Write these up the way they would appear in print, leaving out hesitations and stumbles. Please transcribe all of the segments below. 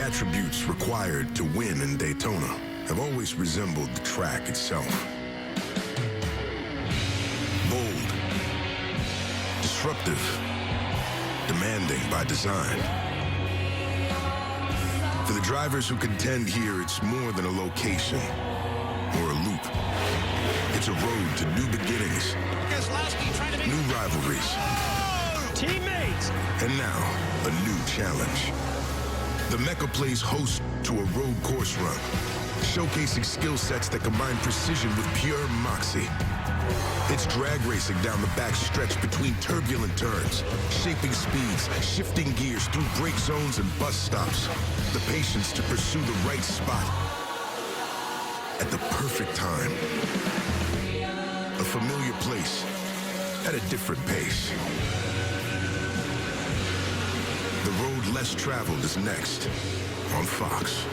attributes required to win in Daytona have always resembled the track itself. Bold, disruptive, demanding by design. For the drivers who contend here, it's more than a location or a loop. It's a road to new beginnings, new rivalries, teammates, and now a new challenge. The Mecca plays host to a road course run, showcasing skill sets that combine precision with pure moxie. It's drag racing down the back stretch between turbulent turns, shaping speeds, shifting gears through brake zones and bus stops. The patience to pursue the right spot at the perfect time. A familiar place at a different pace. The road less traveled is next on Fox.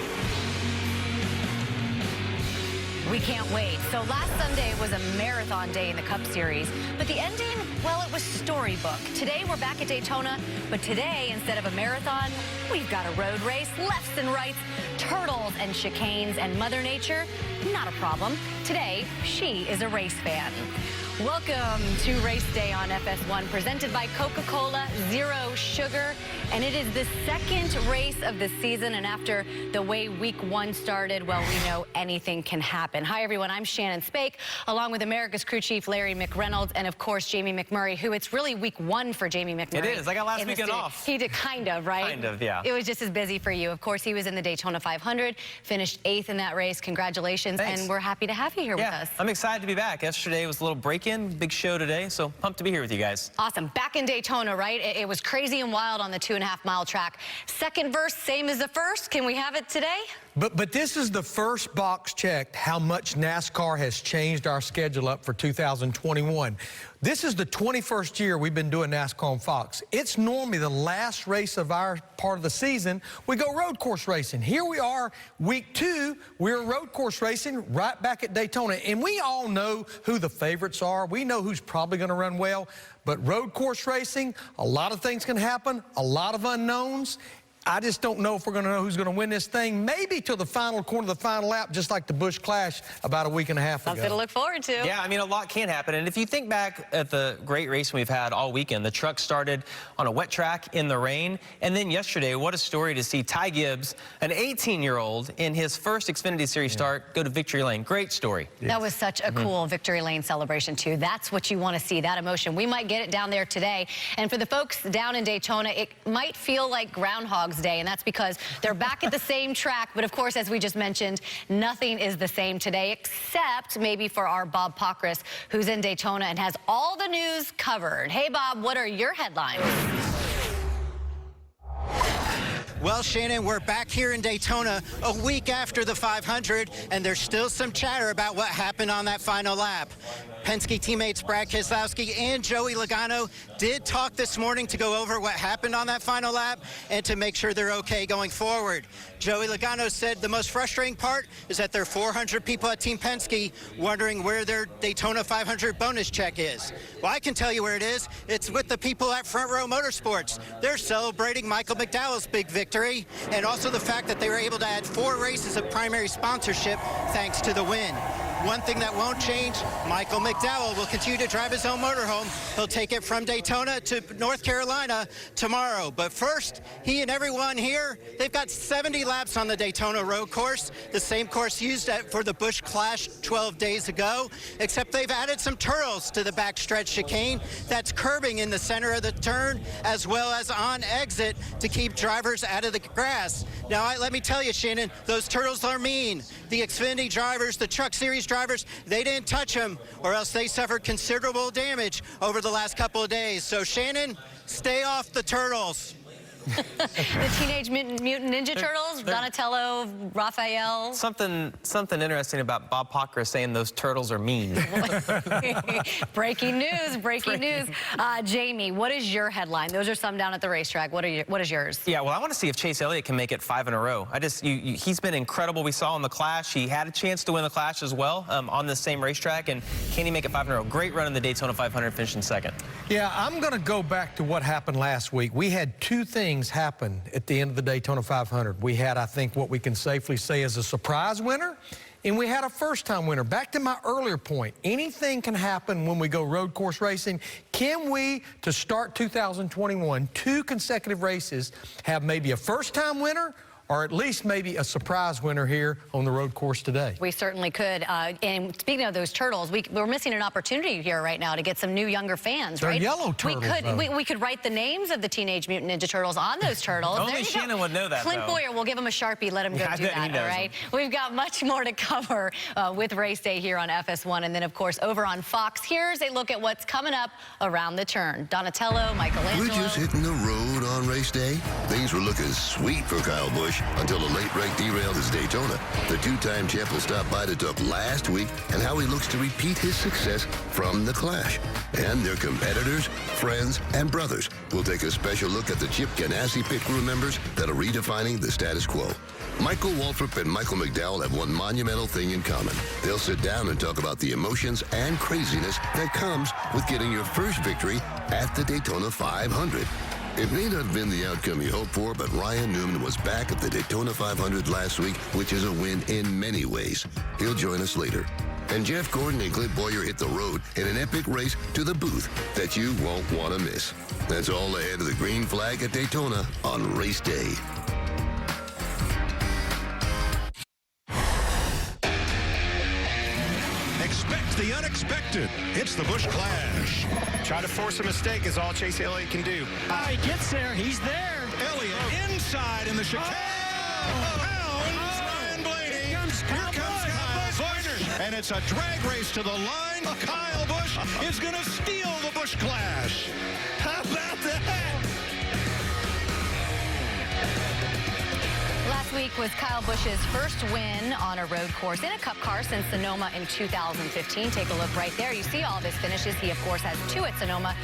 We can't wait. So last Sunday was a marathon day in the Cup Series, but the ending, well, it was storybook. Today we're back at Daytona, but today, instead of a marathon, we've got a road race, lefts and rights, turtles and chicanes, and Mother Nature, not a problem. Today, she is a race fan. Welcome to Race Day on FS1, presented by Coca-Cola Zero Sugar. And it is the second race of the season. And after the way week one started, well, we know anything can happen. Hi, everyone. I'm Shannon Spake, along with America's crew chief, Larry McReynolds, and, of course, Jamie McMurray, who it's really week one for Jamie McMurray. It is. I got last weekend off. He did kind of, right? Kind of, yeah. It was just as busy for you. Of course, he was in the Daytona 500, finished 8th in that race. Congratulations. Thanks. And we're happy to have you here with us. I'm excited to be back. Yesterday was a little break-in, big show today, so pumped to be here with you guys. Awesome. Back in Daytona, right? It was crazy and wild on the 2.5-mile track. Second verse, same as the first. Can we have it today? But this is the first box checked how much NASCAR has changed our schedule up for 2021. This is the 21st year we've been doing NASCAR on Fox. It's normally the last race of our part of the season. We go road course racing. Here we are, week 2, we're road course racing right back at Daytona. And we all know who the favorites are. We know who's probably going to run well. But road course racing, a lot of things can happen, a lot of unknowns. I just don't know if we're going to know who's going to win this thing, maybe till the final corner of the final lap, just like the Busch Clash about a week and a half ago. Something to look forward to. Yeah, I mean, a lot can happen. And if you think back at the great racing we've had all weekend, the truck started on a wet track in the rain. And then yesterday, what a story to see Ty Gibbs, an 18-year-old, in his first Xfinity Series start, go to Victory Lane. Great story. Yes. That was such a cool Victory Lane celebration, too. That's what you want to see, that emotion. We might get it down there today. And for the folks down in Daytona, it might feel like Groundhog's Day, and that's because they're back at the same track. But, of course, as we just mentioned, nothing is the same today, except maybe for our Bob Pockrass, who's in Daytona and has all the news covered. Hey, Bob, what are your headlines? Well, Shannon, we're back here in Daytona a week after the 500, and there's still some chatter about what happened on that final lap. Penske teammates Brad Keselowski and Joey Logano did talk this morning to go over what happened on that final lap and to make sure they're okay going forward. Joey Logano said the most frustrating part is that there are 400 people at Team Penske wondering where their Daytona 500 bonus check is. Well, I can tell you where it is. It's with the people at Front Row Motorsports. They're celebrating Michael McDowell's big victory and also the fact that they were able to add 4 races of primary sponsorship thanks to the win. One thing that won't change, Michael McDowell will continue to drive his own motorhome. He'll take it from Daytona to North Carolina tomorrow. But first, he and everyone here, they've got 70 laps on the Daytona road course, the same course used for the Busch Clash 12 days ago, except they've added some turtles to the backstretch chicane. That's curbing in the center of the turn, as well as on exit to keep drivers out of the grass. Now, let me tell you, Shannon, those turtles are mean. The Xfinity drivers, the Truck Series drivers, they didn't touch them, or else they suffered considerable damage over the last couple of days. So, Shannon, stay off the turtles. The Teenage Mutant Ninja Turtles, Donatello, Raphael. Something interesting about Bob Pockrass saying those turtles are mean. Breaking news, breaking news. Jamie, what is your headline? Those are some down at the racetrack. What is yours? Yeah, well, I want to see if Chase Elliott can make it 5 in a row. He's been incredible. We saw in the Clash. He had a chance to win the Clash as well on the same racetrack. And can he make it 5 in a row? Great run in the Daytona 500, finishing second. Yeah, I'm going to go back to what happened last week. We had 2 things things happened at the end of the Daytona 500. We had, I think, what we can safely say is a surprise winner, and we had a first-time winner. Back to my earlier point, anything can happen when we go road course racing. Can we, to start 2021, 2 consecutive races, have maybe a first-time winner or at least maybe a surprise winner here on the road course today? We certainly could. And speaking of those turtles, we're missing an opportunity here right now to get some new, younger fans, They're right? yellow turtles, We could write the names of the Teenage Mutant Ninja Turtles on those turtles. Only Shannon would know that, Clint though. Boyer, we'll give him a Sharpie, let him go Yeah, I do bet he that, knows all right? them. We've got much more to cover with race day here on FS1. And then, of course, over on Fox, here's a look at what's coming up around the turn. Donatello, Michelangelo. We're just hitting the road on race day. Things were looking sweet for Kyle Busch until a late break derailed his Daytona. The two-time champ will stop by to talk last week and how he looks to repeat his success from the Clash. And their competitors, friends, and brothers will take a special look at the Chip Ganassi pit crew members that are redefining the status quo. Michael Waltrip and Michael McDowell have one monumental thing in common. They'll sit down and talk about the emotions and craziness that comes with getting your first victory at the Daytona 500. It may not have been the outcome you hoped for, but Ryan Newman was back at the Daytona 500 last week, which is a win in many ways. He'll join us later. And Jeff Gordon and Clint Boyer hit the road in an epic race to the booth that you won't want to miss. That's all ahead of the green flag at Daytona on race day. Expect the unexpected. It's the Busch Clash. Try to force a mistake is all Chase Elliott can do. He gets there. He's there. Elliott inside in the chicane. Ryan Blaney. Here comes Kyle Busch. And it's a drag race to the line. Kyle Busch is going to steal the Busch Clash. How about that? Last week was Kyle Busch's first win on a road course in a Cup car since Sonoma in 2015. Take a look right there. You see all of his finishes. He, of course, has 2 at Sonoma,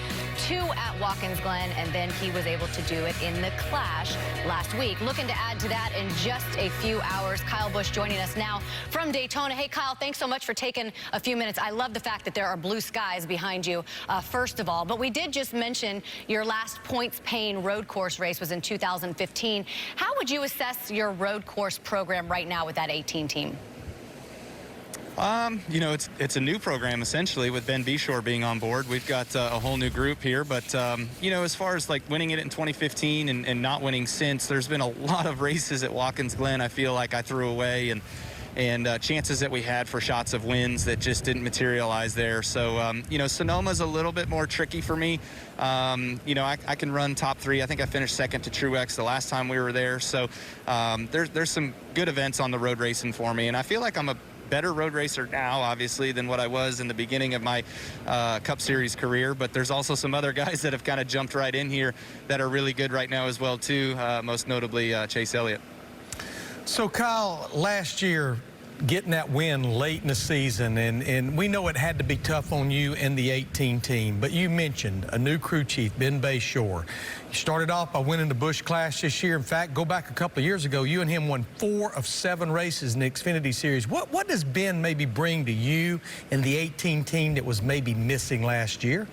2 at Watkins Glen, and then he was able to do it in the Clash last week. Looking to add to that in just a few hours. Kyle Busch joining us now from Daytona. Hey, Kyle, thanks so much for taking a few minutes. I love the fact that there are blue skies behind you, first of all. But we did just mention your last points-paying road course race was in 2015. How would you assess your road course program right now with that 18 team? You know, it's a new program essentially with Ben Beshore being on board. We've got a whole new group here, but you know, as far as like winning it in 2015 and not winning since, there's been a lot of races at Watkins Glen I feel like I threw away, and chances that we had for shots of wins that just didn't materialize there. So, you know, Sonoma's a little bit more tricky for me. You know, I can run top 3. I think I finished second to Truex the last time we were there. So there's some good events on the road racing for me, and I feel like I'm a better road racer now, obviously, than what I was in the beginning of my Cup Series career. But there's also some other guys that have kind of jumped right in here that are really good right now as well, too, most notably Chase Elliott. So, Kyle, last year, getting that win late in the season, and we know it had to be tough on you and the 18 team, but you mentioned a new crew chief, Ben Beshore. You started off by winning the Busch Clash this year. In fact, go back a couple of years ago, you and him won 4 of 7 races in the Xfinity Series. What does Ben maybe bring to you and the 18 team that was maybe missing last year?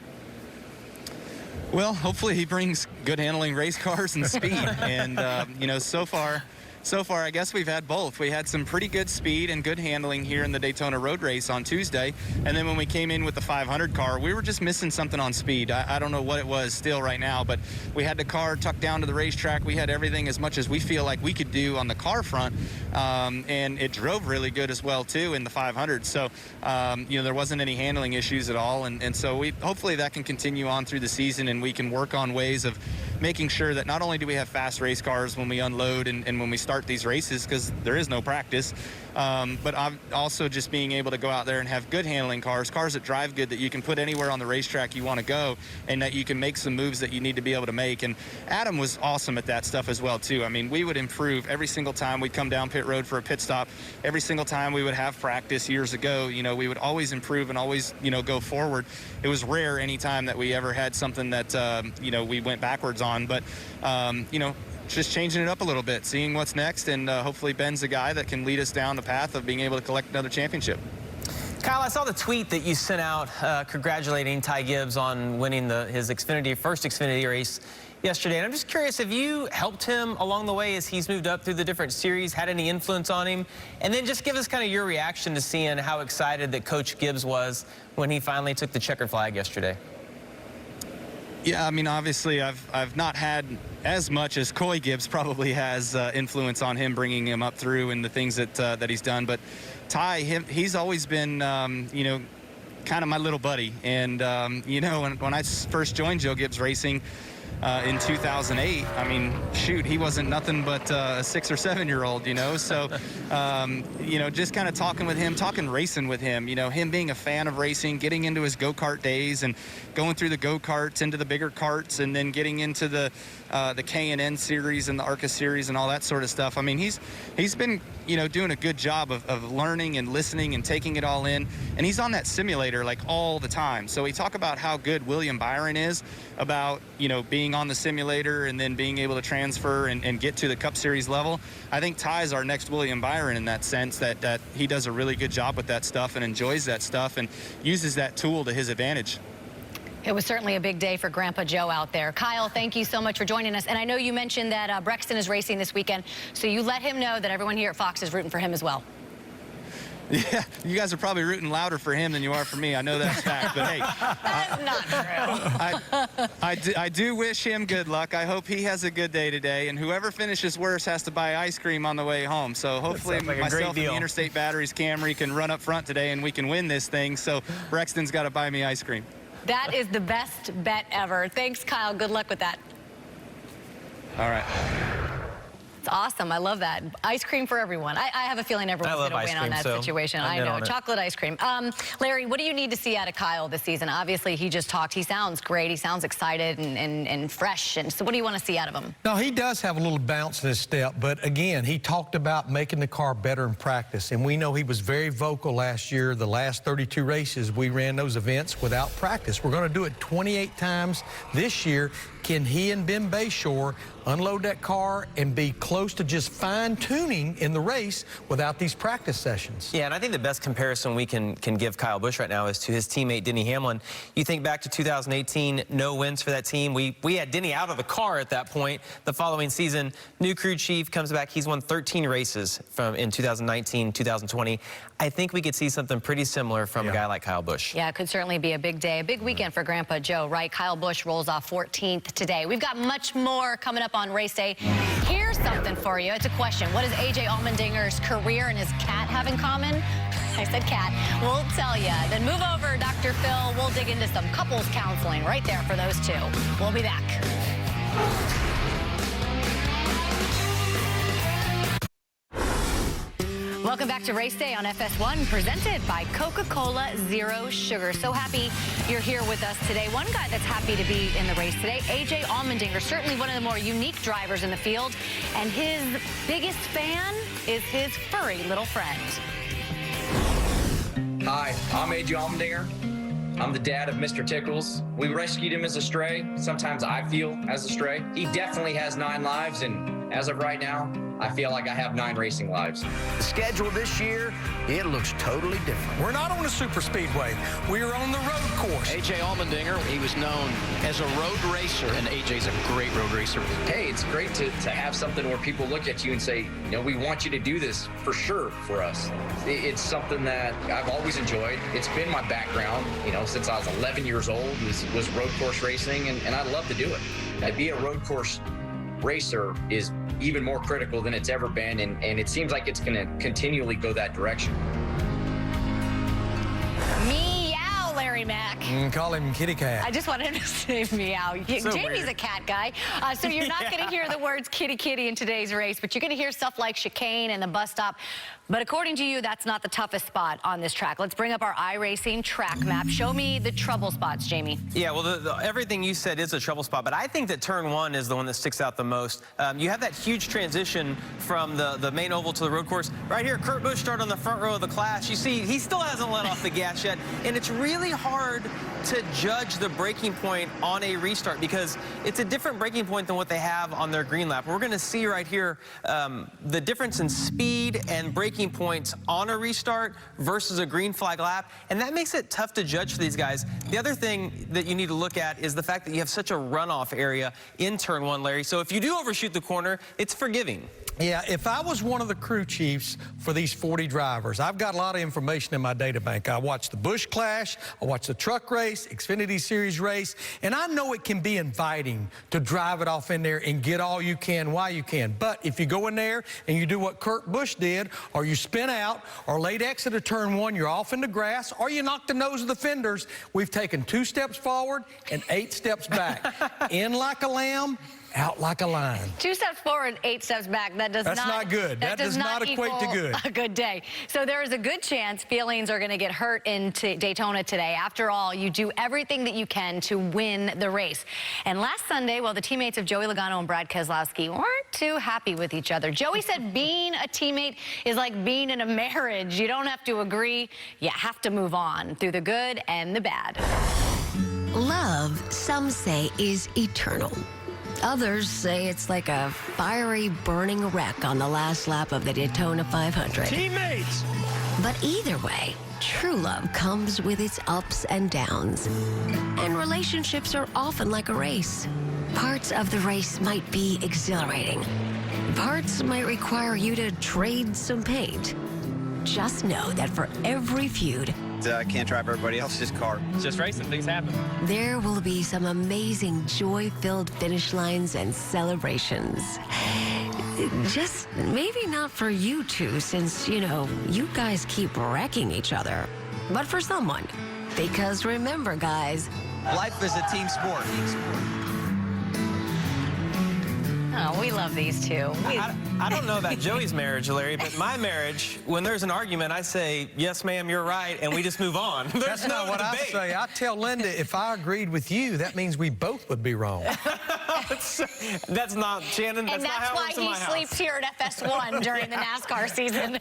Well, hopefully he brings good handling race cars and speed. And, you know, so far, I guess we've had both. We had some pretty good speed and good handling here in the Daytona road race on Tuesday. And then when we came in with the 500 car, we were just missing something on speed. I don't know what it was still right now, but we had the car tucked down to the racetrack. We had everything as much as we feel like we could do on the car front. And it drove really good as well, too, in the 500. So, you know, there wasn't any handling issues at all. And so hopefully that can continue on through the season, and we can work on ways of making sure that not only do we have fast race cars when we unload and when we start these races, because there is no practice, but also just being able to go out there and have good handling cars that drive good, that you can put anywhere on the racetrack you want to go, and that you can make some moves that you need to be able to make. And Adam was awesome at that stuff as well, too. I mean, we would improve every single time we'd come down pit road for a pit stop. Every single time we would have practice years ago, you know, we would always improve and always, you know, go forward. It was rare any time that we ever had something that, you know, we went backwards on. But, you know, just changing it up a little bit, seeing what's next, and hopefully Ben's the guy that can lead us down the path of being able to collect another championship. Kyle, I saw the tweet that you sent out congratulating Ty Gibbs on winning his first Xfinity race yesterday. And I'm just curious, have you helped him along the way as he's moved up through the different series, had any influence on him? And then just give us kind of your reaction to seeing how excited that Coach Gibbs was when he finally took the checkered flag yesterday. Yeah, I mean, obviously, I've not had as much as Coy Gibbs probably has influence on him, bringing him up through and the things that he's done. But Ty, he's always been, you know, kind of my little buddy. And, you know, when I first joined Joe Gibbs Racing in 2008, I mean, shoot, he wasn't nothing but a 6 or 7 year old, you know. So, you know, just kind of talking with him, talking racing with him, you know, him being a fan of racing, getting into his go-kart days and going through the go-karts into the bigger karts and then getting into the K&N series and the ARCA series and all that sort of stuff. I mean, he's been, you know, doing a good job of learning and listening and taking it all in. And he's on that simulator like all the time. So we talk about how good William Byron is about, you know, being on the simulator and then being able to transfer and get to the Cup Series level. I think Ty's our next William Byron in that sense, that he does a really good job with that stuff and enjoys that stuff and uses that tool to his advantage. It was certainly a big day for Grandpa Joe out there. Kyle, thank you so much for joining us. And I know you mentioned that Brexton is racing this weekend, so you let him know that everyone here at Fox is rooting for him as well. Yeah, you guys are probably rooting louder for him than you are for me. I know that's fact, but hey. That's not true. I do wish him good luck. I hope he has a good day today, and whoever finishes worse has to buy ice cream on the way home. So hopefully myself and the Interstate Batteries Camry can run up front today and we can win this thing. So Brexton's got to buy me ice cream. That is the best bet ever. Thanks, Kyle. Good luck with that. All right. It's awesome. I love that. Ice cream for everyone. I have a feeling everyone's going to win on that situation. I know. Chocolate ice cream. Larry, what do you need to see out of Kyle this season? Obviously, he just talked. He sounds great. He sounds excited and fresh. And so what do you want to see out of him? No, he does have a little bounce in his step. But again, he talked about making the car better in practice. And we know he was very vocal last year. The last 32 races, we ran those events without practice. We're going to do it 28 times this year. Can he and Ben Bayshore unload that car and be close to just fine-tuning in the race without these practice sessions? Yeah, and I think the best comparison we can give Kyle Busch right now is to his teammate Denny Hamlin. You think back to 2018, no wins for that team. We had Denny out of the car at that point. The following season, new crew chief comes back. He's won 13 races in 2019, 2020. I think we could see something pretty similar from a guy like Kyle Busch. Yeah, it could certainly be a big day, a big weekend for Grandpa Joe, right? Kyle Busch rolls off 14th today. We've got much more coming up on race day. Here's something for you. It's a question. What does A.J. Allmendinger's career and his cat have in common? I said cat. We'll tell you. Then move over, Dr. Phil. We'll dig into some couples counseling right there for those two. We'll be back. Welcome back to Race Day on FS1, presented by Coca-Cola Zero Sugar. So happy you're here with us today. One guy that's happy to be in the race today, A.J. Allmendinger, certainly one of the more unique drivers in the field. And his biggest fan is his furry little friend. Hi, I'm A.J. Allmendinger. I'm the dad of Mr. Tickles. We rescued him as a stray. Sometimes I feel as a stray. He definitely has 9 lives, and as of right now, I feel like I have 9 racing lives. The schedule this year, it looks totally different. We're not on a super speedway. We're on the road course. A.J. Allmendinger, he was known as a road racer, and A.J.'s a great road racer. Hey, it's great to have something where people look at you and say, you know, we want you to do this for sure for us. It's something that I've always enjoyed. It's been my background, you know, since I was 11 years old, was road course racing, and I love to do it. To be a road course racer is even more critical than it's ever been, and it seems like it's going to continually go that direction. Meow, Larry Mack. Call him Kitty Cat. I just wanted him to say meow. So Jamie's weird. a cat guy, so you're not going to hear the words kitty kitty in today's race, but you're going to hear stuff like chicane and the bus stop. But according to you, that's not the toughest spot on this track. Let's bring up our iRacing track map. Show me the trouble spots, Jamie. Yeah, well, everything you said is a trouble spot, but I think that turn 1 is the one that sticks out the most. You have that huge transition from the main oval to the road course. Right here, Kurt Busch started on the front row of the class. You see, he still hasn't let off the gas yet, and it's really hard to judge the breaking point on a restart because it's a different breaking point than what they have on their green lap. We're going to see right here the difference in speed and breaking points on a restart versus a green flag lap, and that makes it tough to judge for these guys. The other thing that you need to look at is the fact that you have such a runoff area in turn one, Larry. So if you do overshoot the corner, it's forgiving. Yeah, if I was one of the crew chiefs for these 40 drivers, I've got a lot of information in my data bank. I watched the Busch Clash, I watched the truck race, Xfinity Series race, and I know it can be inviting to drive it off in there and get all you can while you can. But if you go in there and you do what Kurt Busch did, or you spin out, or late exit of turn one, you're off in the grass, or you knock the nose of the fenders, we've taken 2 steps forward and 8 steps back. In like a lamb, out like a lion. 2 steps forward, 8 steps back. That's not good. That does not equate to good. A good day. So there is a good chance feelings are going to get hurt in Daytona today. After all, you do everything that you can to win the race. And last Sunday, well, the teammates of Joey Logano and Brad Keselowski weren't too happy with each other. Joey said being a teammate is like being in a marriage. You don't have to agree. You have to move on through the good and the bad. Love, some say, is eternal. Others say it's like a fiery, burning wreck on the last lap of the Daytona 500. Teammates! But either way, true love comes with its ups and downs. And relationships are often like a race. Parts of the race might be exhilarating. Parts might require you to trade some paint. Just know that for every feud, can't drive everybody else's car. It's just racing, things happen. there will be some amazing joy-filled finish lines and celebrations. Just maybe not for you two, since, you know, you guys keep wrecking each other. But for someone. Because remember, guys, Life is a team sport. Oh, we love these two. I don't know about Joey's marriage, Larry, but my marriage, when there's an argument, I say, yes, ma'am, you're right, and we just move on. That's not what I say. I tell Linda, if I agreed with you, that means we both would be wrong. That's not, Shannon, that's and not how it works in my that's house. why he sleeps here at FS1 during the NASCAR season.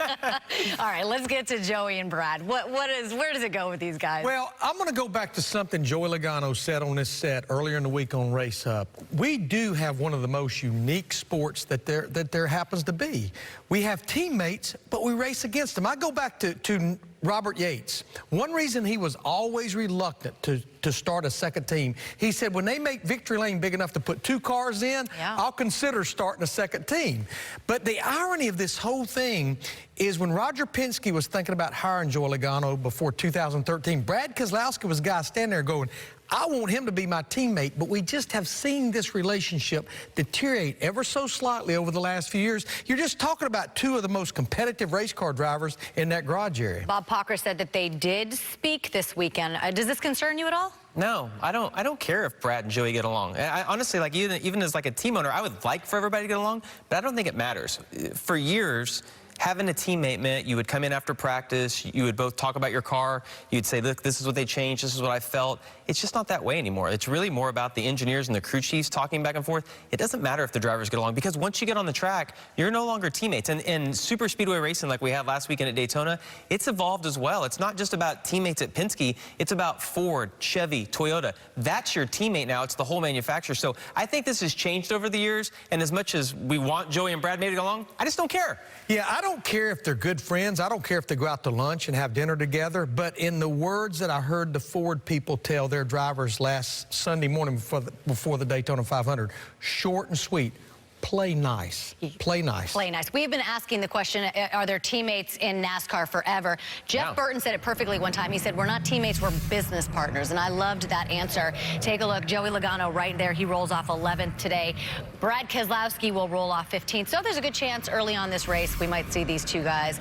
All right, let's get to Joey and Brad. Where does it go with these guys? Well, I'm going to go back to something Joey Logano said on this set earlier in the week on Race Hub. We do have one of the most unique sports that there happens to be. We have teammates, but we race against them. I go back to Robert Yates. One reason he was always reluctant to start a second team, he said, when they make victory lane big enough to put 2 cars in, I'll consider starting a second team. But the irony of this whole thing is when Roger Penske was thinking about hiring Joey Logano before 2013, Brad Keselowski was a guy standing there going, I want him to be my teammate, but we just have seen this relationship deteriorate ever so slightly over the last few years. You're just talking about 2 of the most competitive race car drivers in that garage area. Bob Pocker said that they did speak this weekend. Does this concern you at all? No, I don't care if Brad and Joey get along. I honestly, like, even as like a team owner, I would like for everybody to get along, but I don't think it matters. For years, having a teammate meant you would come in after practice, you would both talk about your car, you'd say, look, this is what they changed, this is what I felt. It's just not that way anymore. It's really more about the engineers and the crew chiefs talking back and forth. It doesn't matter if the drivers get along, because once you get on the track, you're no longer teammates. And in super speedway racing like we had last weekend at Daytona, it's evolved as well. It's not just about teammates at Penske, it's about Ford, Chevy, Toyota. That's your teammate now, it's the whole manufacturer. So I think this has changed over the years, and as much as we want Joey and Brad maybe to get along, I just don't care. Yeah, I don't care if they're good friends. I don't care if they go out to lunch and have dinner together. But in the words that I heard the Ford people tell their drivers last Sunday morning before the Daytona 500, short and sweet, play nice. Play nice. Play nice. We've been asking the question, are there teammates in NASCAR forever? Jeff Burton said it perfectly one time. He said, we're not teammates, we're business partners. And I loved that answer. Take a look. Joey Logano right there. He rolls off 11th today. Brad Keselowski will roll off 15th. So there's a good chance early on this race we might see these 2 guys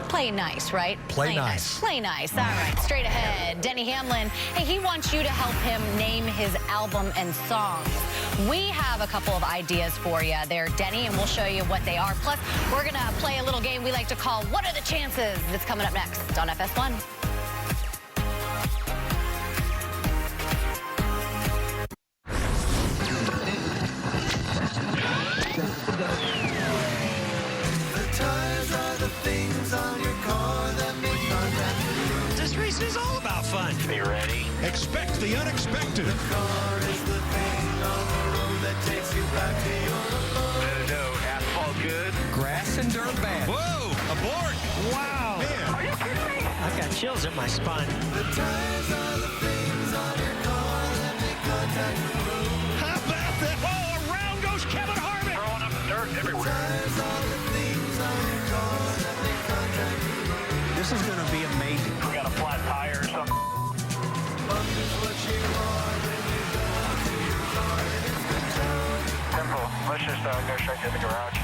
play nice, right? Play nice. Play nice. All right, straight ahead. Denny Hamlin, hey, he wants you to help him name his album and songs. We have a couple of ideas for you there, Denny, and we'll show you what they are. Plus, we're going to play a little game we like to call What Are the Chances? That's coming up next on FS1. This race is all about fun. Are you ready? Expect the unexpected. The car is the thing on the road that takes you back to your abode. No, asphalt good. Grass and dirt bad. Whoa, abort. Wow. Man. Are you kidding me? I've got chills in my spine. The tires are the things on your car that make contact with the road. How about that? Oh, around goes Kevin Harvick. Throwing up dirt everywhere. The tires are the things on your car that make contact with the road. This is going to be amazing. We got a flat tire or something. Fun is what you are when you go out to your car and it's good time. Simple. Let's just go straight to the garage.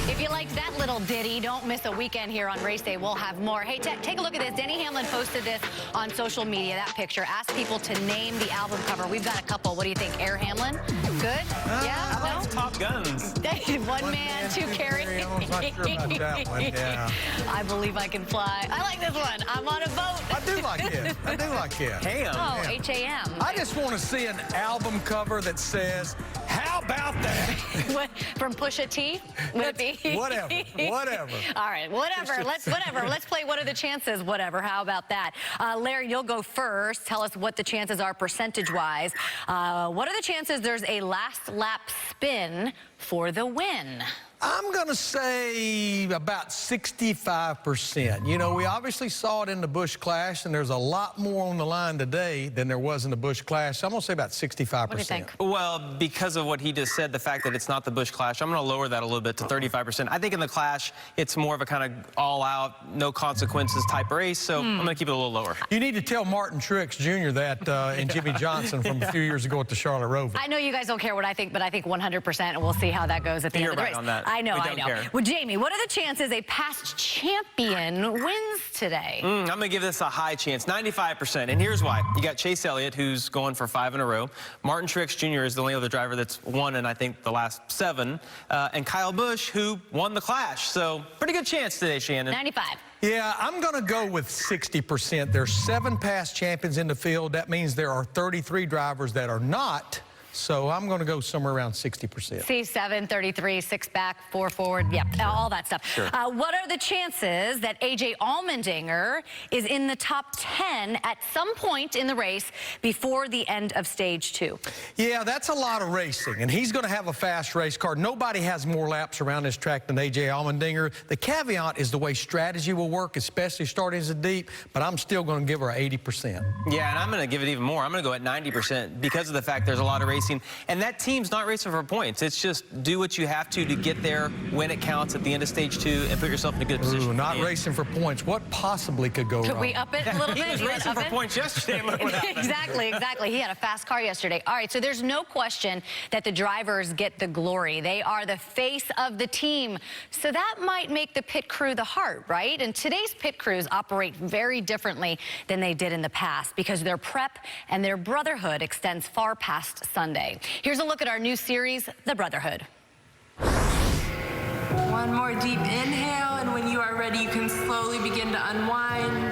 If you liked that little ditty, don't miss a weekend here on Race Day. We'll have more. Hey, take a look at this. Denny Hamlin posted this on social media, that picture. Asked people to name the album cover. We've got a couple. What do you think? Air Hamlin? Good? Yeah? I like Top Guns. One man, two carry. I'm not sure about that one. Yeah. I believe I can fly. I like this one. I'm on a boat. I do like it. I do like it. Ham. Oh, H-A-M. I just want to see an album cover that says, "How about that?" What, from Pusha T? Would it be? Whatever. All right, whatever. Let's play What Are the Chances? Whatever. How about that? Larry, you'll go first. Tell us what the chances are percentage-wise. What are the chances there's a last lap spin for the win? I'm going to say about 65%. You know, we obviously saw it in the Busch Clash, and there's a lot more on the line today than there was in the Busch Clash. So I'm going to say about 65%. What do you think? Well, because of what he just said, the fact that it's not the Busch Clash, I'm going to lower that a little bit to 35%. I think in the Clash, it's more of a kind of all-out, no consequences type race, so I'm going to keep it a little lower. You need to tell Martin Truex Jr. that and Jimmy Johnson from a few years ago at the Charlotte Roval. I know you guys don't care what I think, but I think 100%, and we'll see how that goes at the end of the race. You're right on that. I know. We don't care. Well, Jamie, what are the chances a past champion wins today? I'm going to give this a high chance, 95%. And here's why. You got Chase Elliott, who's going for 5 in a row. Martin Truex Jr. is the only other driver that's won in, I think, the last 7. And Kyle Busch, who won the Clash. So pretty good chance today, Shannon. 95. Yeah, I'm going to go with 60%. There's 7 past champions in the field. That means there are 33 drivers that are not. So I'm going to go somewhere around 60%. C7, 33, 6 back, 4 forward, yep, all that stuff. Sure. What are the chances that A.J. Allmendinger is in the top 10 at some point in the race before the end of stage 2? Yeah, that's a lot of racing, and he's going to have a fast race car. Nobody has more laps around this track than A.J. Allmendinger. The caveat is the way strategy will work, especially starting as a deep, but I'm still going to give her 80%. Yeah, and I'm going to give it even more. I'm going to go at 90% because of the fact there's a lot of racing. And that team's not racing for points. It's just do what you have to get there when it counts at the end of stage 2 and put yourself in a good position. Ooh, not racing for points. What possibly could go wrong? Could we up it a little bit? He was racing for points yesterday. Exactly. He had a fast car yesterday. All right, so there's no question that the drivers get the glory. They are the face of the team. So that might make the pit crew the heart, right? And today's pit crews operate very differently than they did in the past because their prep and their brotherhood extends far past Sunday. Here's a look at our new series, The Brotherhood. One more deep inhale, and when you are ready, you can slowly begin to unwind.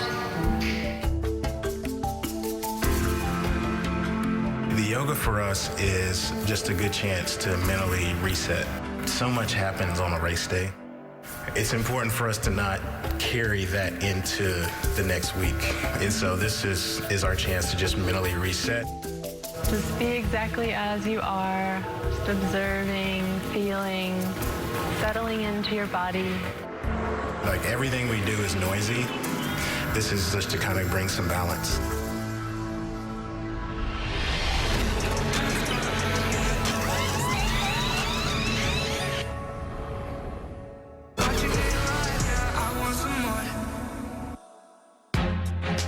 The yoga for us is just a good chance to mentally reset. So much happens on a race day. It's important for us to not carry that into the next week. And so this is our chance to just mentally reset. Just be exactly as you are, just observing, feeling, settling into your body. Like everything we do is noisy. This is just to kind of bring some balance.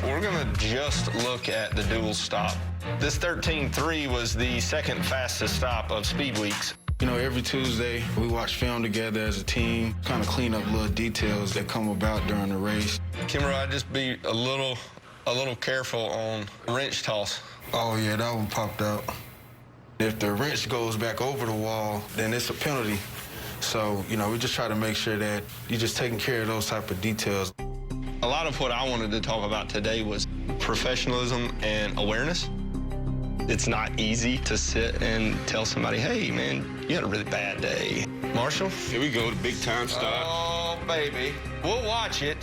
We're going to just look at the dual stop. This 13.3 was the second fastest stop of Speed Weeks. You know, every Tuesday, we watch film together as a team, kind of clean up little details that come about during the race. Kimmerer, I'd just be a little careful on wrench toss. Oh, yeah, that one popped out. If the wrench goes back over the wall, then it's a penalty. So, you know, we just try to make sure that you're just taking care of those type of details. A lot of what I wanted to talk about today was professionalism and awareness. It's not easy to sit and tell somebody, hey, man, you had a really bad day. Marshall? Here we go, the big time stop. Oh, baby. We'll watch it.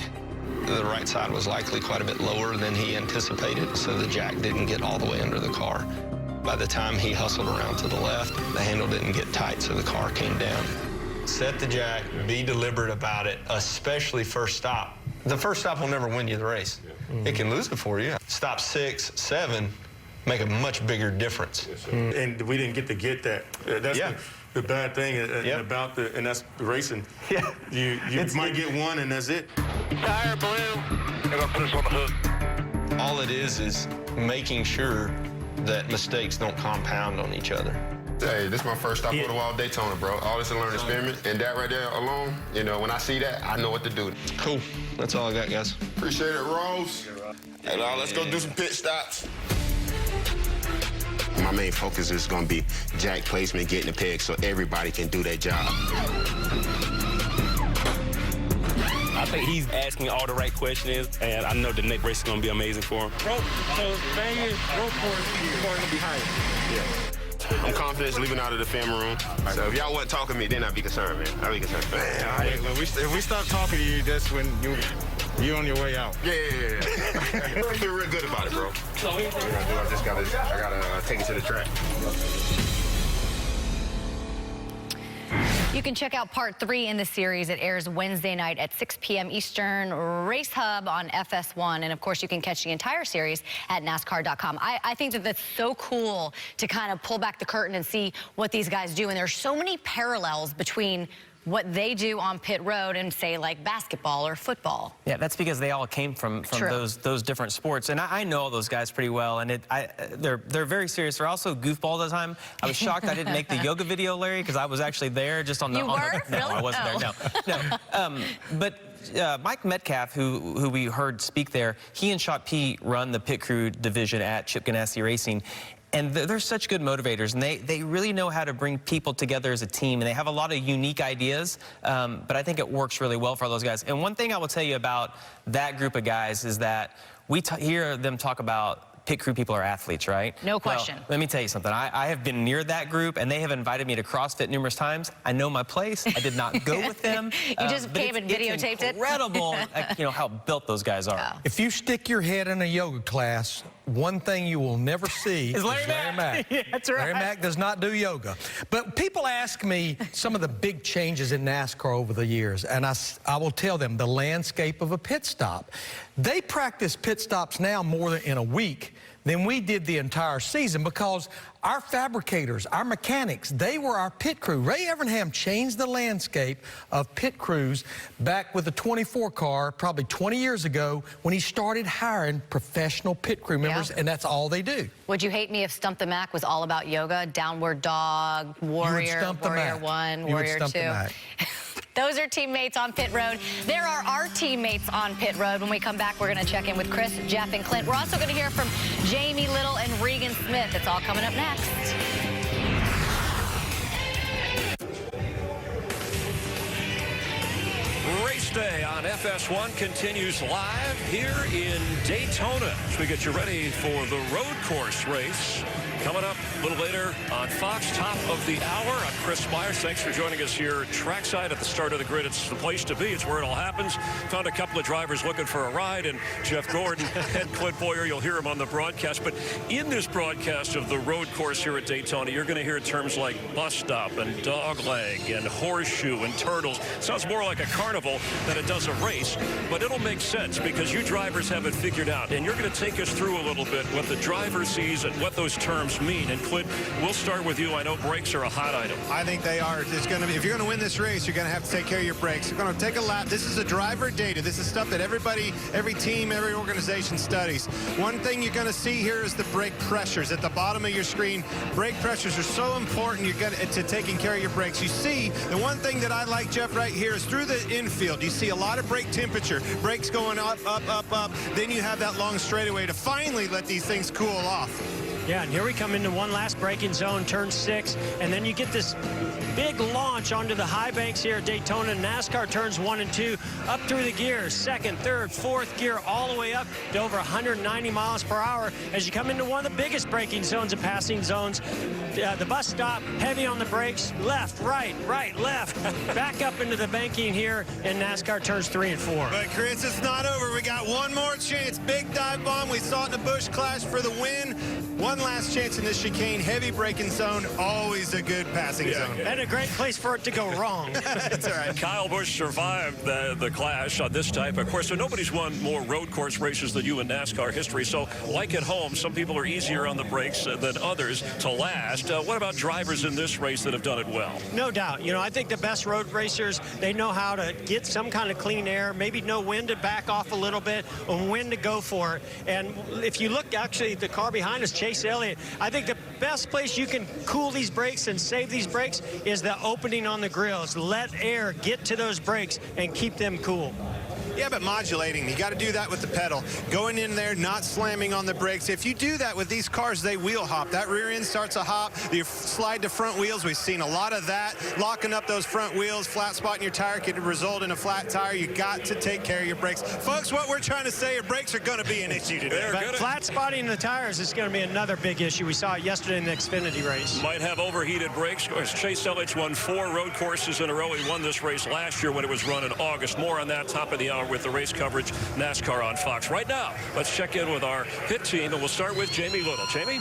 the right side was likely quite a bit lower than he anticipated, so the jack didn't get all the way under the car. By the time he hustled around to the left, the handle didn't get tight, so the car came down. Set the jack, be deliberate about it, especially first stop. The first stop will never win you the race. It can lose it for you. Stop 6, 7, make a much bigger difference. And we didn't get to get that. That's the bad thing about and that's the racing. Yeah. You might get one and that's it. Tire blew. They're going to put us on the hook. All it is making sure that mistakes don't compound on each other. Hey, this is my first stop on the wall Daytona, bro. All this is a learning experiment, and that right there alone, you know, when I see that, I know what to do. Cool. That's all I got, guys. Appreciate it, Rose. Hey, now let's go do some pit stops. My main focus is going to be jack placement, getting the peg so everybody can do their job. I think he's asking all the right questions, and I know the next race is going to be amazing for him. So Vegas, road course is going to be higher. Yeah. I'm confident it's leaving out of the film room. So if y'all wasn't talking to me, then I'd be concerned, man. I'd be concerned. Man, if we stop talking to you, that's when you're on your way out. Yeah. I feel real good about it, bro. So what I gotta take it to the track. You can check out part 3 in the series. It airs Wednesday night at 6 p.m. Eastern, Race Hub on FS1. And, of course, you can catch the entire series at NASCAR.com. I think that that's so cool to kind of pull back the curtain and see what these guys do. And there's so many parallels between what they do on pit road and, say, like basketball or football. Yeah, that's because they all came from those different sports. And I know all those guys pretty well, and they're very serious. They're also goofball all the time. I was shocked I didn't make the yoga video, Larry, because I was actually there just on the... You were? No, really? I wasn't there, no. But Mike Metcalf, who we heard speak there, he and Shot P run the pit crew division at Chip Ganassi Racing. And they're such good motivators, and they really know how to bring people together as a team, and they have a lot of unique ideas, but I think it works really well for those guys. And one thing I will tell you about that group of guys is that we hear them talk about pit crew people are athletes, right? No question. Well, let me tell you something. I have been near that group, and they have invited me to CrossFit numerous times. I know my place. I did not go with them. You just came and videotaped it? Incredible, you know, how built those guys are. Oh. If you stick your head in a yoga class, one thing you will never see is Larry Mack. Yeah, that's right. Larry Mack does not do yoga. But people ask me some of the big changes in NASCAR over the years, and I will tell them the landscape of a pit stop. They practice pit stops now more than in a week than we did the entire season, because our fabricators, our mechanics, they were our pit crew. Ray Evernham changed the landscape of pit crews back with the 24 car probably 20 years ago when he started hiring professional pit crew members, and that's all they do. Would you hate me if Stump the Mac was all about yoga? Downward dog, warrior, warrior 1, warrior 2. Those are teammates on pit road. There are our teammates on pit road. When we come back, we're going to check in with Chris, Jeff, and Clint. We're also going to hear from Jamie Little and Regan Smith. It's all coming up next. Race day on FS1 continues live here in Daytona as we get you ready for the road course race. Coming up a little later on Fox, top of the hour. I'm Chris Myers. Thanks for joining us here trackside at the start of the grid. It's the place to be. It's where it all happens. Found a couple of drivers looking for a ride, and Jeff Gordon and Clint Boyer, you'll hear him on the broadcast. But in this broadcast of the road course here at Daytona, you're going to hear terms like bus stop and dogleg and horseshoe and turtles. Sounds more like a carnival than it does a race, but it'll make sense because you drivers have it figured out. And you're going to take us through a little bit what the driver sees and what those terms mean. And Clint, we'll start with you. I know brakes are a hot item. I think they are. It's going to be, if you're going to win this race, you're going to have to take care of your brakes. You're going to take a lap. This is a driver data. This is stuff that everybody, every team, every organization studies. One thing you're going to see here is the brake pressures at the bottom of your screen. Brake pressures are so important. You're going to taking care of your brakes. You see, the one thing that I like, Jeff, right here is through the infield. You see a lot of brake temperature. Brakes going up, up, up, up. Then you have that long straightaway to finally let these things cool off. Yeah, and here we come into one last braking zone, turn 6, and then you get this big launch onto the high banks here at Daytona. NASCAR turns 1 and 2 up through the gears, 2nd, 3rd, 4th gear, all the way up to over 190 miles per hour as you come into one of the biggest braking zones and passing zones. The bus stop, heavy on the brakes, left, right, left, back up into the banking here, and NASCAR turns 3 and 4. But Chris, it's not over. We got one more chance. Big dive bomb. We saw it in the Busch Clash for the win. One last chance in this chicane. Heavy braking zone. Always a good passing zone. And a great place for it to go wrong. That's all right. Kyle Busch survived the clash on this type of course. So nobody's won more road course races than you in NASCAR history. So like at home, some people are easier on the brakes than others to last. What about drivers in this race that have done it well? No doubt. You know, I think the best road racers, they know how to get some kind of clean air, maybe know when to back off a little bit and when to go for it. And if you look, actually, the car behind us, Chase Elliott, I think the best place you can cool these brakes and save these brakes is the opening on the grills. Let air get to those brakes and keep them cool. Yeah, but modulating, you got to do that with the pedal. Going in there, not slamming on the brakes. If you do that with these cars, they wheel hop. That rear end starts a hop. You slide to front wheels. We've seen a lot of that. Locking up those front wheels, flat spot in your tire could result in a flat tire. You got to take care of your brakes. Folks, what we're trying to say, your brakes are going to be an issue today. But flat spotting the tires is going to be another big issue. We saw it yesterday in the Xfinity race. Might have overheated brakes. Chase Elliott's won 4 road courses in a row. He won this race last year when it was run in August. More on that top of the hour with the race coverage, NASCAR on Fox. Right now, let's check in with our pit team, and we'll start with Jamie Little. Jamie?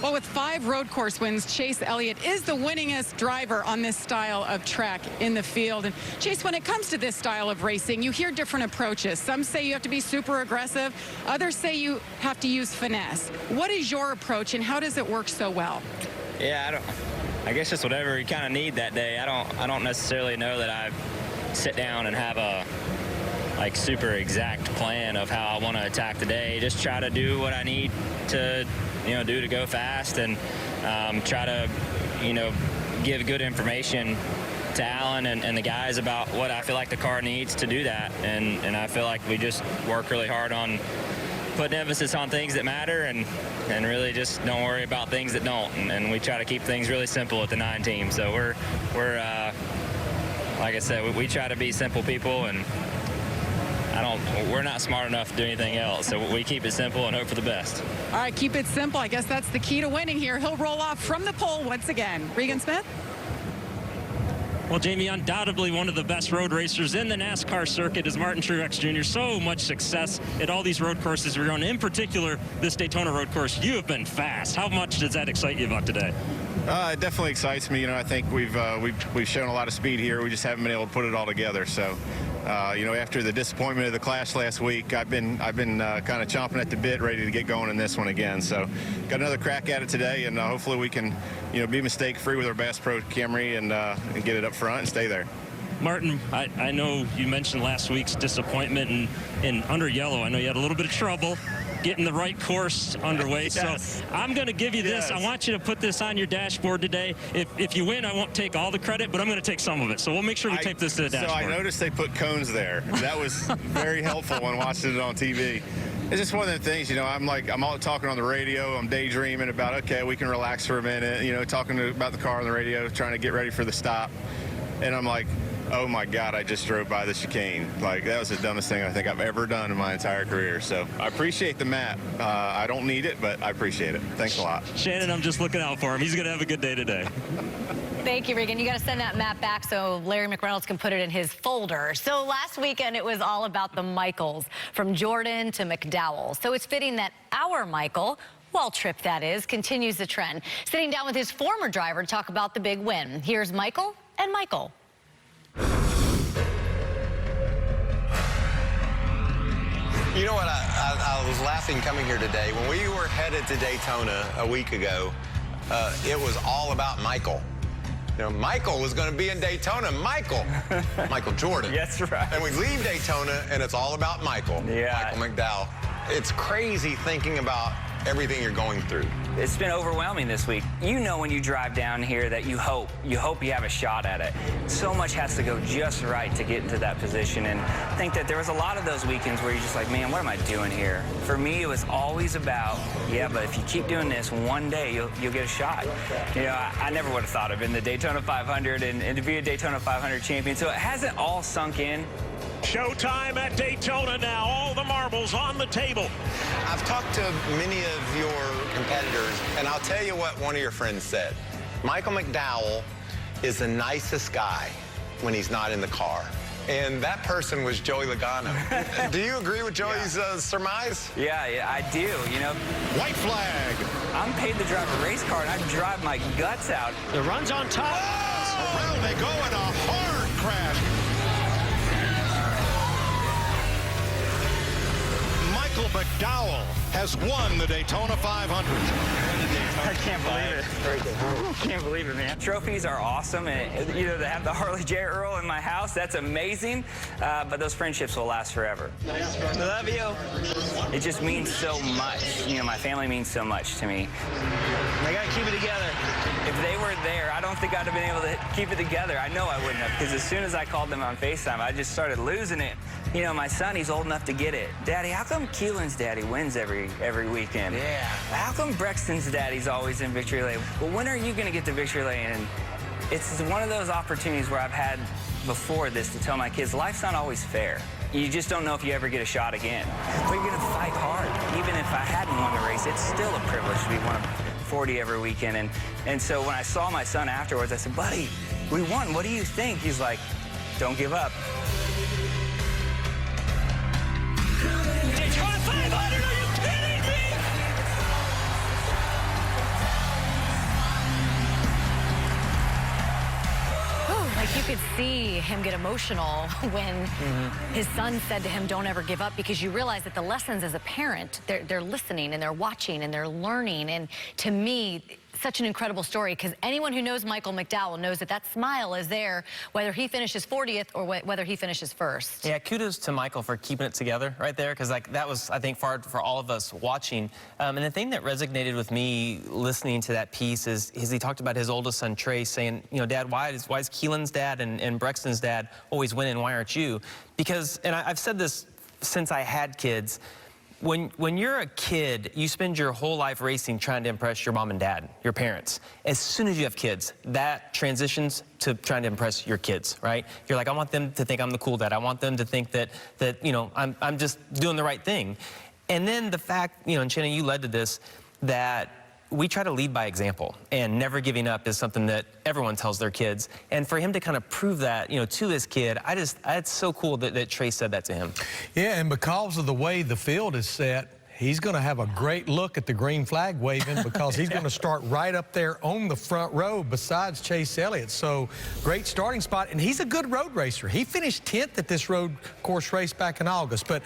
Well, with 5 road course wins, Chase Elliott is the winningest driver on this style of track in the field. And Chase, when it comes to this style of racing, you hear different approaches. Some say you have to be super aggressive. Others say you have to use finesse. What is your approach, and how does it work so well? Yeah, I guess just whatever you kind of need that day. I don't necessarily know that I sit down and have a super exact plan of how I want to attack the day. Just try to do what I need to do to go fast, and try to give good information to Alan and the guys about what I feel like the car needs to do that. And I feel like we just work really hard on putting emphasis on things that matter, and really just don't worry about things that don't. And we try to keep things really simple at the 9 team. So we're like I said, we try to be simple people, and we're not smart enough to do anything else. So we keep it simple and hope for the best. All right, keep it simple. I guess that's the key to winning here. He'll roll off from the pole once again. Regan Smith? Well, Jamie, undoubtedly one of the best road racers in the NASCAR circuit is Martin Truex Jr. So much success at all these road courses we're on. In particular, this Daytona road course, you have been fast. How much does that excite you about today? It definitely excites me. I think we've shown a lot of speed here. We just haven't been able to put it all together. So, after the disappointment of the clash last week, I've been kind of chomping at the bit, ready to get going in this one again. So, got another crack at it today, and hopefully we can, be mistake-free with our Bass Pro Camry and get it up front and stay there. Martin, I know you mentioned last week's disappointment in under yellow. I know you had a little bit of trouble getting the right course underway. Yes. So I'm going to give you this. I want you to put this on your dashboard today. If you win, I won't take all the credit, but I'm going to take some of it. So we'll make sure we tape this to the dashboard. So I noticed they put cones there. That was very helpful when watching it on TV. It's just one of the things, I'm all talking on the radio. I'm daydreaming about, okay, we can relax for a minute, talking about the car on the radio, trying to get ready for the stop. And I'm like, oh my God, I just drove by the chicane. That was the dumbest thing I think I've ever done in my entire career. So I appreciate the map. I don't need it, but I appreciate it. Thanks a lot. Shannon, I'm just looking out for him. He's going to have a good day today. Thank you, Regan. You got to send that map back so Larry McReynolds can put it in his folder. So last weekend, it was all about the Michaels, from Jordan to McDowell. So it's fitting that our Michael, Waltrip that is, continues the trend. Sitting down with his former driver to talk about the big win. Here's Michael and Michael. You know what, I was laughing coming here today. When we were headed to Daytona a week ago, it was all about Michael. Michael was going to be in Daytona. Michael Jordan. That's right. And we leave Daytona, and it's all about Michael. Yeah. Michael McDowell. It's crazy thinking about everything you're going through? It's been overwhelming this week. You know when you drive down here that you hope you have a shot at it. So much has to go just right to get into that position, and I think that there was a lot of those weekends where you're just like, man, what am I doing here? For me, it was always about, yeah, but if you keep doing this, one day you'll get a shot. You know, I never would have thought of in the Daytona 500 and to be a Daytona 500 champion, so it hasn't all sunk in. Showtime at Daytona now. All the marbles on the table. I've talked to many of your competitors, and I'll tell you what one of your friends said. Michael McDowell is the nicest guy when he's not in the car. And that person was Joey Logano. Do you agree with Joey's surmise? Yeah, I do, you know. White flag. I'm paid to drive a race car, and I drive my guts out. The run's on top. Oh! Around they go in a hard crash. Michael McDowell has won the Daytona 500. I can't believe it. I can't believe it, man. Trophies are awesome, and you know, to have the Harley J. Earl in my house, that's amazing. But those friendships will last forever. I love you. It just means so much. You know, my family means so much to me. I gotta keep it together. If they were there, I don't think I'd have been able to keep it together. I know I wouldn't have, because as soon as I called them on FaceTime, I just started losing it. You know, my son, he's old enough to get it. Daddy, how come Keelan's daddy wins every weekend? Yeah. How come Brexton's daddy's always in victory lane? Well, when are you going to get to victory lane? And it's one of those opportunities where I've had before this to tell my kids, life's not always fair. You just don't know if you ever get a shot again. But you're going to fight hard. Even if I hadn't won the race, it's still a privilege to be one of 40 every weekend. And so when I saw my son afterwards, I said, buddy, we won. What do you think? He's like, don't give up. Daytona 500, are you kidding me? Like, you could see him get emotional when his son said to him, don't ever give up, because you realize that the lessons as a parent, they're listening and they're watching and they're learning. And to me, such an incredible story, because anyone who knows Michael McDowell knows that that smile is there whether he finishes 40th or whether he finishes first. Yeah, kudos to Michael for keeping it together right there, because like that was, I think, for all of us watching. And the thing that resonated with me listening to that piece is he talked about his oldest son, Trey, saying, you know, Dad, why is Keelan's dad and Brexton's dad always winning? Why aren't you? Because, and I've said this since I had kids, when you're a kid, you spend your whole life racing trying to impress your mom and dad, your parents. As soon as you have kids, that transitions to trying to impress your kids, right? You're like, I want them to think I'm the cool dad. I want them to think that you know, I'm just doing the right thing. And then the fact, you know, and Shannon, you led to this, that we try to lead by example, and never giving up is something that everyone tells their kids. And for him to kind of prove that, you know, to his kid, it's so cool that Trey said that to him. Yeah, and because of the way the field is set, he's going to have a great look at the green flag waving, because he's going to start right up there on the front row besides Chase Elliott. So great starting spot, and he's a good road racer. He finished 10th at this road course race back in August. But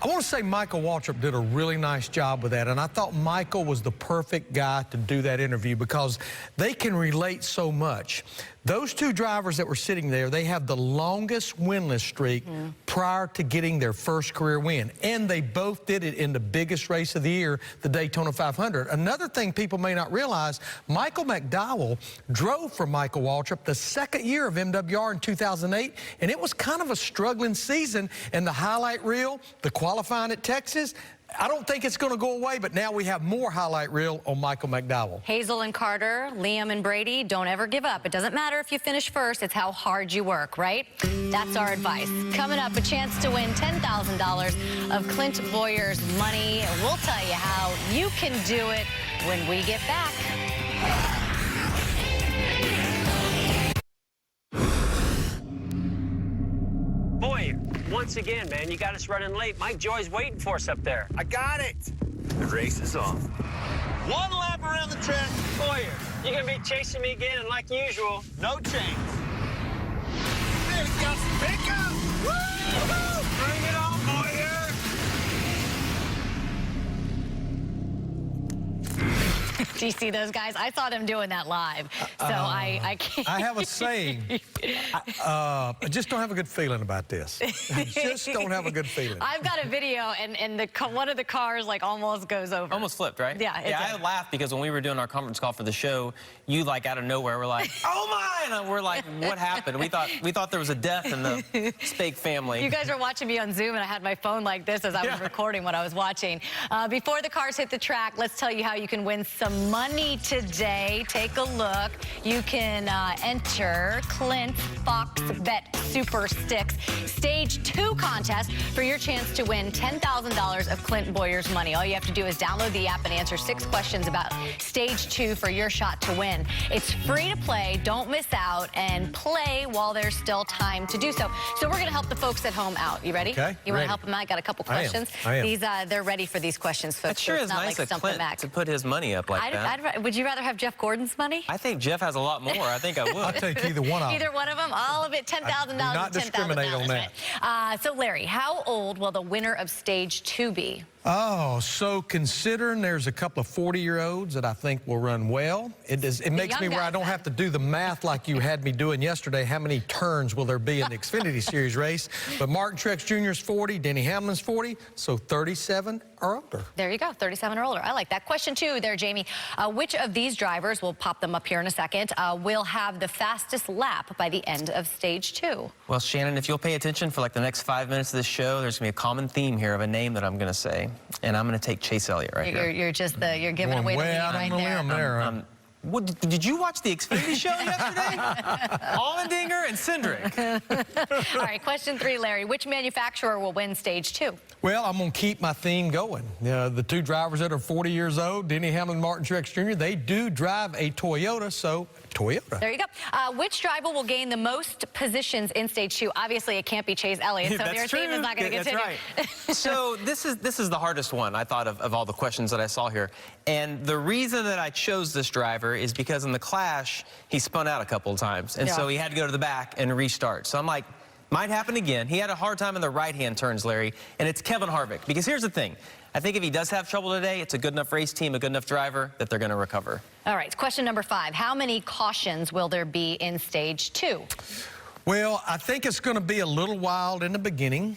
I want to say Michael Waltrip did a really nice job with that, and I thought Michael was the perfect guy to do that interview, because they can relate so much. Those two drivers that were sitting there, they have the longest winless streak prior to getting their first career win, and they both did it in the biggest race of the year, the Daytona 500. Another thing people may not realize, Michael McDowell drove for Michael Waltrip the second year of MWR in 2008, and it was kind of a struggling season, and the highlight reel, the qualifying at Texas, I don't think it's going to go away, but now we have more highlight reel on Michael McDowell. Hazel and Carter, Liam and Brady, don't ever give up. It doesn't matter if you finish first, it's how hard you work, right? That's our advice. Coming up, a chance to win $10,000 of Clint Boyer's money. We'll tell you how you can do it when we get back. Boy, once again, man, you got us running late. Mike Joy's waiting for us up there. I got it. The race is on. One lap around the track. Boyer, you're going to be chasing me again, and like usual, no change. There's got some pickup. Woo! Bring it on, Boyer. Do you see those guys? I saw them doing that live, so I can't. I have a saying. I just don't have a good feeling about this. Just don't have a good feeling. I've got a video, and one of the cars like almost goes over. Almost flipped, right? Yeah. Yeah, I laughed because when we were doing our conference call for the show, you like out of nowhere were like, "Oh my!" And we're like, "What happened?" We thought there was a death in the Spake family. You guys were watching me on Zoom, and I had my phone like this as I was recording what I was watching. Before the cars hit the track, let's tell you how you can win some money today. Take a look. You can enter Clint's Fox Bet Super Sticks Stage 2 contest for your chance to win $10,000 of Clint Boyer's money. All you have to do is download the app and answer 6 questions about Stage 2 for your shot to win. It's free to play. Don't miss out, and play while there's still time to do so. So we're going to help the folks at home out. You ready? Okay. You want to help them out? I got a couple questions. I am. These they're ready for these questions, folks. That sure so is it's not nice like of stumping Clint back. to put his money up like that. Would you rather have Jeff Gordon's money? I think Jeff has a lot more. I think I would. I'll take either one of them. Either one of them, all of it, $10,000. Not discriminate on that. So Larry, how old will the winner of Stage 2 be? Oh, so considering there's a couple of 40-year-olds that I think will run well, it makes me where I don't have to do the math like you had me doing yesterday. How many turns will there be in the Xfinity Series race? But Martin Truex Jr. is 40, Denny Hamlin's 40, so 37 or older. There you go, 37 or older. I like that. Question 2 there, Jamie. Which of these drivers, we'll pop them up here in a second, will have the fastest lap by the end of Stage 2? Well, Shannon, if you'll pay attention for like the next 5 minutes of this show, there's going to be a common theme here of a name that I'm going to say. And I'm going to take Chase Elliott right here. You're giving away the lead right there. Did you watch the Xfinity show yesterday? Allmendinger and Cindric. All right, question 3, Larry. Which manufacturer will win Stage 2? Well, I'm going to keep my theme going. The 2 drivers that are 40 years old, Denny Hamlin, Martin Truex Jr., they do drive a Toyota, so Toyota. There you go. Which driver will gain the most positions in Stage 2? Obviously, it can't be Chase Elliott, so your team is not going to continue. That's right. So this is the hardest one, I thought, of all the questions that I saw here. And the reason that I chose this driver is because in the Clash, he spun out a couple of times. And so he had to go to the back and restart. So I'm like, might happen again. He had a hard time in the right-hand turns, Larry, and it's Kevin Harvick. Because here's the thing. I think if he does have trouble today, it's a good enough race team, a good enough driver, that they're going to recover. All right, question number 5. How many cautions will there be in Stage 2? Well, I think it's going to be a little wild in the beginning.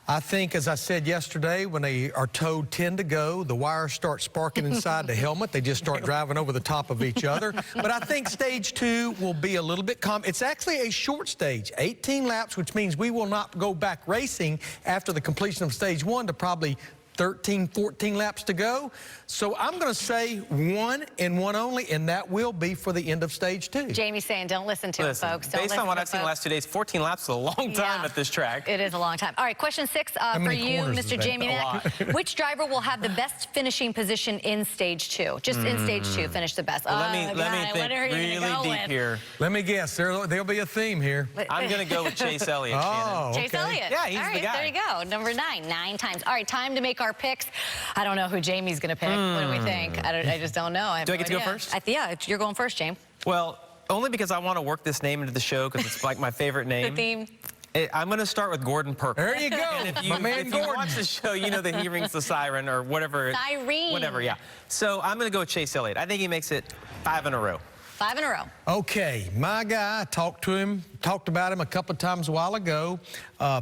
I think, as I said yesterday, when they are told 10 to go, the wires start sparking inside the helmet. They just start driving over the top of each other. But I think Stage 2 will be a little bit calm. It's actually a short stage, 18 laps, which means we will not go back racing after the completion of Stage 1 to probably 13, 14 laps to go. So I'm going to say 1 and 1 only, and that will be for the end of Stage 2. Jamie's saying don't listen to him, folks. Based on what I've seen the last 2 days, 14 laps is a long time at this track. It is a long time. All right, question 6 for you, Mr. Jamie Mack. Which driver will have the best finishing position in Stage 2? Just in Stage 2, finish the best. Well, let me think really deep here. Let me guess. There'll be a theme here. I'm going to go with Chase Elliott. Oh, Chase Elliott. Yeah, he's All right, the guy. there you go. Number 9, 9 times. All right, time to make our picks. I don't know who Jamie's going to pick. What do we think? I just don't know. Do I get to go first? Yeah, you're going first, James. Well, only because I want to work this name into the show because it's like my favorite name. The theme. I'm going to start with Gordon Perkins. There you go. And if you, My man if Gordon. you watch the show, you know that he rings the siren or whatever. Siren. Whatever, yeah. So I'm going to go with Chase Elliott. I think he makes it 5 in a row. 5 in a row. Okay, my guy, talked about him a couple of times a while ago.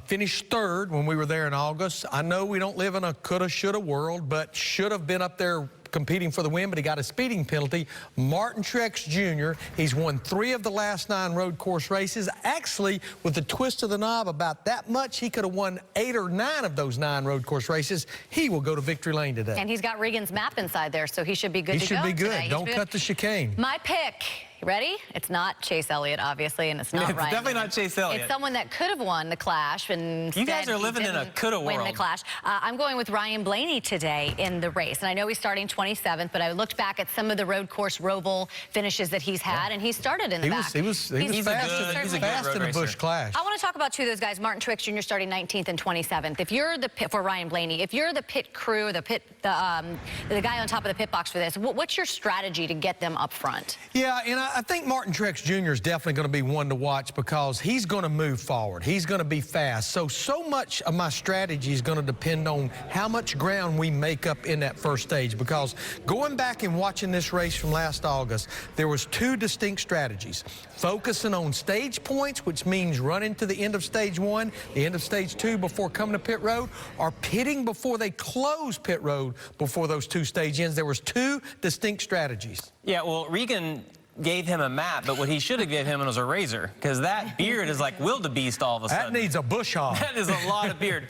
Finished 3rd when we were there in August. I know we don't live in a coulda, shoulda world, but should have been up there competing for the win, but he got a speeding penalty. Martin Truex Jr., he's won 3 of the last 9 road course races. Actually, with the twist of the knob about that much, he could have won 8 or 9 of those 9 road course races. He will go to victory lane today. And he's got Regan's map inside there, so he should be good to go. He should be good. Today. Don't cut the chicane. My pick. You ready? It's not Chase Elliott, obviously, and it's not Ryan. Definitely not Chase Elliott. It's someone that could have won the Clash, and you guys are living in a coulda world. Win the Clash. I'm going with Ryan Blaney today in the race, and I know he's starting 27th, but I looked back at some of the road course Roval finishes that he's had, and he started in the back. He was fast in the Busch Clash. I want to talk about 2 of those guys. Martin Truex Jr. starting 19th and 27th. If you're the pit for Ryan Blaney, if you're the pit crew, the guy on top of the pit box for this, what's your strategy to get them up front? Yeah, and I think Martin Truex Jr. is definitely going to be one to watch because he's going to move forward. He's going to be fast. So much of my strategy is going to depend on how much ground we make up in that first stage, because going back and watching this race from last August, there was two distinct strategies. Focusing on stage points, which means running to the end of stage 1, the end of stage 2 before coming to pit road, or pitting before they close pit road before those two stage ends. There was two distinct strategies. Yeah, well, Regan gave him a map, but what he should have given him was a razor, because that beard is like wildebeest all of a sudden. That needs a bush hog. That is a lot of beard.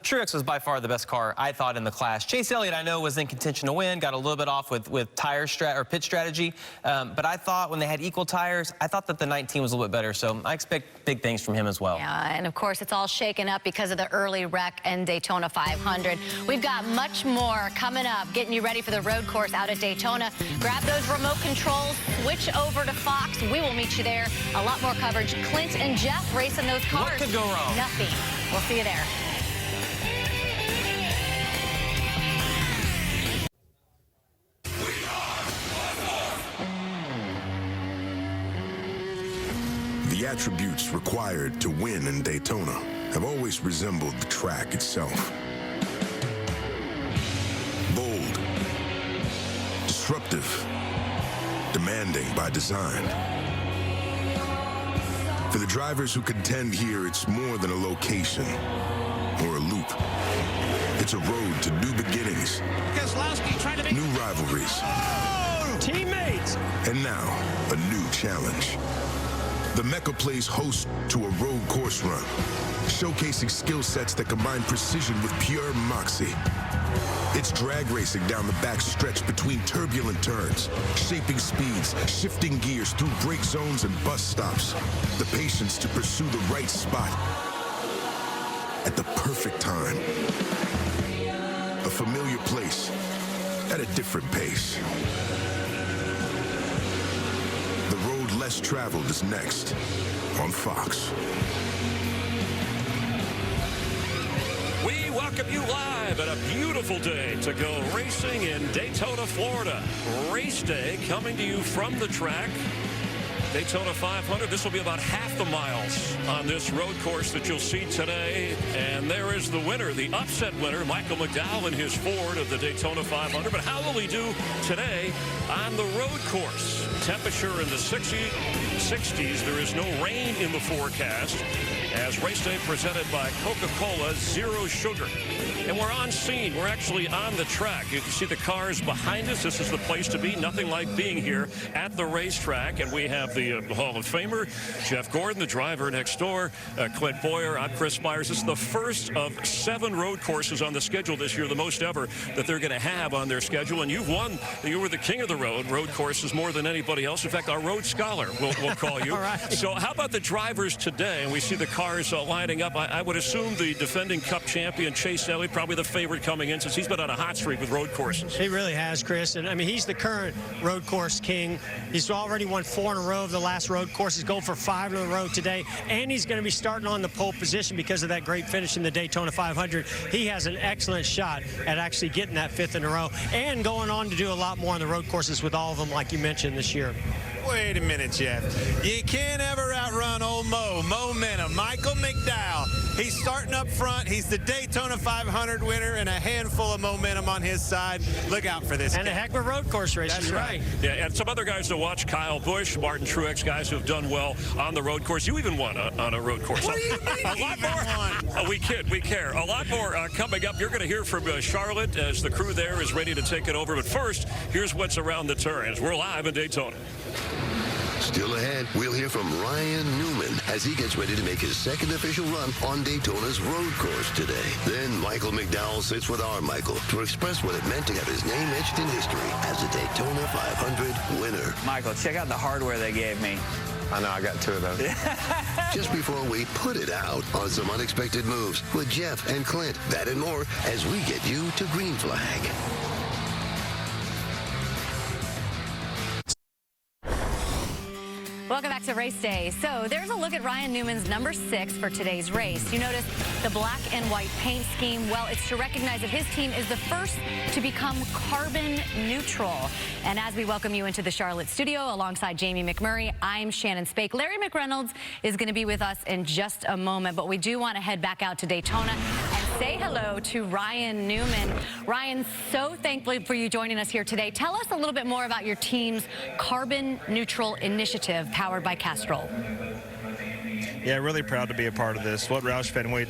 Truex was by far the best car, I thought, in the class. Chase Elliott, I know, was in contention to win, got a little bit off with pit strategy, but I thought when they had equal tires, I thought that the 19 was a little bit better, so I expect big things from him as well. Yeah, and of course, it's all shaken up because of the early wreck in Daytona 500. We've got much more coming up, getting you ready for the road course out at Daytona. Grab those remote controls, switch over to Fox. We will meet you there. A lot more coverage. Clint and Jeff racing those cars. What could go wrong? Nothing. We'll see you there. The attributes required to win in Daytona have always resembled the track itself. Bold, disruptive, demanding by design. For the drivers who contend here, it's more than a location or a loop. It's a road to new beginnings, new rivalries, teammates, and now a new challenge. The Mecca plays host to a road course run, showcasing skill sets that combine precision with pure moxie. It's drag racing down the back stretch between turbulent turns, shaping speeds, shifting gears through brake zones and bus stops. The patience to pursue the right spot at the perfect time. A familiar place at a different pace. The road less traveled is next on Fox. We welcome you live at a beautiful day to go racing in Daytona, Florida. Race day coming to you from the track. Daytona 500. This will be about half the miles on this road course that you'll see today. And there is the winner, the upset winner, Michael McDowell in his Ford of the Daytona 500. But how will he do today on the road course? Temperature in the 60s. There is no rain in the forecast, as race day presented by Coca-Cola Zero Sugar. And we're on scene. We're actually on the track. You can see the cars behind us. This is the place to be. Nothing like being here at the racetrack. And we have the Hall of Famer, Jeff Gordon, the driver next door, Clint Boyer. I'm Chris Myers. This is the first of 7 road courses on the schedule this year, the most ever that they're going to have on their schedule. And you've won. You were the king of the road courses more than anybody else. In fact, our road scholar, we'll call you. All right. So how about the drivers today? And we see the cars lining up. I would assume the defending Cup champion, Chase Elliott, probably the favorite coming in since he's been on a hot streak with road courses. He really has, Chris. And I mean, he's the current road course king. He's already won 4 in a row of the last road course. He's going for 5 in a row today. And he's going to be starting on the pole position because of that great finish in the Daytona 500. He has an excellent shot at actually getting that 5th in a row and going on to do a lot more on the road courses with all of them, like you mentioned, this year. Wait a minute, Jeff. You can't ever outrun old Momentum. Michael McDowell. He's starting up front. He's the Daytona 500 winner and a handful of momentum on his side. Look out for this. And guy. a heck of a road course race. That's right. Yeah, and some other guys to watch, Kyle Busch, Martin Truex, guys who have done well on the road course. You even won on a road course. What do you mean? A lot more. We kid, we care. A lot more coming up. You're going to hear from Charlotte as the crew there is ready to take it over. But first, here's what's around the turns. We're live in Daytona. Still ahead, we'll hear from Ryan Newman as he gets ready to make his second official run on Daytona's road course today. Then Michael McDowell sits with our Michael to express what it meant to have his name etched in history as a Daytona 500 winner. Michael, check out the hardware they gave me. I know, I got 2 of those. Just before we put it out on some unexpected moves with Jeff and Clint. That and more as we get you to Green Flag. Welcome back to Race Day. So there's a look at Ryan Newman's number 6 for today's race. You notice the black and white paint scheme. Well, it's to recognize that his team is the first to become carbon neutral. And as we welcome you into the Charlotte studio alongside Jamie McMurray, I'm Shannon Spake. Larry McReynolds is going to be with us in just a moment, but we do want to head back out to Daytona and say hello to Ryan Newman. Ryan, so thankful for you joining us here today. Tell us a little bit more about your team's carbon neutral initiative powered by Castrol. Yeah, really proud to be a part of this. What Roush Fenway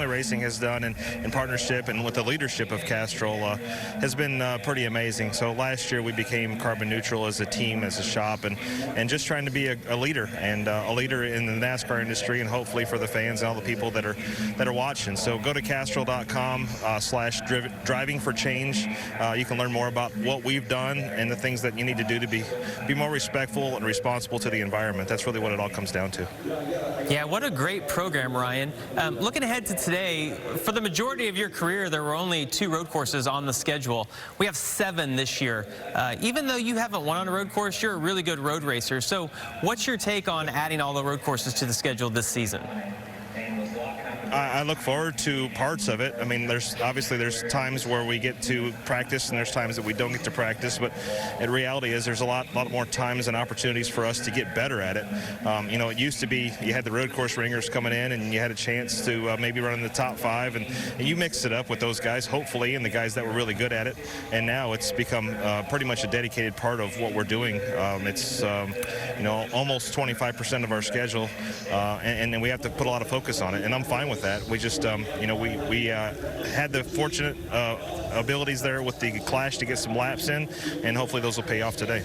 Racing has done in partnership and with the leadership of Castrol has been pretty amazing. So last year we became carbon neutral as a team, as a shop, and just trying to be a leader and a leader in the NASCAR industry, and hopefully for the fans and all the people that are watching. So go to castrol.com/driving for change. You can learn more about what we've done and the things that you need to do to be more respectful and responsible to the environment. That's really what it all comes down to. Yeah, what a great program, Ryan. Looking ahead to today, for the majority of your career, there were only 2 road courses on the schedule. We have 7 this year. Even though you haven't won on a road course, you're a really good road racer. So what's your take on adding all the road courses to the schedule this season? I look forward to parts of it. I mean, there's times where we get to practice and there's times that we don't get to practice, but in reality is there's a lot more times and opportunities for us to get better at it. You know, it used to be you had the road course ringers coming in and you had a chance to maybe run in the top 5, and you mixed it up with those guys, hopefully, and the guys that were really good at it. And now it's become pretty much a dedicated part of what we're doing. It's you know, almost 25% of our schedule, and we have to put a lot of focus on it, and I'm fine with that. We just, you know, we had the fortunate abilities there with the Clash to get some laps in, and hopefully those will pay off today.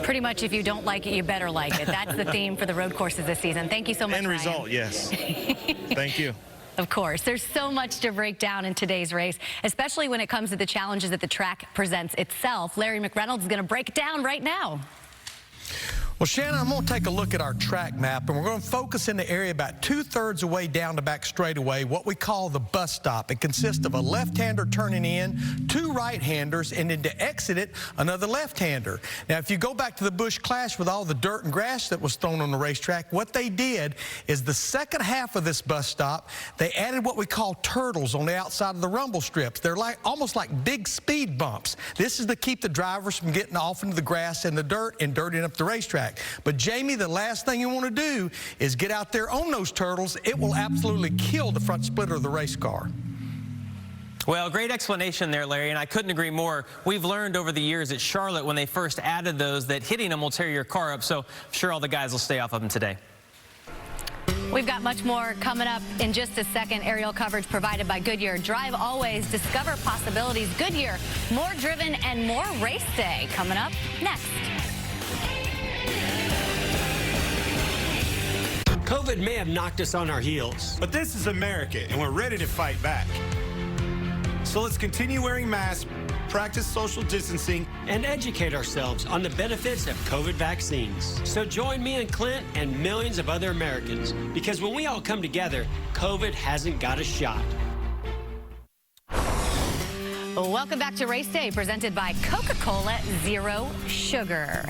Pretty much, if you don't like it, you better like it. That's the theme for the road courses this season. Thank you so much, End Ryan. result, yes. Thank you. Of course. There's so much to break down in today's race, especially when it comes to the challenges that the track presents itself. Larry McReynolds is going to break it down right now. Well, Shannon, I'm going to take a look at our track map, and we're going to focus in the area about 2/3 away down the back straightaway, what we call the bus stop. It consists of a left-hander turning in, 2 right-handers, and then to exit it, another left-hander. Now, if you go back to the Busch Clash with all the dirt and grass that was thrown on the racetrack, what they did is the second half of this bus stop, they added what we call turtles on the outside of the rumble strips. They're almost like big speed bumps. This is to keep the drivers from getting off into the grass and the dirt and dirtying up the racetrack. But Jamie, the last thing you want to do is get out there on those turtles. It will absolutely kill the front splitter of the race car. Well, great explanation there, Larry, and I couldn't agree more. We've learned over the years at Charlotte when they first added those that hitting them will tear your car up, so I'm sure all the guys will stay off of them today. We've got much more coming up in just a second. Aerial coverage provided by Goodyear. Drive always, discover possibilities. Goodyear, more driven and more race day coming up next. COVID may have knocked us on our heels, But this is America, and we're ready to fight back. So let's continue wearing masks, practice social distancing, and educate ourselves on the benefits of COVID vaccines. So join me and Clint and millions of other Americans, because when we all come together, COVID hasn't got a shot. Welcome back to Race Day, presented by Coca-Cola Zero Sugar.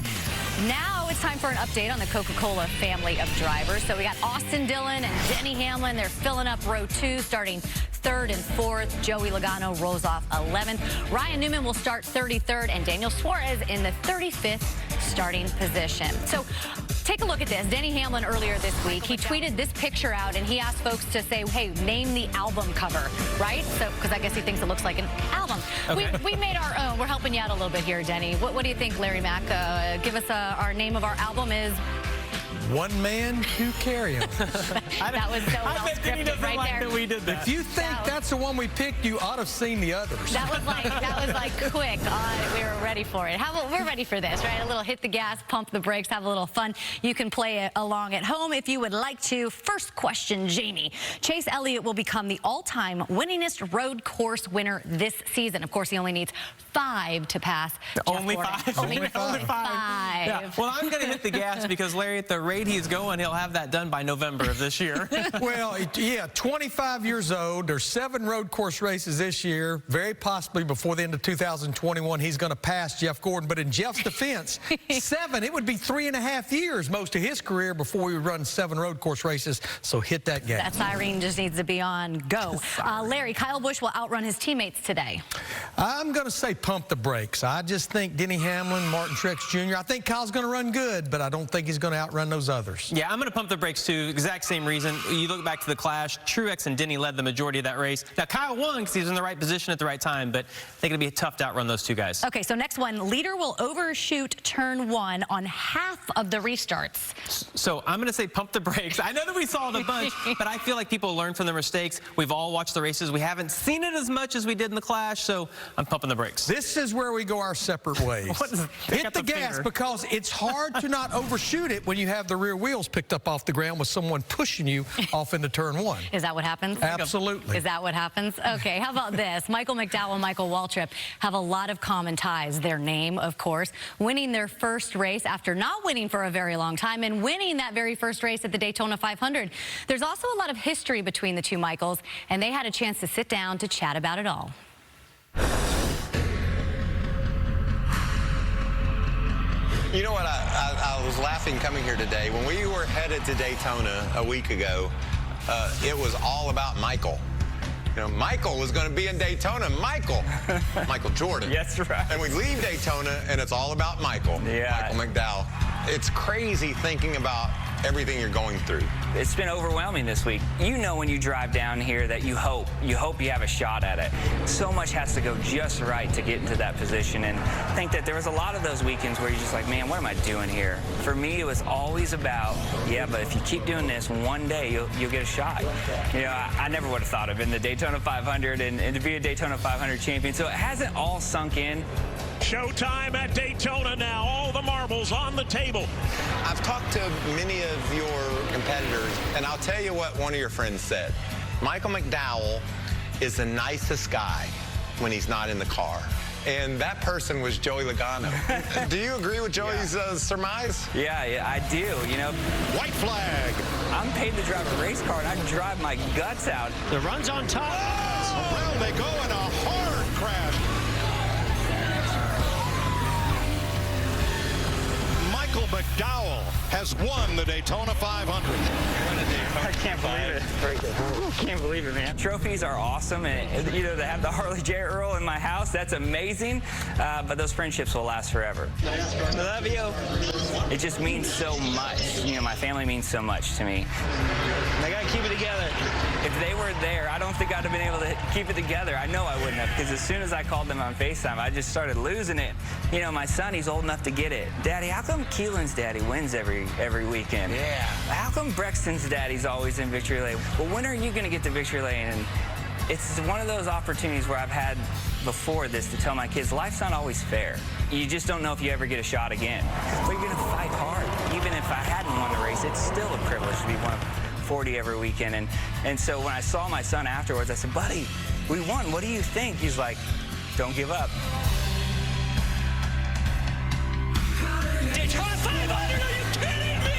Now it's time for an update on the Coca-Cola family of drivers. So we got Austin Dillon and Denny Hamlin. They're filling up row 2, starting 3rd and 4th. Joey Logano rolls off 11th. Ryan Newman will start 33rd, and Daniel Suarez in the 35th starting position. So take a look at this. Denny Hamlin earlier this week, he tweeted this picture out, and he asked folks to say, hey, name the album cover, right? So, because I guess he thinks it looks like an album. Okay. We made our own. We're helping you out a little bit here, Denny. What do you think, Larry Mack? Give us our name of our album is... One Man, Two Carry-On. That was so well scripted right there. That we did that. If you think that's the one we picked, you ought to have seen the others. That was like quick. We were ready for it. We're ready for this, right? A little hit the gas, pump the brakes, have a little fun. You can play it along at home if you would like to. First question, Jamie. Chase Elliott will become the all-time winningest road course winner this season. Of course, he only needs 5 to pass. Only 5? Only 5. Yeah. Well, I'm going to hit the gas because, Larry, at the the rate he's going, he'll have that done by November of this year. Well, yeah, 25 years old. There's 7 road course races this year. Very possibly before the end of 2021, he's going to pass Jeff Gordon. But in Jeff's defense, 7, it would be 3.5 years most of his career before we would run 7 road course races. So hit that gap. That siren just needs to be on go. Larry, Kyle Busch will outrun his teammates today. I'm going to say pump the brakes. I just think Denny Hamlin, Martin Truex Jr., I think Kyle's going to run good, but I don't think he's going to outrun those others. Yeah, I'm going to pump the brakes too. Exact same reason. You look back to the clash, Truex and Denny led the majority of that race. Now, Kyle won because he was in the right position at the right time, but I think it'll be tough to outrun those two guys. Okay, so next one, leader will overshoot turn 1 on half of the restarts. So I'm going to say pump the brakes. I know that we saw it a bunch, but I feel like people learn from their mistakes. We've all watched the races. We haven't seen it as much as we did in the clash, so I'm pumping the brakes. This is where we go our separate ways. Hit the gas because it's hard to not overshoot it when you have the rear wheels picked up off the ground with someone pushing you off into turn 1. Is that what happens? Absolutely. Is that what happens? Okay, how about this? Michael McDowell and Michael Waltrip have a lot of common ties. Their name, of course, winning their first race after not winning for a very long time and winning that very first race at the Daytona 500. There's also a lot of history between the two Michaels, and they had a chance to sit down to chat about it all. You know what, I was laughing coming here today. When we were headed to Daytona a week ago, it was all about Michael. You know, Michael was going to be in Daytona. Michael Jordan. That's right. And we leave Daytona, and it's all about Michael. Yeah. Michael McDowell. It's crazy thinking about everything you're going through. It's been overwhelming this week. You know when you drive down here that you hope you have a shot at it. So much has to go just right to get into that position, and I think that there was a lot of those weekends where you're just like, man, what am I doing here? For me, it was always about, yeah, but if you keep doing this, one day you'll get a shot. You know, I never would have thought of in the Daytona 500 and to be a Daytona 500 champion, so it hasn't all sunk in. Showtime at Daytona now. All the marbles on the table. I've talked to many of your competitors, and I'll tell you what one of your friends said. Michael McDowell is the nicest guy when he's not in the car. And that person was Joey Logano. Do you agree with Joey's surmise? Yeah, I do. You know, white flag. I'm paid to drive a race car, and I drive my guts out. The run's on top. Oh! Around they go in a hard crash. Michael McDowell has won the Daytona 500. I can't believe it. I can't believe it, man. Trophies are awesome, and you know, to have the Harley J. Earl in my house, that's amazing. But those friendships will last forever. I love you. It just means so much. You know, my family means so much to me. I gotta keep it together. If they were there, I don't think I'd have been able to keep it together. I know I wouldn't have, because as soon as I called them on FaceTime, I just started losing it. You know, my son, he's old enough to get it. Daddy, how come Keelan's daddy wins every weekend? Yeah. How come Brexton's daddy's always in victory lane? Well, when are you going to get to victory lane? And it's one of those opportunities where I've had before this to tell my kids, life's not always fair. You just don't know if you ever get a shot again. But you're going to fight hard. Even if I hadn't won the race, it's still a privilege to be one of 40 every weekend. And so when I saw my son afterwards, I said, buddy, we won. What do you think? He's like, don't give up. Daytona 500, are you kidding me?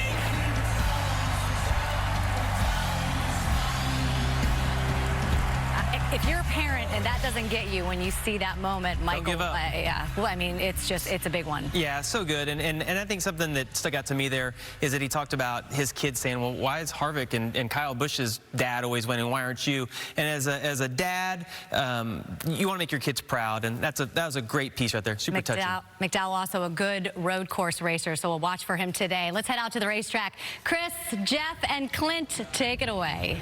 If you're a parent and that doesn't get you when you see that moment, Michael, give up. yeah. Well, I mean, it's a big one. Yeah, so good. And I think something that stuck out to me there is that he talked about his kids saying, well, why is Harvick and Kyle Busch's dad always winning? Why aren't you? And as a dad, you want to make your kids proud. And that was a great piece right there. Super touching. McDowell also a good road course racer, so we'll watch for him today. Let's head out to the racetrack. Chris, Jeff, and Clint, take it away.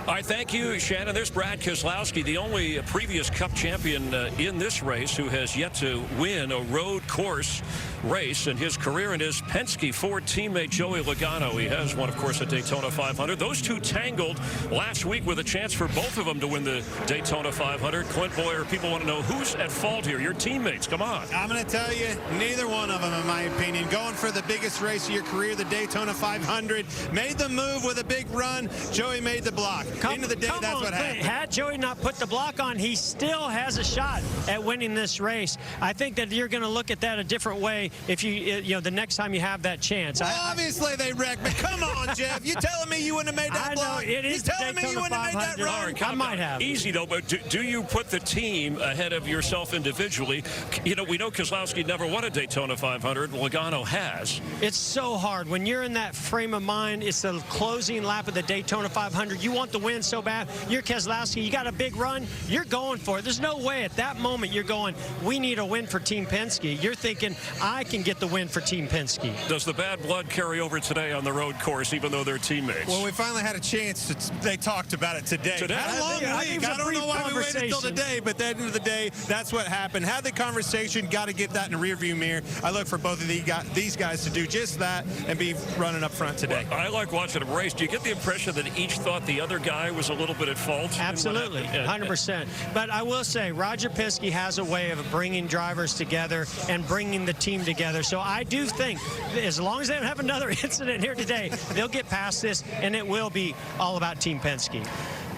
All right, thank you, Shannon. There's Brad Keselowski, the only previous Cup champion in this race who has yet to win a road course race in his career, and his Penske Ford teammate Joey Logano. He has won, of course, at Daytona 500. Those two tangled last week with a chance for both of them to win the Daytona 500. Clint Boyer, people want to know who's at fault here. Your teammates, come on. I'm going to tell you, neither one of them, in my opinion. Going for the biggest race of your career, the Daytona 500. Made the move with a big run. Joey made the block. End of the day, that's what happened. Had Joey not put the block on, he still has a shot at winning this race. I think that you're going to look at that a different way if you know, the next time you have that chance. Well, obviously they wrecked, but come on, Jeff. You telling me you wouldn't have made that block? It is you telling me you wouldn't have made that run? I might have. Easy, though, but do you put the team ahead of yourself individually? You know, we know Keselowski never won a Daytona 500. Logano has. It's so hard. When you're in that frame of mind, it's the closing lap of the Daytona 500. You want the win so bad. You're Keselowski. You got a big run. You're going for it. There's no way at that moment you're going, we need a win for Team Penske. You're thinking, I can get the win for Team Penske. Does the bad blood carry over today on the road course, even though they're teammates? Well, we finally had a chance. They talked about it today. Had a long week. I don't know why we waited until today, but at the end of the day, that's what happened. Had the conversation, got to get that in the rearview mirror. I look for both of these guys to do just that and be running up front today. Well, I like watching them race. Do you get the impression that each thought the other guy was a little bit at fault? Absolutely, 100%. But I will say, Roger Penske has a way of bringing drivers together and bringing the team together. So I do think, as long as they don't have another incident here today, they'll get past this, and it will be all about Team Penske.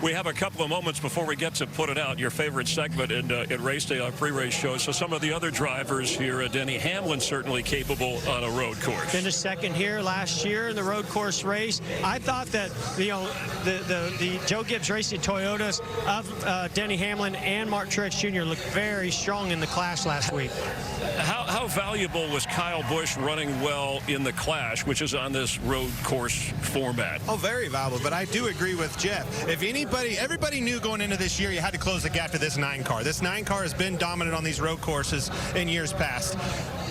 We have a couple of moments before we get to Put It Out, your favorite segment in race day on pre-race shows. So some of the other drivers here, Denny Hamlin certainly capable on a road course. Finished second here last year in the road course race. I thought that, you know, the Joe Gibbs Racing Toyotas of Denny Hamlin and Mark Truex Jr. looked very strong in the Clash last week. How valuable was Kyle Busch running well in the Clash, which is on this road course format? Oh, very valuable, but I do agree with Jeff. If everybody knew going into this year you had to close the gap to this 9 car. This 9 car has been dominant on these road courses in years past.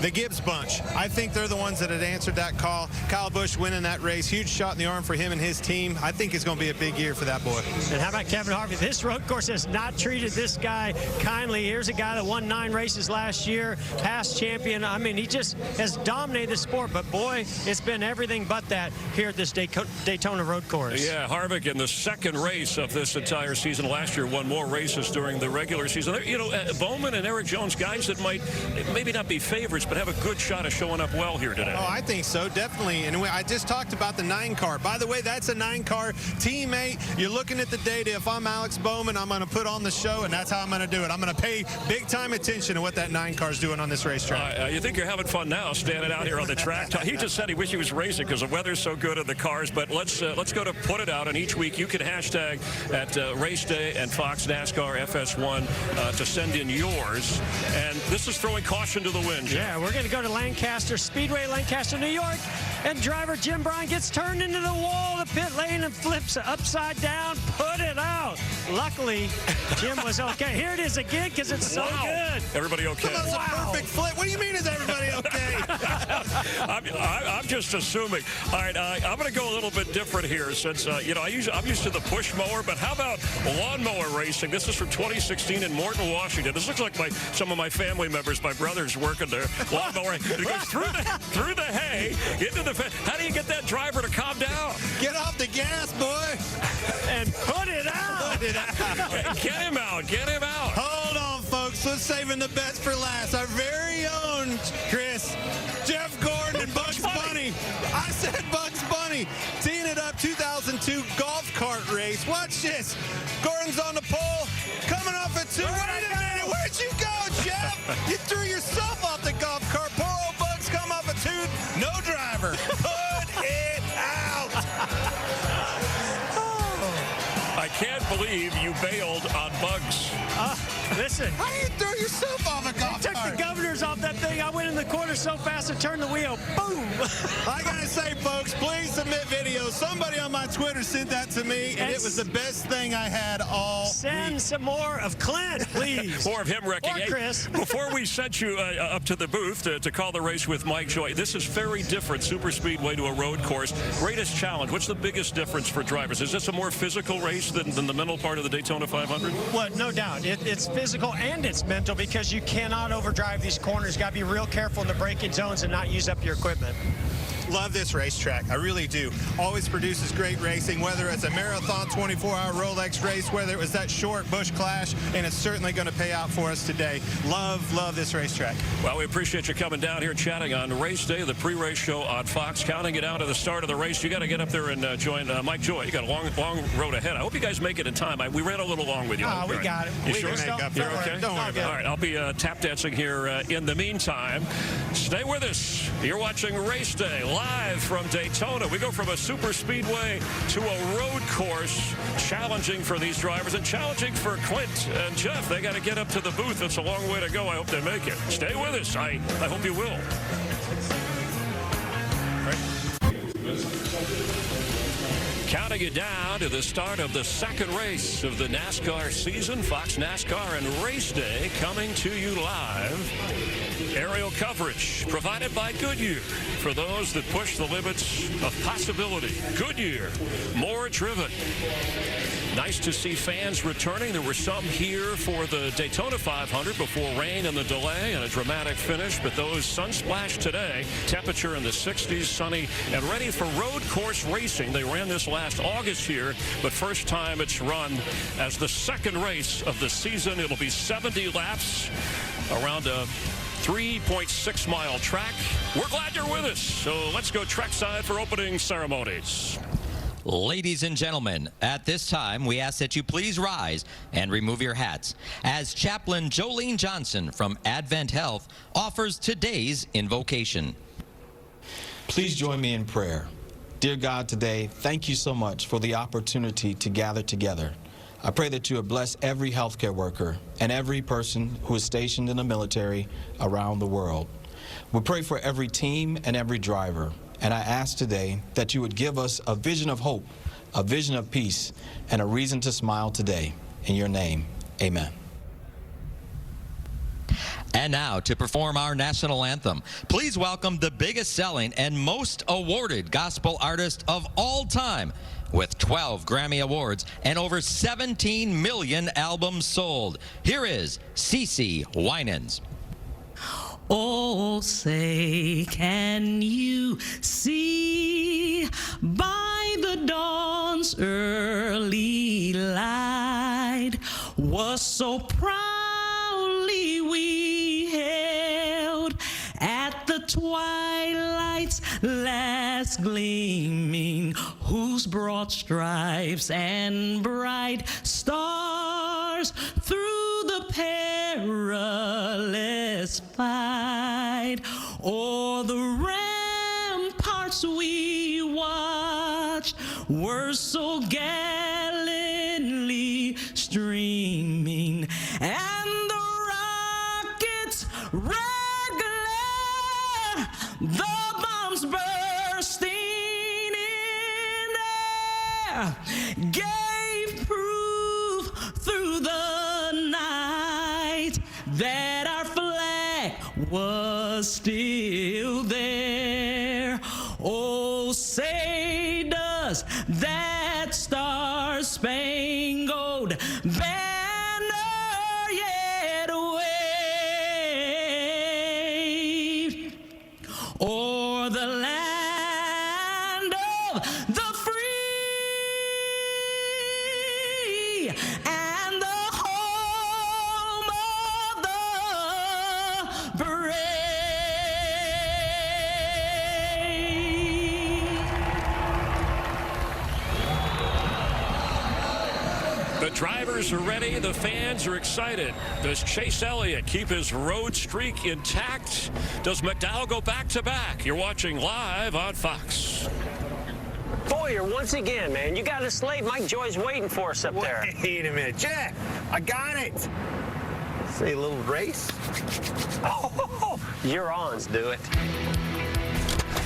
The Gibbs bunch, I think they're the ones that had answered that call. Kyle Busch winning that race, huge shot in the arm for him and his team. I think it's going to be a big year for that boy. And how about Kevin Harvick? This road course has not treated this guy kindly. Here's a guy that won 9 races last year, past champion. I mean, he just has dominated the sport, but boy, it's been everything but that here at this Daytona road course. Yeah, Harvick in the second race of this entire season. Last year won more races during the regular season. You know, Bowman and Eric Jones, guys that might maybe not be favorites, but have a good shot of showing up well here today. Oh, I think so, definitely. And I just talked about the 9 car. By the way, that's a 9 car teammate. You're looking at the data. If I'm Alex Bowman, I'm going to put on the show, and that's how I'm going to do it. I'm going to pay big time attention to what that 9 car is doing on this racetrack. You think you're having fun now, standing out here on the track. He just said he wished he was racing because the weather's so good in the cars. But let's go to Put It Out, and each week you can hashtag at Race Day and Fox NASCAR FS1 to send in yours. And this is throwing caution to the wind, Jeff. Yeah, we're going to go to Lancaster Speedway, Lancaster, New York. And driver Jim Bryan gets turned into the wall of the pit lane and flips upside down. Put it out. Luckily, Jim was okay. Here it is again because it's so good. Everybody okay? That was a perfect flip. What do you mean is everybody okay? I'm just assuming. All right, I'm going to go a little bit different here since, you know, I'm used to the push mower, but how about lawnmower racing? This is from 2016 in Morton, Washington. This looks like some of my family members, my brothers working there. Lawnmower. It goes through the hay, into the fence. How do you get that driver to calm down? Get off the gas, boy. And put it out. Put it out. Get him out. Get him out. Hold on, folks. Let's saving the best for last. Our very own, Chris, Jeff Gordon and Bugs Bunny. I said Bugs Bunny. Teeing it up, 2002 golf cart race. Watch this. Gordon's on the pole, coming off at 2. Wait a minute. Where'd you go, Jeff? You threw yourself off the golf cart. Poor old Bugs come off at 2. No driver. Put it out. I can't believe you bailed on Bugs. Listen. How do you throw yourself off a golf cart? Took the governors off that thing. I went in the corner so fast and turned the wheel. Boom. I got to say, folks, please submit videos. Somebody on my Twitter sent that to me, and it was the best thing I had all Send some more of Clint, please. More of him wrecking. Or Chris. Before we sent you up to the booth to call the race with Mike Joy, this is very different. Super speedway to a road course. Greatest challenge. What's the biggest difference for drivers? Is this a more physical race than the middle part of the Daytona 500? Well, no doubt. It's physical and it's mental because you cannot overdrive these corners. You got to be real careful in the braking zones and not use up your equipment. love this racetrack. I really do. Always produces great racing, whether it's a marathon 24-hour Rolex race, whether it was that short Busch Clash, and it's certainly going to pay out for us today. Love this racetrack. Well, we appreciate you coming down here and chatting on race day, the pre-race show on Fox. Counting it down to the start of the race. You got to get up there and join Mike Joy. You got a long road ahead. I hope you guys make it in time. We ran a little long with you. We got it. You we sure? can make up. You're okay? Don't worry about it. All right, I'll be tap dancing here in the meantime. Stay with us. You're watching Race Day live from Daytona. We go from a super speedway to a road course. Challenging for these drivers and challenging for Clint and Jeff. They got to get up to the booth. It's a long way to go. I hope they make it. Stay with us. I hope you will. Counting it down to the start of the second race of the NASCAR season. Fox NASCAR and Race Day coming to you live. Aerial coverage provided by Goodyear for those that push the limits of possibility. Goodyear, more driven. Nice to see fans returning. There were some here for the Daytona 500 before rain and the delay and a dramatic finish, but those sunsplashed today. Temperature in the 60s, sunny, and ready for road course racing. They ran this last August here, but first time it's run as the second race of the season. It'll be 70 laps around a 3.6-mile track. We're glad you're with us, so let's go trackside for opening ceremonies. Ladies and gentlemen, at this time, we ask that you please rise and remove your hats as Chaplain Jolene Johnson from Advent Health offers today's invocation. Please join me in prayer. Dear God, today, thank you so much for the opportunity to gather together. I pray that you would bless every healthcare worker and every person who is stationed in the military around the world. We pray for every team and every driver. And I ask today that you would give us a vision of hope, a vision of peace, and a reason to smile today. In your name, amen. And now, to perform our national anthem, please welcome the biggest selling and most awarded gospel artist of all time, with 12 Grammy Awards and over 17 million albums sold. Here is CeCe Winans. Oh, say, can you see by the dawn's early light was so proudly we held at the twilight's last gleaming, whose broad stripes and bright stars through the perilous fight o'er the ramparts we watched were so gallantly streaming, and the rockets' red glare, the bombs bursting in air, gave proof through the night that our flag was still there. Oh, say does that star-spangled banner yet wave o'er the land of the free and the home of the brave. The drivers are ready. The fans are excited. Does Chase Elliott keep his road streak intact? Does McDowell go back-to-back? You're watching live on Fox. Boyer, once again, man, you got a slate. Mike Joy's waiting for us up there. Wait a minute, Jack. I got it. Say a little race. Oh, you're on. Let's do it.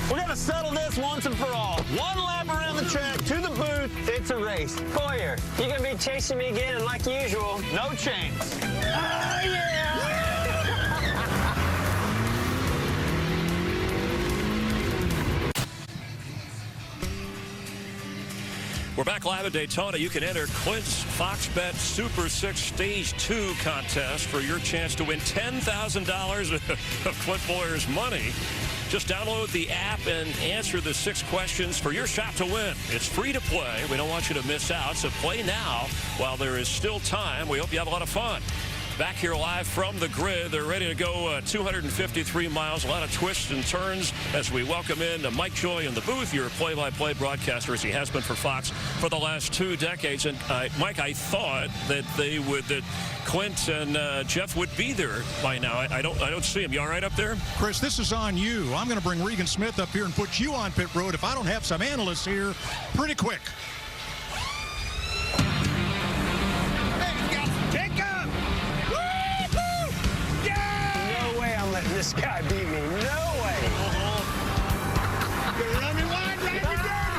We're going to settle this once and for all. One lap around the track to the booth. It's a race. Boyer, you're going to be chasing me again like usual. No chance. Oh, yeah! We're back live at Daytona. You can enter Clint's Fox Bet Super 6 Stage 2 contest for your chance to win $10,000 of Clint Boyer's money. Just download the app and answer the 6 questions for your shot to win. It's free to play. We don't want you to miss out, so play now while there is still time. We hope you have a lot of fun. Back here live from the grid. They're ready to go 253 miles, a lot of twists and turns as we welcome in Mike Joy in the booth, your play-by-play broadcaster, as he has been for Fox for the last 2 decades. And Mike, I thought that Clint and Jeff would be there by now. I don't see him. You all right up there? Chris, this is on you. I'm going to bring Regan Smith up here and put you on pit road if I don't have some analysts here pretty quick. This guy beat me. No way. Gonna run me wide right again.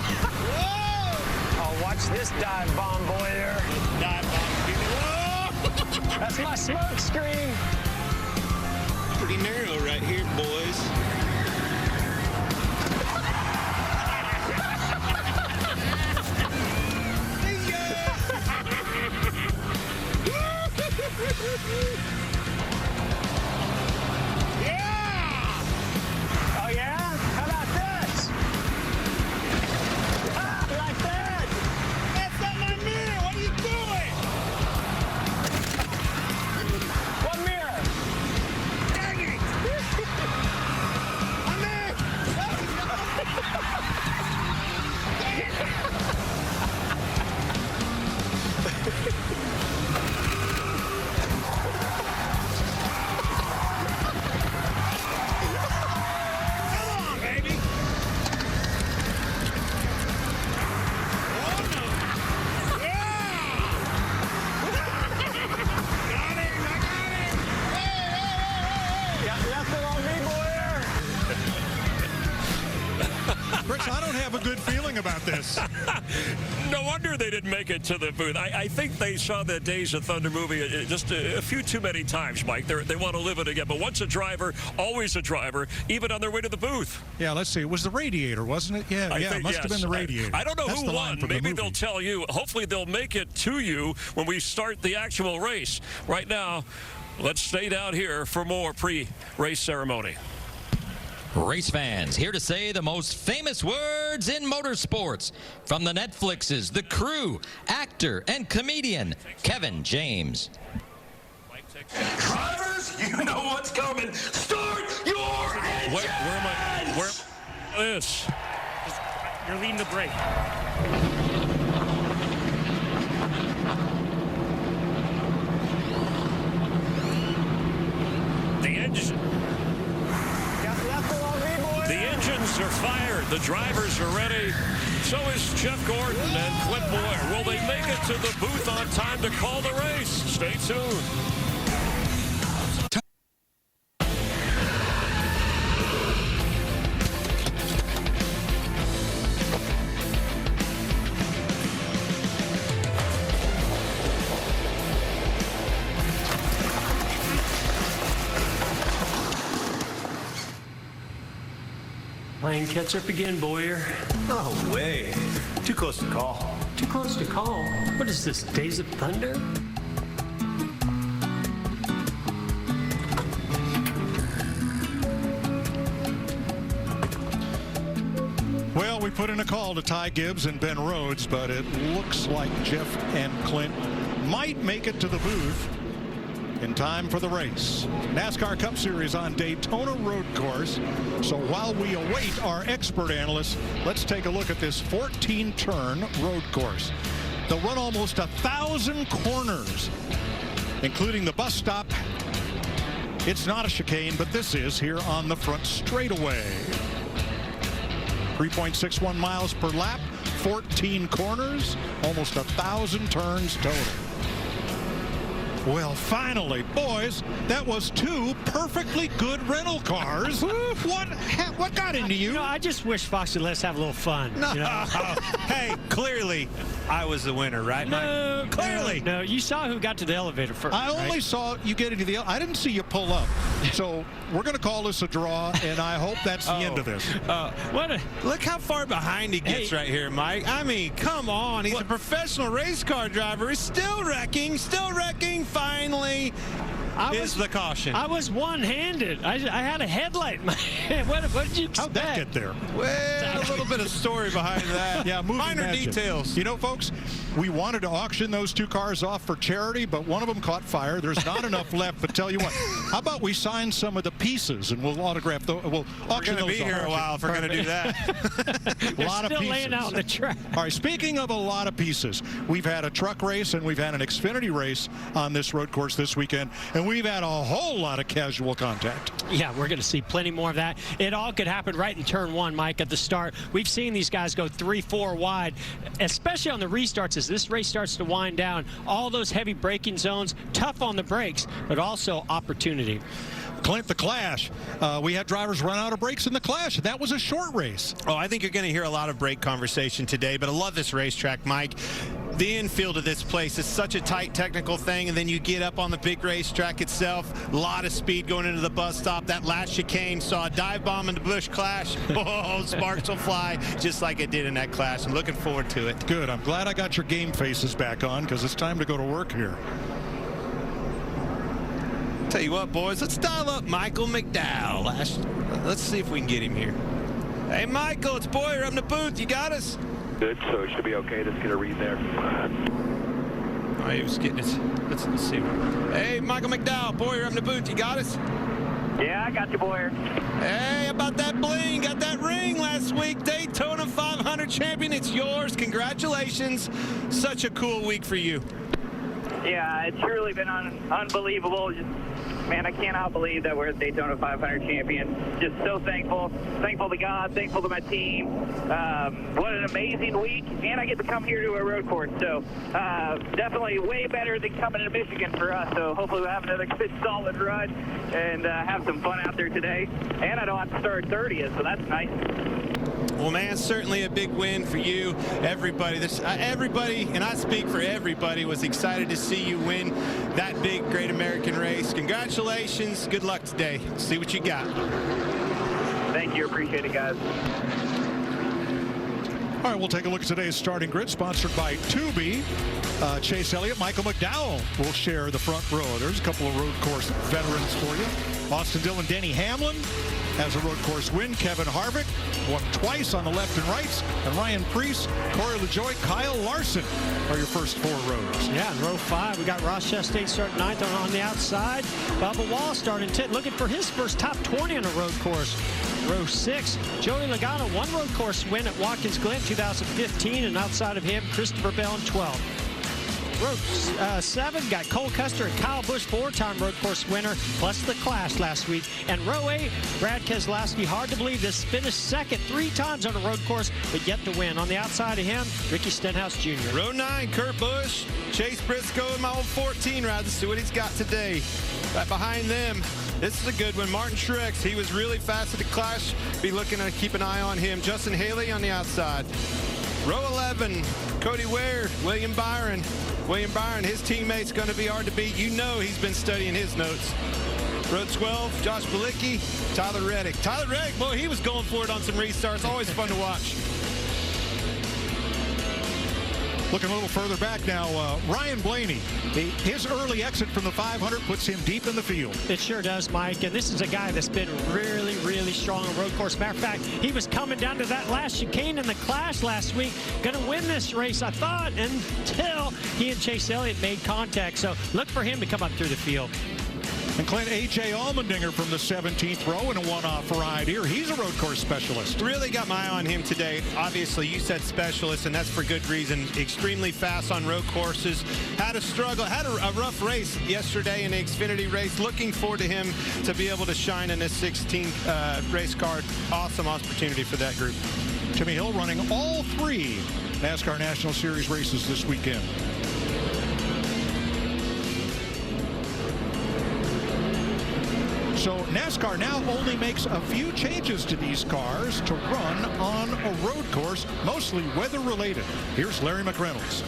Whoa! Oh, watch this dive bomb, Boyer. Dive bomb. Whoa! That's my smoke screen. Pretty narrow right here, boys. About this. No wonder they didn't make it to the booth. I think they saw the Days of Thunder movie just a few too many times, Mike. They want to live it again. But once a driver, always a driver, even on their way to the booth. Yeah, let's see. It was the Radiator, wasn't it? Yeah, it must have been the Radiator. I don't know who won. Maybe they'll tell you. Hopefully they'll make it to you when we start the actual race. Right now, let's stay down here for more pre-race ceremony. Race fans, here to say the most famous words in motorsports. From the Netflix's The Crew, actor and comedian Kevin James. Drivers, you know what's coming. Start your engine! Where am I? Where this? You're leading the brake. The engines are fired. The drivers are ready. So is Jeff Gordon and Clint Boyer. Will they make it to the booth on time to call the race? Stay tuned. Playing catch up again, Boyer. No way. Too close to call. Too close to call? What is this, Days of Thunder? Well, we put in a call to Ty Gibbs and Ben Rhodes, but it looks like Jeff and Clint might make it to the booth in time for the race. NASCAR Cup Series on Daytona Road Course. So while we await our expert analysts, let's take a look at this 14-turn road course. They'll run almost 1,000 corners, including the bus stop. It's not a chicane, but this is here on the front straightaway. 3.61 miles per lap, 14 corners, almost 1,000 turns total. Well, finally, boys, that was 2 perfectly good rental cars. What got into you? You know, I just wish Fox would let us have a little fun. No. You know? Hey, clearly, I was the winner, right, Mike? No, clearly. No, you saw who got to the elevator first. I only right? saw you get into the elevator. I didn't see you pull up. So we're going to call this a draw, and I hope that's the end of this. Look how far behind he gets right here, Mike. I mean, come on. He's a professional race car driver. He's still wrecking, finally. is the caution. I was one-handed. I had a headlight in my hand. What did you expect? How'd that get there? Well, a little bit of story behind that. Yeah, minor magic. details. You know, folks, we wanted to auction those 2 cars off for charity, but one of them caught fire. There's not enough left. But tell you what, how about we sign some of the pieces and we'll autograph those? We'll auction those. We're going to be here a while if we're going to do that. They're a lot still of pieces. laying out on the track. All right, speaking of a lot of pieces, we've had a truck race and we've had an Xfinity race on this road course this weekend, and we've had a whole lot of casual contact. Yeah, we're going to see plenty more of that. It all could happen right in turn 1, Mike, at the start. We've seen these guys go 3-4 wide, especially on the restarts as this race starts to wind down. All those heavy braking zones, tough on the brakes, but also opportunity. Clint, the Clash. We had drivers run out of brakes in the Clash. That was a short race. Oh, I think you're going to hear a lot of brake conversation today, but I love this racetrack, Mike. The infield of this place is such a tight technical thing, and then you get up on the big racetrack itself, a lot of speed going into the bus stop. That last chicane saw a dive bomb in the Busch Clash. Oh, sparks will fly just like it did in that Clash. I'm looking forward to it. Good. I'm glad I got your game faces back on because it's time to go to work here. Tell you what, boys, let's dial up Michael McDowell. Let's see if we can get him here. Hey, Michael, it's Boyer up in the booth. You got us? Good, so it should be okay. Let's get a read there. Oh, he was getting his. Let's see. Hey, Michael McDowell, Boyer up in the booth. You got us? Yeah, I got you, Boyer. Hey, about that bling. Got that ring last week. Daytona 500 champion. It's yours. Congratulations. Such a cool week for you. Yeah, it's truly been unbelievable. Man, I cannot believe that we're Daytona 500 champions. Just so thankful. Thankful to God, thankful to my team. What an amazing week. And I get to come here to a road course. So definitely way better than coming to Michigan for us. So hopefully we'll have another good solid run and have some fun out there today. And I don't have to start 30th, so that's nice. Well, man, certainly a big win for you. Everybody, everybody, and I speak for everybody, was excited to see you win that big Great American race. Congratulations. Good luck today. See what you got. Thank you. Appreciate it, guys. All right, we'll take a look at today's starting grid, sponsored by Tubi. Chase Elliott, Michael McDowell will share the front row. There's a couple of road course veterans for you. Austin Dillon, Denny Hamlin has a road course win. Kevin Harvick won twice on the left and rights. And Ryan Preece, Corey LaJoie, Kyle Larson are your first 4 rows. Yeah, in row 5, we got Ross Chastain starting 9th on the outside. Bubba Wallace starting 10th, looking for his first top 20 on a road course. Row 6, Joey Logano, 1 road course win at Watkins Glen 2015, and outside of him, Christopher Bell in 12th. Row 7 got Cole Custer and Kyle Busch, 4-time road course winner, plus the Clash last week. And row 8, Brad Keselowski, hard to believe this, finished second 3 times on a road course, but yet to win. On the outside of him, Ricky Stenhouse Jr. Row 9, Kurt Busch, Chase Briscoe in my old 14 ride. Let's see what he's got today. Right behind them, this is a good one. Martin Truex, he was really fast at the Clash. Be looking to keep an eye on him. Justin Haley on the outside. Row 11, Cody Ware, William Byron. William Byron, his teammate's going to be hard to beat. You know he's been studying his notes. Row 12, Josh Bilicki, Tyler Reddick. Tyler Reddick, boy, he was going for it on some restarts. Always fun to watch. Looking a little further back now, Ryan Blaney. His early exit from the 500 puts him deep in the field. It sure does, Mike. And this is a guy that's been really, really strong on road course. Matter of fact, he was coming down to that last chicane in the Clash last week. Going to win this race, I thought, until he and Chase Elliott made contact. So look for him to come up through the field. And Clint, A.J. Allmendinger from the 17th row in a one-off ride here. He's a road course specialist. Really got my eye on him today. Obviously, you said specialist, and that's for good reason. Extremely fast on road courses. Had a struggle, had a rough race yesterday in the Xfinity race. Looking forward to him to be able to shine in this 16 race car. Awesome opportunity for that group. Timmy Hill running all 3 NASCAR National Series races this weekend. So NASCAR now only makes a few changes to these cars to run on a road course, mostly weather-related. Here's Larry McReynolds.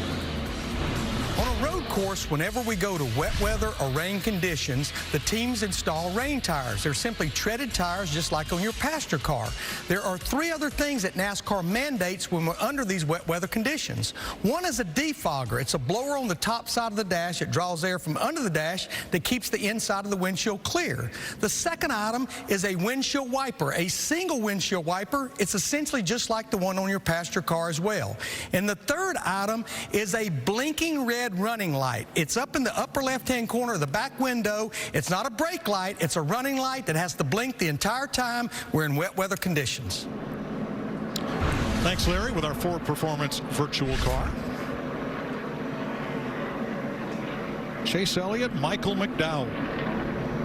On a road course, whenever we go to wet weather or rain conditions, the teams install rain tires. They're simply treaded tires just like on your passenger car. There are 3 other things that NASCAR mandates when we're under these wet weather conditions. One is a defogger. It's a blower on the top side of the dash. It draws air from under the dash that keeps the inside of the windshield clear. The second item is a windshield wiper, a single windshield wiper. It's essentially just like the one on your passenger car as well. And the third item is a blinking red running light. It's up in the upper left-hand corner of the back window. It's not a brake light. It's a running light that has to blink the entire time we're in wet weather conditions. Thanks, Larry, with our Ford Performance virtual car. Chase Elliott, Michael McDowell.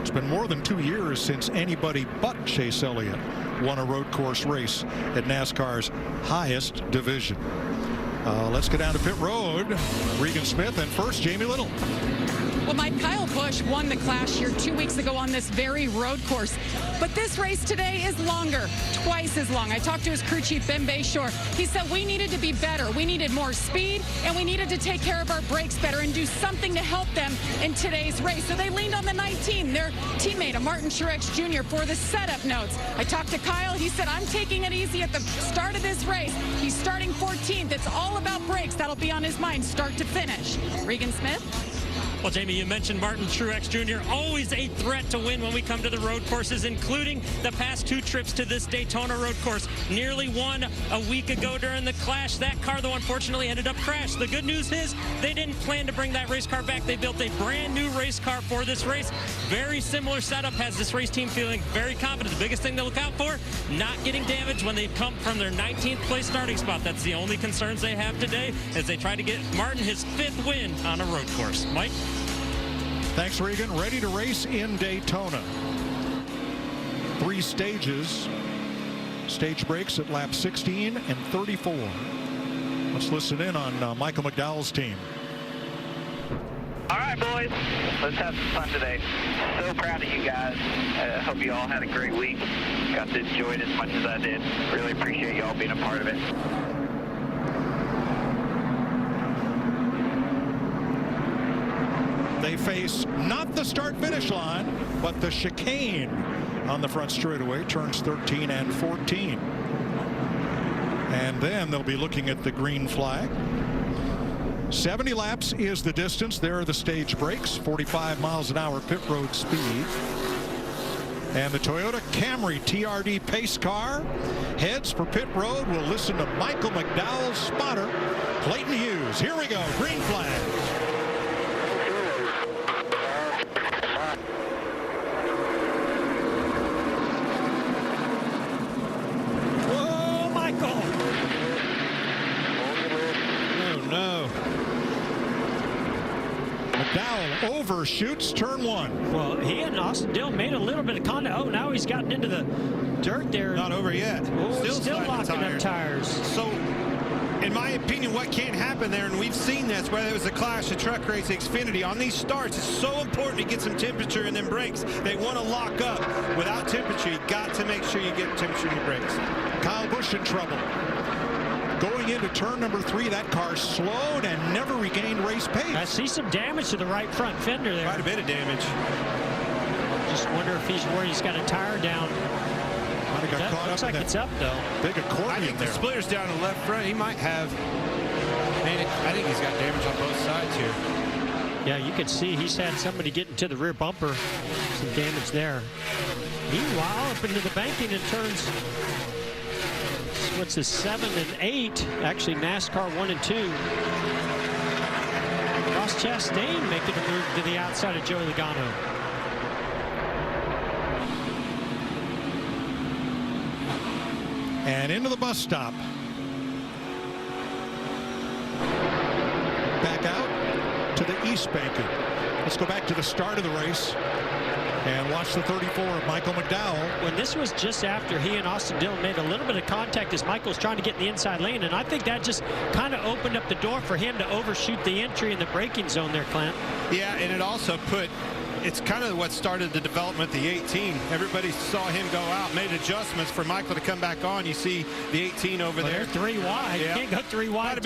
It's been more than 2 years since anybody but Chase Elliott won a road course race at NASCAR's highest division. Let's go down to pit road. Regan Smith, and first, Jamie Little. Well, Mike, Kyle Busch won the Clash here 2 weeks ago on this very road course. But this race today is longer, twice as long. I talked to his crew chief, Ben Bayshore. He said we needed to be better. We needed more speed, and we needed to take care of our brakes better and do something to help them in today's race. So they leaned on the 19, their teammate, Martin Truex Jr., for the setup notes. I talked to Kyle. He said, I'm taking it easy at the start of this race. He's starting 14th. It's all about brakes. That'll be on his mind, start to finish. Regan Smith? Well, Jamie, you mentioned Martin Truex Jr., always a threat to win when we come to the road courses, including the past 2 trips to this Daytona road course. Nearly won a week ago during the Clash. That car, though, unfortunately ended up crashed. The good news is they didn't plan to bring that race car back. They built a brand new race car for this race. Very similar setup, has this race team feeling very confident. The biggest thing to look out for, not getting damaged when they come from their 19th place starting spot. That's the only concerns they have today as they try to get Martin his 5th win on a road course. Mike? Thanks, Regan. Ready to race in Daytona. 3 stages. Stage breaks at laps 16 and 34. Let's listen in on Michael McDowell's team. All right, boys, let's have some fun today. So proud of you guys. I hope you all had a great week. Got to enjoy it as much as I did. Really appreciate you all being a part of it. They face not the start-finish line, but the chicane on the front straightaway, turns 13 and 14. And then they'll be looking at the green flag. 70 laps is the distance. There are the stage breaks, 45 miles an hour pit road speed. And the Toyota Camry TRD pace car heads for pit road. We'll listen to Michael McDowell's spotter, Clayton Hughes. Here we go, green flag. McDowell overshoots turn 1. Well, he and Austin Dillon made a little bit of contact. Oh, now he's gotten into the dirt there. Not over yet. Oh, still locking up tires. So, in my opinion, what can't happen there, and we've seen this, whether it was a Clash, a truck race, Xfinity, on these starts, it's so important to get some temperature in them brakes. They want to lock up. Without temperature, you got to make sure you get temperature in your brakes. Kyle Busch in trouble. Going into turn number 3, that car slowed and never regained race pace. I see some damage to the right front fender there. Quite a bit of damage. Just wonder if he's worried he's got a tire down. Got caught looks up like it's up, though. Big accordion I think there. the splitter's down the left front. He might have. I think he's got damage on both sides here. Yeah, you can see he's had somebody get into the rear bumper. Some damage there. Meanwhile, up into the banking in turns. What's this, 7 and 8? Actually, NASCAR 1 and 2. Ross Chastain making a move to the outside of Joey Logano. And into the bus stop. Back out to the east banking. Let's go back to the start of the race and watch the 34 of Michael McDowell. When this was just after he and Austin Dillon made a little bit of contact as Michael's trying to get in the inside lane, and I think that just kind of opened up the door for him to overshoot the entry in the braking zone there, Clint. Yeah, and it also put it's kind of what started the development of the 18. Everybody saw him go out, made adjustments for Michael to come back on. You see the 18 over there. They're 3 wide. Yeah. You can't go 3 wide.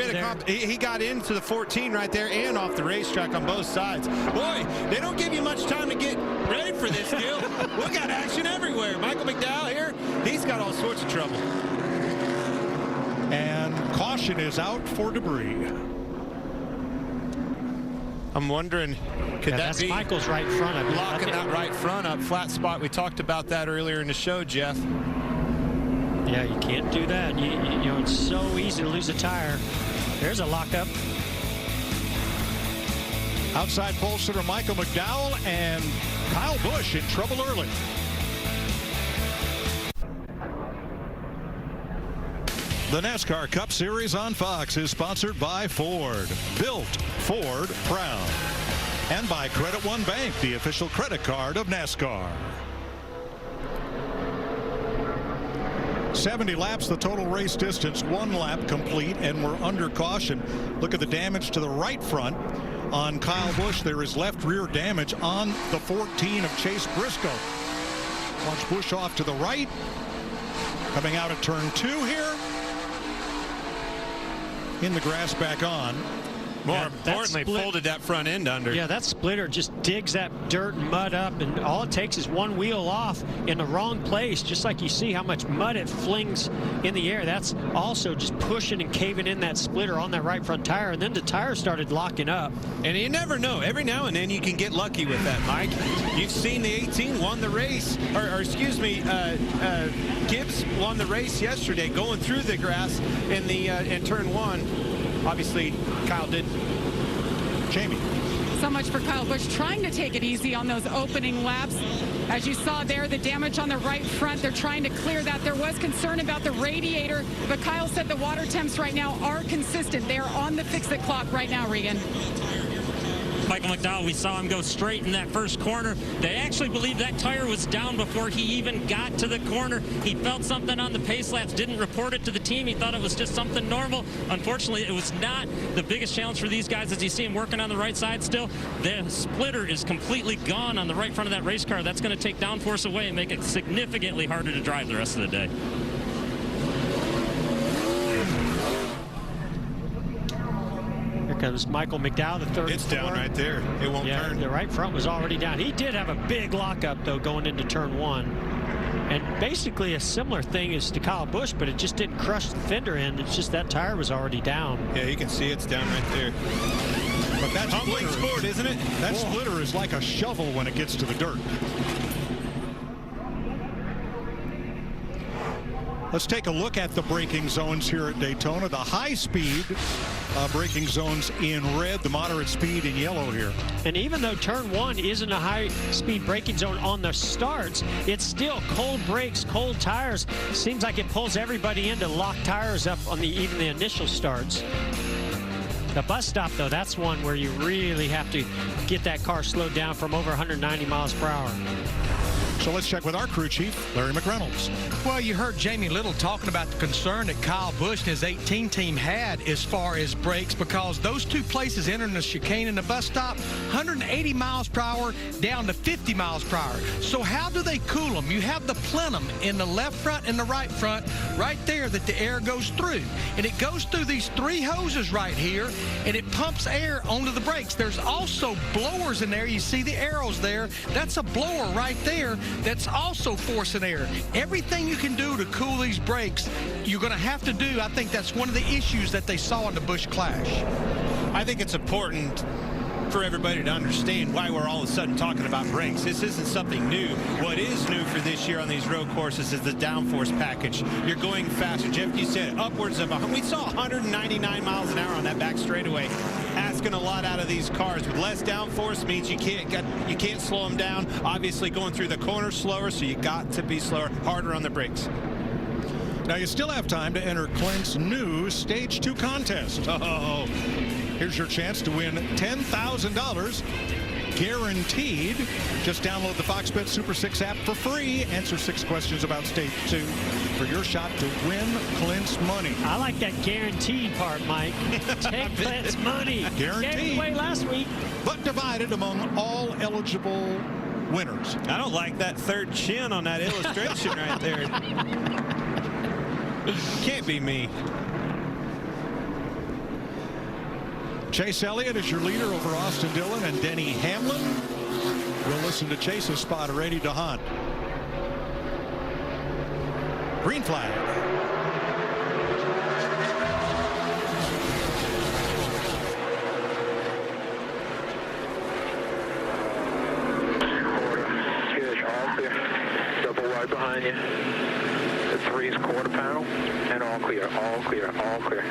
He got into the 14 right there and off the racetrack on both sides. Boy, they don't give you much time to get ready for this deal. We got action everywhere. Michael McDowell here, he's got all sorts of trouble. And caution is out for debris. I'm wondering, could that that's be Michael's right front up? Locking that right front up, flat spot. We talked about that earlier in the show, Jeff. Yeah, you can't do that. You know, it's so easy to lose a tire. There's a lockup. Outside pole sitter Michael McDowell and Kyle Busch in trouble early. The NASCAR Cup Series on Fox is sponsored by Ford. Built Ford proud. And by Credit One Bank, the official credit card of NASCAR. 70 laps, the total race distance, 1 lap complete, and we're under caution. Look at the damage to the right front on Kyle Busch. There is left rear damage on the 14 of Chase Briscoe. Watch Busch off to the right. Coming out of turn 2 here. In the grass back on. More importantly, folded that front end under. Yeah, that splitter just digs that dirt and mud up, and all it takes is one wheel off in the wrong place, just like you see how much mud it flings in the air. That's also just pushing and caving in that splitter on that right front tire, and then the tire started locking up. And you never know. Every now and then you can get lucky with that, Mike. You've seen the 18 won the race, or excuse me, Gibbs won the race yesterday going through the grass in the in turn 1. Obviously, Kyle did. Jamie. So much for Kyle Busch trying to take it easy on those opening laps. As you saw there, the damage on the right front, they're trying to clear that. There was concern about the radiator, but Kyle said the water temps right now are consistent. They are on the fix-it clock right now, Regan. Michael McDowell, we saw him go straight in that first corner. They actually believe that tire was down before he even got to the corner. He felt something on the pace laps, didn't report it to the team. He thought it was just something normal. Unfortunately, it was not. The biggest challenge for these guys as you see him working on the right side still. The splitter is completely gone on the right front of that race car. That's going to take downforce away and make it significantly harder to drive the rest of the day. Comes Michael McDowell, the third. It's down right there. It won't turn. The right front was already down. He did have a big lockup, though, going into turn 1. And basically a similar thing as to Kyle Busch, but it just didn't crush the fender end. It's just that tire was already down. Yeah, you can see it's down right there. But that's humbling sport, isn't it? That splitter is like a shovel when it gets to the dirt. Let's take a look at the braking zones here at Daytona. The high-speed braking zones in red, the moderate speed in yellow here. And even though turn 1 isn't a high-speed braking zone on the starts, it's still cold brakes, cold tires. Seems like it pulls everybody in to lock tires up on even the initial starts. The bus stop, though, that's one where you really have to get that car slowed down from over 190 miles per hour. So let's check with our crew chief, Larry McReynolds. Well, you heard Jamie Little talking about the concern that Kyle Busch and his 18 team had as far as brakes, because those two places entering the chicane and the bus stop, 180 miles per hour down to 50 miles per hour. So how do they cool them? You have the plenum in the left front and the right front right there that the air goes through. And it goes through these 3 hoses right here, and it pumps air onto the brakes. There's also blowers in there. You see the arrows there. That's a blower right there that's also forcing air. Everything you can do to cool these brakes, you're going to have to do. I think that's one of the issues that they saw in the Busch Clash. I think it's important for everybody to understand why we're all of a sudden talking about brakes. This isn't something new. What is new for this year on these road courses is the downforce package. You're going faster. Jeff, you said upwards of, we saw 199 miles an hour on that back straightaway. Asking a lot out of these cars. With less downforce means you can't slow them down. Obviously going through the corner slower, so you got to be slower, harder on the brakes. Now you still have time to enter Clint's new Stage 2 contest. Oh, here's your chance to win $10,000 guaranteed. Just download the Fox Bet Super 6 app for free. Answer 6 questions about Stage 2 for your shot to win Clint's money. I like that guaranteed part, Mike. Take Clint's money. Guaranteed. Gave it away last week. But divided among all eligible winners. I don't like that third chin on that illustration right there. Can't be me. Chase Elliott is your leader over Austin Dillon and Denny Hamlin. We'll listen to Chase's spot ready to hunt. Green flag. Behind you. The 3 is quarter panel and all clear, all clear, all clear.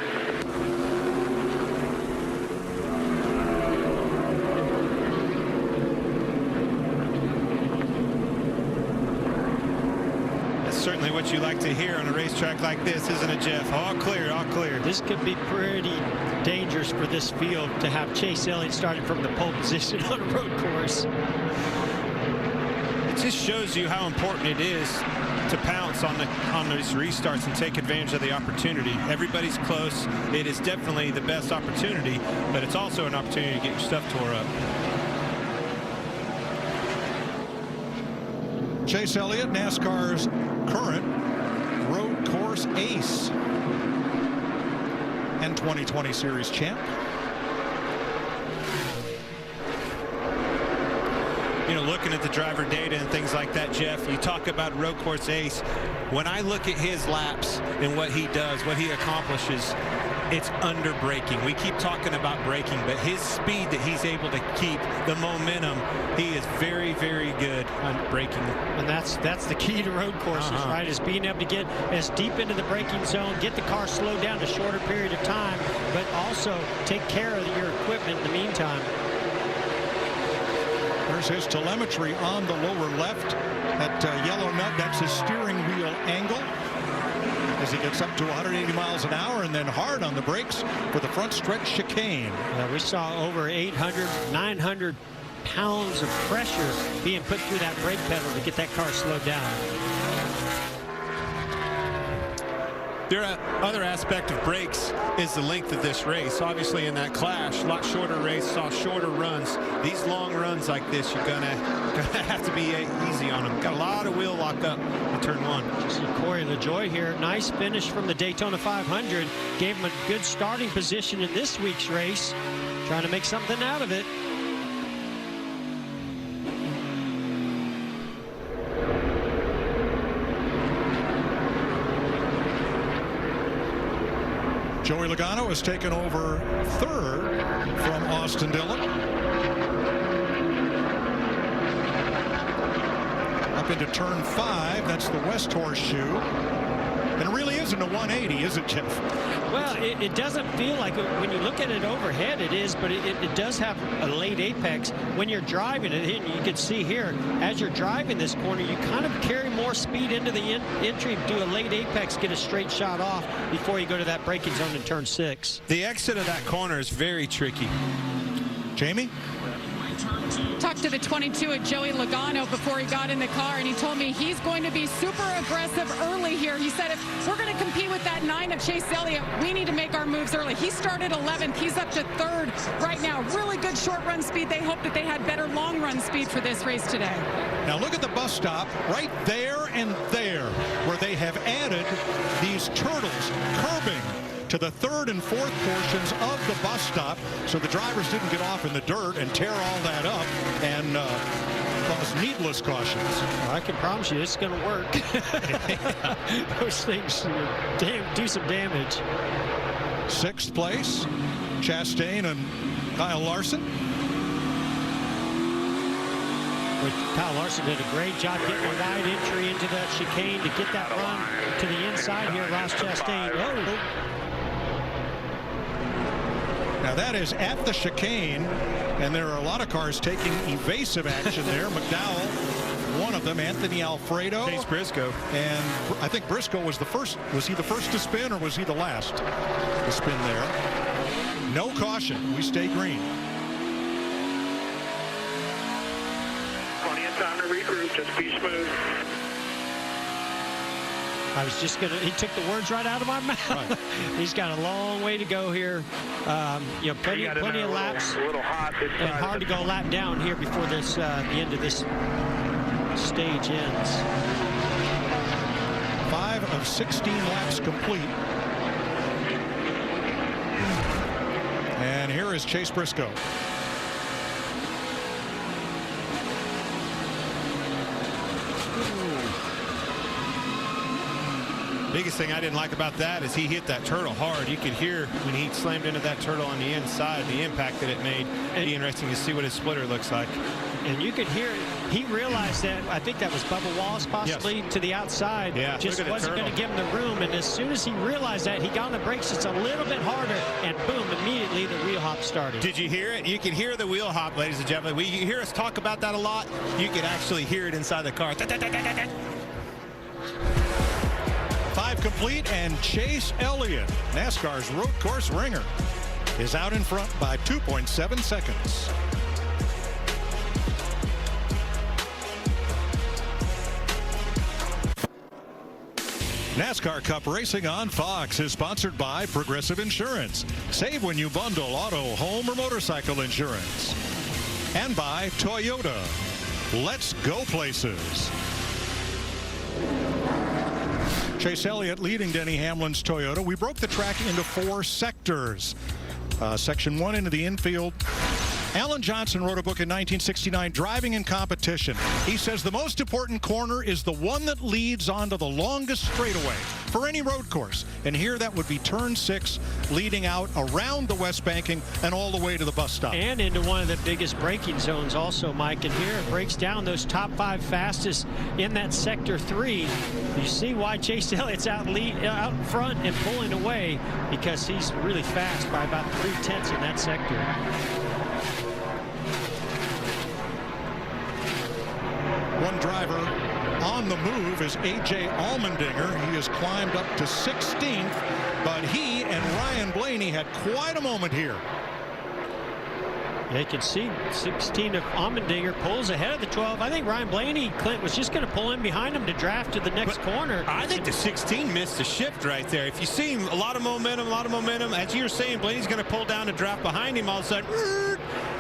That's certainly what you like to hear on a racetrack like this, isn't it, Jeff? All clear, all clear. This could be pretty dangerous for this field to have Chase Elliott starting from the pole position on a road course. It just shows you how important it is to pounce on these restarts and take advantage of the opportunity. Everybody's close. It is definitely the best opportunity, but it's also an opportunity to get your stuff tore up. Chase Elliott, NASCAR's current road course ace and 2020 Series champ. You know, looking at the driver data and things like that, Jeff, you talk about road course ace. When I look at his laps and what he does, what he accomplishes, it's under braking. We keep talking about braking, but his speed that he's able to keep, the momentum, he is very, very good on braking. And that's the key to road courses, right? Is being able to get as deep into the braking zone, get the car slowed down a shorter period of time, but also take care of your equipment in the meantime. There's his telemetry on the lower left. That yellow nut, that's his steering wheel angle as he gets up to 180 miles an hour and then hard on the brakes for the front stretch chicane. We saw over 800, 900 pounds of pressure being put through that brake pedal to get that car slowed down. The other aspect of brakes is the length of this race. Obviously, in that Clash, a lot shorter race, saw shorter runs. These long runs like this, you're gonna have to be easy on them. Got a lot of wheel lock up in turn 1. See Corey LaJoie here. Nice finish from the Daytona 500. Gave him a good starting position in this week's race. Trying to make something out of it. Joey Logano has taken over third from Austin Dillon. Up into turn 5, that's the West Horseshoe. And it really isn't a 180, is it, Jeff? Well, it doesn't feel like it. When you look at it overhead, it is, but it does have a late apex. When you're driving it, and you can see here, as you're driving this corner, you kind of carry more speed into the entry, do a late apex, get a straight shot off before you go to that braking zone in turn 6. The exit of that corner is very tricky. Jamie? Talked to the 22 at Joey Logano before he got in the car, and he told me he's going to be super aggressive early here. He said if we're going to compete with that 9 of Chase Elliott, we need to make our moves early. He started 11th. He's up to 3rd right now. Really good short run speed. They hope that they had better long run speed for this race today. Now look at the bus stop right there and there where they have added these turtles curbing to the 3rd and 4th portions of the bus stop so the drivers didn't get off in the dirt and tear all that up and cause needless cautions. Well, I can promise you it's going to work. Those things do some damage. 6th place, Chastain and Kyle Larson. Kyle Larson did a great job getting a wide entry into that chicane to get that run to the inside here. Ross Chastain. Oh. Now that is at the chicane, and there are a lot of cars taking evasive action there. McDowell, one of them, Anthony Alfredo. Chase Briscoe. And I think Briscoe was the first. Was he the first to spin, or was he the last to spin there? No caution. We stay green. regroup, just be smooth. I was just going to, he took the words right out of my mouth. Right. He's got a long way to go here. You know, plenty of laps. A little hot this and hard to go a lap down here before this, the end of this stage ends. 5 of 16 laps complete. And here is Chase Briscoe. Biggest thing I didn't like about that is he hit that turtle hard. You could hear when he slammed into that turtle on the inside, the impact that it made. It'd be interesting to see what his splitter looks like. And you could hear it. He realized that, I think that was Bubba Wallace possibly, to the outside. Yeah, just wasn't going to give him the room. And as soon as he realized that, he got on the brakes just a little bit harder, and boom, immediately the wheel hop started. Did you hear it? You can hear the wheel hop, ladies and gentlemen. You hear us talk about that a lot. You could actually hear it inside the car. 5 complete, and Chase Elliott, NASCAR's road course ringer, is out in front by 2.7 seconds. NASCAR Cup Racing on Fox is sponsored by Progressive Insurance. Save when you bundle auto, home, or motorcycle insurance. And by Toyota. Let's go places. Chase Elliott leading Denny Hamlin's Toyota. We broke the track into 4 sectors. Section 1 into the infield. Alan Johnson wrote a book in 1969, Driving in Competition. He says the most important corner is the one that leads onto the longest straightaway for any road course. And here that would be turn 6, leading out around the West Banking and all the way to the bus stop. And into one of the biggest braking zones also, Mike. And here it breaks down those top 5 fastest in that sector 3. You see why Chase Elliott's out in front and pulling away, because he's really fast by about 3/10 in that sector. One driver on the move is A.J. Allmendinger. He has climbed up to 16th, but he and Ryan Blaney had quite a moment here. Yeah, you can see 16 of Allmendinger pulls ahead of the 12. I think Ryan Blaney, Clint, was just going to pull in behind him to draft to the next corner. I think the 16 missed the shift right there. If you see a lot of momentum, as you were saying, Blaney's going to pull down the draft behind him all of a sudden.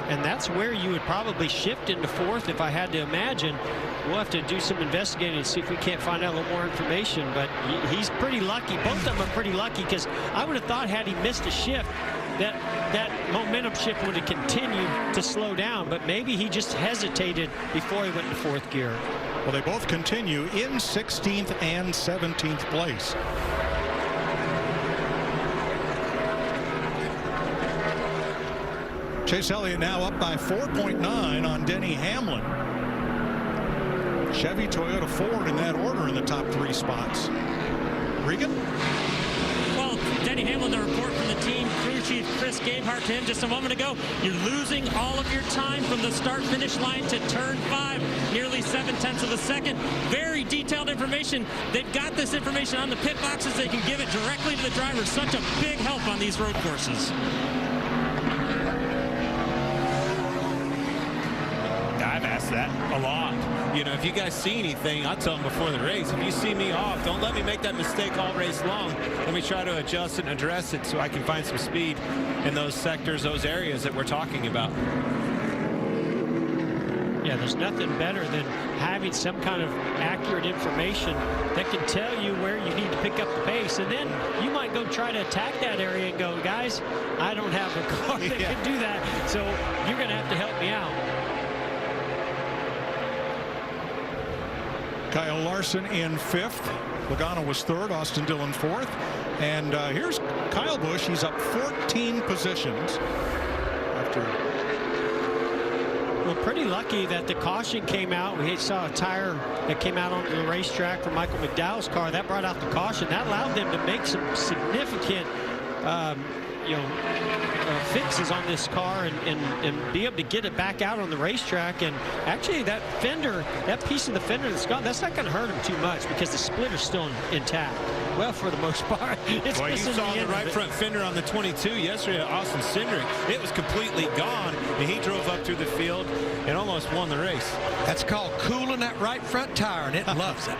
And that's where you would probably shift into 4th if I had to imagine. We'll have to do some investigating and see if we can't find out a little more information. But he's pretty lucky. Both of them are pretty lucky, because I would have thought had he missed a shift, that momentum shift would have continued to slow down. But maybe he just hesitated before he went into 4th gear. Well, they both continue in 16th and 17th place. Chase Elliott now up by 4.9 on Denny Hamlin. Chevy, Toyota, Ford in that order in the top 3 spots. Regan? Well, Denny Hamlin, the report from the team crew chief Chris Gabehart to him just a moment ago. You're losing all of your time from the start-finish line to turn 5, nearly 7/10 of a second. Very detailed information. They've got this information on the pit boxes. They can give it directly to the driver. Such a big help on these road courses. I've asked that a lot. You know, if you guys see anything, I'll tell them before the race. If you see me off, don't let me make that mistake all race long. Let me try to adjust it and address it so I can find some speed in those sectors, those areas that we're talking about. Yeah, there's nothing better than having some kind of accurate information that can tell you where you need to pick up the pace. And then you might go try to attack that area and go, guys, I don't have a car that can do that, so you're going to have to help me out. Kyle Larson in 5th. Logano was 3rd. Austin Dillon 4th. And here's Kyle Busch. He's up 14 positions after. Well, pretty lucky that the caution came out. We saw a tire that came out onto the racetrack for Michael McDowell's car. That brought out the caution. That allowed them to make some significant fixes on this car and be able to get it back out on the racetrack. And actually that fender, that piece of the fender that's gone, that's not going to hurt him too much because the splitter's still intact. Well, for the most part. It's Well, you missing saw the end right of it. front fender on the 22 yesterday, Austin Cindric. It was completely gone, and he drove up through the field and almost won the race. That's called cooling that right front tire, and it loves it.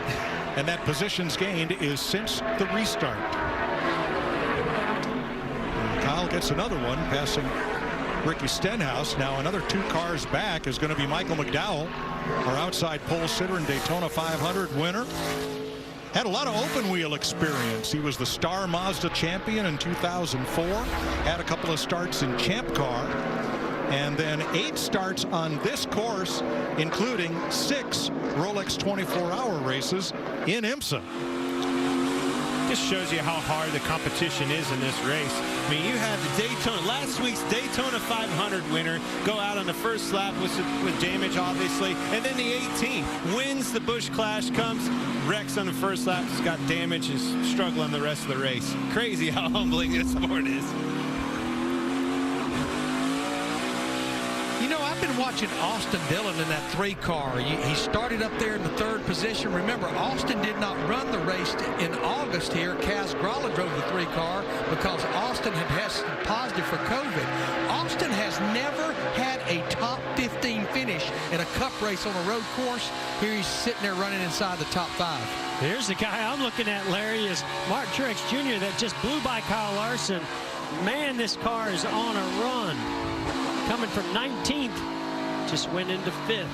And that positions gained is since the restart. And Kyle gets another one, passing Ricky Stenhouse. Now another 2 cars back is going to be Michael McDowell, our outside pole sitter and Daytona 500 winner. Had a lot of open wheel experience. He was the Star Mazda champion in 2004. Had a couple of starts in Champ Car. And then 8 starts on this course, including 6 Rolex 24-hour races in IMSA. This shows you how hard the competition is in this race. I mean, you had the Daytona, last week's Daytona 500 winner go out on the first lap with damage, obviously, and then the 18 wins the Busch Clash, comes, wrecks on the first lap, has got damage, is struggling the rest of the race. Crazy how humbling this sport is. You know, I've been watching Austin Dillon in that 3 car. He started up there in the 3rd position. Remember, Austin did not run the race in August here. Kaz Grala drove the 3 car because Austin had tested positive for COVID. Austin has never had a top 15 finish in a cup race on a road course. Here he's sitting there running inside the top 5. Here's the guy I'm looking at, Larry, is Mark Truex Jr. that just blew by Kyle Larson. Man, this car is on a run. Coming from 19th, just went into 5th.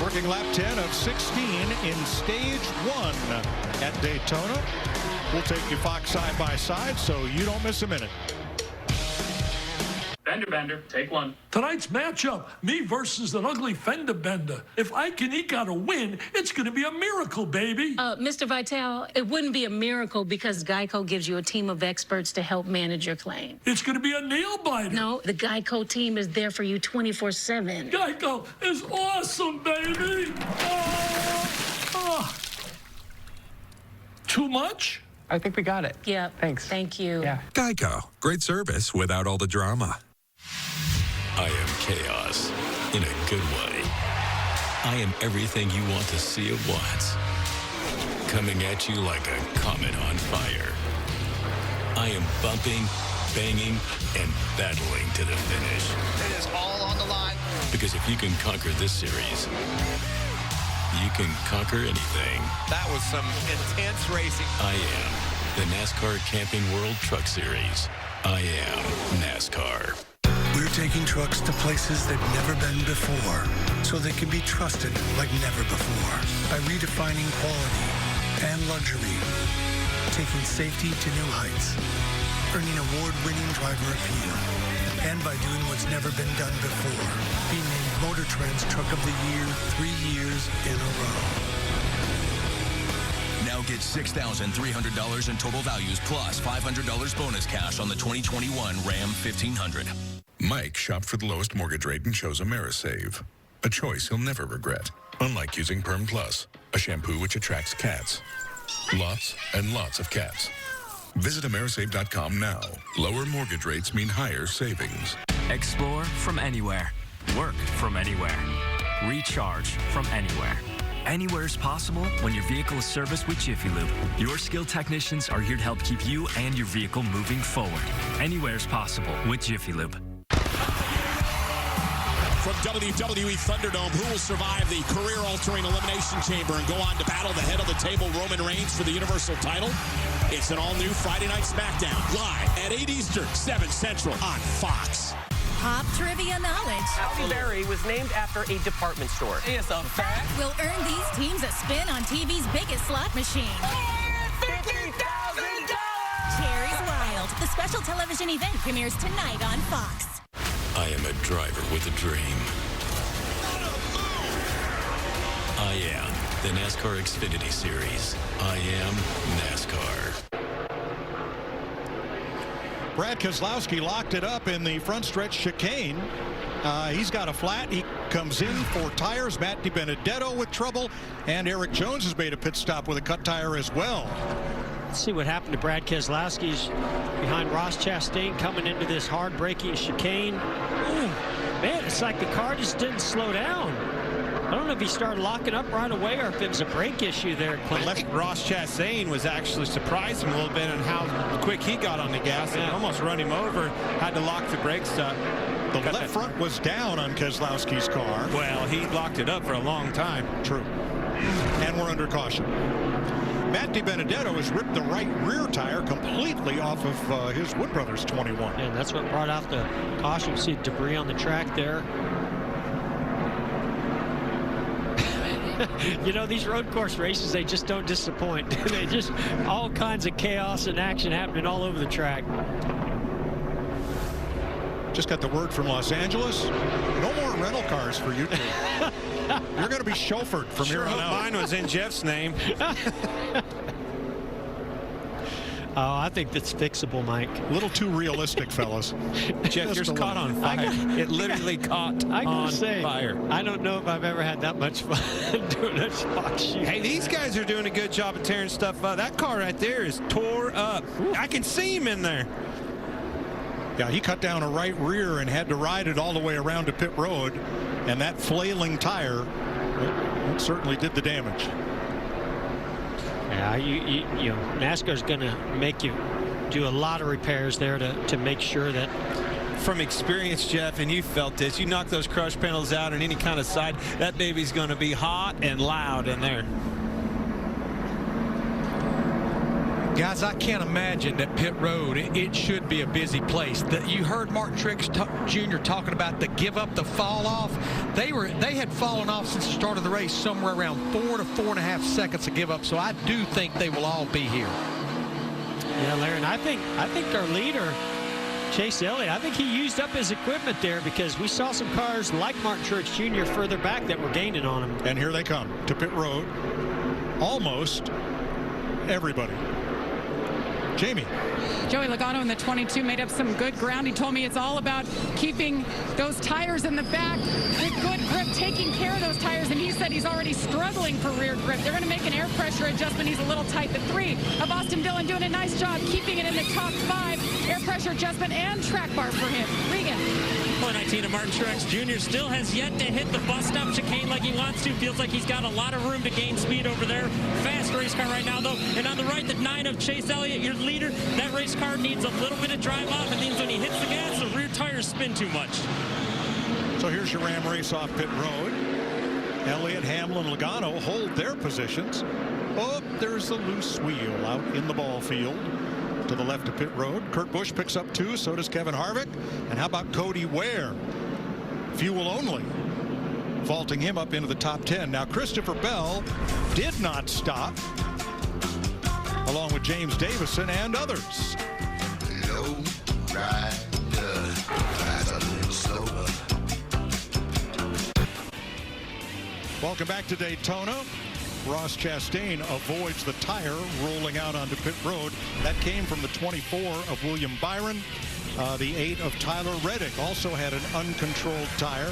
Working lap 10 of 16 in stage 1 at Daytona. We'll take you Fox side by side so you don't miss a minute. Fender bender, take 1. Tonight's matchup, me versus an ugly fender bender. If I can eke out a win, it's going to be a miracle, baby. Mr. Vitale, it wouldn't be a miracle because Geico gives you a team of experts to help manage your claim. It's going to be a nail biter. No, the Geico team is there for you 24/7. Geico is awesome, baby. Too much? I think we got it. Yeah. Thanks. Thank you. Yeah. Geico. Great service without all the drama. I am chaos in a good way. I am everything you want to see at once. Coming at you like a comet on fire. I am bumping, banging, and battling to the finish. It is all on the line. Because if you can conquer this series, you can conquer anything. That was some intense racing. I am the NASCAR Camping World Truck Series. I am NASCAR. We're taking trucks to places they've never been before, so they can be trusted like never before. By redefining quality and luxury, taking safety to new heights, earning award-winning driver appeal, and by doing what's never been done before, being named Motor Trend's Truck of the Year 3 years in a row. Now get $6,300 in total values plus $500 bonus cash on the 2021 Ram 1500. Mike shopped for the lowest mortgage rate and chose AmeriSave. A choice he'll never regret. Unlike using Perm Plus, a shampoo which attracts cats. Lots and lots of cats. Visit Amerisave.com now. Lower mortgage rates mean higher savings. Explore from anywhere. Work from anywhere. Recharge from anywhere. Anywhere is possible when your vehicle is serviced with Jiffy Lube. Your skilled technicians are here to help keep you and your vehicle moving forward. Anywhere is possible with Jiffy Lube. From WWE Thunderdome, who will survive the career-altering Elimination Chamber and go on to battle the head of the table, Roman Reigns, for the Universal title? It's an all-new Friday Night SmackDown, live at 8 Eastern, 7 Central on Fox. Pop trivia knowledge. Halle Berry was named after a department store. It's a fact. Will earn these teams a spin on TV's biggest slot machine. $50,000! Cherry's Wild. The special television event premieres tonight on Fox. I am a driver with a dream. I am the NASCAR Xfinity Series. I am NASCAR. Brad Keselowski locked it up in the front stretch chicane. He's got a flat. He comes in for tires. Matt DiBenedetto with trouble. And Eric Jones has made a pit stop with a cut tire as well. Let's see what happened to Brad Keselowski. He's behind Ross Chastain coming into this hard braking chicane. Ooh, man, it's like the car just didn't slow down. I don't know if he started locking up right away or if it was a brake issue there, Clint. Ross Chastain was actually surprised him a little bit on how quick he got on the gas and almost run him over. Had to lock the brakes up. The left front was down on Keselowski's car. Well, he locked it up for a long time. True. And we're under caution. Matt DiBenedetto has ripped the right rear tire completely off of his Wood Brothers 21. And that's what brought out the caution. See debris on the track there. You know, these road course races, they just don't disappoint. They just all kinds of chaos and action happening all over the track. Just got the word from Los Angeles. No more rental cars for you two. You're going to be chauffeured from here on out. Mine was in Jeff's name. Oh, I think that's fixable, Mike. A little too realistic, fellas. Jeff, yours caught on fire. It literally caught on fire. I don't know if I've ever had that much fun doing a spot shoot. Hey, these guys are doing a good job of tearing stuff up. That car right there is tore up. I can see him in there. Yeah, he cut down a right rear and had to ride it all the way around to pit road. And that flailing tire it certainly did the damage. Yeah, you know, NASCAR's going to make you do a lot of repairs there to make sure that. From experience, Jeff, and you felt this, you knock those crush panels out on any kind of side, that baby's going to be hot and loud in there. Guys, I can't imagine that pit road, it should be a busy place. You heard Martin Truex Jr. talking about the give up, the fall off. They had fallen off since the start of the race somewhere around 4 to 4.5 seconds to give up. So I do think they will all be here. Yeah, Larry, and I think our leader, Chase Elliott, I think he used up his equipment there because we saw some cars like Martin Truex Jr. further back that were gaining on him. And here they come to pit road. Almost everybody. Jamie. Joey Logano in the 22 made up some good ground. He told me it's all about keeping those tires in the back with good grip, taking care of those tires, and he said he's already struggling for rear grip. They're going to make an air pressure adjustment. He's a little tight. The 3 of Austin Dillon doing a nice job keeping it in the top 5. Air pressure adjustment and track bar for him. Regan. 19 of Martin Truex Jr. still has yet to hit the bus stop chicane like he wants to. Feels like he's got a lot of room to gain speed over there. Fast race car right now, though. And on the right, the 9 of Chase Elliott, your leader. That race car needs a little bit of drive off. It means when he hits the gas, the rear tires spin too much. So here's your Ram race off pit road. Elliott, Hamlin, Logano hold their positions. Oh, there's a loose wheel out in the ball field. To the left of pit road. Kurt Busch picks up 2. So does Kevin Harvick. And how about Cody Ware? Fuel only. Vaulting him up into the top 10. Now Christopher Bell did not stop. Along with James Davison and others. Low rider, rides a little slower. Welcome back to Daytona. Ross Chastain avoids the tire rolling out onto pit road. That came from the 24 of William Byron. The 8 of Tyler Reddick also had an uncontrolled tire,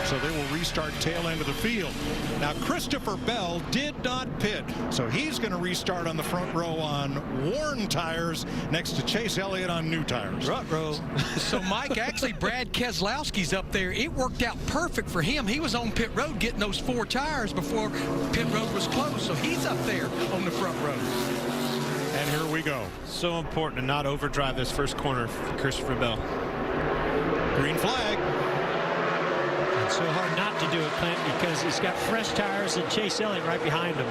so they will restart tail end of the field. Now Christopher Bell did not pit, so he's going to restart on the front row on worn tires next to Chase Elliott on new tires. Front row. So Mike, actually Brad Keselowski's up there. It worked out perfect for him. He was on pit road getting those 4 tires before pit road was closed, so he's up there on the front row. And here we go. So important to not overdrive this first corner for Christopher Bell. Green flag. It's so hard not to do it, Clint, because he's got fresh tires and Chase Elliott right behind him.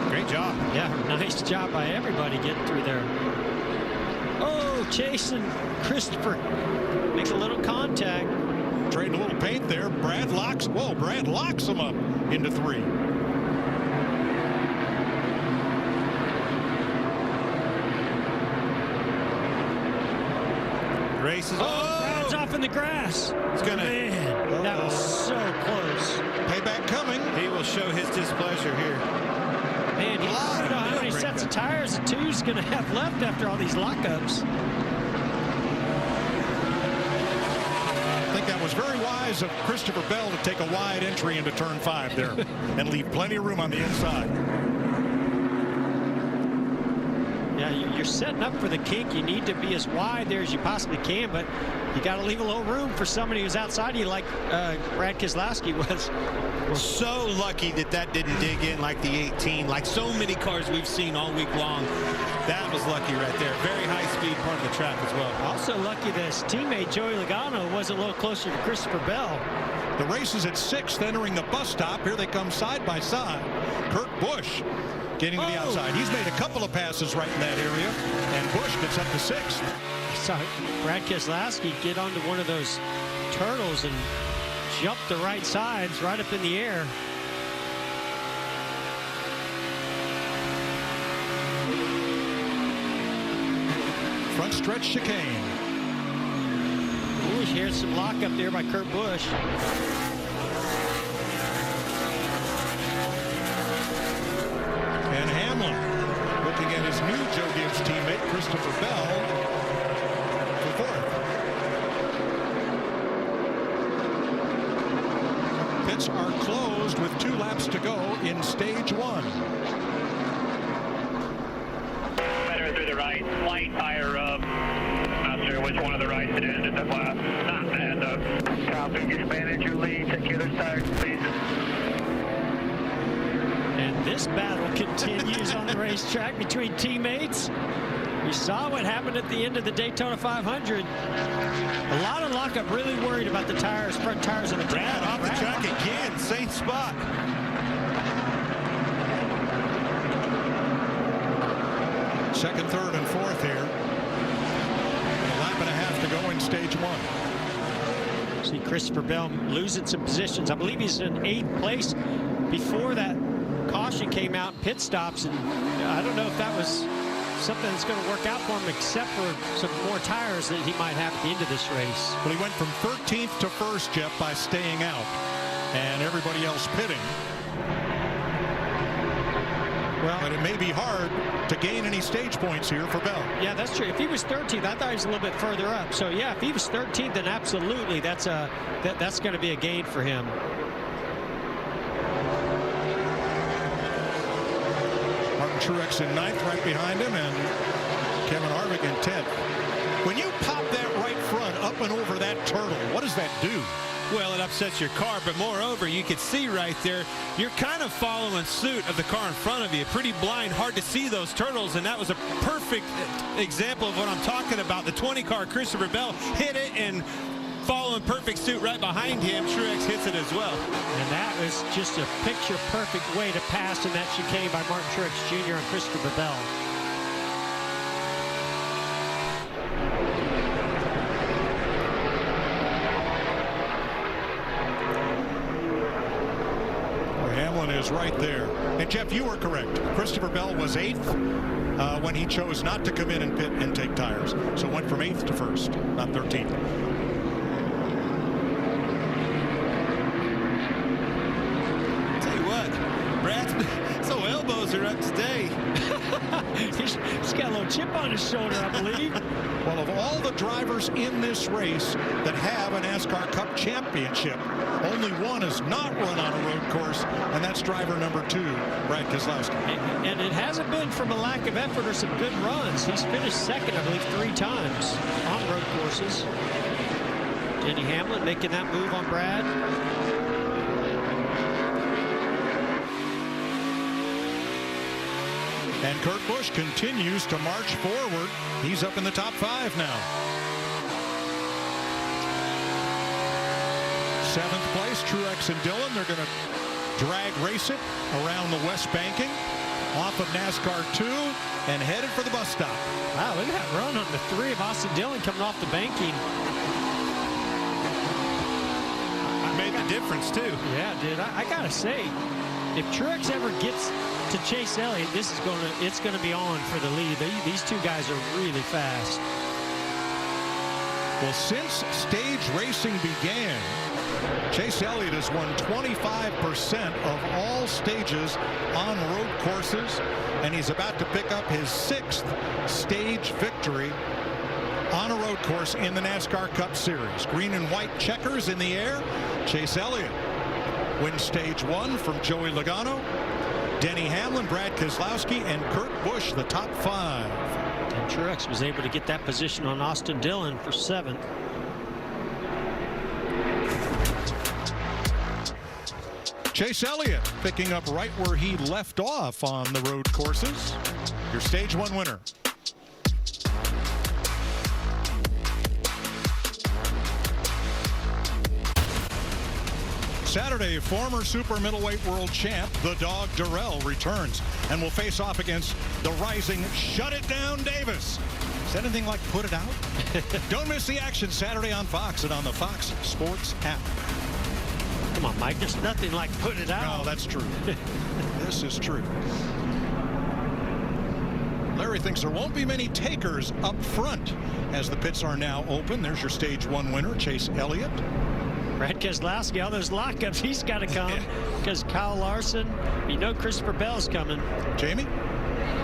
Great job. Yeah, nice job by everybody getting through there. Oh, Chase and Christopher makes a little contact. Trading a little paint there. Brad locks him up into 3. Race is Brad's off in the grass. It's gonna. Man, that was so close. Payback coming. He will show his displeasure here. Man, you don't know how many sets of tires the 2's going to have left after all these lockups. I think that was very wise of Christopher Bell to take a wide entry into turn 5 there and leave plenty of room on the inside. Yeah, you're setting up for the kink. You need to be as wide there as you possibly can, but you got to leave a little room for somebody who's outside of you, like Brad Keselowski was. So lucky that didn't dig in like the 18, like so many cars we've seen all week long. That was lucky right there. Very high-speed part of the track as well. Also lucky that his teammate Joey Logano was a little closer to Christopher Bell. The race is at 6th, entering the bus stop. Here they come side by side. Kurt Busch getting to the outside. He's made a couple of passes right in that area, and Busch gets up to 6th. Saw Brad Keselowski get onto one of those turtles and jump the right sides right up in the air. Front stretch chicane. Ooh, here's some lock up there by Kurt Busch. And Hamlin looking at his new Joe Gibbs teammate, Christopher Bell, for 4th. Pits are closed with 2 laps to go in stage 1. Better through the right, slight tire rub. Not sure which one of the rights it is in the class. Not bad though. Calvin, just manage your lead. Take your other tire, please. And this battle continues on the racetrack between teammates. You saw what happened at the end of the Daytona 500. A lot of lockup, really worried about the tires, front tires of the Brad off the track again, same spot. Second, third, and fourth here. A lap and a half to go in stage 1. See Christopher Bell losing some positions. I believe he's in 8th place before that caution came out in pit stops, and I don't know if that was something that's going to work out for him, except for some more tires that he might have at the end of this race. Well, he went from 13th to 1st, Jeff, by staying out, and everybody else pitting. Well, but it may be hard to gain any stage points here for Bell. Yeah, that's true. If he was 13th, I thought he was a little bit further up. So yeah, if he was 13th, then absolutely, that's going to be a gain for him. Martin Truex in 9th, right behind him, and Kevin Harvick in 10th. When you pop that right front up and over that turtle, what does that do? Well, it upsets your car, but moreover, you can see right there, you're kind of following suit of the car in front of you. Pretty blind, hard to see those turtles, and that was a perfect example of what I'm talking about. The 20 car, Christopher Bell, hit it, and following perfect suit right behind him, Truex hits it as well. And that was just a picture-perfect way to pass in that chicane by Martin Truex Jr. and Christopher Bell. Hamlin is right there. And Jeff, you were correct. Christopher Bell was 8th when he chose not to come in and pit and take tires. So went from 8th to 1st, not 13th. Tell you what, Brad's so elbows are up today. He's got a little chip on his shoulder, I believe. Well, of all the drivers in this race that have a NASCAR Cup championship, only one has not run on a road course, and that's driver number 2, Brad Keselowski. And it hasn't been from a lack of effort or some good runs. He's finished 2nd, I believe, 3 times on road courses. Denny Hamlin making that move on Brad. And Kurt Busch continues to march forward. He's up in the top 5 now. 7th place, Truex and Dillon. They're going to drag race it around the West Banking, off of NASCAR 2, and headed for the bus stop. Wow, look at that run on the 3 of Austin Dillon coming off the banking. Made the difference, too. Yeah, dude, I got to say, if Truex ever gets to Chase Elliott, it's going to be on for the lead. These 2 guys are really fast. Well, since stage racing began, Chase Elliott has won 25% of all stages on road courses, and he's about to pick up his 6th stage victory on a road course in the NASCAR Cup Series. Green and white checkers in the air. Chase Elliott wins stage 1 from Joey Logano, Denny Hamlin, Brad Keselowski, and Kurt Busch, the top 5. And Truex was able to get that position on Austin Dillon for 7th. Chase Elliott picking up right where he left off on the road courses. Your Stage 1 winner. Saturday, former super middleweight world champ, the Dog Durrell, returns and will face off against the rising Shut It Down Davis. Is that anything like Put It Out? Don't miss the action Saturday on Fox and on the Fox Sports app. Come on, Mike. There's nothing like Put It Out. No, that's true. This is true. Larry thinks there won't be many takers up front as the pits are now open. There's your Stage 1 winner, Chase Elliott. Brad Keselowski, all those lockups, he's got to come because Kyle Larson, you know Christopher Bell's coming. Jamie?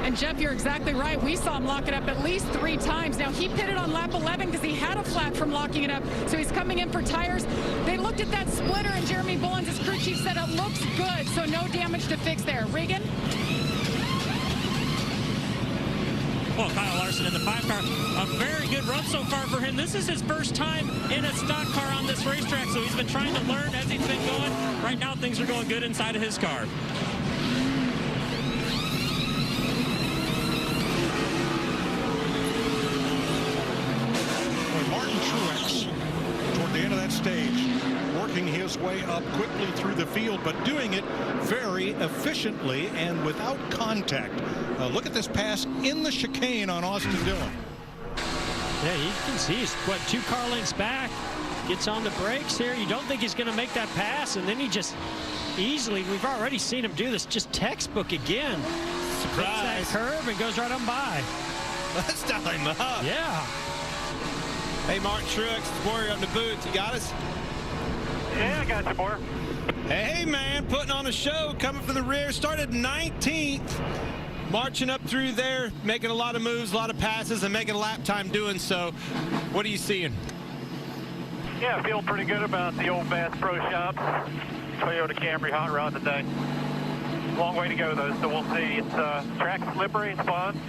And Jeff, you're exactly right. We saw him lock it up at least 3 times. Now, he pitted on lap 11 because he had a flat from locking it up. So he's coming in for tires. They looked at that splitter, and Jeremy Bullins, his crew chief, said it looks good. So no damage to fix there. Regan? Well, Kyle Larson in the 5 car, a very good run so far for him. This is his first time in a stock car on this racetrack, so he's been trying to learn as he's been going. Right now, things are going good inside of his car. Martin Truex, toward the end of that stage, working his way up quickly through the field, but doing it very efficiently and without contact. Look at this pass in the chicane on Austin Dillon. Yeah, you can see he's, 2 car lengths back. Gets on the brakes here. You don't think he's going to make that pass, and then he just easily, we've already seen him do this, just textbook again. Surprise. Hits that curve and goes right on by. Let's dial him up. Yeah. Hey, Martin Truex, Warrior on the booth. You got us? Yeah, I got you, Boar. Hey, man, putting on a show, coming from the rear. Started 19th. Marching up through there, making a lot of moves, a lot of passes, and making lap time doing so. What are you seeing? Yeah, I feel pretty good about the old Bass Pro Shops Toyota Camry hot rod today. Long way to go, though, so we'll see. It's track slippery, it's fun.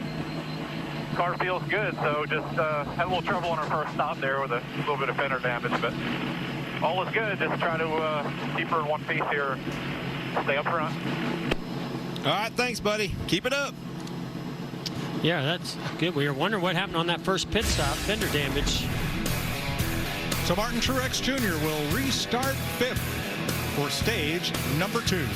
Car feels good, so just had a little trouble on our first stop there with a little bit of fender damage, but all is good. Just try to keep her in one piece here, stay up front. All right, thanks, buddy. Keep it up. Yeah, that's good. We were wondering what happened on that first pit stop, fender damage. So Martin Truex Jr. will restart 5th for stage number 2.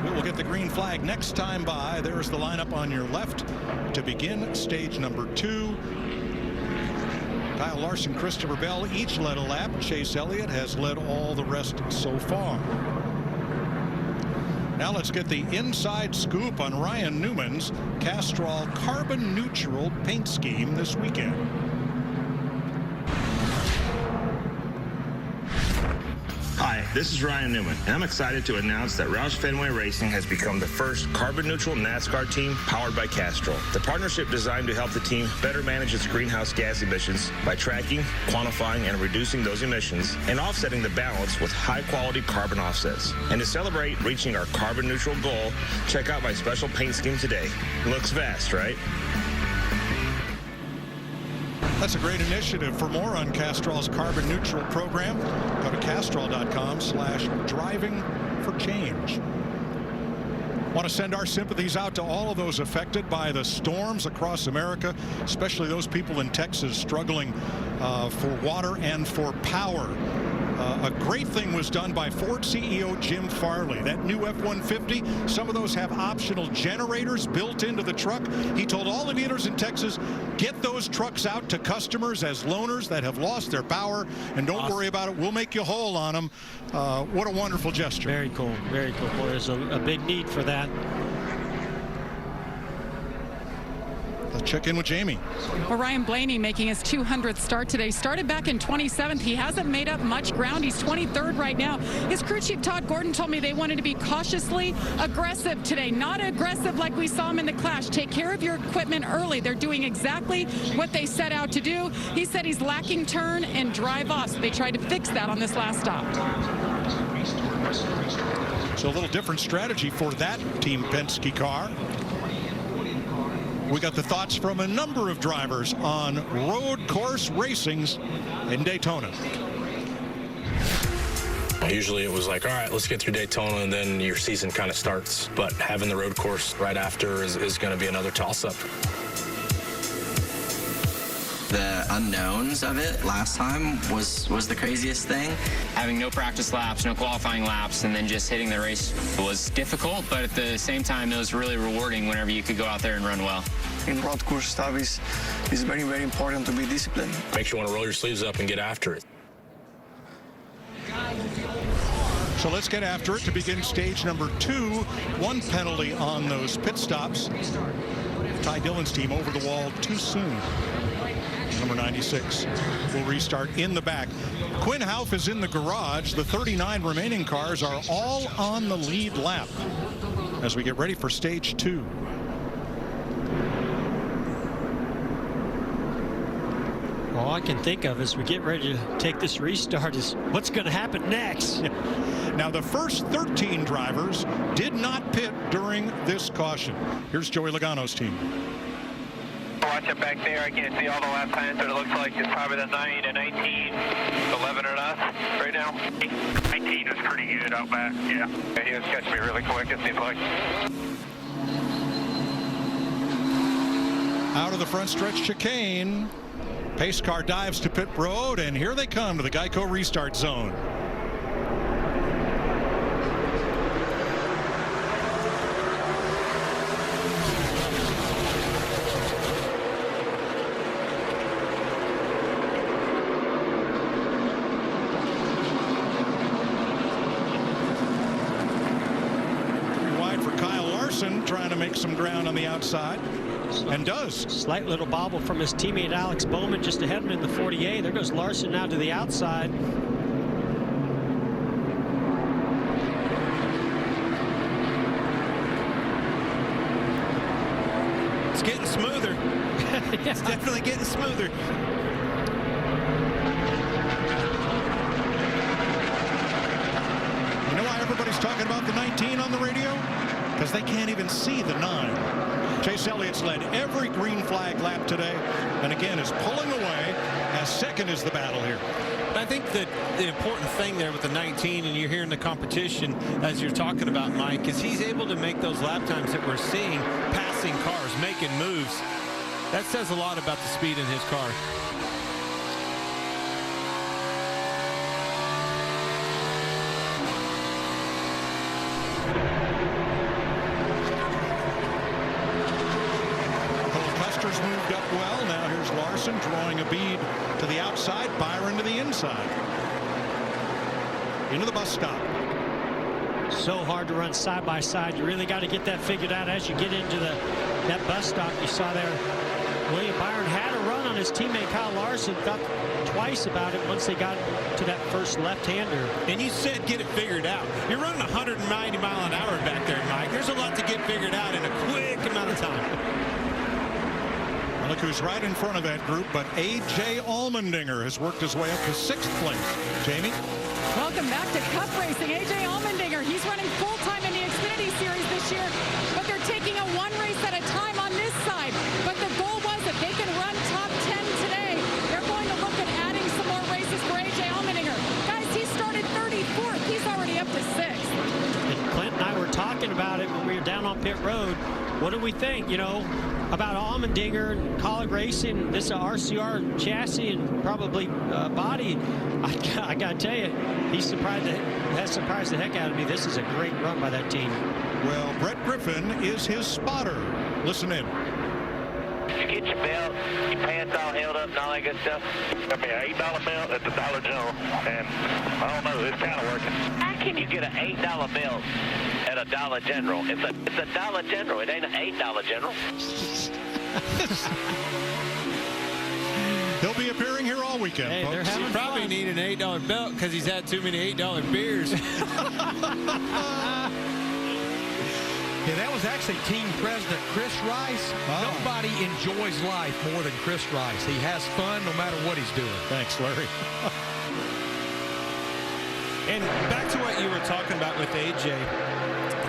We will get the green flag next time by. There's the lineup on your left to begin stage number 2. Kyle Larson, Christopher Bell each led a lap. Chase Elliott has led all the rest so far. Now let's get the inside scoop on Ryan Newman's Castrol carbon neutral paint scheme this weekend. Hi, this is Ryan Newman, and I'm excited to announce that Roush Fenway Racing has become the first carbon-neutral NASCAR team powered by Castrol. The partnership designed to help the team better manage its greenhouse gas emissions by tracking, quantifying, and reducing those emissions, and offsetting the balance with high-quality carbon offsets. And to celebrate reaching our carbon-neutral goal, check out my special paint scheme today. Looks vast, right? That's a great initiative. For more on Castrol's carbon neutral program, go to castrol.com/driving-for-change. Want to send our sympathies out to all of those affected by the storms across America, especially those people in Texas struggling for water and for power. A great thing was done by Ford CEO Jim Farley. That new F-150, some of those have optional generators built into the truck. He told all the dealers in Texas, get those trucks out to customers as loaners that have lost their power, and don't worry about it. We'll make you whole on them. What a wonderful gesture. Very cool. Very cool. Boy, there's a big need for that. Let's check in with Jamie. Well, Ryan Blaney making his 200th start today. Started back in 27th. He hasn't made up much ground. He's 23rd right now. His crew chief, Todd Gordon, told me they wanted to be cautiously aggressive today. Not aggressive like we saw him in the Clash. Take care of your equipment early. They're doing exactly what they set out to do. He said he's lacking turn and drive off. So they tried to fix that on this last stop. So a little different strategy for that Team Penske car. We got the thoughts from a number of drivers on road course racings in Daytona. Usually it was like, all right, let's get through Daytona, and then your season kind of starts. But having the road course right after is going to be another toss-up. The unknowns of it last time was the craziest thing. Having no practice laps, no qualifying laps, and then just hitting the race was difficult, but at the same time, it was really rewarding whenever you could go out there and run well. In road course stuff is very, very important to be disciplined. Makes you want to roll your sleeves up and get after it. So let's get after it to begin stage number 2. 1 penalty on those pit stops. Ty Dillon's team over the wall too soon. Number 96 will restart in the back. Quinn Houff is in the garage. The 39 remaining cars are all on the lead lap as we get ready for stage 2. All I can think of as we get ready to take this restart is what's going to happen next. Now, the first 13 drivers did not pit during this caution. Here's Joey Logano's team. Watch it back there. I can't see all the lap times, but it looks like it's probably the 9 and 19, 11 or us right now. 19 is pretty good out back, yeah. He was catching me really quick, it seems like. Out of the front stretch chicane. Pace car dives to pit road, and here they come to the Geico restart zone. Wide for Kyle Larson, trying to make some ground on the outside. And does. Slight little bobble from his teammate Alex Bowman just ahead of him in the 48. There goes Larson now to the outside. It's getting smoother. It's definitely getting smoother. You know why everybody's talking about the 19 on the radio? Because they can't even see the 9. Chase Elliott's led every green flag lap today, and again is pulling away as second is the battle here. I think that the important thing there with the 19, and you're hearing the competition as you're talking about, Mike, is he's able to make those lap times that we're seeing, passing cars, making moves. That says a lot about the speed in his car. Moved up well. Now here's Larson drawing a bead to the outside, Byron to the inside. Into the bus stop. So hard to run side by side. You really got to get that figured out as you get into that bus stop. You saw there William Byron had a run on his teammate Kyle Larson. Thought twice about it once they got to that first left-hander. And you said get it figured out. You're running 190 mile an hour back there, Mike. There's a lot to get figured out in a quick amount of time. Look who's right in front of that group, but A.J. Allmendinger has worked his way up to 6th place. Jamie? Welcome back to Cup Racing. A.J. Allmendinger, he's running full-time in the Xfinity Series this year, but they're taking a one race at a time on this side. But the goal was that they can run top 10 today. They're going to look at adding some more races for A.J. Allmendinger. Guys, he started 34th. He's already up to 6th. And Clint and I were talking about it when we were down on pit road. What do we think, about Allmendinger and Kaulig Racing, this RCR chassis and probably body? I got to tell you, has surprised the heck out of me. This is a great run by that team. Well, Brett Griffin is his spotter. Listen in. You get your belt, your pants all held up and all that good stuff. Got me an $8 belt at the Dollar General, and I don't know, it's kind of working. How can you get an $8 belt at a Dollar General? It's a Dollar General. It ain't an $8 General. He'll be appearing here all weekend. Hey, folks. he probably need an $8 belt because he's had too many $8 beers. Yeah, that was actually team president Chris Rice. Nobody enjoys life more than Chris Rice. He has fun no matter what he's doing. Thanks, Larry. And back to what you were talking about with AJ,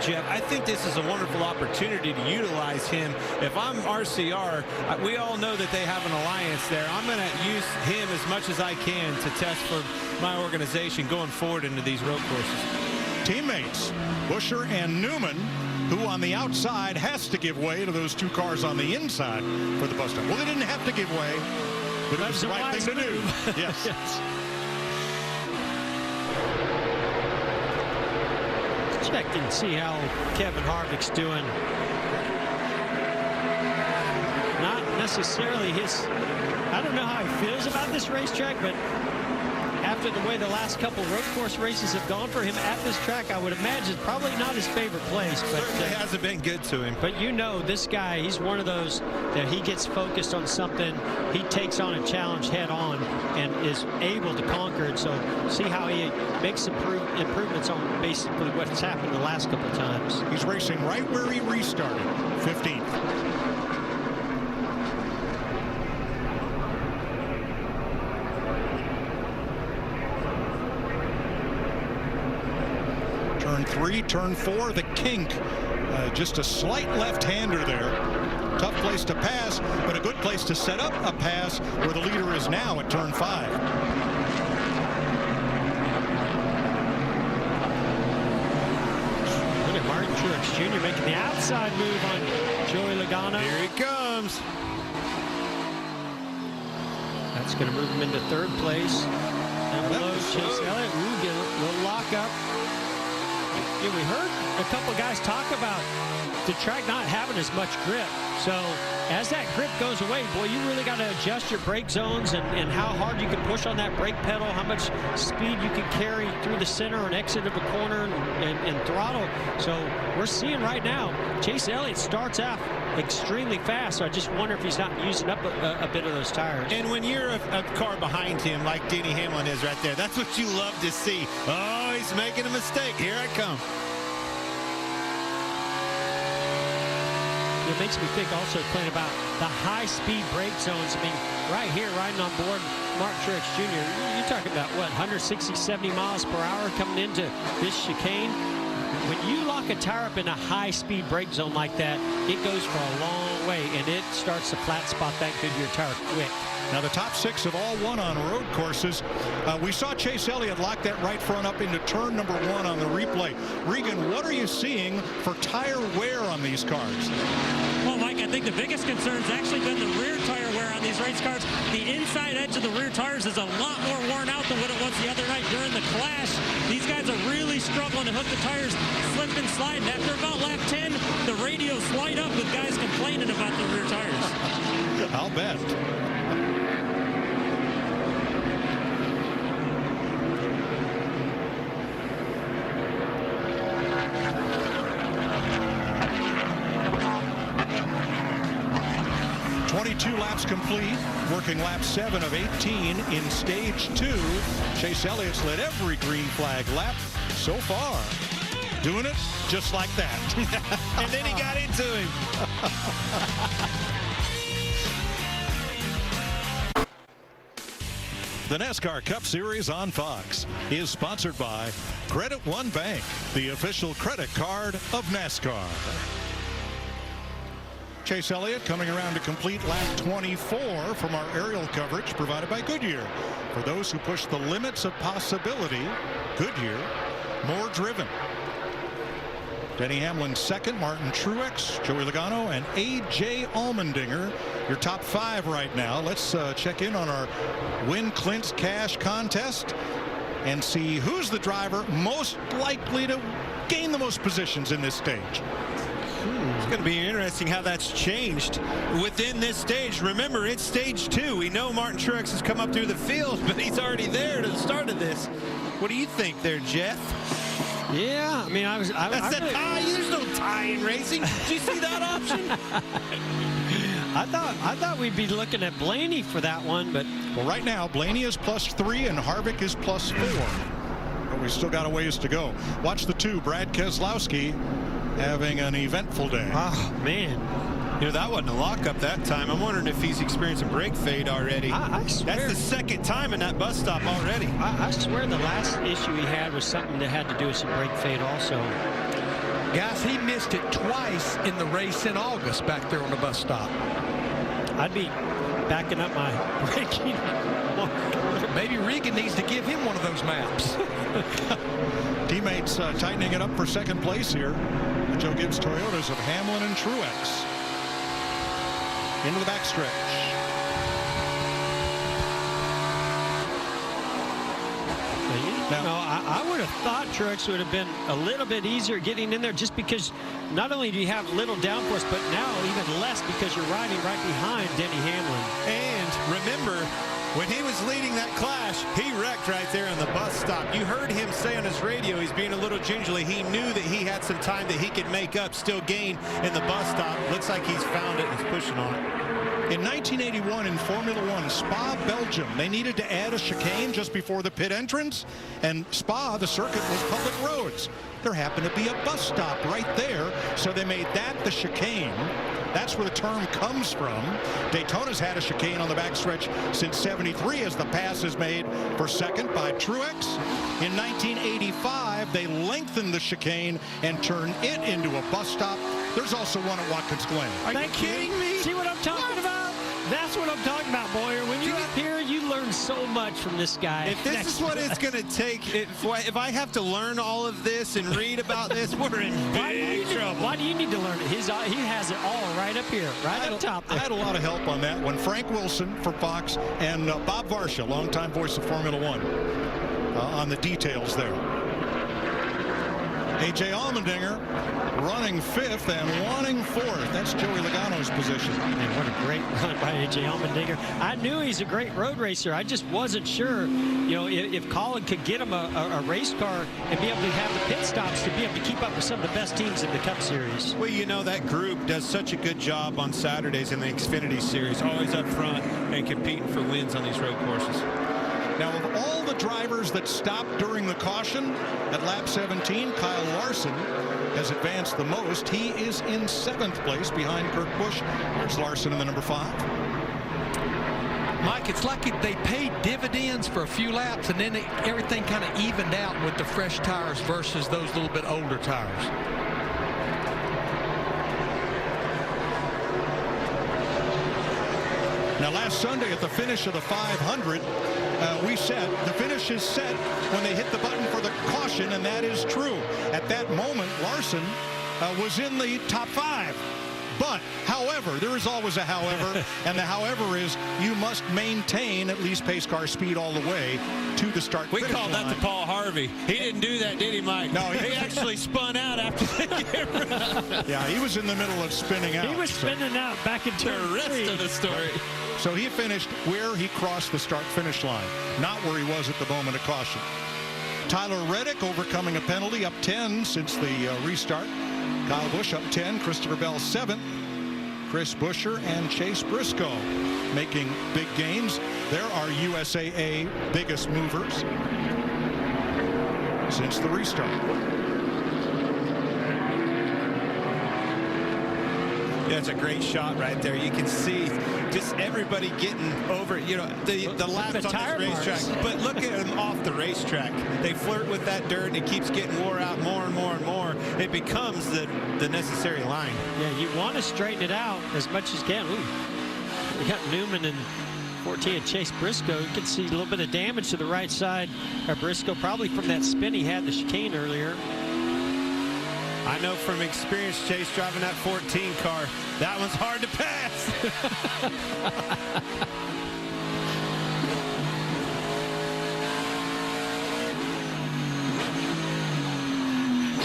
Jeff, I think this is a wonderful opportunity to utilize him. If I'm RCR, we all know that they have an alliance there. I'm going to use him as much as I can to test for my organization going forward into these road courses. Teammates, Buescher and Newman, who on the outside has to give way to those two cars on the inside for the bus stop. Well, they didn't have to give way, but it was the right thing to do. Yes. Yes. Check and see how Kevin Harvick's doing. Not necessarily I don't know how he feels about this racetrack, but after the way the last couple road course races have gone for him at this track, I would imagine probably not his favorite place. But certainly hasn't been good to him. But you know, this guy, he's one of those that he gets focused on something, he takes on a challenge head on and is able to conquer it. So see how he makes improvements on basically what's happened the last couple times. He's racing right where he restarted, 15th. Turn 3, turn 4, the kink. Just a slight left-hander there. Tough place to pass, but a good place to set up a pass where the leader is now at turn 5. Look at Martin Truex Jr. making the outside move on Joey Logano. Here he comes. That's going to move him into third place. And below Chase Elliott. Ooh, get a little lock up. Yeah, we heard a couple guys talk about the track not having as much grip. So as that grip goes away, boy, you really got to adjust your brake zones and how hard you can push on that brake pedal, how much speed you can carry through the center and exit of a corner and throttle. So we're seeing right now, Chase Elliott starts out extremely fast. So I just wonder if he's not using up a bit of those tires. And when you're a car behind him like Denny Hamlin is right there, that's what you love to see. Oh, he's making a mistake. Here I come. It makes me think also, Clint, about the high-speed brake zones. I mean, right here, riding on board Martin Truex Jr., you're talking about, what, 160, 70 miles per hour coming into this chicane? When you lock a tire up in a high-speed brake zone like that, it goes for a long way, and it starts to flat spot that Goodyear tire quick. Now the top 6 have all won on road courses. We saw Chase Elliott lock that right front up into turn number 1 on the replay. Regan, what are you seeing for tire wear on these cars? Well, Mike, I think the biggest concern has actually been the rear tire wear on these race cars. The inside edge of the rear tires is a lot more worn out than what it was the other night during the clash. These guys are really struggling to hook the tires, slip and slide. And after about lap 10, the radios light up with guys complaining about the rear tires. I'll bet. Laps complete, working lap 7 of 18 in stage 2. Chase Elliott's led every green flag lap so far. Doing it just like that. And then he got into him. The NASCAR Cup Series on Fox is sponsored by Credit One Bank, the official credit card of NASCAR. Chase Elliott coming around to complete lap 24 from our aerial coverage provided by Goodyear. For those who push the limits of possibility, Goodyear, more driven. Denny Hamlin second, Martin Truex, Joey Logano, and A.J. Allmendinger. Your top 5 right now. Let's check in on our Win Clint's Cash contest and see who's the driver most likely to gain the most positions in this stage. It's going to be interesting how that's changed within this stage. Remember, it's stage 2. We know Martin Truex has come up through the field, but he's already there to the start of this. What do you think there, Jeff? Yeah, I mean, that's a tie. There's no tie in racing. Did you see that option? I thought we'd be looking at Blaney for that one, but well, right now Blaney is +3 and Harvick is +4. But we still got a ways to go. Watch the 2, Brad Keselowski, having an eventful day. Oh man, You know, that wasn't a lockup that time. I'm wondering if he's experienced a brake fade already. I swear. That's the second time in that bus stop already. I swear the last issue he had was something that had to do with some brake fade also. Guys, he missed it twice in the race in August back there on the bus stop. I'd be backing up my braking. Maybe Regan needs to give him one of those maps. Teammates tightening it up for second place here. The Joe Gibbs Toyotas of Hamlin and Truex. Into the backstretch. I would have thought Truex would have been a little bit easier getting in there just because not only do you have little downforce, but now even less because you're riding right behind Denny Hamlin. And remember, when he was leading that clash, he wrecked right there on the bus stop. You heard him say on his radio he's being a little gingerly. He knew that he had some time that he could make up, still gain in the bus stop. Looks like he's found it and is pushing on it. In 1981 in Formula One, Spa, Belgium, they needed to add a chicane just before the pit entrance. And Spa, the circuit, was public roads. There happened to be a bus stop right there, so they made that the chicane. That's where the term comes from. Daytona's had a chicane on the backstretch since '73 as the pass is made for second by Truex. In 1985, they lengthened the chicane and turned it into a bus stop. There's also one at Watkins Glen. Are you kidding me? See what I'm talking about? That's what I'm talking about, Boyer. When you're up here, you learn so much from this guy. If this is what it's going to take, if I have to learn all of this and read about this, we're in big trouble. Why do you need to learn it? He has it all right up here, right up top there. I had a lot of help on that one. Frank Wilson for Fox and Bob Varsha, longtime voice of Formula One, on the details there. A.J. Allmendinger running fifth and wanting fourth. That's Joey Logano's position. Man, what a great run by A.J. Allmendinger. I knew he's a great road racer. I just wasn't sure, you know, if Colin could get him a race car and be able to have the pit stops to be able to keep up with some of the best teams in the Cup Series. Well, you know, that group does such a good job on Saturdays in the Xfinity Series, always up front and competing for wins on these road courses. Now, of all the drivers that stopped during the caution at lap 17, Kyle Larson has advanced the most. He is in 7th place behind Kurt Busch. There's Larson in the number 5. Mike, it's like they paid dividends for a few laps, and then everything kind of evened out with the fresh tires versus those little bit older tires. Now, last Sunday at the finish of the 500, we said the finish is set when they hit the button for the caution, and that is true. At that moment, Larson was in the top 5. But, however, there is always a however, and the however is you must maintain at least pace car speed all the way to the start finish line. We called that to Paul Harvey. He didn't do that, did he, Mike? No, he actually spun out after the camera. Yeah, he was in the middle of spinning out. He was spinning out back in turn 3. The rest of the story. So he finished where he crossed the start-finish line, not where he was at the moment of caution. Tyler Reddick overcoming a penalty, up 10 since the restart. Kyle Busch up 10, Christopher Bell 7th. Chris Buescher and Chase Briscoe making big gains. There are USAA biggest movers since the restart. Yeah, it's a great shot right there. You can see just everybody getting over, you know, the laps on this racetrack. But look at them off the racetrack. They flirt with that dirt, and it keeps getting wore out more and more and more. It becomes the necessary line. Yeah, you want to straighten it out as much as you can. Ooh, we got Newman and 14 and Chase Briscoe. You can see a little bit of damage to the right side of Briscoe, probably from that spin he had the chicane earlier. I know from experience, Chase, driving that 14 car, that one's hard to pass.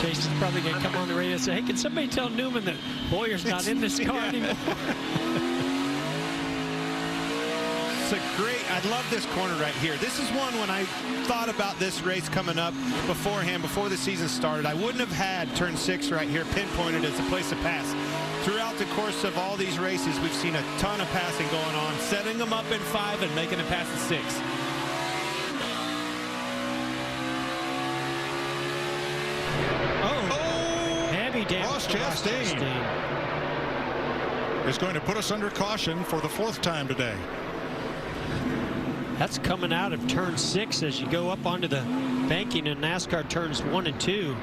Chase is probably going to come on the radio and say, hey, can somebody tell Newman that Boyer's not in this car anymore? It's a great, I love this corner right here. This is one when I thought about this race coming up beforehand, before the season started, I wouldn't have had turn 6 right here pinpointed as a place to pass. Throughout the course of all these races, we've seen a ton of passing going on, setting them up in 5 and making them pass in 6. Oh, heavy damage. Ross Chastain. is going to put us under caution for the 4th time today. That's coming out of turn 6 as you go up onto the banking in NASCAR turns 1 and 2.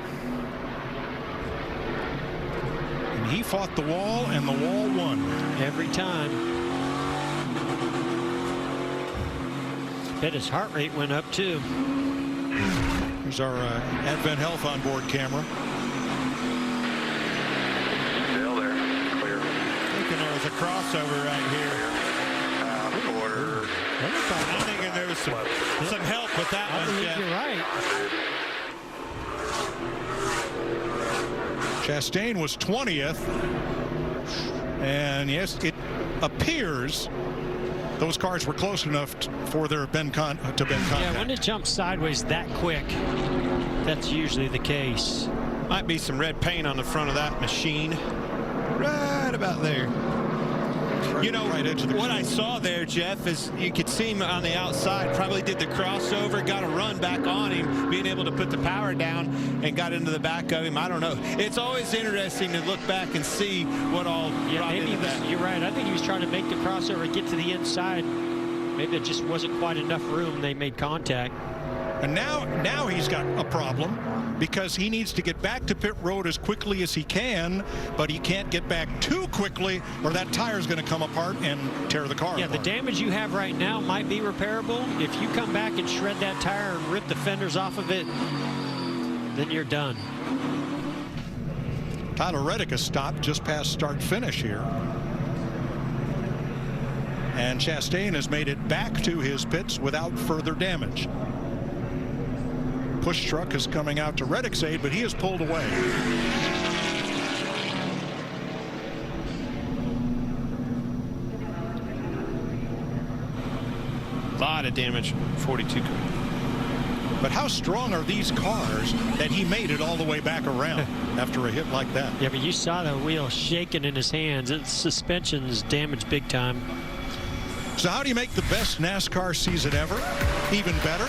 And he fought the wall, and the wall won. Every time. Bet his heart rate went up too. Here's our Advent Health onboard camera. Still there. Clear. Thinking there was a crossover right here. Quarter. I'm thinking there was some help with that I one, believe Jeff. you're right. Chastain was 20th. And yes, it appears those cars were close enough for there to have been contact. Yeah, when it jumps sideways that quick, that's usually the case. Might be some red paint on the front of that machine. Right about there. You know, right edge of the what I saw there, Jeff, is you could see him on the outside, probably did the crossover, got a run back on him, being able to put the power down and got into the back of him. I don't know. It's always interesting to look back and see what all brought maybe into that. you're right. I think he was trying to make the crossover, get to the inside. Maybe it just wasn't quite enough room. They made contact. And now he's got a problem because he needs to get back to pit road as quickly as he can, but he can't get back too quickly or that tire's going to come apart and tear the car Yeah, apart. the damage you have right now might be repairable. If you come back and shred that tire and rip the fenders off of it, then you're done. Tyler Reddick has stopped just past start finish here. And Chastain has made it back to his pits without further damage. Push truck is coming out to Reddick's aid, but he is pulled away. A lot of damage, 42. But how strong are these cars that he made it all the way back around after a hit like that? Yeah, but you saw the wheel shaking in his hands. Its suspension's damaged big time. So how do you make the best NASCAR season ever even better?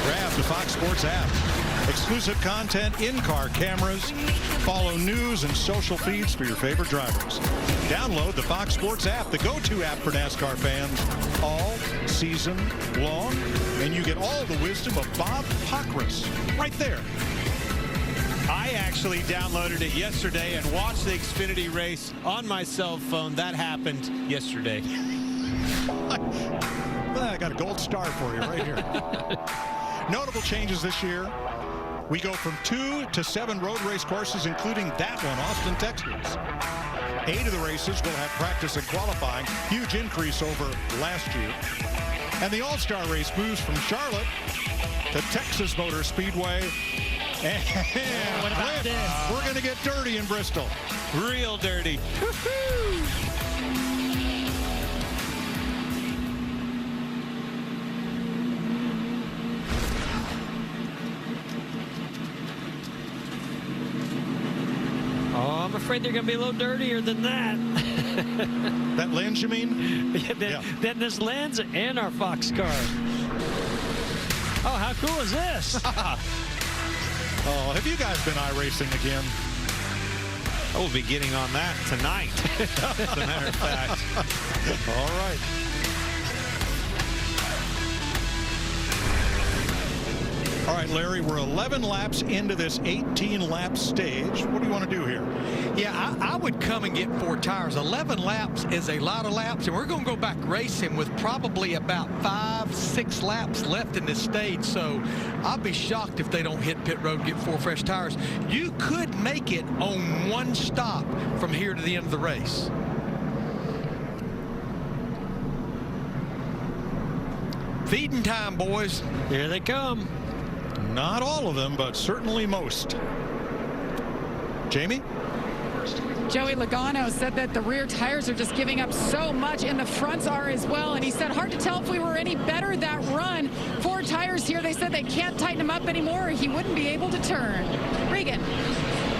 Grab the Fox Sports app. Exclusive content, in-car cameras. Follow news and social feeds for your favorite drivers. Download the Fox Sports app, the go-to app for NASCAR fans, all season long. And you get all the wisdom of Bob Pockrass right there. I actually downloaded it yesterday and watched the Xfinity race on my cell phone. That happened yesterday. I got a gold star for you right here. Notable changes this year. We go from 2 to 7 road race courses, including that one, Austin, Texas. 8 of the races will have practice and qualifying. Huge increase over last year. And the All-Star race moves from Charlotte to Texas Motor Speedway. And what about this? We're going to get dirty in Bristol. Real dirty. Woo-hoo! Oh, I'm afraid they're going to be a little dirtier than that. That lens, you mean? Yeah, than this lens and our Fox car. Oh, how cool is this? Oh, have you guys been iRacing again? I will be getting on that tonight, as a matter of fact. All right. All right, Larry, we're 11 laps into this 18-lap stage. What do you want to do here? Yeah, I would come and get 4 tires. 11 laps is a lot of laps, and we're going to go back racing with probably about 5-6 laps left in this stage. So I'll be shocked if they don't hit pit road and get 4 fresh tires. You could make it on 1 stop from here to the end of the race. Feeding time, boys. Here they come. Not all of them, but certainly most. Jamie? Joey Logano said that the rear tires are just giving up so much, and the fronts are as well. And he said, hard to tell if we were any better that run. 4 tires here. They said they can't tighten them up anymore, or he wouldn't be able to turn. Regan.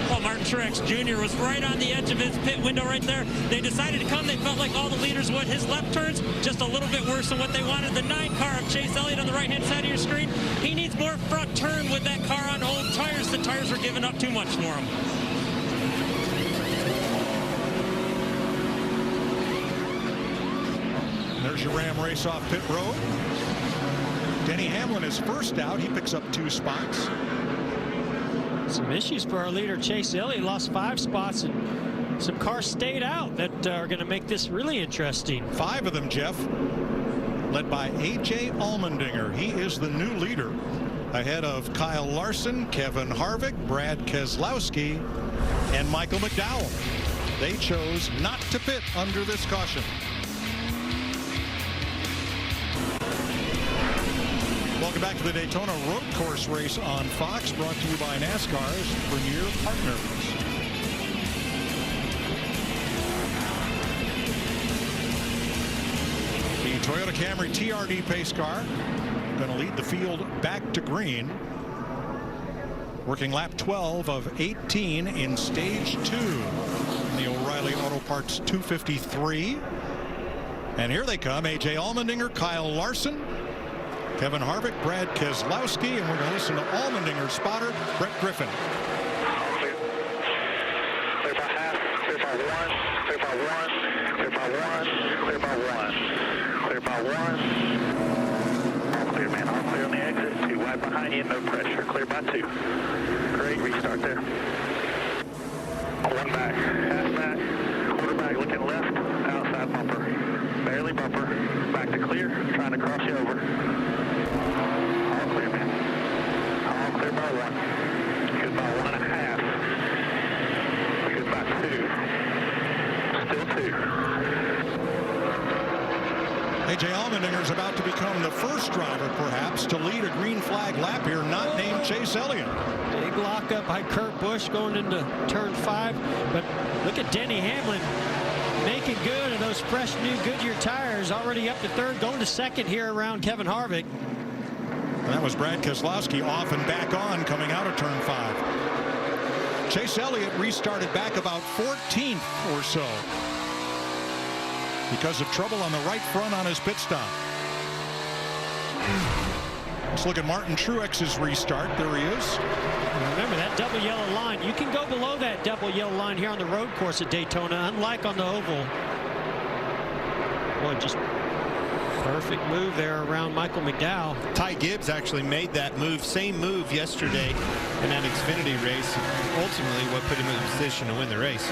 Well, Martin Truex Jr. was right on the edge of his pit window right there. They decided to come. They felt like all the leaders would. His left turns just a little bit worse than what they wanted. The 9 car of Chase Elliott on the right-hand side of your screen. He needs more front turn with that car on old tires. The tires were giving up too much for him. There's your Ram race off pit road. Denny Hamlin is first out. He picks up 2 spots. Some issues for our leader, Chase Elliott. Lost 5 spots, and some cars stayed out that are going to make this really interesting. 5 of them, Jeff, led by A.J. Allmendinger. He is the new leader, ahead of Kyle Larson, Kevin Harvick, Brad Keselowski, and Michael McDowell. They chose not to pit under this caution. Welcome back to the Daytona Road Course race on Fox, brought to you by NASCAR's premier partners. The Toyota Camry TRD pace car going to lead the field back to green. Working lap 12 of 18 in stage 2. The O'Reilly Auto Parts 253. And here they come. A.J. Allmendinger, Kyle Larson, Kevin Harvick, Brad Keselowski, and we're going to listen to Allmendinger's spotter, Brett Griffin. Clear by half, clear by 1, clear by 1, clear by 1, clear by 1, clear by 1. All clear, man, all clear on the exit. 2 right behind you, no pressure. Clear by 2. Great, restart there. 1 back, half back, quarter back, looking left, outside bumper. Barely bumper, back to clear, trying to cross you over. All clear, man. All clear by 1. Good by 1.5. Good by 2. Still 2. A.J. Allmendinger is about to become the first driver, perhaps, to lead a green flag lap here, not named Chase Elliott. Big lockup by Kurt Busch going into turn 5. But look at Denny Hamlin making good of those fresh new Goodyear tires, already up to 3rd, going to 2nd here around Kevin Harvick. And that was Brad Keselowski off and back on coming out of turn 5. Chase Elliott restarted back about 14th or so because of trouble on the right front on his pit stop. Let's look at Martin Truex's restart. There he is. Remember that double yellow line. You can go below that double yellow line here on the road course at Daytona, unlike on the oval. Boy, just perfect move there around Michael McDowell. Ty Gibbs actually made that move, same move yesterday in that Xfinity race. Ultimately, what put him in a position to win the race.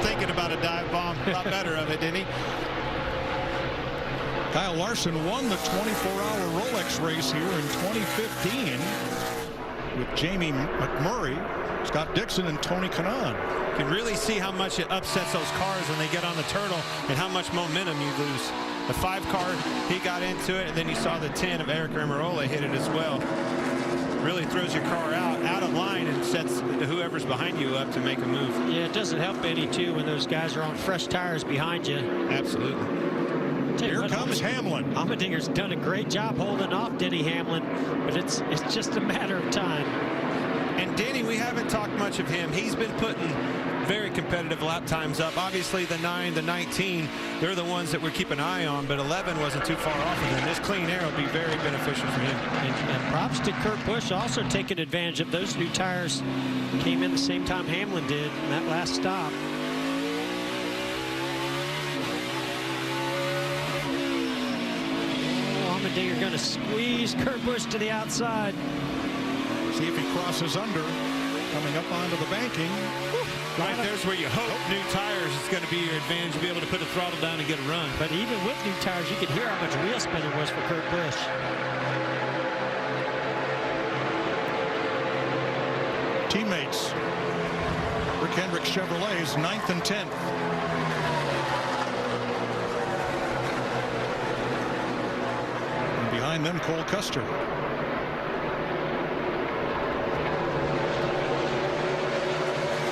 Thinking about a dive bomb, a lot better of it, didn't he? Kyle Larson won the 24-hour Rolex race here in 2015 with Jamie McMurray, Scott Dixon, and Tony Kanaan. You can really see how much it upsets those cars when they get on the turtle and how much momentum you lose. The 5 car, he got into it, and then you saw the 10 of Eric Almirola hit it as well. Really throws your car out of line and sets whoever's behind you up to make a move. Yeah, it doesn't help any too when those guys are on fresh tires behind you. Absolutely. Here comes Hamlin. Allmendinger's done a great job holding off Denny Hamlin, but it's just a matter of time. And Denny, we haven't talked much of him. He's been putting very competitive lap times up. Obviously the 9, the 19, they're the ones that we're keeping an eye on, but 11 wasn't too far off of them. This clean air will be very beneficial for him. And props to Kurt Busch also taking advantage of those new tires. Came in the same time Hamlin did in that last stop. Allmendinger going to squeeze Kurt Busch to the outside. See if he crosses under, coming up onto the banking. Right there's where you hope new tires is going to be your advantage to be able to put the throttle down and get a run. But even with new tires, you could hear how much wheel spin it was for Kurt Busch. Teammates. Rick Hendrick Chevrolet's 9th and 10th. And behind them, Cole Custer.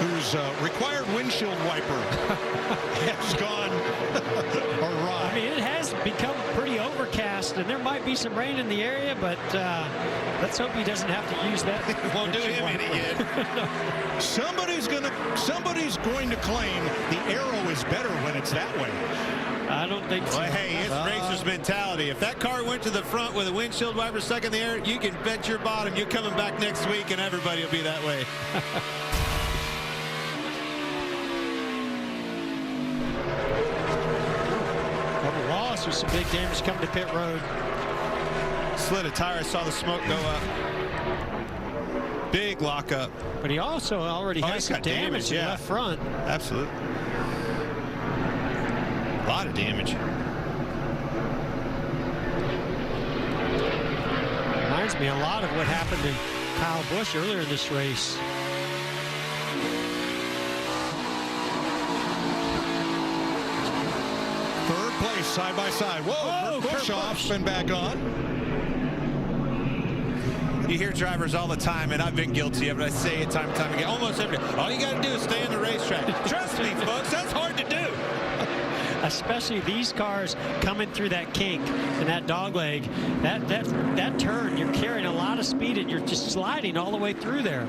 Whose required windshield wiper has gone awry. I mean, it has become pretty overcast, and there might be some rain in the area, but let's hope he doesn't have to use that. It won't do him any good. No. Somebody's going to claim the Arrow is better when it's that way. I don't think so. Well, hey, it's racer's mentality. If that car went to the front with a windshield wiper stuck in the air, you can bet your bottom you're coming back next week, and everybody will be that way. Bubba Wallace with some big damage coming to pit road. Slid a tire. I saw the smoke go up. Big lockup. But he also already has some damage in the left front. Absolutely. A lot of damage. Reminds me a lot of what happened to Kyle Busch earlier in this race. Third place, side by side. Whoa, Busch off and back on. You hear drivers all the time, and I've been guilty of it. I say it time and time again. Almost every day. All you got to do is stay on the racetrack. Trust me, folks, that's hard to do. Especially these cars coming through that kink and that dog leg. That turn, you're carrying a lot of speed, and you're just sliding all the way through there.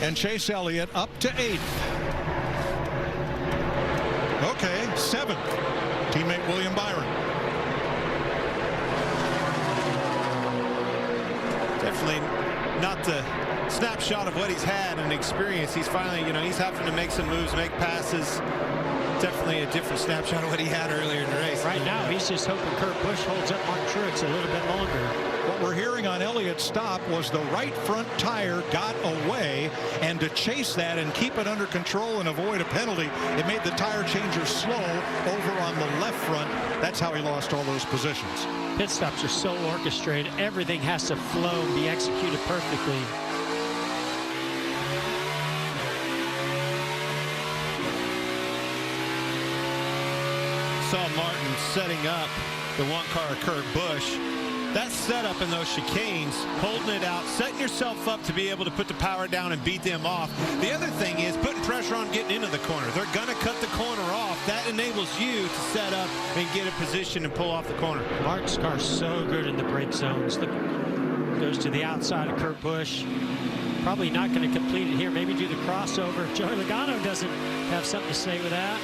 And Chase Elliott up to 8th. Okay, 7th. Teammate William Byron. Definitely not the snapshot of what he's had and experience. He's finally, he's having to make some moves, make passes. Definitely a different snapshot of what he had earlier in the race. Right now, he's just hoping Kurt Busch holds up Mark Truex a little bit longer. What we're hearing on Elliott's stop was the right front tire got away, and to chase that and keep it under control and avoid a penalty, it made the tire changer slow over on the left front. That's how he lost all those positions. Pit stops are so orchestrated. Everything has to flow and be executed perfectly. Saw Martin setting up the one car of Kurt Busch. That setup in those chicanes, holding it out, setting yourself up to be able to put the power down and beat them off. The other thing is putting pressure on getting into the corner. They're going to cut the corner off. That enables you to set up and get a position and pull off the corner. Martin's car's so good in the brake zones. Look, goes to the outside of Kurt Busch. Probably not going to complete it here. Maybe do the crossover. Joey Logano doesn't have something to say with that.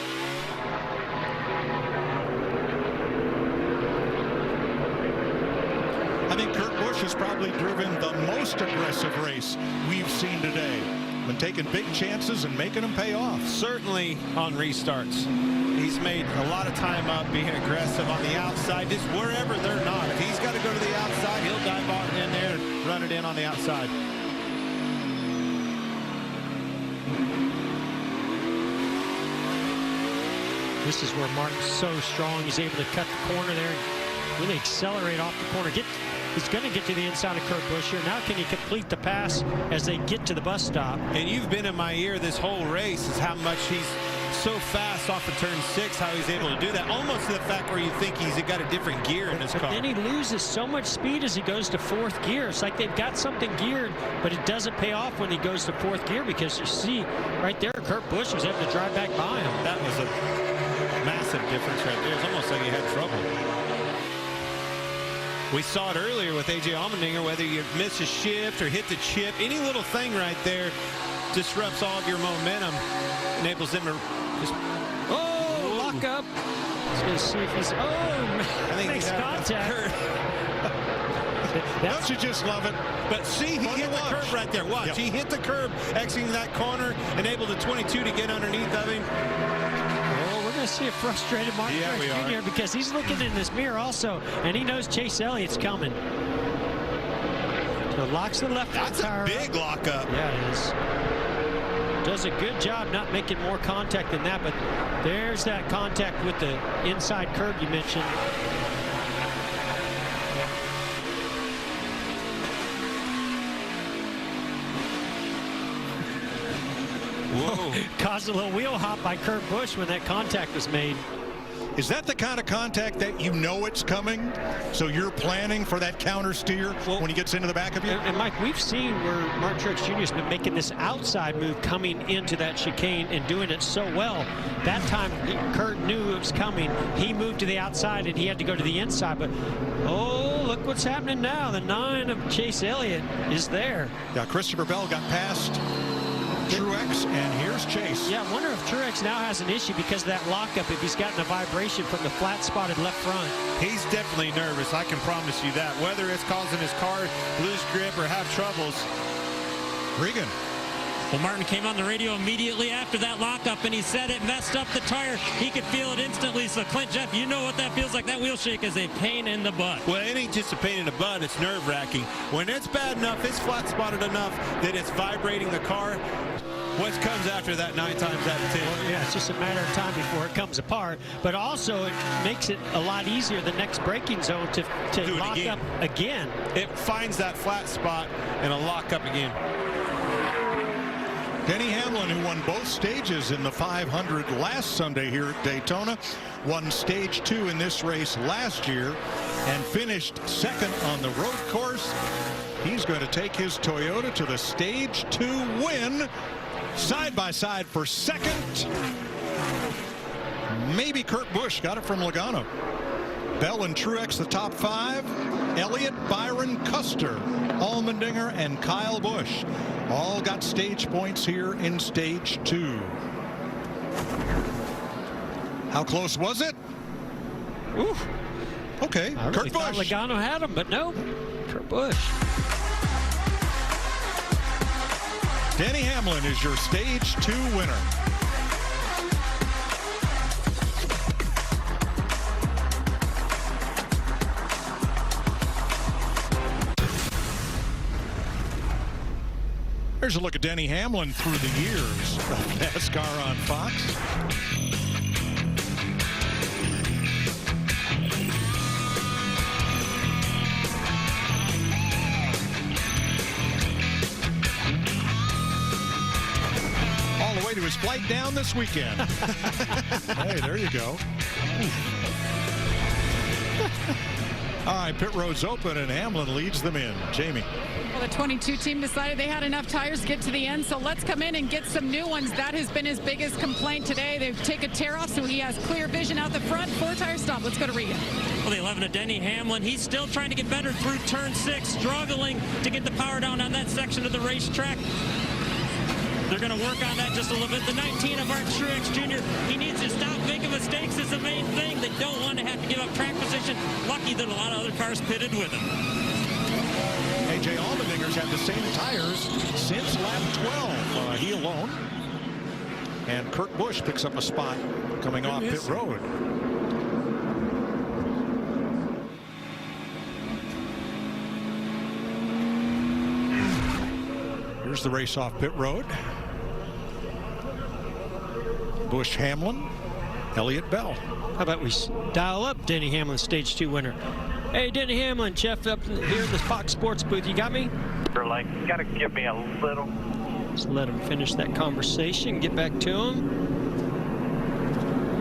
I think Kurt Busch has probably driven the most aggressive race we've seen today. Been taking big chances and making them pay off. Certainly on restarts. He's made a lot of time up being aggressive on the outside, just wherever they're not. If he's got to go to the outside, he'll dive on in there and run it in on the outside. This is where Martin's so strong. He's able to cut the corner there and really accelerate off the corner. He's going to get to the inside of Kurt Busch here. Now can he complete the pass as they get to the bus stop? And you've been in my ear this whole race is how much he's so fast off of turn 6, how he's able to do that. Almost to the fact where you think he's got a different gear in his car. But then he loses so much speed as he goes to 4th gear. It's like they've got something geared, but it doesn't pay off when he goes to 4th gear, because you see right there, Kurt Busch was able to drive back by him. That was a massive difference right there. It's almost like he had trouble. We saw it earlier with A.J. Allmendinger, whether you miss a shift or hit the chip, any little thing right there disrupts all of your momentum, enables them to just... Oh, lock up. Let's go see if he's... Oh, makes contact. Don't you just love it? But see, he hit the curb right there. Watch, He hit the curb, exiting that corner, enabled the 22 to get underneath of him. We're going to see a frustrated Martin Truex Jr. because he's looking in his mirror also, and he knows Chase Elliott's coming. So locks the left front tire. That's a big lockup. Yeah, it is. Does a good job not making more contact than that, but there's that contact with the inside curb you mentioned. Whoa. Caused a little wheel hop by Kurt Busch when that contact was made. Is that the kind of contact that you know it's coming, so you're planning for that counter steer when he gets into the back of you? And Mike, we've seen where Martin Truex Jr. has been making this outside move coming into that chicane and doing it so well. That time Kurt knew it was coming. He moved to the outside and he had to go to the inside, but oh, look what's happening now. The 9 of Chase Elliott is there. Yeah, Christopher Bell got past Truex, and here's Chase. Yeah, I wonder if Truex now has an issue because of that lockup, if he's gotten a vibration from the flat-spotted left front. He's definitely nervous, I can promise you that. Whether it's causing his car lose grip or have troubles. Regan. Well, Martin came on the radio immediately after that lockup, and he said it messed up the tire. He could feel it instantly. So, Clint, Jeff, you know what that feels like. That wheel shake is a pain in the butt. Well, it ain't just a pain in the butt. It's nerve-wracking. When it's bad enough, it's flat-spotted enough that it's vibrating the car. What comes after that 9 times out of 10? Well, yeah, it's just a matter of time before it comes apart. But also, it makes it a lot easier the next braking zone to lock up again. It finds that flat spot and a lock up again. Denny Hamlin, who won both stages in the 500 last Sunday here at Daytona, won stage 2 in this race last year and finished second on the road course. He's going to take his Toyota to the stage 2 win. Side by side for second. Maybe Kurt Busch got it from Logano. Bell and Truex the top 5. Elliott, Byron, Custer, Allmendinger, and Kyle Busch all got stage points here in stage 2. How close was it? Ooh. Okay, I really Kurt thought Busch. Logano had him, but no, Kurt Busch. Denny Hamlin is your stage 2 winner. Here's a look at Denny Hamlin through the years of NASCAR on Fox. All the way to his flight down this weekend. Hey, there you go. All right, pit road's open and Hamlin leads them in. Jamie. Well, the 22 team decided they had enough tires to get to the end, so let's come in and get some new ones. That has been his biggest complaint today. They've taken a tear off, so he has clear vision out the front. 4-tire stop. Let's go to Regan. Well, the 11 of Denny Hamlin, he's still trying to get better through turn 6, struggling to get the power down on that section of the racetrack. They're going to work on that just a little bit. The 19 of Art Truex Jr., he needs to stop making mistakes is the main thing. They don't want to have to give up track position. Lucky that a lot of other cars pitted with him. A.J. Allmendinger's had the same tires since lap 12. He alone. And Kurt Busch picks up a spot coming off pit road. Here's the race off pit road. Busch, Hamlin, Elliott, Bell. How about we dial up Denny Hamlin, stage 2 winner? Hey, Denny Hamlin, Jeff up here in the Fox Sports booth. You got me? You got to give me a little. Just let him finish that conversation. Get back to him.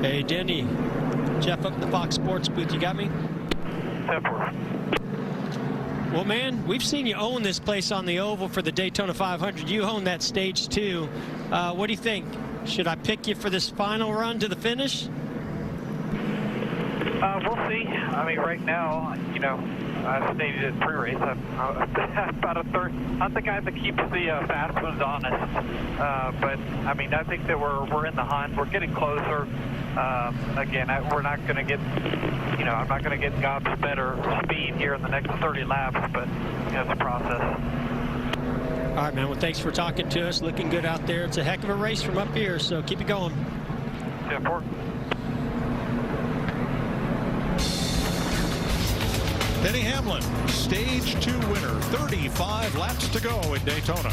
Hey, Denny. Jeff up in the Fox Sports booth. You got me? Well, man, we've seen you own this place on the oval for the Daytona 500. You own that stage 2. What do you think? Should I pick you for this final run to the finish? We'll see. I mean, right now, you know, I stated in pre-race, I'm about a third. I think I have to keep the fast ones honest. But I mean, I think that we're in the hunt. We're getting closer. Again, we're not going to get, you know, I'm not going to get gobs better speed here in the next 30 laps, but you know, it's a process. All right, man. Well, thanks for talking to us. Looking good out there. It's a heck of a race from up here, so keep it going. Yeah, Port. Denny Hamlin, stage 2 winner. 35 laps to go in Daytona.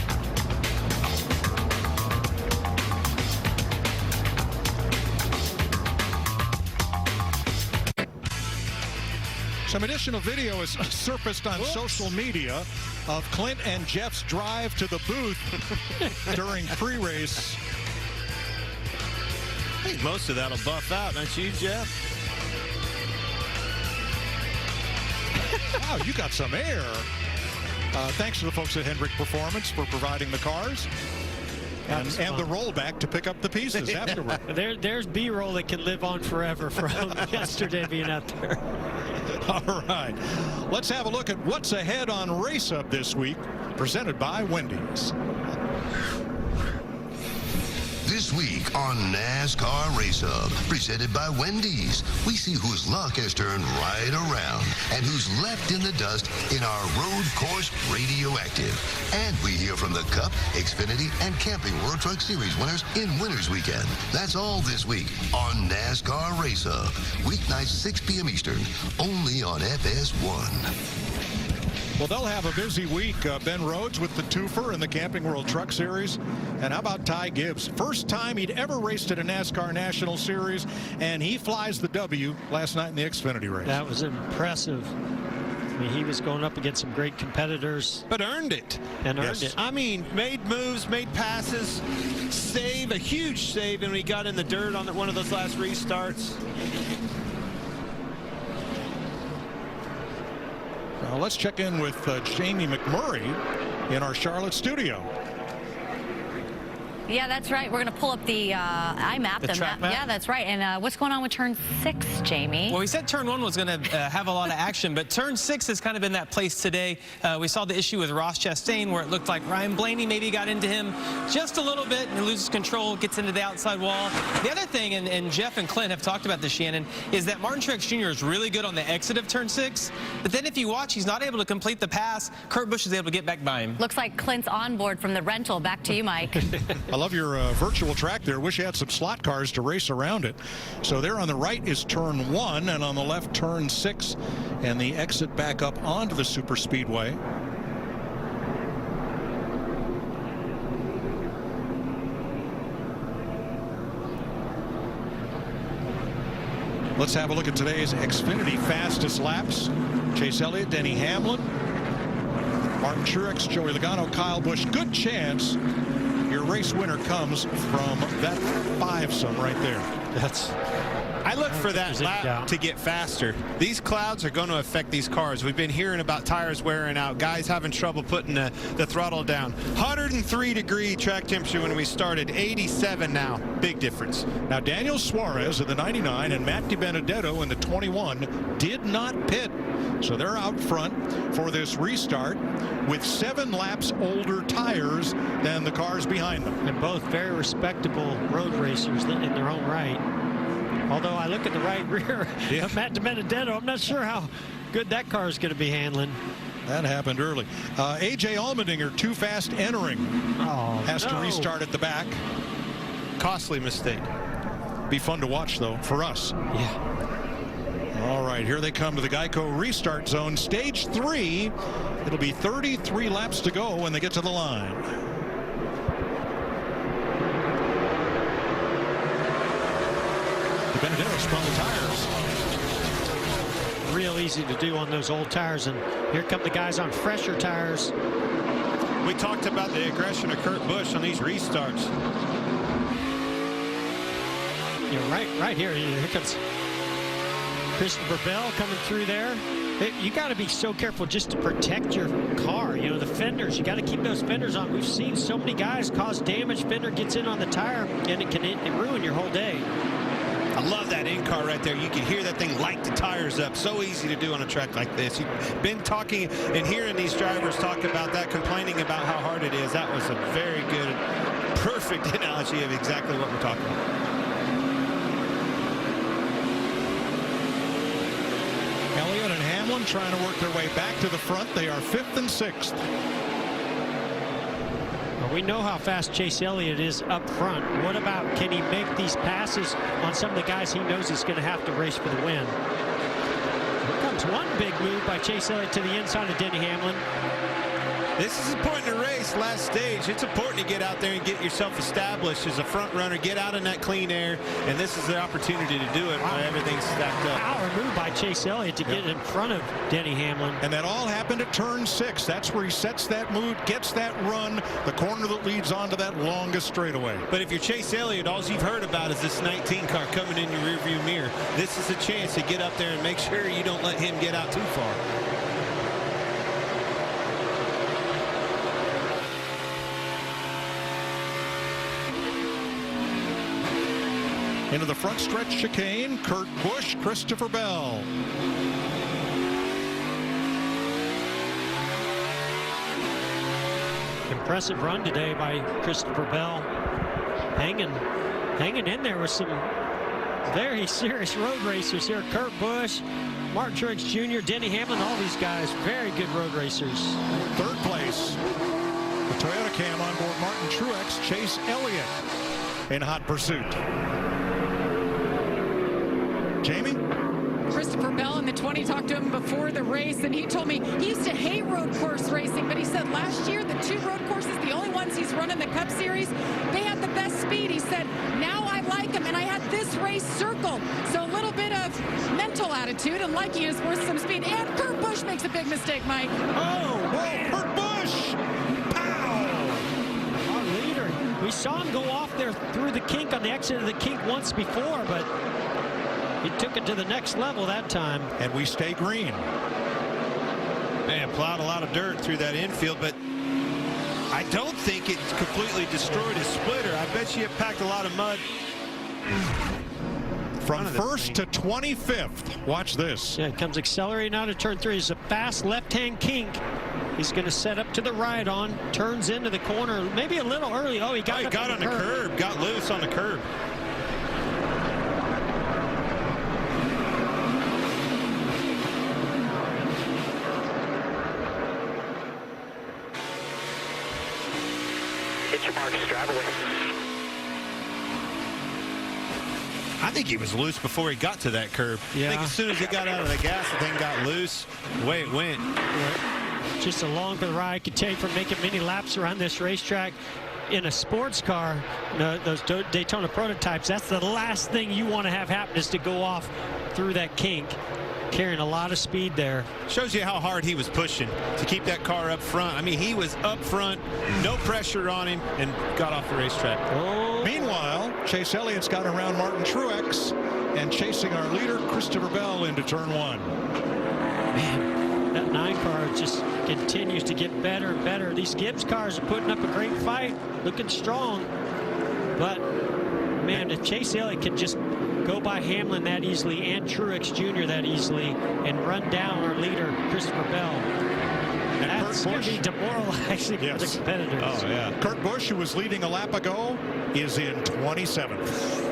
Some additional video has surfaced on social media of Clint and Jeff's drive to the booth during pre-race. I think most of that'll buff out, don't you, Jeff? Wow, you got some air. Thanks to the folks at Hendrick Performance for providing the cars. And the rollback to pick up the pieces afterward. There's B-roll that can live on forever from yesterday being out there. All right. Let's have a look at what's ahead on Race Up this week, presented by Wendy's. This week on NASCAR Race Hub, presented by Wendy's, we see whose luck has turned right around and who's left in the dust in our road course Radioactive. And we hear from the Cup, Xfinity, and Camping World Truck Series winners in Winners Weekend. That's all this week on NASCAR Race Hub. Weeknights 6 p.m. Eastern, only on FS1. Well, they'll have a busy week. Ben Rhodes with the twofer in the Camping World Truck Series. And how about Ty Gibbs? First time he'd ever raced at a NASCAR National Series, and he flies the W last night in the Xfinity race. That was impressive. I mean, he was going up against some great competitors. But earned it. And earned it. I mean, made moves, made passes, a huge save, and when he got in the dirt on one of those last restarts. Now let's check in with Jamie McMurray in our Charlotte studio. Yeah, that's right. We're going to pull up the iMap. The track map? Yeah, that's right. And what's going on with turn 6, Jamie? Well, we said turn 1 was going to have a lot of action, but turn 6 has kind of been that place today. We saw the issue with Ross Chastain where it looked like Ryan Blaney maybe got into him just a little bit and loses control, gets into the outside wall. The other thing, and Jeff and Clint have talked about this, Shannon, is that Martin Truex Jr. is really good on the exit of turn 6, but then if you watch, he's not able to complete the pass. Kurt Busch is able to get back by him. Looks like Clint's on board from the rental. Back to you, Mike. I love your virtual track there. Wish you had some slot cars to race around it. So there on the right is turn 1, and on the left turn 6, and the exit back up onto the super speedway. Let's have a look at today's Xfinity fastest laps. Chase Elliott, Denny Hamlin, Martin Truex, Joey Logano, Kyle Busch. Good chance your race winner comes from that 5-some right there. I look for that lap to get faster. These clouds are going to affect these cars. We've been hearing about tires wearing out, guys having trouble putting the throttle down. 103-degree track temperature when we started, 87 now. Big difference. Now, Daniel Suarez in the 99 and Matt DiBenedetto in the 21 did not pit. So they're out front for this restart with 7 laps older tires than the cars behind them. And both very respectable road racers in their own right. Although I look at the right rear of Matt DiBenedetto, I'm not sure how good that car is going to be handling. That happened early. A.J. Allmendinger too fast entering. Has to restart at the back. Costly mistake. Be fun to watch, though, for us. Yeah. All right, here they come to the Geico restart zone. Stage 3. It'll be 33 laps to go when they get to the line. DiBenedetto spun the tires. Real easy to do on those old tires, and here come the guys on fresher tires. We talked about the aggression of Kurt Busch on these restarts. You know, right here comes Christopher Bell coming through there. You got to be so careful just to protect your car. You know, the fenders, you got to keep those fenders on. We've seen so many guys cause damage. Fender gets in on the tire, and it can ruin your whole day. I love that in-car right there. You can hear that thing light the tires up. So easy to do on a track like this. You've been talking and hearing these drivers talk about that, complaining about how hard it is. That was a very good, perfect analogy of exactly what we're talking about. Elliott and Hamlin trying to work their way back to the front. They are 5th and 6th. Well, we know how fast Chase Elliott is up front. What about, can he make these passes on some of the guys he knows he's going to have to race for the win? Here comes one big move by Chase Elliott to the inside of Denny Hamlin. This is important to race last stage. It's important to get out there and get yourself established as a front runner, get out in that clean air, and this is the opportunity to do it while everything's stacked up. Power move by Chase Elliott to get in front of Denny Hamlin. And that all happened at turn 6. That's where he sets that mood, gets that run, the corner that leads onto that longest straightaway. But if you're Chase Elliott, all you've heard about is this 19 car coming in your rearview mirror. This is a chance to get up there and make sure you don't let him get out too far. Into the front stretch chicane, Kurt Busch, Christopher Bell. Impressive run today by Christopher Bell. Hanging in there with some very serious road racers here. Kurt Busch, Martin Truex Jr., Denny Hamlin, all these guys, very good road racers. Third place, the Toyota Cam on board Martin Truex, Chase Elliott in hot pursuit. Jamie? Christopher Bell in the 20 talked to him before the race, and he told me he used to hate road course racing, but he said last year the 2 road courses, the only ones he's run in the Cup Series, they had the best speed. He said, now I like them, and I had this race circled. So a little bit of mental attitude and liking is worth some speed. And Kurt Busch makes a big mistake, Mike. Oh, Kurt Busch! Pow! Our leader. We saw him go off there through the kink on the exit of the kink once before, but he took it to the next level that time. And we stay green. Man, plowed a lot of dirt through that infield, but I don't think it completely destroyed his splitter. I bet you it packed a lot of mud. From first to 25th. Watch this. Yeah, it comes accelerating out of turn 3. It's a fast left-hand kink. He's going to set up to the right on, turns into the corner, maybe a little early. Oh, he got on the curb, got loose on the curb. Hit your marks, drive away. I think he was loose before he got to that curb. Yeah. I think as soon as he got out of the gas, the thing got loose. The way it went. Just a longer ride could take from making many laps around this racetrack. In a sports car, those Daytona prototypes, that's the last thing you want to have happen is to go off through that kink. Carrying a lot of speed there. Shows you how hard he was pushing to keep that car up front. I mean, he was up front, no pressure on him, and got off the racetrack. Oh. Meanwhile, Chase Elliott's got around Martin Truex and chasing our leader, Christopher Bell, into turn 1. Man, that 9 car just continues to get better and better. These Gibbs cars are putting up a great fight, looking strong. But, man, if Chase Elliott can just go by Hamlin that easily and Truex Jr. that easily and run down our leader, Christopher Bell, that's going to be demoralizing for the competitors. Oh, yeah. Kurt Busch, who was leading a lap ago, is in 27th.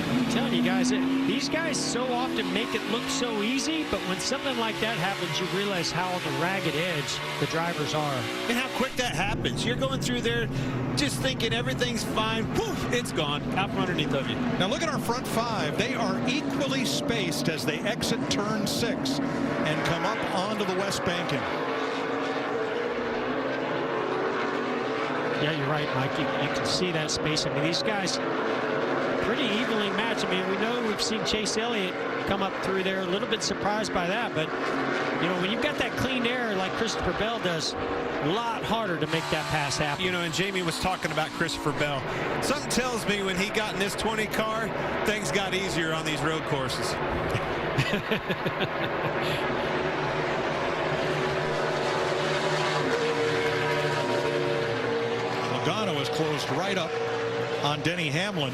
I'm telling you guys, these guys so often make it look so easy, but when something like that happens, you realize how on the ragged edge the drivers are. And how quick that happens. You're going through there just thinking everything's fine. Poof, it's gone out from underneath of you. Now look at our front 5. They are equally spaced as they exit turn 6 and come up onto the west banking. Yeah, you're right, Mike. You can see that space. I mean, these guys pretty evenly matched. I mean, we know we've seen Chase Elliott come up through there, a little bit surprised by that, but you know, when you've got that clean air like Christopher Bell does, a lot harder to make that pass happen. You know, and Jamie was talking about Christopher Bell. Something tells me when he got in this 20 car, things got easier on these road courses. Logano is closed right up on Denny Hamlin.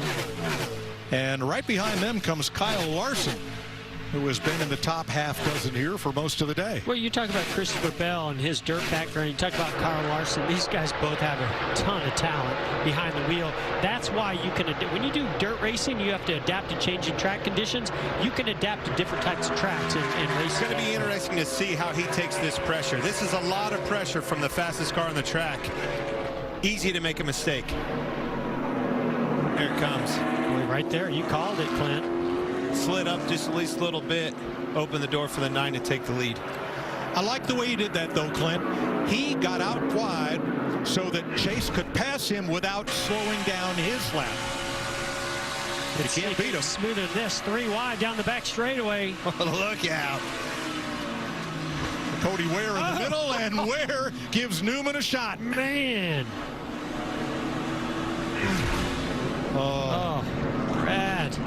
And right behind them comes Kyle Larson, who has been in the top half dozen here for most of the day. Well, you talk about Christopher Bell and his dirt background. You talk about Kyle Larson. These guys both have a ton of talent behind the wheel. That's why you can, when you do dirt racing, you have to adapt to changing track conditions. You can adapt to different types of tracks and racing. It's going to be interesting to see how he takes this pressure. This is a lot of pressure from the fastest car on the track. Easy to make a mistake. Here it comes. Right there, you called it, Clint. Slid up just at least a little bit, open the door for the 9 to take the lead. I like the way he did that, though, Clint. He got out wide so that Chase could pass him without slowing down his lap. You can't beat him. Smoother than this, 3 wide down the back straightaway. Look out. Cody Ware in the middle, and Ware gives Newman a shot. Man. Oh, Brad.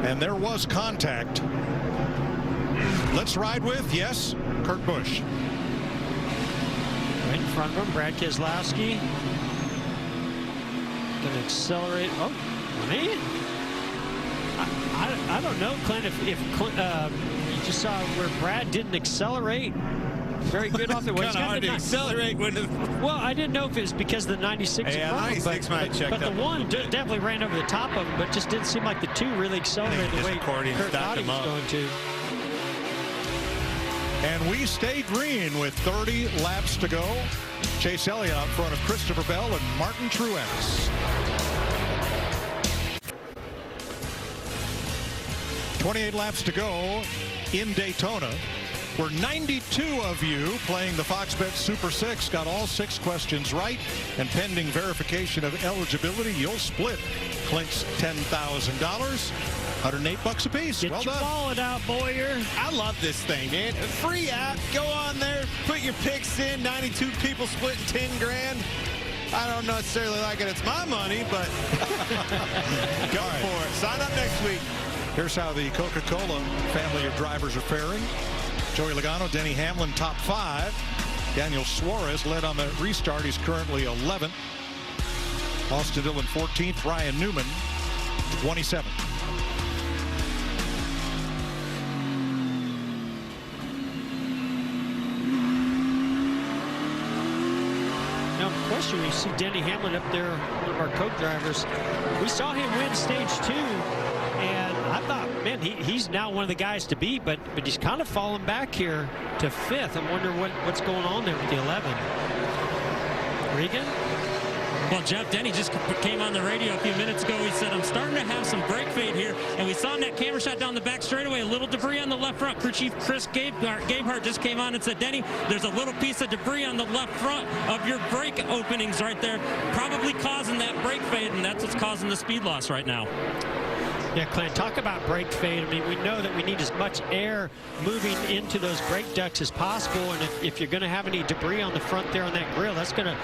And there was contact. Let's ride with, yes, Kurt Busch. Right in front of him, Brad Keselowski. Going to accelerate. Oh, man. I don't know, Clint, if Clint, you just saw where Brad didn't accelerate. Very good off the way. Kind of hard to accelerate when well, I didn't know if it was because the 96 yeah, 96 might check but up. the one definitely ran over the top of him, but just didn't seem like the two really accelerated the way Kurt Doty was going to. And we stay green with 30 laps to go. Chase Elliott out front of Christopher Bell and Martin Truex. 28 laps to go in Daytona, where 92 of you playing the Fox Bet Super 6 got all 6 questions right, and pending verification of eligibility, you'll split Clint's $10,000. $108 a piece. Get well your done. wallet out, Boyer. I love this thing, man. A free app. Go on there, put your picks in. 92 people splitting 10 grand. I don't necessarily like it. It's my money, but go for it. Sign up next week. Here's how the Coca-Cola family of drivers are faring. Joey Logano, Denny Hamlin, top 5. Daniel Suarez led on the restart. He's currently 11th. Austin Dillon 14th. Ryan Newman 27th. Now, the question, we see Denny Hamlin up there, one of our co-drivers. We saw him win stage 2, and I thought, man, he's now one of the guys to beat, but he's kind of fallen back here to 5th. I wonder what's going on there with the 11. Regan? Well, Jeff, Denny just came on the radio a few minutes ago. He said, I'm starting to have some brake fade here. And we saw in that camera shot down the back straightaway, a little debris on the left front. Crew Chief Chris Gabehart just came on and said, Denny, there's a little piece of debris on the left front of your brake openings right there, probably causing that brake fade, and that's what's causing the speed loss right now. Yeah, Clint, talk about brake fade. I mean, we know that we need as much air moving into those brake ducts as possible, and if you're going to have any debris on the front there on that grill, that's going to,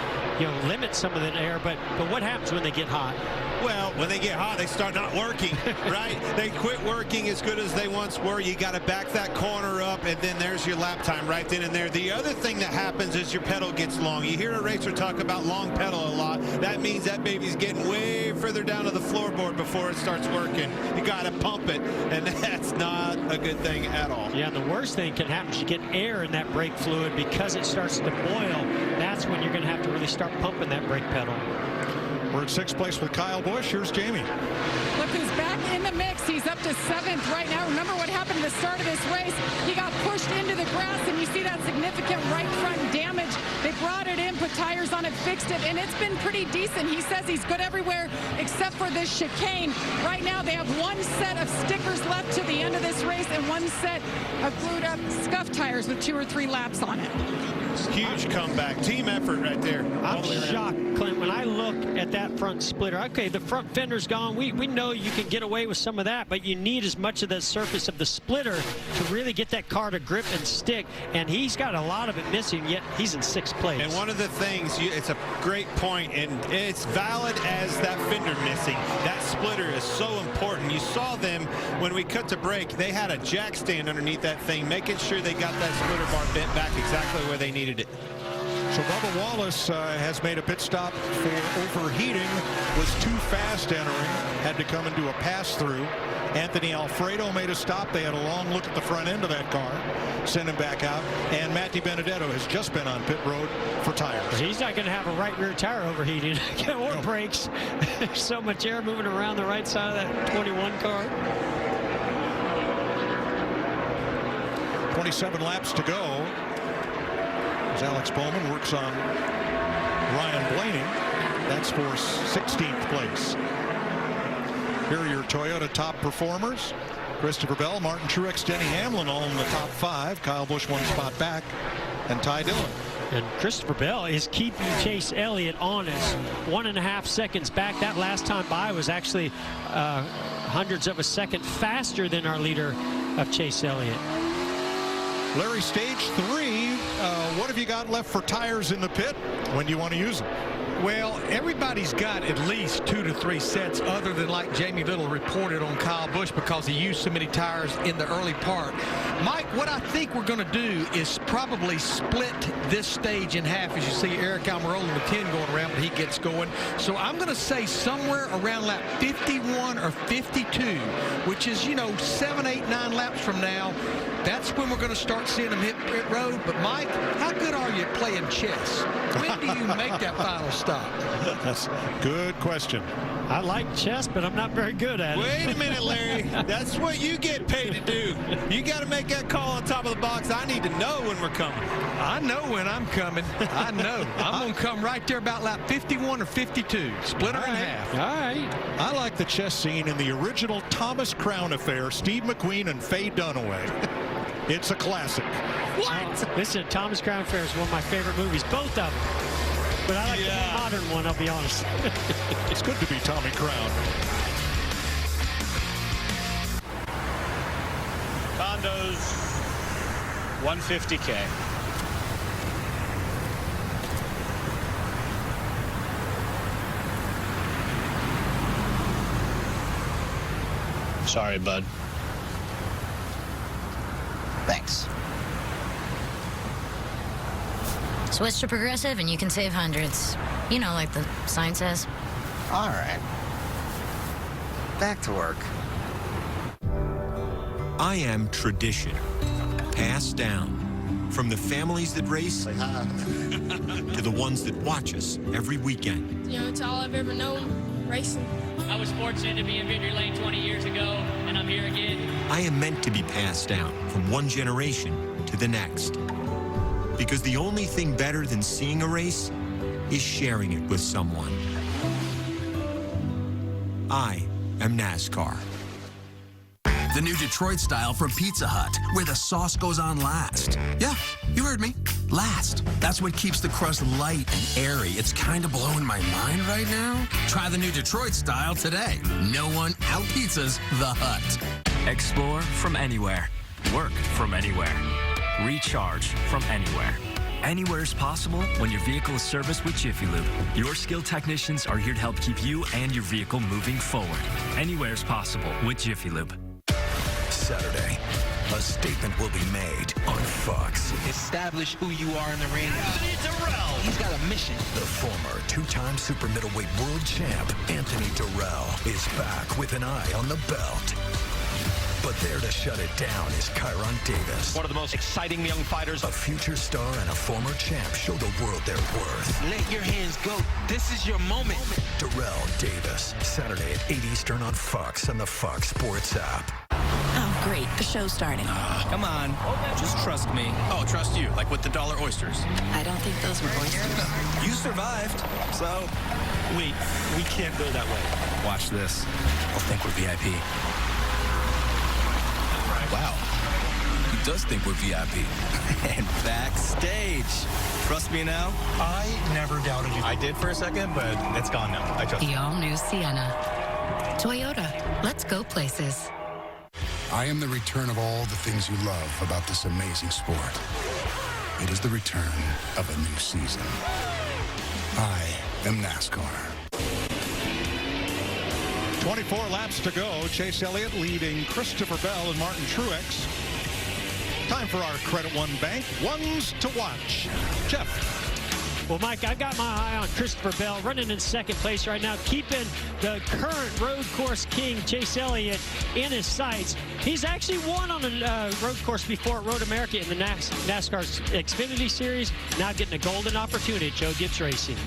limit some of that air. But what happens when they get hot? Well, when they get hot, they start not working, right? They quit working as good as they once were. You got to back that corner up, and then there's your lap time right then and there. The other thing that happens is your pedal gets long. You hear a racer talk about long pedal a lot. That means that baby's getting way further down to the floorboard before it starts working. You got to pump it, and that's not a good thing at all. Yeah, the worst thing can happen is you get air in that brake fluid because it starts to boil. That's when you're going to have to really start pumping that brake pedal. We're in 6th place with Kyle Busch. Here's Jamie. Look who's back in the mix. He's up to 7th right now. Remember what happened at the start of this race? He got pushed into the grass, and you see that significant right front damage. They brought it in, put tires on it, fixed it, and it's been pretty decent. He says he's good everywhere except for this chicane. Right now, they have one set of stickers left to the end of this race and one set of glued up scuff tires with 2 or 3 laps on it. Huge comeback. Team effort right there. I'm shocked, Clint, when I look at that front splitter. Okay, the front fender's gone. We know you can get away with some of that, but you need as much of the surface of the splitter to really get that car to grip and stick, and he's got a lot of it missing, yet he's in 6th place. And one of the things, it's a great point, and it's valid as that fender missing. That splitter is so important. You saw them when we cut to break. They had a jack stand underneath that thing, making sure they got that splitter bar bent back exactly where they needed it. So Bubba Wallace has made a pit stop for overheating, was too fast entering, had to come into a pass-through. Anthony Alfredo made a stop. They had a long look at the front end of that car, sent him back out. And Matty Benedetto has just been on pit road for tires. He's not going to have a right rear tire overheating or brakes. There's so much air moving around the right side of that 21 car. 27 laps to go. As Alex Bowman works on Ryan Blaney. That's for 16th place. Here are your Toyota top performers. Christopher Bell, Martin Truex, Denny Hamlin all in the top 5. Kyle Busch 1 spot back, and Ty Dillon. And Christopher Bell is keeping Chase Elliott honest. 1.5 seconds back. That last time by was actually hundreds of a second faster than our leader of Chase Elliott. Larry, stage 3, what have you got left for tires in the pit? When do you want to use them? Well, everybody's got at least 2 to 3 sets other than like Jamie Little reported on Kyle Busch because he used so many tires in the early part. Mike, what I think we're going to do is probably split this stage in half as you see Eric Almirola with 10 going around when he gets going. So I'm going to say somewhere around lap 51 or 52, which is, 7, 8, 9 laps from now. That's when we're going to start seeing them hit pit road. But, Mike, how good are you at playing chess? When do you make that final stop? That's a good question. I like chess, but I'm not very good at it. Wait a minute, Larry. That's what you get paid to do. You got to make that call on top of the box. I need to know when we're coming. I know when I'm coming. I know. I'm going to come right there about lap 51 or 52. Split her in half. All right. I like the chess scene in the original Thomas Crown Affair, Steve McQueen and Faye Dunaway. It's a classic. What? Listen, Thomas Crown Affair is one of my favorite movies, both of them. But I like the more modern one, I'll be honest. It's good to be Tommy Crown. Condos, 150K. Sorry, bud. Thanks. Switch to Progressive and you can save hundreds. Like the sign says. All right. Back to work. I am tradition. Passed down. From the families that race to the ones that watch us every weekend. It's all I've ever known, racing. I was fortunate to be in Victory Lane 20 years ago, and I'm here again. I am meant to be passed down from one generation to the next. Because the only thing better than seeing a race is sharing it with someone. I am NASCAR. The new Detroit style from Pizza Hut, where the sauce goes on last. Yeah, you heard me. Last. That's what keeps the crust light and airy. It's kind of blowing my mind right now. Try the new Detroit style today. No one out-pizzas the Hut. Explore from anywhere. Work from anywhere. Recharge from anywhere. Anywhere is possible when your vehicle is serviced with Jiffy Lube. Your skilled technicians are here to help keep you and your vehicle moving forward. Anywhere is possible with Jiffy Lube. Saturday, a statement will be made on Fox. Establish who you are in the ring. Anthony Dirrell. He's got a mission. The former two-time super middleweight world champ, Anthony Dirrell, is back with an eye on the belt. But there to shut it down is Kyron Davis. One of the most exciting young fighters. A future star and a former champ show the world their worth. Let your hands go. This is your moment. Dirrell Davis, Saturday at 8 Eastern on Fox and the Fox Sports app. Oh, great. The show's starting. Come on. Just trust me. Oh, trust you, like with the dollar oysters. I don't think those were oysters. You survived, so... Wait, we can't go that way. Watch this. I'll think we're VIP. Wow. He does think we're VIP. And backstage. Trust me now? I never doubted you. I did for a second, but it's gone now. I trust you. The all-new Sienna. Toyota. Let's go places. I am the return of all the things you love about this amazing sport. It is the return of a new season. I am NASCAR. 24 laps to go. Chase Elliott leading Christopher Bell and Martin Truex. Time for our Credit One Bank ones to watch. Jeff. Well, Mike, I've got my eye on Christopher Bell running in second place right now, keeping the current road course king, Chase Elliott, in his sights. He's actually won on a road course before at Road America in the NASCAR's Xfinity Series, now getting a golden opportunity at Joe Gibbs Racing.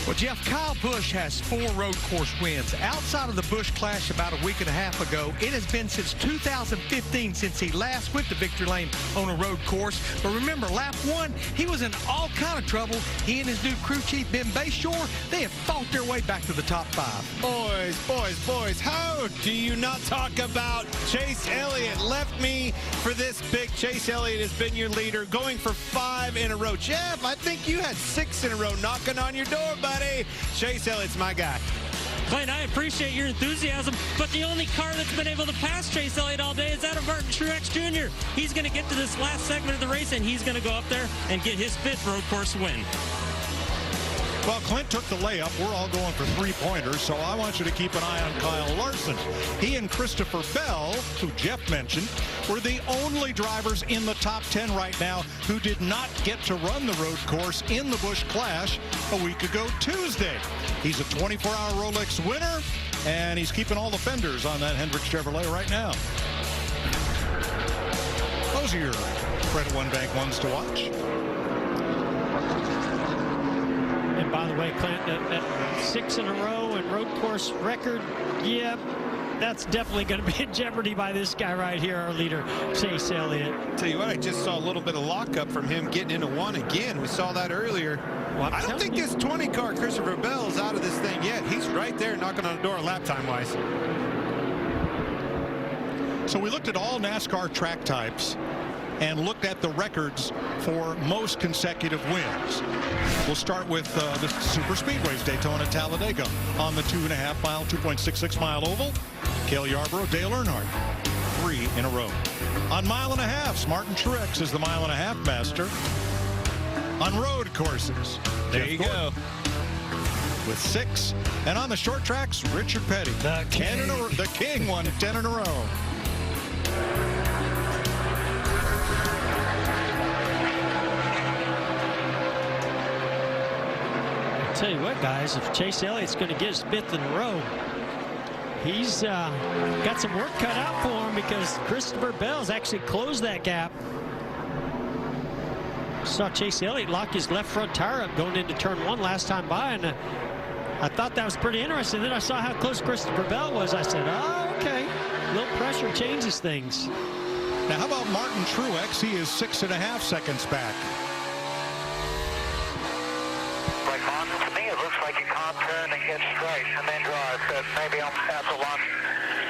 Well, Jeff, Kyle Busch has 4 road course wins. Outside of the Busch Clash about a week and a half ago, it has been since 2015 since he last went to Victory Lane on a road course. But remember, lap 1, he was in all kind of trouble. He and his new crew chief, Ben Bayshore, they have fought their way back to the top 5. Boys, how do you not talk about Chase Elliott? Left me for this big. Chase Elliott has been your leader, going for 5 in a row. Jeff, I think you had 6 in a row knocking on your door, buddy. Chase Elliott's my guy. Clint, I appreciate your enthusiasm, but the only car that's been able to pass Chase Elliott all day is that of Martin Truex Jr. He's going to get to this last segment of the race, and he's going to go up there and get his 5th road course win. Well, Clint took the layup. We're all going for three-pointers, so I want you to keep an eye on Kyle Larson. He and Christopher Bell, who Jeff mentioned, were the only drivers in the top 10 right now who did not get to run the road course in the Busch Clash a week ago Tuesday. He's a 24-hour Rolex winner, and he's keeping all the fenders on that Hendrick Chevrolet right now. Those are your Credit One Bank ones to watch. And by the way, Clint, that 6 in a row and road course record, yeah, that's definitely going to be in jeopardy by this guy right here, our leader, Chase Elliott. Tell you what, I just saw a little bit of lockup from him getting into one again. We saw that earlier. Well, I don't think this 20 car Christopher Bell is out of this thing yet. He's right there knocking on the door lap time wise. So we looked at all NASCAR track types and looked at the records for most consecutive wins. We'll start with the super speedways, Daytona, Talladega. On the 2.5 mile, 2.66 mile oval, Cale Yarborough, Dale Earnhardt, 3 in a row. On 1.5 miles, Martin Truex is the 1.5 mile master. On road courses, there you go, with 6. And on the short tracks, Richard Petty, the king won 10 in a row. Tell you what, guys, if Chase Elliott's going to get his 5th in a row, he's got some work cut out for him, because Christopher Bell's actually closed that gap. Saw Chase Elliott lock his left front tire up going into turn 1 last time by, and I thought that was pretty interesting. Then I saw how close Christopher Bell was. I said, oh, okay, a little pressure changes things. Now, how about Martin Truex? He is 6.5 seconds back. Like you can't turn and get straight and then drive, so maybe I'm out to one.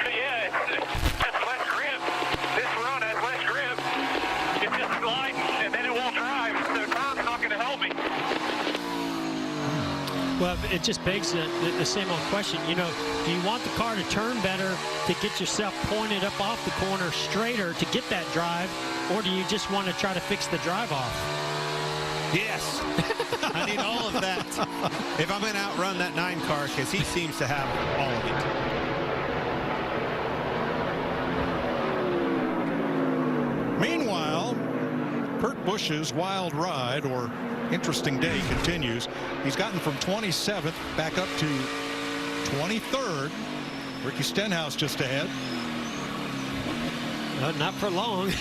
Yeah, it's less grip. This run has less grip. It's just sliding and then it won't drive. The car's not going to help me. Well, it just begs the same old question. You know, do you want the car to turn better to get yourself pointed up off the corner straighter to get that drive, or do you just want to try to fix the drive off? Yes. I need all of that if I'm going to outrun that 9 car, because he seems to have all of it. Meanwhile, Kurt Busch's wild ride, or interesting day, continues. He's gotten from 27th back up to 23rd. Ricky Stenhouse just ahead. Not for long.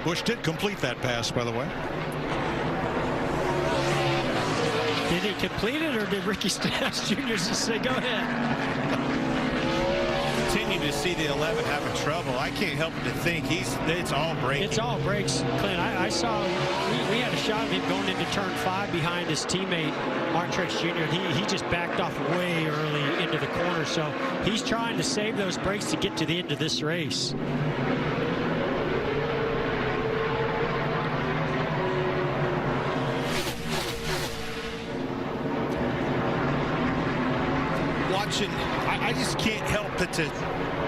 Busch did complete that pass, by the way. Did he complete it, or did Ricky Stenhouse Jr. just say, go ahead? Continue to see the 11 having trouble. I can't help but to think it's all braking. It's all brakes, Clint. I saw we had a shot of him going into turn 5 behind his teammate Martin Truex Jr. He just backed off way early into the corner, so he's trying to save those brakes to get to the end of this race. I just can't help but to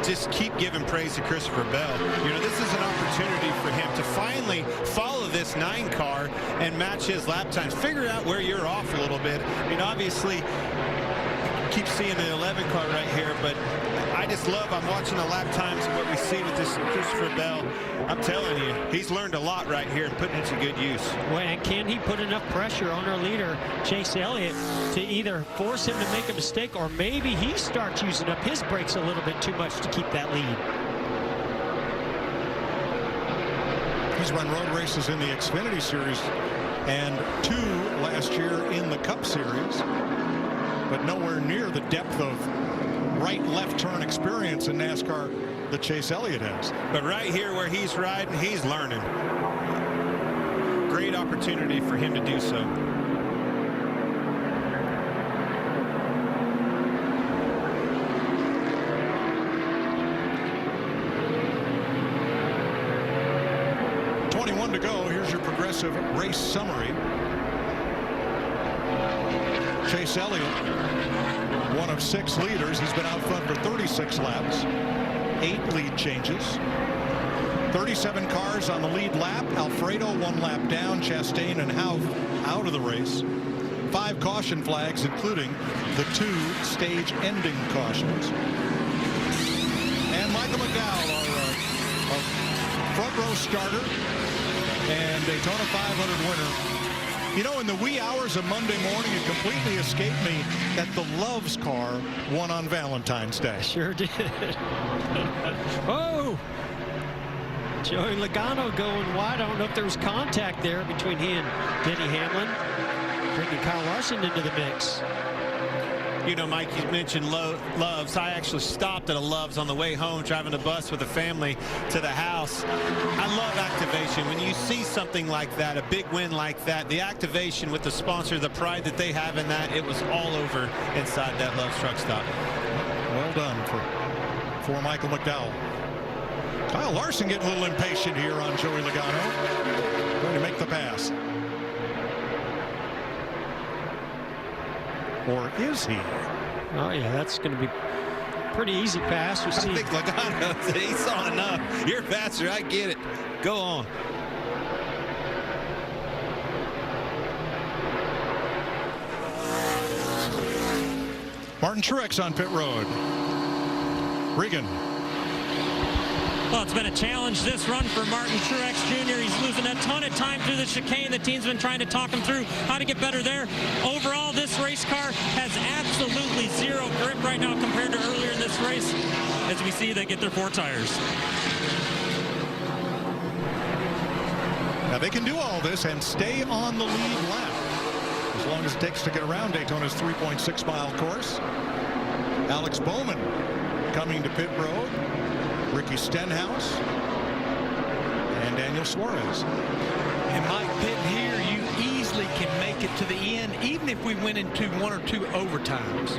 just keep giving praise to Christopher Bell. You know, this is an opportunity for him to finally follow this 9 car and match his lap times. Figure out where you're off a little bit. I mean, obviously, keep seeing the 11 car right here, but I just love, I'm watching the lap times and what we see with this Christopher Bell. I'm telling you, he's learned a lot right here and putting it to good use. Well, and can he put enough pressure on our leader, Chase Elliott, to either force him to make a mistake, or maybe he starts using up his brakes a little bit too much to keep that lead? He's run road races in the Xfinity Series and 2 last year in the Cup Series, but nowhere near the depth of right-left turn experience in NASCAR that Chase Elliott has. But right here where he's riding, he's learning. Great opportunity for him to do so. To go. Here's your Progressive race summary. Chase Elliott, one of 6 leaders. He's been out front for 36 laps, 8 lead changes. 37 cars on the lead lap. Alfredo 1 lap down. Chastain and Hauff out of the race. 5 caution flags, including the 2 stage-ending cautions. And Michael McDowell, our front row starter and Daytona 500 winner. You know, in the wee hours of Monday morning, it completely escaped me that the Loves car won on Valentine's Day. Sure did. Oh! Joey Logano going wide. I don't know if there was contact there between he and Denny Hamlin, bringing Kyle Larson into the mix. You know, Mike, you mentioned Loves. I actually stopped at a Loves on the way home, driving a bus with the family to the house. I love activation. When you see something like that, a big win like that, the activation with the sponsor, the pride that they have in that, it was all over inside that Loves truck stop. Well done for Michael McDowell. Kyle Larson getting a little impatient here on Joey Logano. Going to make the pass. Or is he? Oh, yeah, that's going to be pretty easy pass. I think Logano, he saw enough. You're faster. I get it. Go on. Martin Truex on pit road. Regan. Well, it's been a challenge this run for Martin Truex Jr. He's losing a ton of time through the chicane. The team's been trying to talk him through how to get better there. Overall, this race car has absolutely 0 grip right now compared to earlier in this race. As we see, they get their 4 tires. Now they can do all this and stay on the lead lap as long as it takes to get around Daytona's 3.6-mile course. Alex Bowman coming to pit road. Ricky Stenhouse and Daniel Suarez. And Mike, pitting here, you easily can make it to the end, even if we went into 1 or 2 overtimes.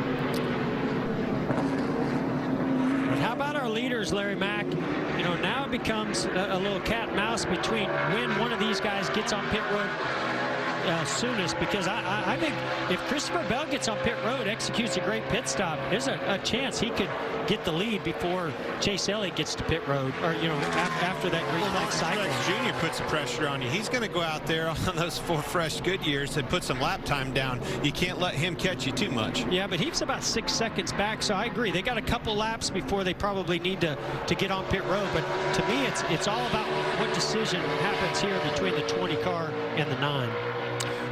But how about our leaders, Larry Mack? You know, now it becomes a little cat and mouse between when one of these guys gets on pit road soonest, because I think if Christopher Bell gets on pit road, executes a great pit stop, there's a chance he could get the lead before Chase Elliott gets to pit road, or, you know, after that green flag cycle. Truex Jr. puts some pressure on you. He's going to go out there on those 4 fresh Goodyears and put some lap time down. You can't let him catch you too much. Yeah, but he's about 6 seconds back, so I agree. They got a couple laps before they probably need to get on pit road, but to me, it's all about what decision happens here between the 20 car and the 9.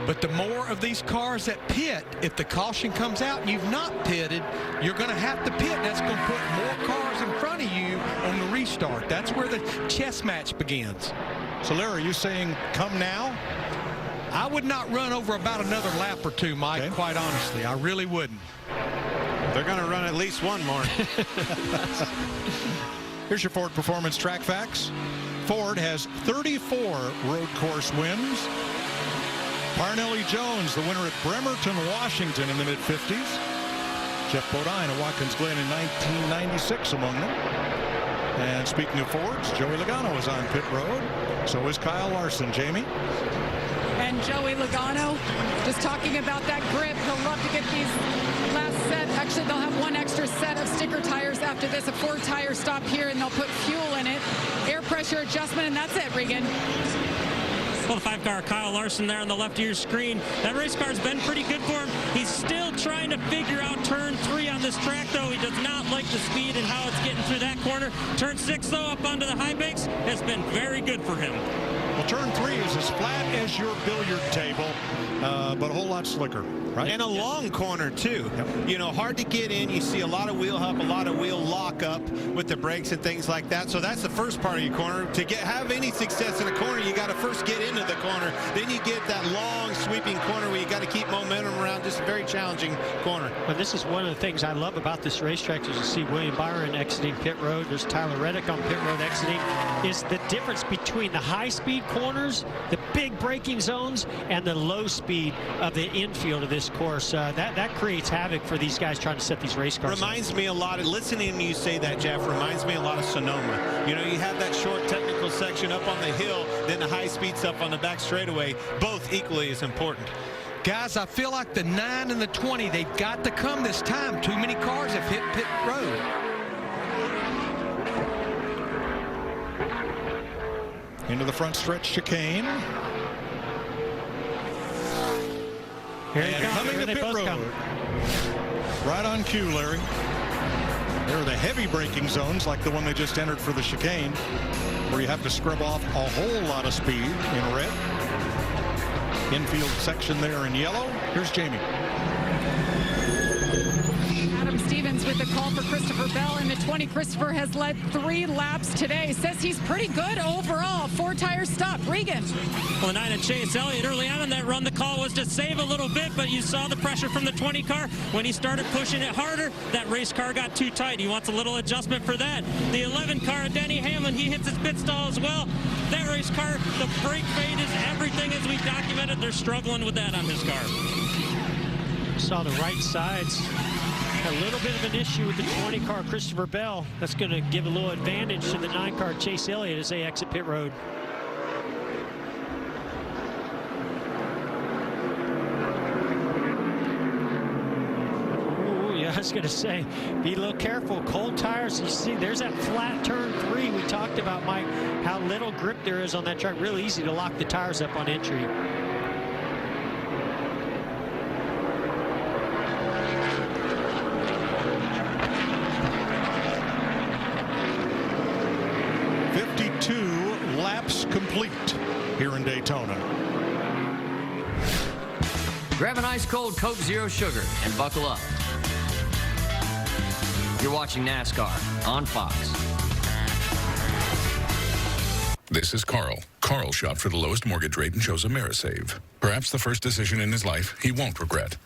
But the more of these cars that pit, if the caution comes out and you've not pitted, you're going to have to pit. That's going to put more cars in front of you on the restart. That's where the chess match begins. So, Larry, are you saying come now? I would not run over about another lap or 2, Mike, okay. Quite honestly. I really wouldn't. They're going to run at least 1 more. Here's your Ford Performance Track Facts. Ford has 34 road course wins. Parnelli Jones, the winner at Bremerton, Washington in the mid-50s. Jeff Bodine of Watkins Glen in 1996 among them. And speaking of Fords, Joey Logano is on pit road. So is Kyle Larson. Jamie? And Joey Logano, just talking about that grip, he'll love to get these last set. Actually, they'll have 1 extra set of sticker tires after this, a 4-tire stop here, and they'll put fuel in it. Air pressure adjustment, and that's it, Regan. Well, the 5-car Kyle Larson there on the left of your screen. That race car's been pretty good for him. He's still trying to figure out turn 3 on this track, though. He does not like the speed and how it's getting through that corner. Turn 6, though, up onto the high banks has been very good for him. Well, turn 3 is as flat as your billiard table, but a whole lot slicker, right? And a long corner, too. Yep. You know, hard to get in. You see a lot of wheel hub, a lot of wheel lock up with the brakes and things like that. So that's the first part of your corner. To have any success in a corner, you got to first get into the corner. Then you get that long sweeping corner where you got to keep momentum around. Just a very challenging corner. Well, this is one of the things I love about this racetrack. As you see William Byron exiting pit road, there's Tyler Reddick on pit road exiting, is the difference between the high-speed corners, the big braking zones, and the low speed of the infield of this course. That creates havoc for these guys trying to set these race cars. Reminds me a lot of, listening to you say that, Jeff, reminds me a lot of Sonoma. You know, you have that short technical section up on the hill, then the high speed stuff on the back straightaway, both equally as important. Guys, I feel like the 9 and the 20, they've got to come this time. Too many cars have hit pit road. Into the front stretch chicane. Here he And comes. coming Here to they pit both road. come. Right on cue, Larry. There are the heavy braking zones like the one they just entered for the chicane, where you have to scrub off a whole lot of speed in red. Infield section there in yellow. Here's Jamie. Adam Stevens with the call for Christopher Bell in the 20. Christopher has led 3 laps today. Says he's pretty good overall. 4-tire stop. Regan. Well, the 9 of Chase Elliott early on in that run, the call was to save a little bit, but you saw the pressure from the 20 car. When he started pushing it harder, that race car got too tight. He wants a little adjustment for that. The 11 car, Denny Hamlin, he hits his pit stall as well. That race car, the brake fade is everything as we documented. They're struggling with that on his car. Saw the right sides. A little bit of an issue with the 20 car, Christopher Bell. That's going to give a little advantage to the 9 car, Chase Elliott, as they exit pit road. Ooh, yeah, I was going to say, be a little careful. Cold tires, you see, there's that flat turn 3 we talked about, Mike, how little grip there is on that track. Really easy to lock the tires up on entry. Complete here in Daytona. Grab an ice cold Coke Zero Sugar and buckle up. You're watching NASCAR on Fox. This is Carl. Carl shopped for the lowest mortgage rate and chose AmeriSave. Perhaps the first decision in his life he won't regret.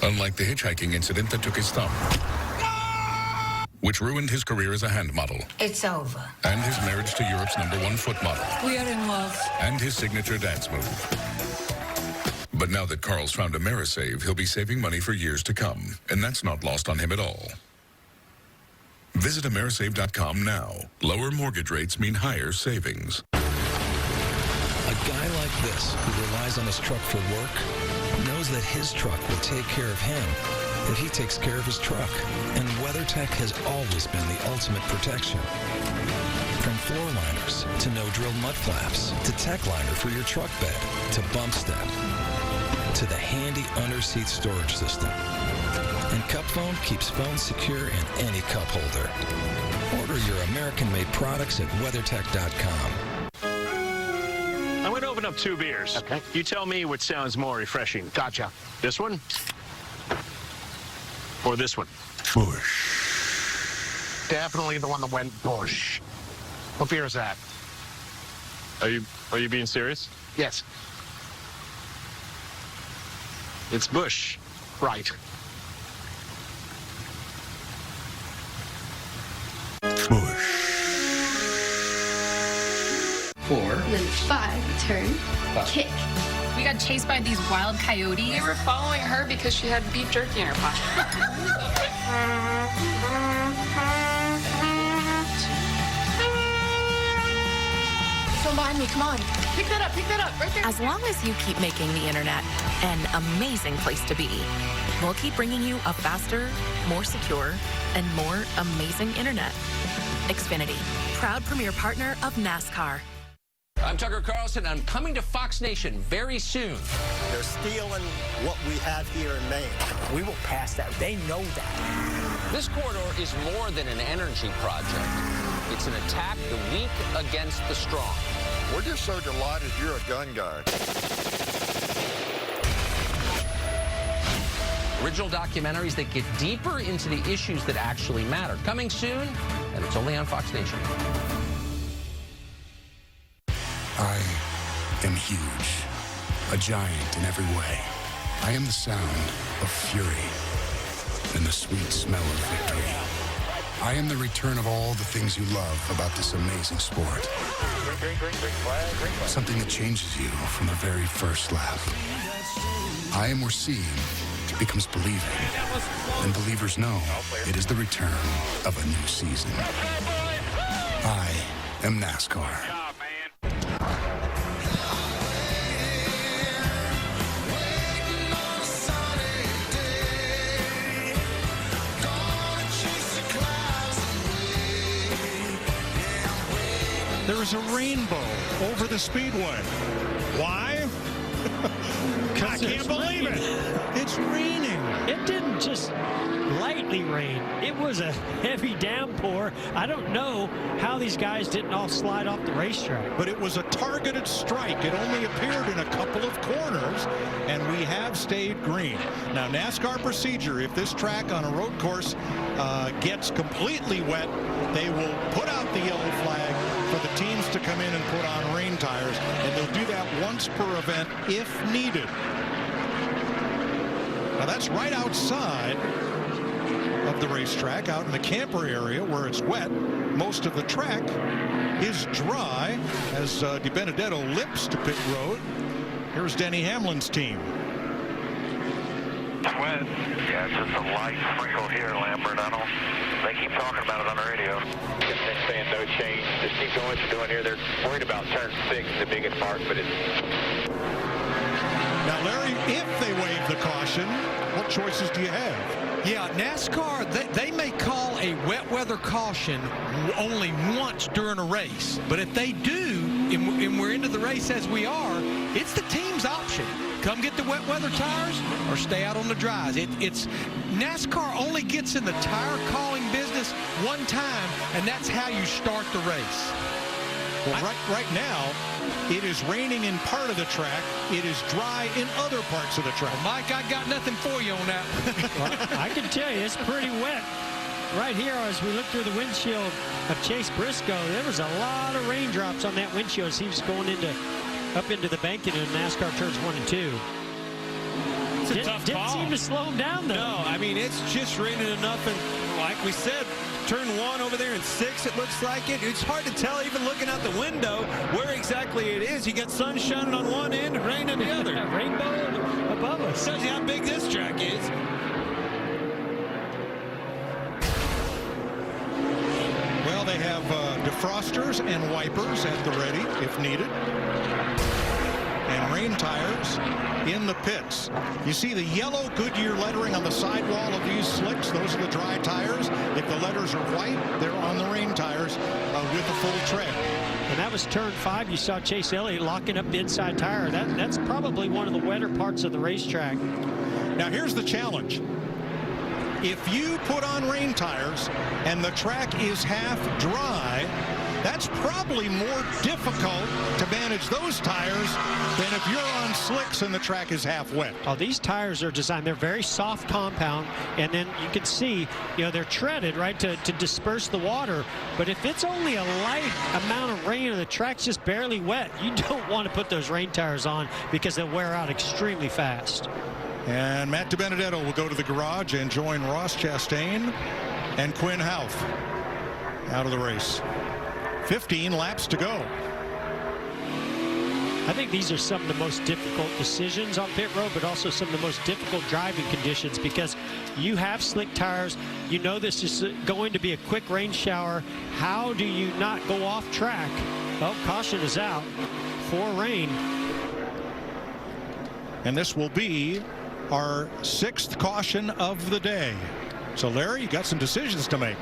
Unlike the hitchhiking incident that took his thumb, which ruined his career as a hand model. It's over. And his marriage to Europe's #1 foot model. We are in love. And his signature dance move. But now that Carl's found AmeriSave, he'll be saving money for years to come. And that's not lost on him at all. Visit AmeriSave.com now. Lower mortgage rates mean higher savings. A guy like this, who relies on his truck for work, knows that his truck will take care of him if he takes care of his truck. And WeatherTech has always been the ultimate protection. From floor liners to no-drill mud flaps to tech liner for your truck bed to bump step to the handy under-seat storage system. And Cup Phone keeps phones secure in any cup holder. Order your American-made products at WeatherTech.com. I'm going to open up 2 beers. Okay. You tell me which sounds more refreshing. Gotcha. This one? Or this one? Bush. Definitely the one that went Bush. What beer is that? Are you being serious? Yes. It's Bush. Right. Bush. 4. And then 5, turn, kick. We got chased by these wild coyotes. We were following her because she had beef jerky in her pocket. Don't mind me, come on. Pick that up, right there. As long as you keep making the internet an amazing place to be, we'll keep bringing you a faster, more secure, and more amazing internet. Xfinity, proud premier partner of NASCAR. I'm Tucker Carlson. I'm coming to Fox Nation very soon. They're stealing what we have here in Maine. We will pass that. They know that. This corridor is more than an energy project. It's an attack the weak against the strong. We're just so delighted you're a gun guy. Original documentaries that get deeper into the issues that actually matter. Coming soon, and it's only on Fox Nation. I am huge, a giant in every way. I am the sound of fury and the sweet smell of victory. I am the return of all the things you love about this amazing sport. Something that changes you from the very first lap. I am where seeing becomes believing, and believers know it is the return of a new season. I am NASCAR. there is a rainbow over the speedway. Why? I can't believe it. It's raining. It didn't just lightly rain. It was a heavy downpour. I don't know how these guys didn't all slide off the racetrack. But it was a targeted strike. It only appeared in a couple of corners, and we have stayed green. Now, NASCAR procedure, if this track on a road course gets completely wet, they will put out the yellow flag for the teams to come in and put on rain tires, and they'll do that once per event if needed. Now, that's right outside of the racetrack, out in the camper area where it's wet. Most of the track is dry as DiBenedetto lips to pit road. Here's Denny Hamlin's team. Wet. Yeah, it's just a light sprinkle here, Lambert. They keep talking about it on the radio. They're saying no change. Just keep doing what you're doing here. They're worried about turn 6, the biggest part, but it's... Now, Larry, if they waive the caution, what choices do you have? Yeah, NASCAR, they may call a wet weather caution only once during a race. But if they do, and we're into the race as we are, it's the team's option. Come get the wet weather tires or stay out on the dries. It's NASCAR only gets in the tire calling business one time, and that's how you start the race. Well, right now, it is raining in part of the track. It is dry in other parts of the track. Well, Mike, I got nothing for you on that. Well, I can tell you, it's pretty wet. Right here, as we look through the windshield of Chase Briscoe, there was a lot of raindrops on that windshield as he was going up into the banking in NASCAR turns 1 and 2. It's a tough Didn't call. seem to slow him down, though. No, I mean, it's just raining enough, and like we said, turn 1 over there in 6, it looks like it. It's hard to tell, even looking out the window, where exactly it is. You got sun shining on one end and rain on the other. Rainbow above us. Tells you how big this track is. Well, they have defrosters and wipers at the ready if needed. And rain tires in the pits. You see the yellow Goodyear lettering on the sidewall of these slicks. Those are the dry tires. If the letters are white, they're on the rain tires with a full tread. And that was turn 5. You saw Chase Elliott locking up the inside tire. That's probably one of the wetter parts of the racetrack. Now here's the challenge. If you put on rain tires and the track is half dry, that's probably more difficult to manage those tires than if you're on slicks and the track is half wet. Oh, these tires are designed, they're very soft compound, and then you can see, they're treaded, right, to disperse the water. But if it's only a light amount of rain and the track's just barely wet, you don't want to put those rain tires on because they'll wear out extremely fast. And Matt DiBenedetto will go to the garage and join Ross Chastain and Quinn Houff out of the race. 15 laps to go. I think these are some of the most difficult decisions on pit road, but also some of the most difficult driving conditions because you have slick tires. You know this is going to be a quick rain shower. How do you not go off track? Oh, caution is out for rain. And this will be our 6th caution of the day. So, Larry, you got some decisions to make.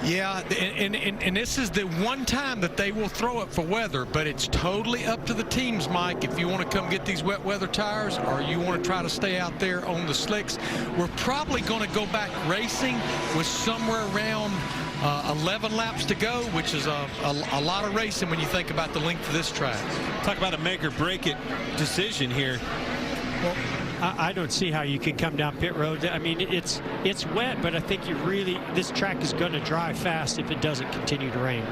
Yeah, and this is the one time that they will throw it for weather, but it's totally up to the teams, Mike, if you want to come get these wet weather tires or you want to try to stay out there on the slicks. We're probably going to go back racing with somewhere around 11 laps to go, which is a lot of racing when you think about the length of this track. Talk about a make or break it decision here. Well, I don't see how you can come down pit road. I mean, it's wet, but I think this track is going to dry fast if it doesn't continue to rain.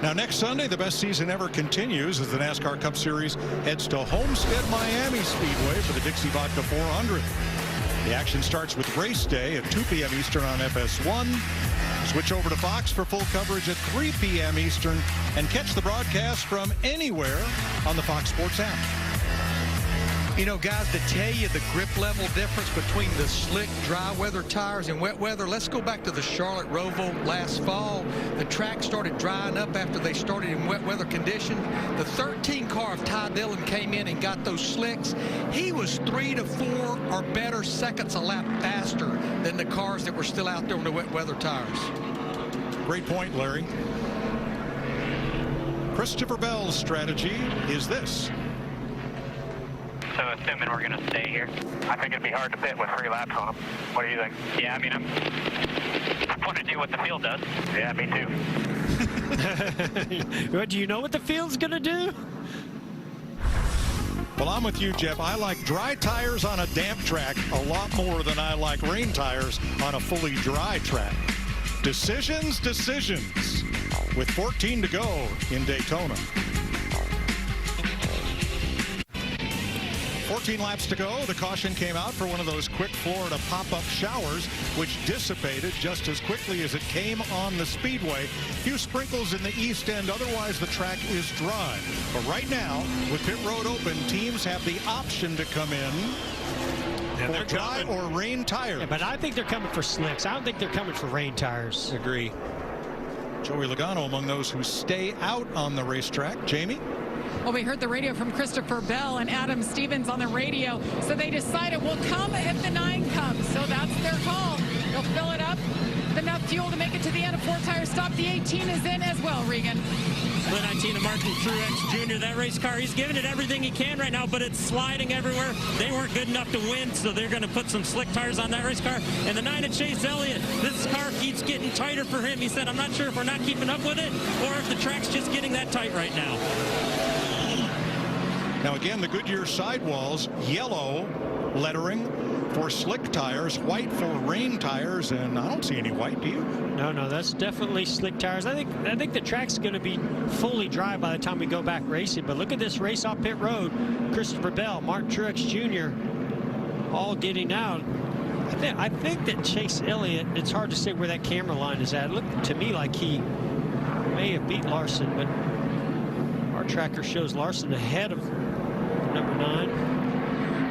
Now, next Sunday, the best season ever continues as the NASCAR Cup Series heads to Homestead Miami Speedway for the Dixie Vodka 400. The action starts with race day at 2 p.m. Eastern on FS1. Switch over to Fox for full coverage at 3 p.m. Eastern and catch the broadcast from anywhere on the Fox Sports app. You know, guys, to tell you the grip level difference between the slick, dry weather tires and wet weather, let's go back to the Charlotte Roval last fall. The track started drying up after they started in wet weather conditions. The 13 car of Ty Dillon came in and got those slicks. He was 3 to 4 or better seconds a lap faster than the cars that were still out there on the wet weather tires. Great point, Larry. Christopher Bell's strategy is this. So assuming we're going to stay here, I think it'd be hard to pit with 3 laps on them. What do you think? Yeah, I mean, I want to do what the field does. Yeah, me too. Do you know what the field's going to do? Well, I'm with you, Jeff. I like dry tires on a damp track a lot more than I like rain tires on a fully dry track. Decisions. With 14 to go in Daytona. 14 laps to go. The caution came out for one of those quick Florida pop-up showers, which dissipated just as quickly as it came on the speedway. Few sprinkles in the east end. Otherwise, the track is dry. But right now, with pit road open, teams have the option to come in for dry or rain tires. Yeah, but I think they're coming for slicks. I don't think they're coming for rain tires. Agree. Joey Logano among those who stay out on the racetrack. Jamie? Well, we heard the radio from Christopher Bell and Adam Stevens on the radio. So they decided we'll come if the 9 comes. So that's their call. They'll fill it up. Enough fuel to make it to the end. A 4-tire stop. The 18 is in as well, Regan. The 19 of Martin Truex Jr., that race car, he's giving it everything he can right now, but it's sliding everywhere. They weren't good enough to win, so they're going to put some slick tires on that race car. And the 9 of Chase Elliott, this car keeps getting tighter for him. He said, I'm not sure if we're not keeping up with it or if the track's just getting that tight right now. Now again, the Goodyear sidewalls, yellow lettering for slick tires, white for rain tires, and I don't see any white, do you? No, that's definitely slick tires. I think the track's going to be fully dry by the time we go back racing. But look at this race off pit road. Christopher Bell, Martin Truex Jr. all getting out. I think that Chase Elliott, it's hard to say where that camera line is at. It looked to me like he may have beat Larson, but our tracker shows Larson ahead of number 9.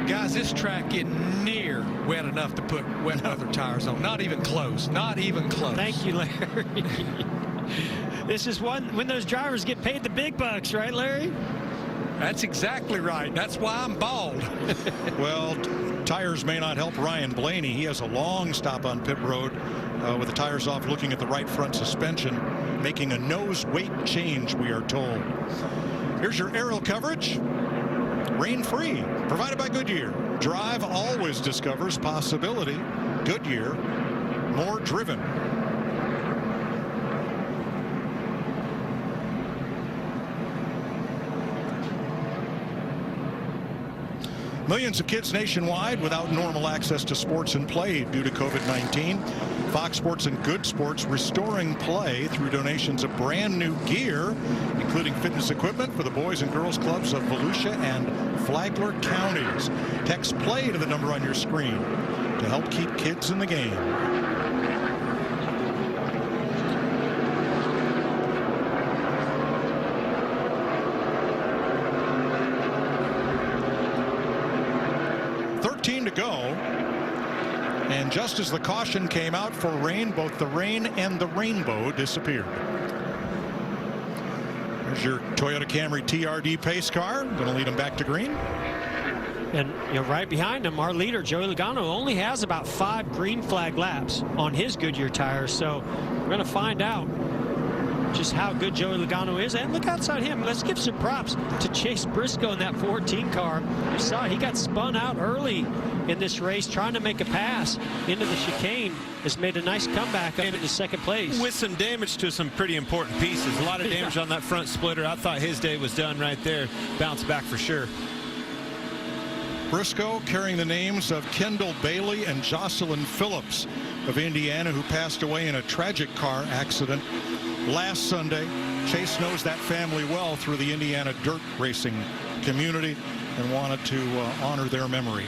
Guys, this track isn't near wet enough to put wet weather tires on. Not even close. Not even close. Thank you, Larry. This is when those drivers get paid the big bucks, right, Larry? That's exactly right. That's why I'm bald. Well, tires may not help Ryan Blaney. He has a long stop on pit road with the tires off, looking at the right front suspension, making a nose weight change, we are told. Here's your aerial coverage. Rain-free, provided by Goodyear. Drive always discovers possibility. Goodyear, more driven. Millions of kids nationwide without normal access to sports and play due to COVID-19. Fox Sports and Good Sports restoring play through donations of brand new gear, including fitness equipment for the boys and girls clubs of Volusia and Flagler counties. Text play to the number on your screen to help keep kids in the game. To go, and just as the caution came out for rain, both the rain and the rainbow disappeared. There's your Toyota Camry TRD pace car, going to lead them back to green. And right behind him, our leader Joey Logano only has about 5 green flag laps on his Goodyear tires, so we're going to find out just how good Joey Logano is. And look outside him. Let's give some props to Chase Briscoe in that 14 car. You saw he got spun out early in this race trying to make a pass into the chicane. Has made a nice comeback up into second place. With some damage to some pretty important pieces. A lot of damage on that front splitter. I thought his day was done right there. Bounce back for sure. Briscoe carrying the names of Kendall Bailey and Jocelyn Phillips of Indiana, who passed away in a tragic car accident last Sunday. Chase knows that family well through the Indiana dirt racing community and wanted to honor their memory.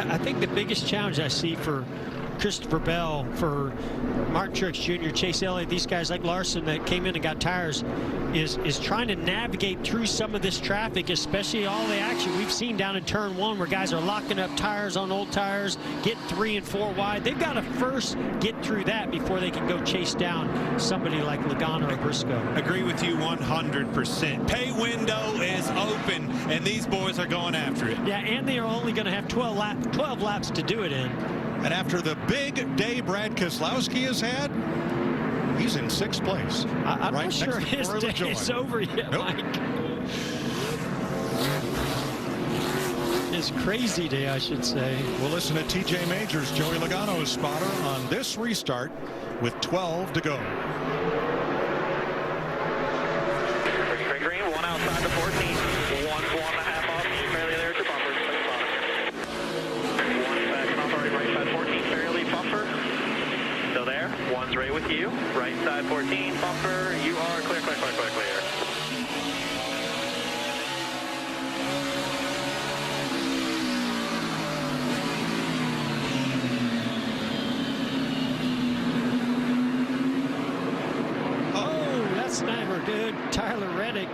I think the biggest challenge I see for Christopher Bell, for Martin Truex Jr., Chase Elliott, these guys like Larson that came in and got tires, is trying to navigate through some of this traffic, especially all the action we've seen down in turn 1 where guys are locking up tires on old tires, get 3 and 4 wide. They've got to first get through that before they can go chase down somebody like Logano or Briscoe. Agree with you 100%. Pay window is open, and these boys are going after it. Yeah, and they are only going to have 12 laps to do it in. And after the big day Brad Keselowski has had, he's in 6th place. I'm right not sure his day is over yet, Mike. His crazy day, I should say. We'll listen to TJ Majors, Joey Logano's spotter, on this restart with 12 to go. Green, 1 outside the 14. 1.5 off. Barely there at your bumper. 1 backing off already right side 14. Barely bumper. Still there. 1's right with you. Right side 14. Bumper. You are clear, clear, clear, clear, clear. Sniper, dude. Tyler Reddick.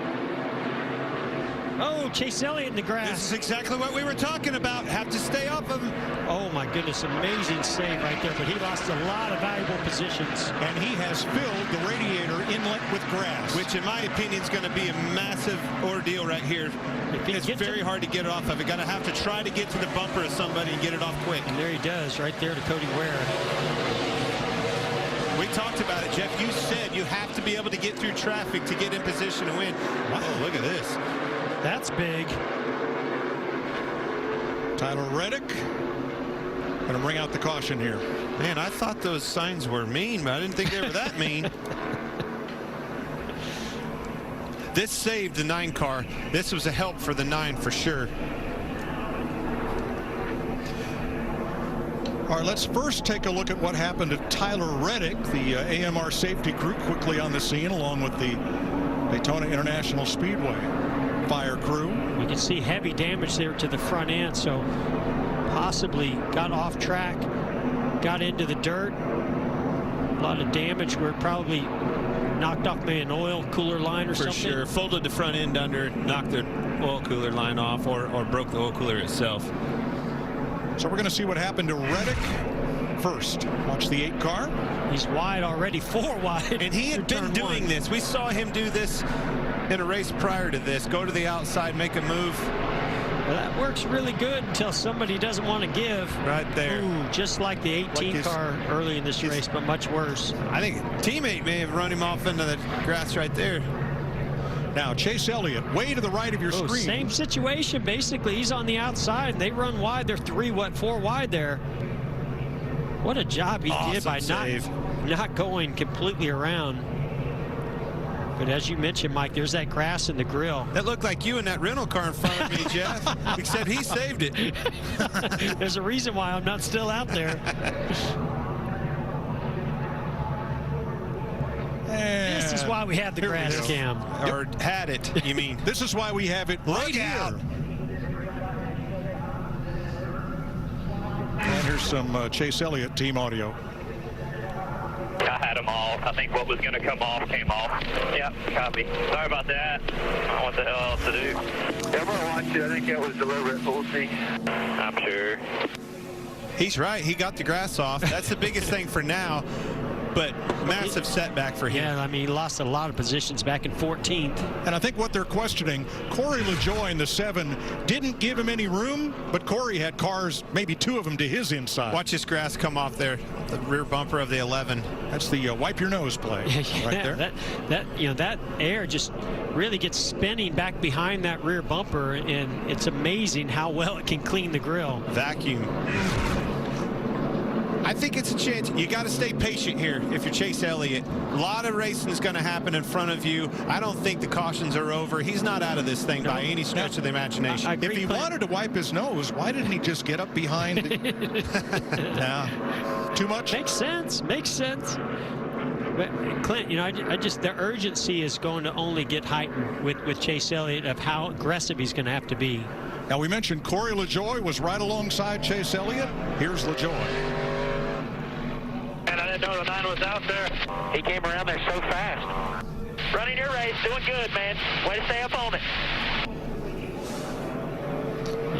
Oh, Chase Elliott in the grass. This is exactly what we were talking about. Have to stay off of him. Oh, my goodness. Amazing save right there, but he lost a lot of valuable positions. And he has filled the radiator inlet with grass. Which, in my opinion, is going to be a massive ordeal right here. It's very hard to get it off of. You're going to have to try to get to the bumper of somebody and get it off quick. And there he does, right there to Cody Ware. We talked about it, Jeff. You said you have to be able to get through traffic to get in position to win. Wow, look at this. That's big. Tyler Reddick going to bring out the caution here. Man, I thought those signs were mean, but I didn't think they were that mean. This saved the 9 car. This was a help for the 9 for sure. All right, let's first take a look at what happened to Tyler Reddick, the AMR safety crew, quickly on the scene, along with the Daytona International Speedway fire crew. You can see heavy damage there to the front end, so possibly got off track, got into the dirt. A lot of damage where it probably knocked off maybe an oil cooler line or something. For sure. Folded the front end under, knocked the oil cooler line off, or broke the oil cooler itself. So we're going to see what happened to Reddick first. Watch the 8 car. He's wide already, 4 wide. And he had been doing this. We saw him do this in a race prior to this. Go to the outside, make a move. Well, that works really good until somebody doesn't want to give. Right there. Ooh, just like the 18 car early in this race, but much worse. I think a teammate may have run him off into the grass right there. Now, Chase Elliott, way to the right of your screen. Same situation, basically. He's on the outside, and they run wide. They're 4 wide there. What a job he did by not going completely around. But as you mentioned, Mike, there's that grass in the grill. That looked like you in that rental car in front of me, Jeff, except he saved it. There's a reason why I'm not still out there. This is why we have the grass cam. Or had it, you mean. This is why we have it right here. And here's some Chase Elliott team audio. I had them all. I think what was going to come off came off. Yep, copy. Sorry about that. I don't know what the hell else to do. I'm going to watch it. I think that was deliberate. We'll see. I'm sure. He's right. He got the grass off. That's the biggest thing for now. But massive setback for him. Yeah, I mean, he lost a lot of positions back in 14th. And I think what they're questioning, Corey LaJoie in the 7 didn't give him any room, but Corey had cars, maybe 2 of them, to his inside. Watch this grass come off there, the rear bumper of the 11. That's the wipe your nose play right there. That air just really gets spinning back behind that rear bumper, and it's amazing how well it can clean the grill. Vacuum. I think it's a chance. You got to stay patient here if you're Chase Elliott. A lot of racing is going to happen in front of you. I don't think the cautions are over. He's not out of this thing by any stretch of the imagination. If he wanted to wipe his nose, why didn't he just get up behind? Nah, too much? Makes sense. Makes sense. But Clint, you know, I just the urgency is going to only get heightened with Chase Elliott of how aggressive he's going to have to be. Now, we mentioned Corey LaJoie was right alongside Chase Elliott. Here's LaJoie. know the 9 was out there. He came around there so fast. Running your race, doing good, man. Way to stay up on it.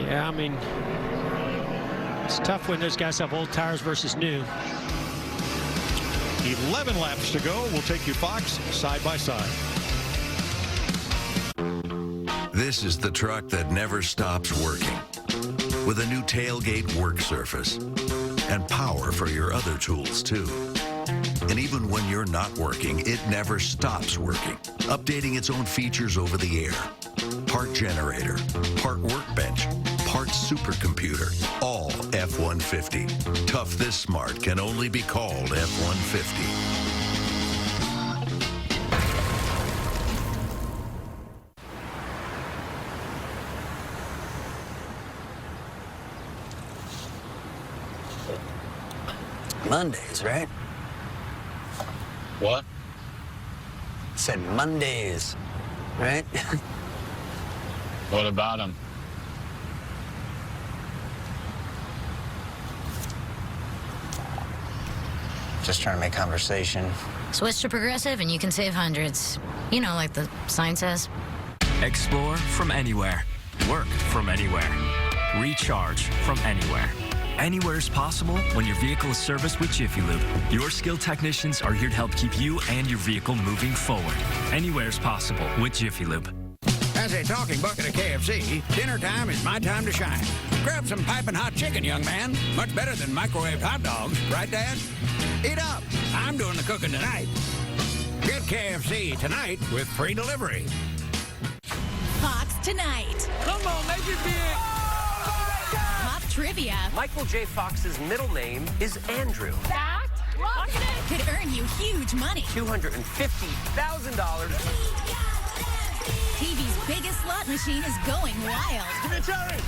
Yeah, I mean, it's tough when those guys have old tires versus new. 11 laps to go. We'll take you, Fox, side by side. This is the truck that never stops working. With a new tailgate work surface and power for your other tools, too. And even when you're not working, it never stops working, updating its own features over the air. Part generator, part workbench, part supercomputer, all F-150. Tough this smart can only be called F-150. Mondays, right? What? Said Mondays, right? What about him? Just trying to make conversation. Switch to Progressive and you can save hundreds. You know, like the sign says. Explore from anywhere. Work from anywhere. Recharge from anywhere. Anywhere is possible when your vehicle is serviced with Jiffy Lube. Your skilled technicians are here to help keep you and your vehicle moving forward. Anywhere is possible with Jiffy Lube. As a talking bucket of KFC, dinner time is my time to shine. Grab some piping hot chicken, young man. Much better than microwaved hot dogs, right, Dad? Eat up. I'm doing the cooking tonight. Get KFC tonight with free delivery. Fox Tonight. Come on, make it big. Pop trivia. Michael J. Fox's middle name is Andrew. Fact? Could earn you huge money. $250,000. TV's biggest slot machine is going wild. Give me a cherry.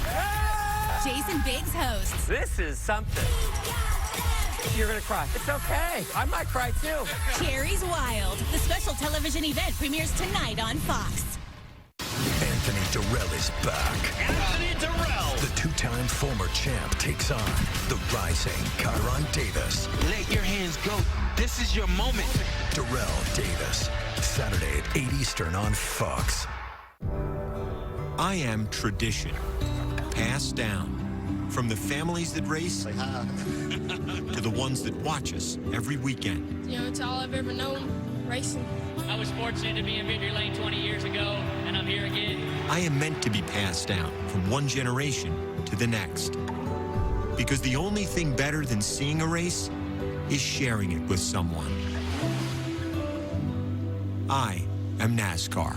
Jason Biggs hosts. This is something. You're going to cry. It's okay. I might cry too. Cherry's Wild. The special television event premieres tonight on Fox. Anthony Durrell is back. Anthony Durrell. The two-time former champ takes on the rising Kyron Davis. Let your hands go. This is your moment. Durrell Davis. Saturday at 8 Eastern on Fox. I am tradition, passed down from the families that race to the ones that watch us every weekend. You know, it's all I've ever known, racing. I was fortunate to be in victory lane 20 years ago, and I'm here again. I am meant to be passed down from one generation to the next. Because the only thing better than seeing a race is sharing it with someone. I am NASCAR.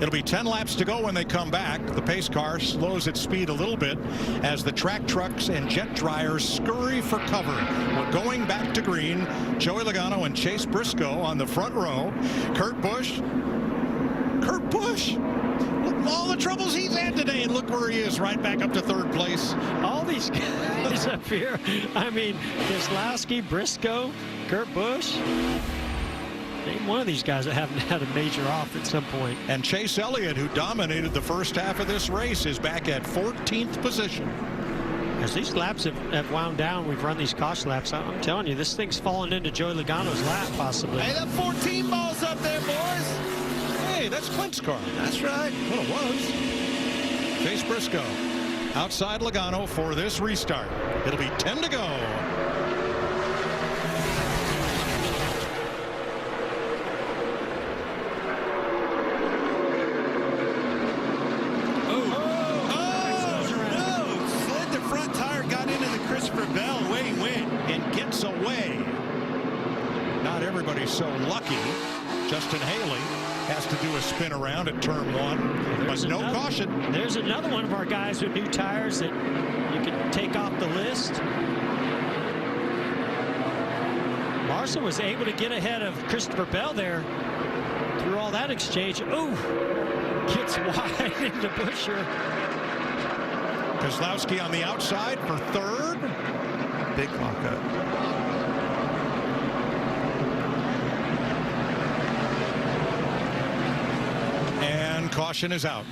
It'll be 10 laps to go when they come back. The pace car slows its speed a little bit as the track trucks and jet dryers scurry for cover. We're going back to green. Joey Logano and Chase Briscoe on the front row. Kurt Busch. All the troubles he's had today, and look where he is, right back up to third place. All these guys up here. I mean, Keselowski, Briscoe, Kurt Busch. Name one of these guys that haven't had a major off at some point. And Chase Elliott, who dominated the first half of this race, is back at 14th position. As these laps have wound down, we've run these caution laps. I'm telling you, this thing's falling into Joey Logano's lap, possibly. Hey, that 14 ball's up there, boys. Hey, that's Clint's car. That's right. Well, it was. Chase Briscoe outside Logano for this restart. It'll be 10 to go. Away. Not everybody's so lucky. Justin Haley has to do a spin around at turn one, but no caution. There's another one of our guys with new tires that you can take off the list. Larson was able to get ahead of Christopher Bell there through all that exchange. Ooh, gets wide into Buescher. Keselowski on the outside for third. Big lockup. And caution is out.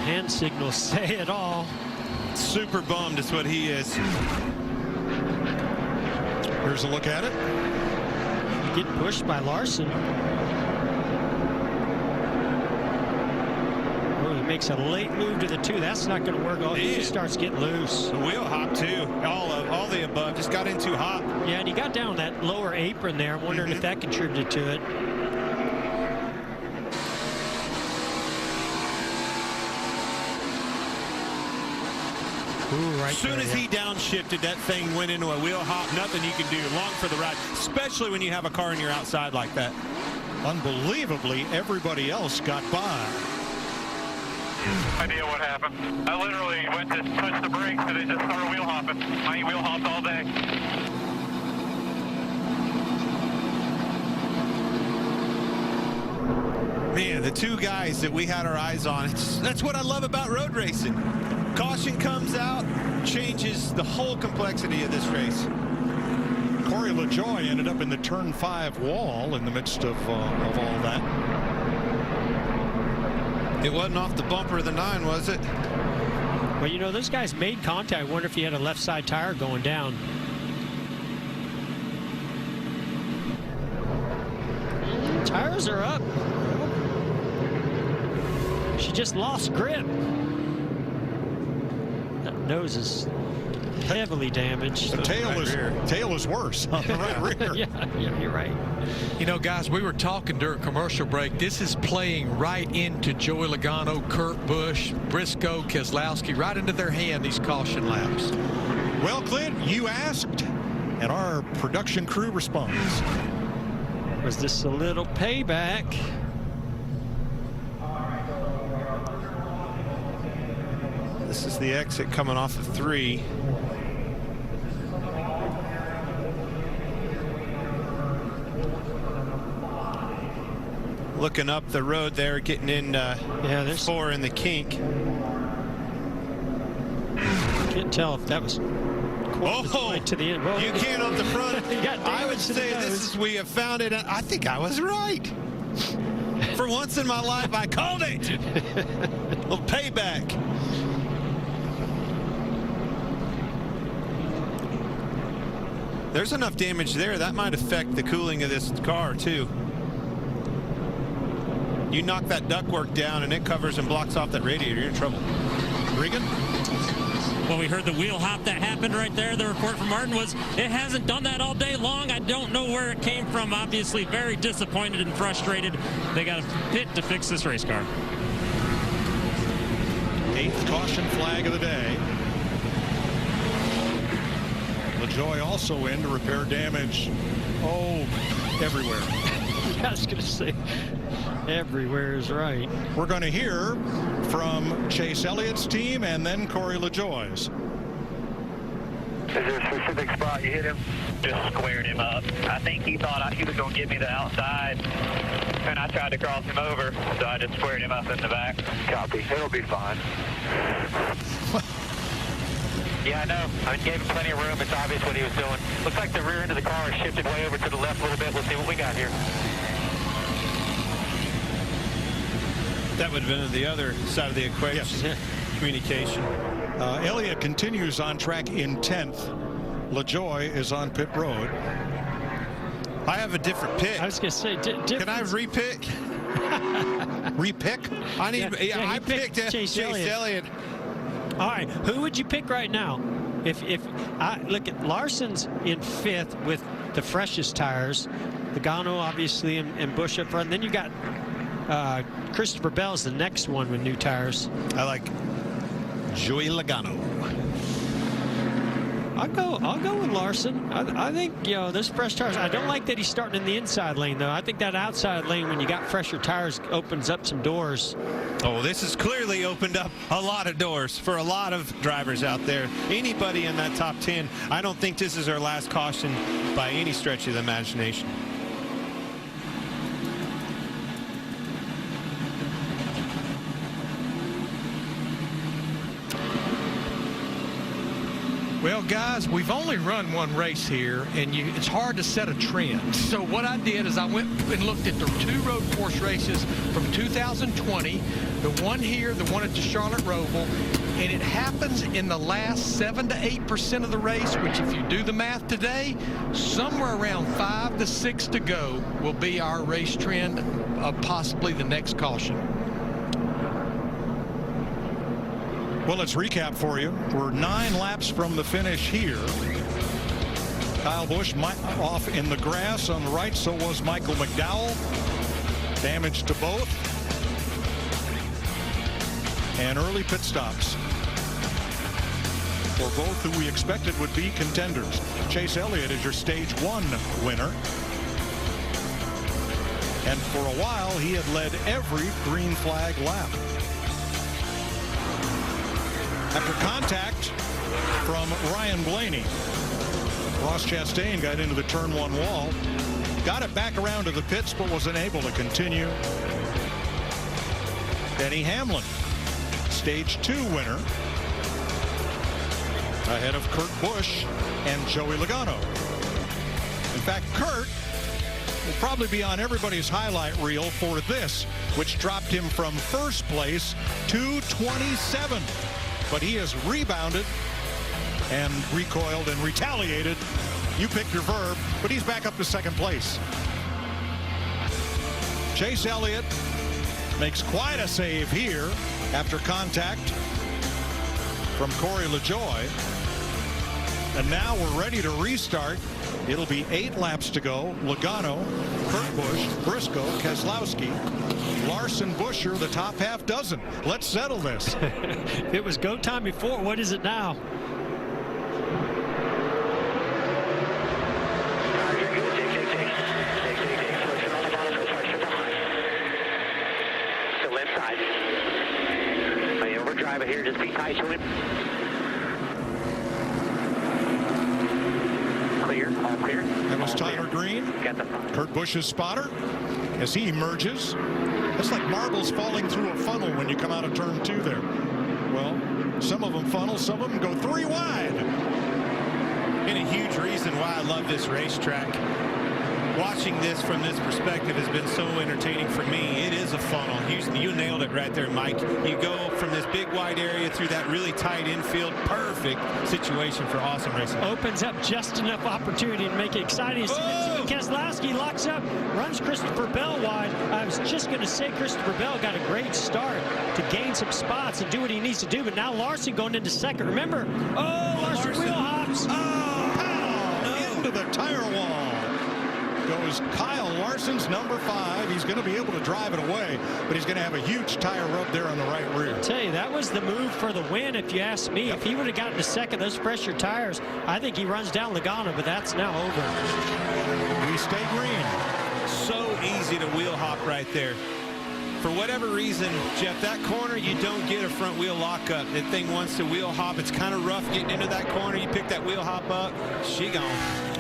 hand signals say it all. Super bummed is what he is. Here's a look at it. Getting pushed by Larson. Oh, he makes a late move to the 2. That's not going to work. Oh, he just starts getting loose. The wheel hop too. All the above. Just got in too hot. Yeah, and he got down that lower apron there. I'm wondering if that contributed to it. Ooh, as soon as he downshifted, that thing went into a wheel hop. Nothing you can do. Long for the ride, especially when you have a car on your outside like that. Unbelievably, everybody else got by. Idea what happened. I literally went to touch the brakes and they just started wheel hopping. I wheel hopped all day. Man, the 2 guys that we had our eyes on, that's what I love about road racing. Caution comes out, changes the whole complexity of this race. Corey LaJoie ended up in the turn 5 wall in the midst of all that. It wasn't off the bumper of the 9, was it? Well, you know, those guys made contact. I wonder if he had a left side tire going down. Tires are up. She just lost grip. That nose is heavily damaged. The tail is worse on the right rear. Yeah, you're right. You know, guys, we were talking during commercial break. This is playing right into Joey Logano, Kurt Busch, Briscoe, Keselowski, right into their hand, these caution laps. Well, Clint, you asked, and our production crew responds. Was this a little payback? This is the exit coming off of 3. Looking up the road there, getting in there's 4 in the kink. Can't tell if that was right to the end. Well, you can't up the front. I would say we have found it. I think I was right. For once in my life, I called it. A little payback. There's enough damage there. That might affect the cooling of this car, too. You knock that ductwork down and it covers and blocks off that radiator, you're in trouble. Regan? Well, we heard the wheel hop that happened right there. The report from Martin was it hasn't done that all day long. I don't know where it came from. Obviously very disappointed and frustrated. They got a pit to fix this race car. 8th caution flag of the day. LaJoie also in to repair damage. Oh, everywhere. I was going to say, everywhere is right. We're going to hear from Chase Elliott's team and then Corey LaJoie's. Is there a specific spot you hit him? Just squared him up. I think he thought he was going to give me the outside, and I tried to cross him over, so I just squared him up in the back. Copy. It'll be fine. Yeah, I know. I gave him plenty of room. It's obvious what he was doing. Looks like the rear end of the car is shifted way over to the left a little bit. Let's see what we got here. That would have been the other side of the equation. Yes. Communication. Elliott continues on track in 10th. LaJoie is on pit road. I have a different pick. I was going to say, can I repick? Repick? I need. I picked Chase Elliott. All right, who would you pick right now? If I look at Larson's in 5th with the freshest tires, Logano obviously and Busch up front. And then you got Christopher Bell's the next one with new tires. I like Joey Logano. I'll go with Larson. I think, you know, this fresh tires. I don't like that he's starting in the inside lane, though. I think that outside lane, when you got fresher tires, opens up some doors. Oh, this has clearly opened up a lot of doors for a lot of drivers out there. Anybody in that top 10. I don't think this is our last caution by any stretch of the imagination. Well, guys, we've only run one race here, and it's hard to set a trend. So what I did is I went and looked at the 2 road course races from 2020, the one here, the one at the Charlotte Roval, and it happens in the last 7 to 8% of the race, which if you do the math today, somewhere around 5 to 6 to go will be our race trend of possibly the next caution. Well, let's recap for you. We're 9 laps from the finish here. Kyle Busch off in the grass on the right, so was Michael McDowell. Damage to both. And early pit stops for both who we expected would be contenders. Chase Elliott is your stage 1 winner. And for a while, he had led every green flag lap. After contact from Ryan Blaney, Ross Chastain got into the turn 1 wall, got it back around to the pits, but was unable to continue. Denny Hamlin, stage 2 winner, ahead of Kurt Busch and Joey Logano. In fact, Kurt will probably be on everybody's highlight reel for this, which dropped him from first place to 27. But he has rebounded and recoiled and retaliated. You pick your verb, but he's back up to second place. Chase Elliott makes quite a save here after contact from Corey LaJoie. And now we're ready to restart. It'll be 8 laps to go. Logano, Kurt Busch, Briscoe, Keselowski, Larson, Buescher, the top half dozen. Let's settle this. It was go time before. What is it now? Still inside. May overdrive it here. Just be tight to him. Clear. All clear. That was Tyler Green, Kurt Busch's spotter, as he emerges. It's like marbles falling through a funnel when you come out of turn 2 there. Well, some of them funnel, some of them go 3 wide. And a huge reason why I love this racetrack. Watching this from this perspective has been so entertaining for me. It is a funnel. You nailed it right there, Mike. You go from this big wide area through that really tight infield. Perfect situation for awesome racing. Opens up just enough opportunity to make it exciting. Oh! Keselowski locks up, runs Christopher Bell wide. I was just going to say Christopher Bell got a great start to gain some spots and do what he needs to do. But now Larson going into second. Remember, Larson wheel hops. Into the tire wall goes Kyle Larson's number 5. He's going to be able to drive it away, but he's going to have a huge tire rub there on the right rear. I'll tell you, that was the move for the win, if you ask me. If he would have gotten to second, those fresher tires, I think he runs down Logano, but that's now over. We stay green. So easy to wheel hop right there. For whatever reason, Jeff, that corner, you don't get a front wheel lockup. That thing wants to wheel hop. It's kind of rough getting into that corner. You pick that wheel hop up, she gone.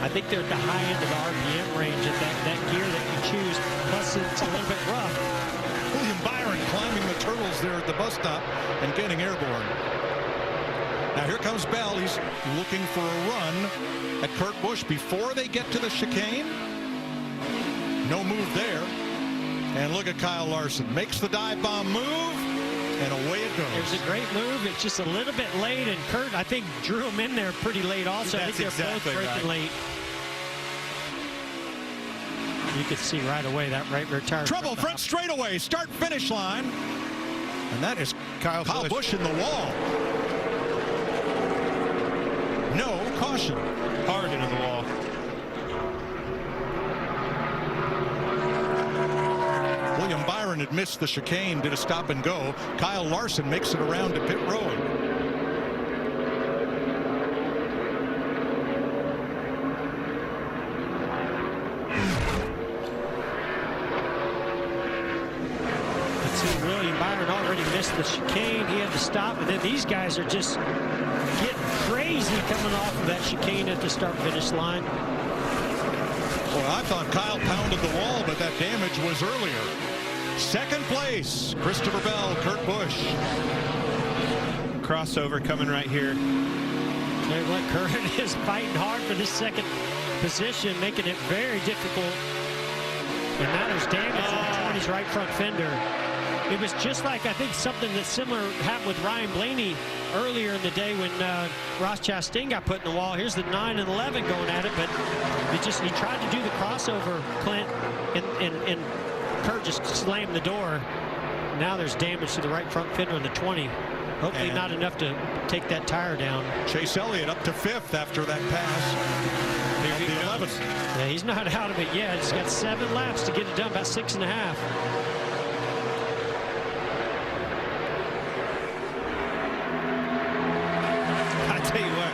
I think they're at the high end of the RPM range at that gear that you choose. Plus, it's a little bit rough. William Byron climbing the turtles there at the bus stop and getting airborne. Now here comes Bell. He's looking for a run at Kurt Busch before they get to the chicane. No move there. And look at Kyle Larson. Makes the dive bomb move, and away it goes. It was a great move. It's just a little bit late, and Kurt, I think, drew him in there pretty late also. That's I think they're exactly both breaking right. late. You could see right away that right rear tire. Trouble front straightaway, start finish line. And that is Kyle Busch in the wall. No caution. Hard into the wall. William Byron had missed the chicane, did a stop and go. Kyle Larson makes it around to pit road. William Byron already missed the chicane. He had to stop, and then these guys are just getting crazy coming off of that chicane at the start-finish line. Well, I thought Kyle pounded the wall, but that damage was earlier. Second place, Christopher Bell, Kurt Busch. Crossover coming right here. There look, Curran is fighting hard for this second position, making it very difficult. And now there's damage on the 20's right front fender. It was just like, I think, something that's similar happened with Ryan Blaney earlier in the day when Ross Chastain got put in the wall. Here's the 9 and 11 going at it, but he tried to do the crossover, Clint, and Kurt just slammed the door. Now there's damage to the right front fender on the 20. Hopefully not enough to take that tire down. Chase Elliott up to 5th after that pass. Here the 11th. Yeah, he's not out of it yet. He's got 7 laps to get it done, about 6.5. I tell you what,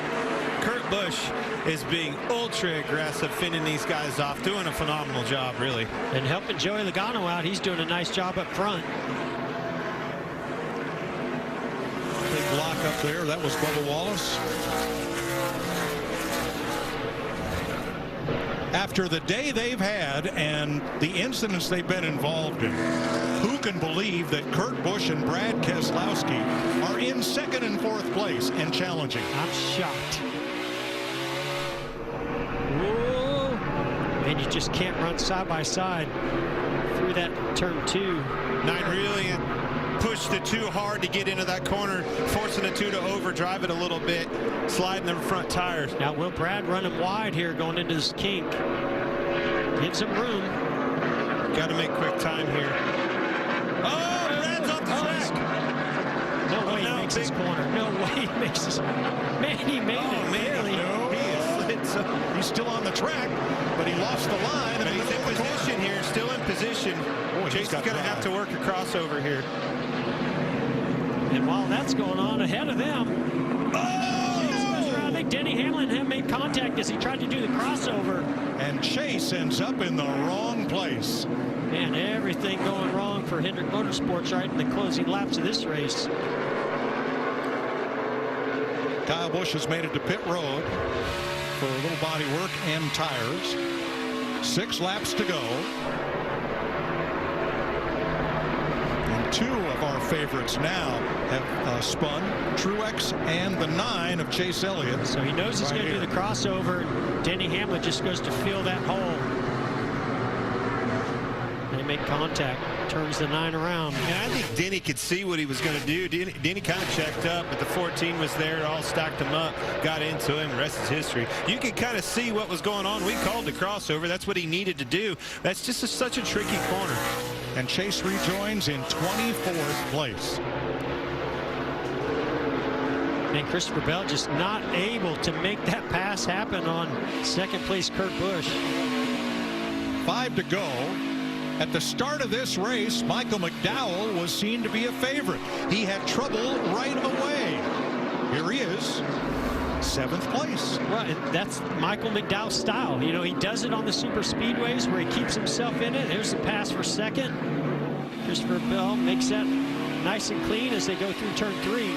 Kurt Busch is being ultra aggressive, fending these guys off, doing a phenomenal job, really. And helping Joey Logano out. He's doing a nice job up front. Big block up there. That was Bubba Wallace. After the day they've had and the incidents they've been involved in, who can believe that Kurt Busch and Brad Keselowski are in 2nd and 4th place and challenging? I'm shocked. Whoa. Man, you just can't run side by side through that turn 2. 9 really pushed the 2 hard to get into that corner, forcing the 2 to overdrive it a little bit, sliding the front tires. Now will Brad run him wide here going into this kink? Gives him room. Got to make quick time here. Oh, Brad's off the track. No way he makes this corner. No way he makes this. Man, he made it. Barely. No, he is slid, so he's still on the track, but he lost the line. But he's in position here, still in position. Chase is going to have to work a crossover here. And while that's going on ahead of them, I think Denny Hamlin had made contact as he tried to do the crossover. And Chase ends up in the wrong place. And everything going wrong for Hendrick Motorsports right in the closing laps of this race. Kyle Busch has made it to pit road for a little body work and tires. 6 laps to go. 2 of our favorites now have spun, Truex and the 9 of Chase Elliott. So he knows he's going to do the crossover. Denny Hamlin just goes to fill that hole. They make contact, turns the 9 around. And I think Denny could see what he was going to do. Denny kind of checked up, but the 14 was there, all stacked him up, got into him, the rest is history. You could kind of see what was going on. We called the crossover. That's what he needed to do. That's just such a tricky corner. And Chase rejoins in 24th place. And Christopher Bell just not able to make that pass happen on 2nd place Kurt Busch. 5 to go. At the start of this race, Michael McDowell was seen to be a favorite. He had trouble right away. Here he is, 7th place. Well, that's Michael McDowell's style. You know, he does it on the super speedways where he keeps himself in it. There's the pass for 2nd. Christopher Bell makes that nice and clean as they go through turn 3.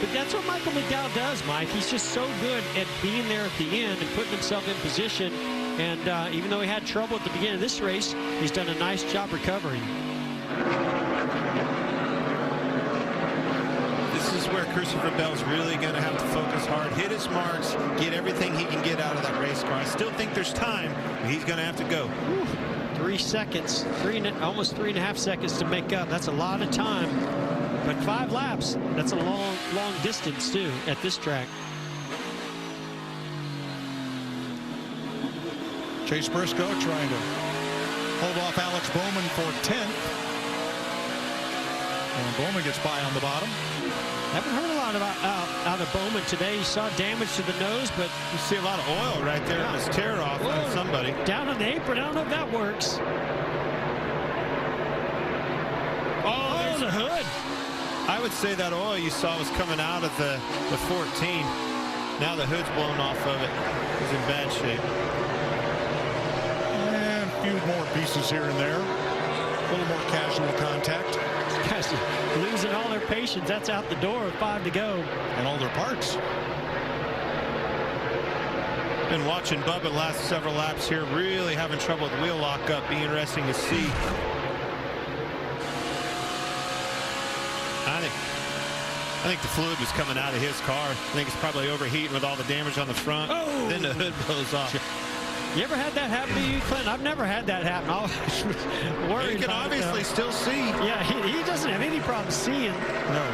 But that's what Michael McDowell does, Mike. He's just so good at being there at the end and putting himself in position. And even though he had trouble at the beginning of this race, he's done a nice job recovering. This is where Christopher Bell's really going to have to focus hard, hit his marks, get everything he can get out of that race car. I still think there's time, but he's going to have to go. 3 seconds, almost 3.5 seconds to make up. That's a lot of time. But 5 laps, that's a long distance, too, at this track. Chase Briscoe trying to hold off Alex Bowman for 10th. And Bowman gets by on the bottom. Haven't heard a lot about out of Bowman today. You saw damage to the nose, but you see a lot of oil right there on his tear off on somebody. Down on the apron. I don't know if that works. Oh, the hood. I would say that oil you saw was coming out of the 14. Now the hood's blown off of it. He's in bad shape. And a few more pieces here and there. A little more casual contact. Guys are losing all their patience. That's out the door with 5 to go. And all their parts. Been watching Bubba last several laps here, really having trouble with wheel lockup. Be interesting to see. I think I think the fluid was coming out of his car. I think it's probably overheating with all the damage on the front. Oh. Then the hood blows off. You ever had that happen to you, Clint? I've never had that happen. I was worried. You can obviously still see. Yeah, he doesn't have any problem seeing. No.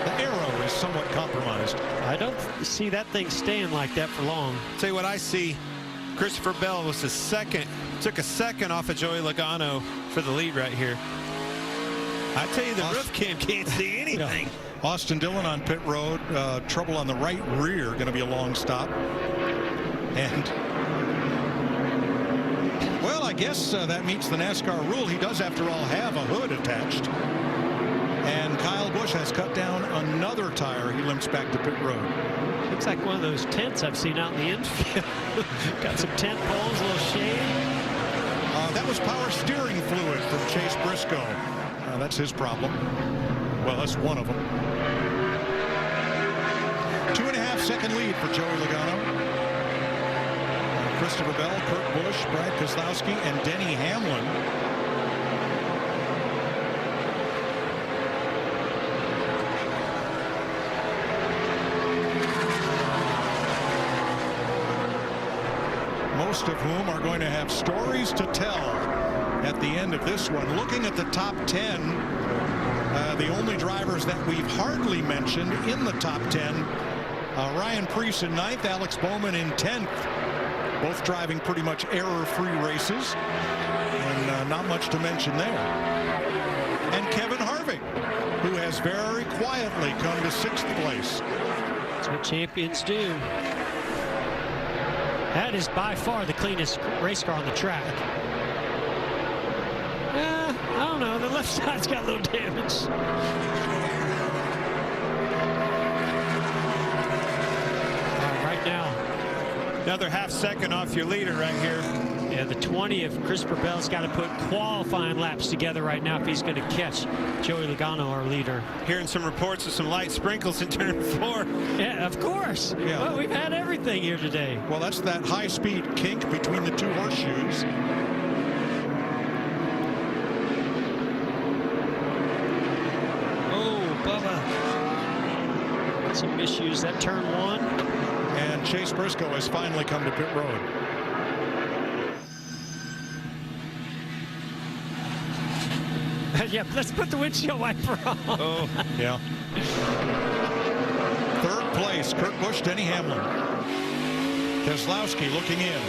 The arrow is somewhat compromised. I don't see that thing staying like that for long. Tell you what I see. Christopher Bell was the second, took a second off of Joey Logano for the lead right here. I tell you, the roof cam can't see anything. Yeah. Austin Dillon on pit road. Trouble on the right rear. Going to be a long stop. And, well, I guess that meets the NASCAR rule. He does, after all, have a hood attached. And Kyle Busch has cut down another tire. He limps back to pit road. Looks like one of those tents I've seen out in the infield. Got some tent poles, a little shade. That was power steering fluid from Chase Briscoe. That's his problem. Well, that's one of them. 2.5-second lead for Joey Logano. Christopher Bell, Kurt Busch, Brad Keselowski, and Denny Hamlin. Most of whom are going to have stories to tell at the end of this one. Looking at the top 10, the only drivers that we've hardly mentioned in the top 10, Ryan Preece in 9th, Alex Bowman in 10th, both driving pretty much error-free races, and not much to mention there. And Kevin Harvick, who has very quietly come to 6th place. That's what champions do. That is by far the cleanest race car on the track. I don't know. The left side's got a little damage. Right now, another half-second off your leader right here. Yeah, the 20 of Christopher Bell's got to put qualifying laps together right now if he's going to catch Joey Logano, our leader. Hearing some reports of some light sprinkles in turn 4. Yeah, of course. Yeah. Well, we've had everything here today. Well, that's that high-speed kink between the two horseshoes. Oh, Bubba. Some issues that turn 1. And Chase Briscoe has finally come to pit road. Yeah, let's put the windshield wiper on. Oh, yeah. 3rd place, Kurt Busch, Denny Hamlin. Keselowski looking in.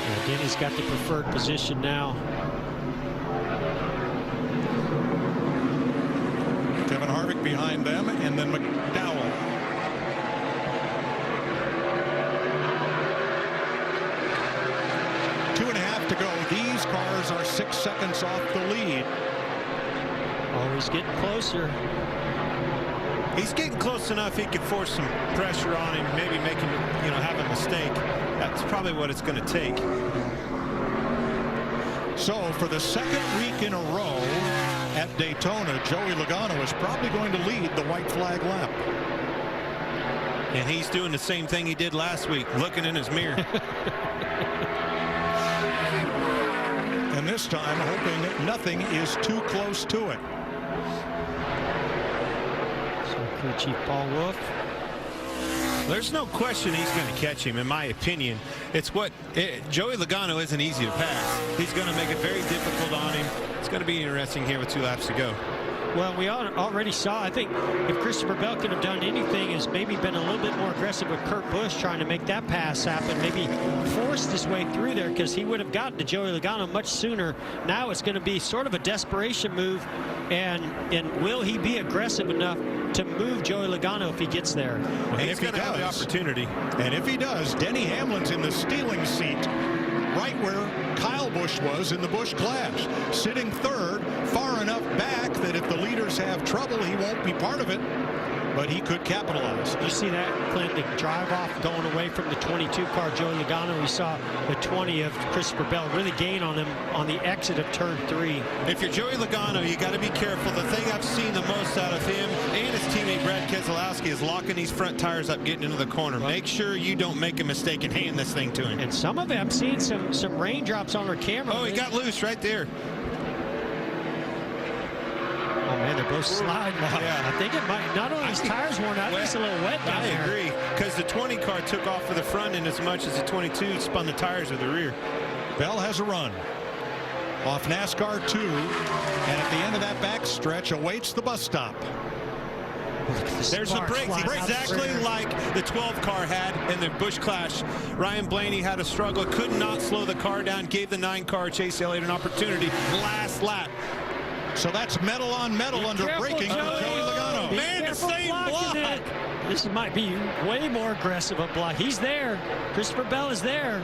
Yeah, Denny's got the preferred position now. Kevin Harvick behind them, and then McDowell. To go. These cars are 6 seconds off the lead. Always getting closer. He's getting close enough he could force some pressure on him, maybe make him, have a mistake. That's probably what it's going to take. So for the 2nd week in a row at Daytona, Joey Logano is probably going to lead the white flag lap. And he's doing the same thing he did last week, looking in his mirror. And this time hoping nothing is too close to it. So crew chief Paul Wolf. There's no question he's going to catch him, in my opinion. Joey Logano isn't easy to pass. He's going to make it very difficult on him. It's going to be interesting here with 2 laps to go. Well, we already saw, I think, if Christopher Bell could have done anything, is maybe been a little bit more aggressive with Kurt Busch trying to make that pass happen, maybe forced his way through there, because he would have gotten to Joey Logano much sooner. Now it's going to be sort of a desperation move, and will he be aggressive enough to move Joey Logano if he gets there? Well, he's going to have the opportunity. And if he does, Denny Hamlin's in the stealing seat, right where Kyle Busch was in the Busch Clash, sitting 3rd, far enough back that if the leaders have trouble, he won't be part of it, but he could capitalize. You see that, Clint, the drive off going away from the 22 car, Joey Logano. We saw the 20 of Christopher Bell really gain on him on the exit of turn 3. If you're Joey Logano, you got to be careful. The thing I've seen the most out of him and his teammate Brad Keselowski is locking these front tires up, getting into the corner. Make sure you don't make a mistake and hand this thing to him. And some of them, I'm seeing some raindrops on our camera. Oh, he got loose right there. Oh, man, they're both slide locked. Yeah. I think it might, not only his tires worn out, it's a little wet down there. I agree, because the 20 car took off for the front end as much as the 22 spun the tires with the rear. Bell has a run off NASCAR 2, and at the end of that back stretch awaits the bus stop. There's the brakes, exactly like the 12 car had in the Busch Clash. Ryan Blaney had a struggle, could not slow the car down, gave the 9 car Chase Elliott an opportunity last lap. So that's metal on metal under braking for Joey Logano. Man, the same block. This might be way more aggressive a block. He's there. Christopher Bell is there.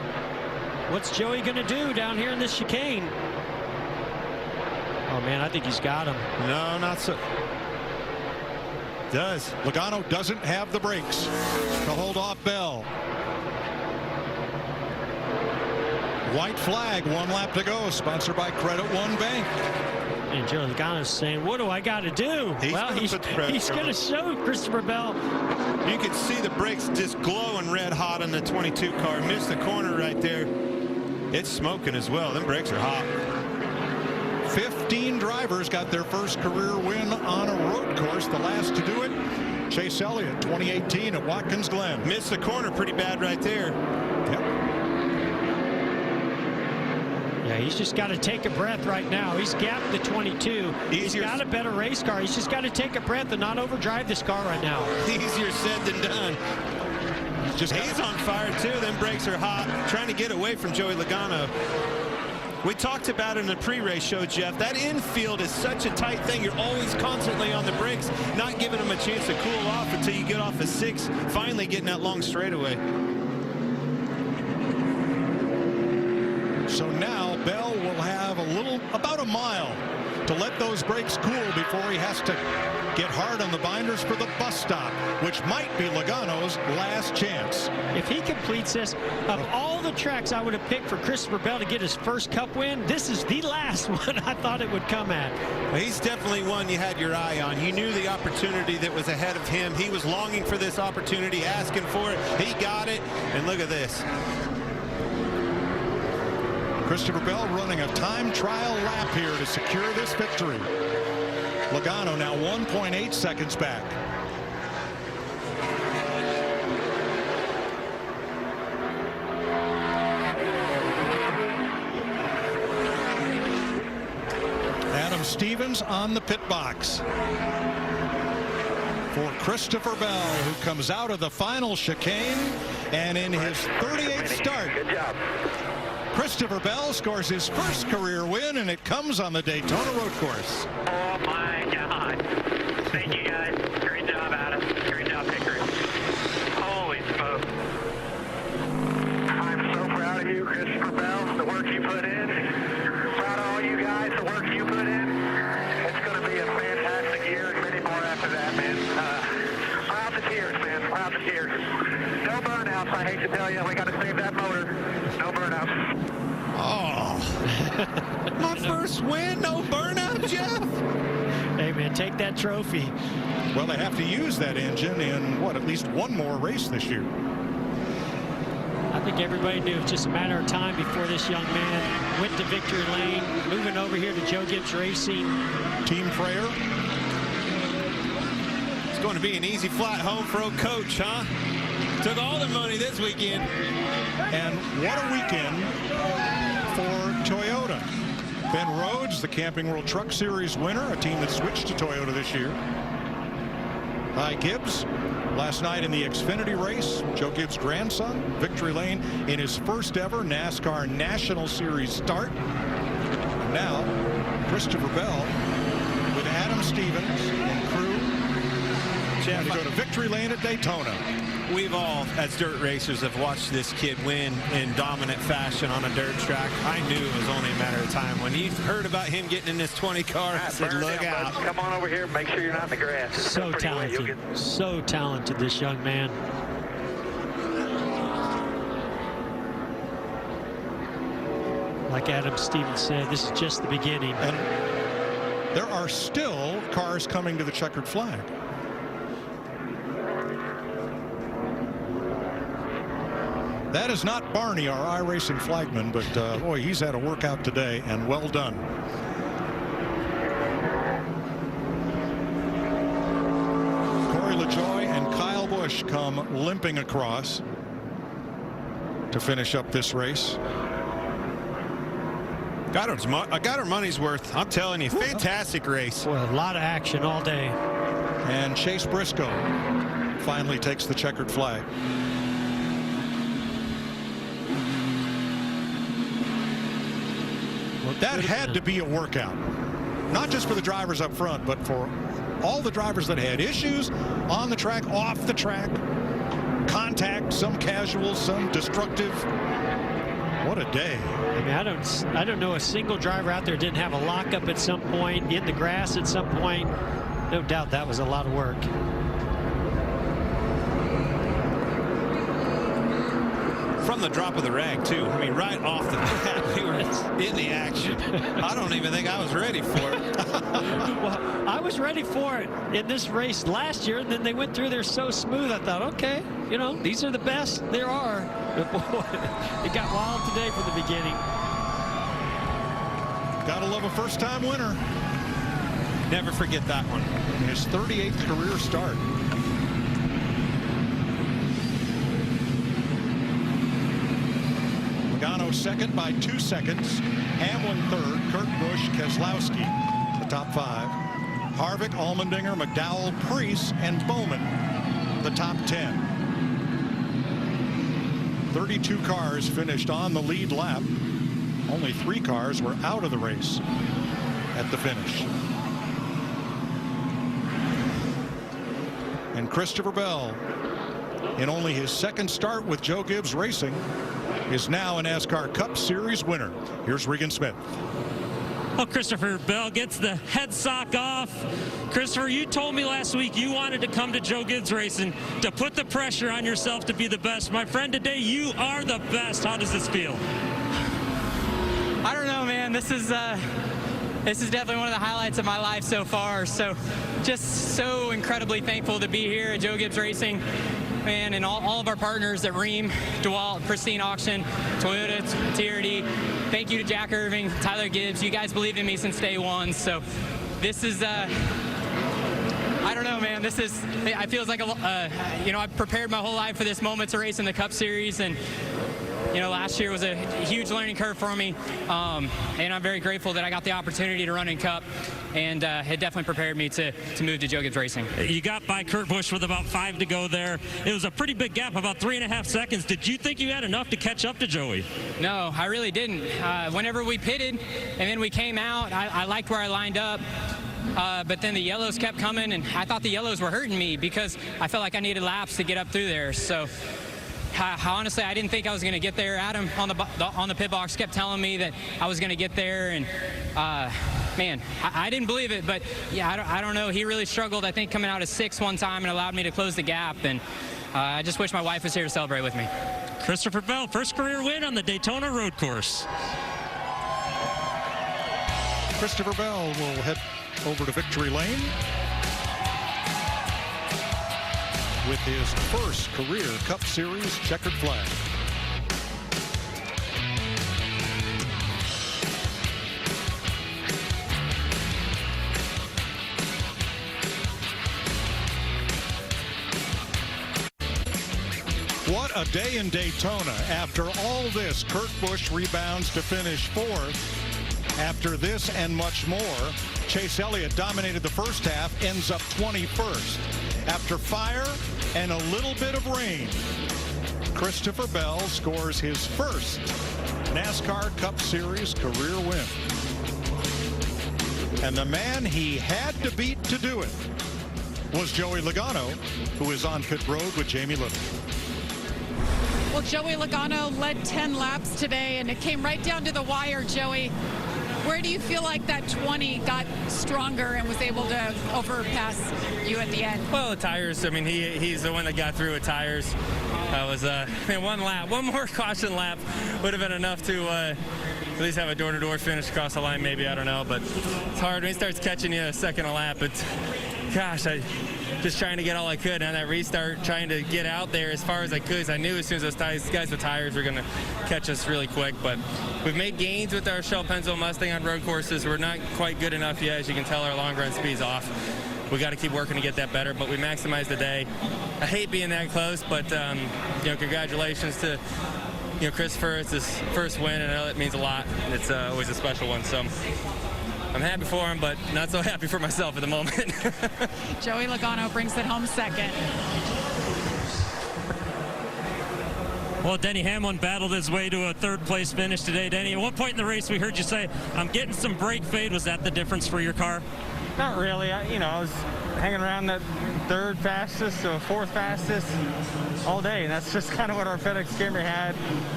What's Joey going to do down here in this chicane? Oh, man, I think he's got him. No, not so. Does. Logano doesn't have the brakes to hold off Bell. White flag, 1 lap to go, sponsored by Credit One Bank. And Joey Logano's saying, what do I got to do? He's going to show Christopher Bell. You can see the brakes just glowing red hot on the 22 car. Missed the corner right there. It's smoking as well. Them brakes are hot. 15 drivers got their first career win on a road course. The last to do it, Chase Elliott, 2018 at Watkins Glen. Missed the corner pretty bad right there. Yep. Yeah, he's just got to take a breath right now. He's gapped the 22. He's got a better race car. He's just got to take a breath and not overdrive this car right now. Easier said than done. He's on fire too. Them brakes are hot. Trying to get away from Joey Logano. We talked about it in the pre-race show, Jeff. That infield is such a tight thing. You're always constantly on the brakes, not giving them a chance to cool off until you get off a 6, finally getting that long straightaway. So now Bell will have about a mile to let those brakes cool before he has to get hard on the binders for the bus stop, which might be Logano's last chance. If he completes this, of all the tracks I would have picked for Christopher Bell to get his first Cup win, this is the last one I thought it would come at. Well, he's definitely one you had your eye on. You knew the opportunity that was ahead of him. He was longing for this opportunity, asking for it. He got it, and look at this. Christopher Bell running a time trial lap here to secure this victory. Logano now 1.8 seconds back. Adam Stevens on the pit box for Christopher Bell, who comes out of the final chicane, and in his 38th start. Good job. Christopher Bell scores his first career win, and it comes on the Daytona road course. Oh, my God. Thank you, guys. Great job, Adam. Great job, Hickory. Holy smoke. I'm so proud of you, Christopher Bell, the work you put in. Proud of all you guys, the work you put in. It's going to be a fantastic year and many more after that, man. Proud to tears, man. Proud to tears. No burnouts, I hate to tell you. We got to save that motor. No burnouts. Oh, my first win, no burnout, Jeff. Hey, man, take that trophy. Well, they have to use that engine in, what, at least one more race this year. I think everybody knew it's just a matter of time before this young man went to victory lane, moving over here to Joe Gibbs Racing. Team Frayer. It's going to be an easy flight home for old Coach, huh? Took all the money this weekend. And what a weekend for Toyota. Ben Rhodes, the Camping World Truck Series winner, a team that switched to Toyota this year. Ty Gibbs, last night in the Xfinity race, Joe Gibbs' grandson, victory lane in his first ever NASCAR National Series start. And now, Christopher Bell with Adam Stevens and crew to go to victory lane at Daytona. We've all, as dirt racers, have watched this kid win in dominant fashion on a dirt track. I knew it was only a matter of time. When he heard about him getting in this 20 car, I said, look out. Come on over here. Make sure you're not in the grass. It's So talented. So talented, this young man. Like Adam Stevens said, this is just the beginning. And there are still cars coming to the checkered flag. That is not Barney, our iRacing flagman, but boy, he's had a workout today, and well done. LaJoie and Kyle Busch come limping across to finish up this race. Got her money's worth. I'm telling you, fantastic race. Boy, a lot of action all day. And Chase Briscoe finally takes the checkered flag. That had to be a workout, not just for the drivers up front, but for all the drivers that had issues on the track, off the track, contact, some casual, some destructive. What a day. I mean, I don't know a single driver out there didn't have a lockup at some point, in the grass at some point. No doubt that was a lot of work. From the drop of the rag, too. I mean, right off the bat, we were in the action. I don't even think I was ready for it. Well, I was ready for it in this race last year, and then they went through there so smooth. I thought, okay, you know, these are the best there are. But boy, it got wild today from the beginning. Gotta love a first-time winner. Never forget that one. His 38th career start. Logano second by 2 seconds. Hamlin third. Kurt Busch, Keselowski, the top 5. Harvick, Allmendinger, McDowell, Preece, and Bowman, the top 10. 32 cars finished on the lead lap. Only 3 cars were out of the race at the finish. And Christopher Bell, in only his second start with Joe Gibbs Racing, is now a NASCAR Cup Series winner. Here's Regan Smith. Well, Christopher Bell gets the head sock off. Christopher, you told me last week you wanted to come to Joe Gibbs Racing to put the pressure on yourself to be the best. My friend, today you are the best. How does this feel? I don't know, man. This is definitely one of the highlights of my life so far. So just so incredibly thankful to be here at Joe Gibbs Racing, man, and all of our partners at Rheem, DeWalt, Pristine Auction, Toyota, TRD. Thank you to Jack Irving, Tyler Gibbs. You guys believed in me since day one. So this is, I don't know, man. It feels like, you know, I've prepared my whole life for this moment to race in the Cup Series. And, you know, last year was a huge learning curve for me. And I'm very grateful that I got the opportunity to run in Cup. And it definitely prepared me to move to Joe Gibbs Racing. You got by Kurt Busch with about 5 to go there. It was a pretty big gap, about 3.5 seconds. Did you think you had enough to catch up to Joey? No, I really didn't. Whenever we pitted and then we came out, I liked where I lined up. But then the yellows kept coming, and I thought the yellows were hurting me because I felt like I needed laps to get up through there. So honestly, I didn't think I was going to get there. Adam on the pit box kept telling me that I was going to get there, and man, I didn't believe it. But yeah, I don't know. He really struggled, I think, coming out of 6th one time and allowed me to close the gap. And I just wish my wife was here to celebrate with me. Christopher Bell, first career win on the Daytona road course. Christopher Bell will head over to victory lane with his first career Cup Series checkered flag. What a day in Daytona. After all this, Kurt Busch rebounds to finish 4th. After this and much more, Chase Elliott dominated the first half, ends up 21st. After fire and a little bit of rain, Christopher Bell scores his first NASCAR Cup Series career win. And the man he had to beat to do it was Joey Logano, who is on pit road with Jamie Little. Well, Joey Logano led 10 laps today, and it came right down to the wire, Joey. Where do you feel like that 20 got stronger and was able to overpass you at the end? Well, the tires. I mean, he's the one that got through with tires. Was man, one more caution lap would have been enough to at least have a door-to-door finish across the line. Maybe, I don't know, but it's hard when he starts catching you a second a lap. It's, gosh, I just trying to get all I could on that restart, trying to get out there as far as I could. Because I knew as soon as those guys with tires were going to catch us really quick. But we've made gains with our Shell Pennzoil Mustang on road courses. We're not quite good enough yet. As you can tell, our long run speed's off. we got to keep working to get that better. But we maximized the day. I hate being that close, but you know, congratulations to Christopher. It's his first win, and I know that means a lot. It's always a special one. So I'm happy for him, but not so happy for myself at the moment. Joey Logano brings it home second. Well, Denny Hamlin battled his way to a third-place finish today. Denny, at one point in the race, we heard you say, I'm getting some brake fade. Was that the difference for your car? Not really. I was hanging around that third fastest or fourth fastest all day, and that's just kind of what our FedEx Camry had.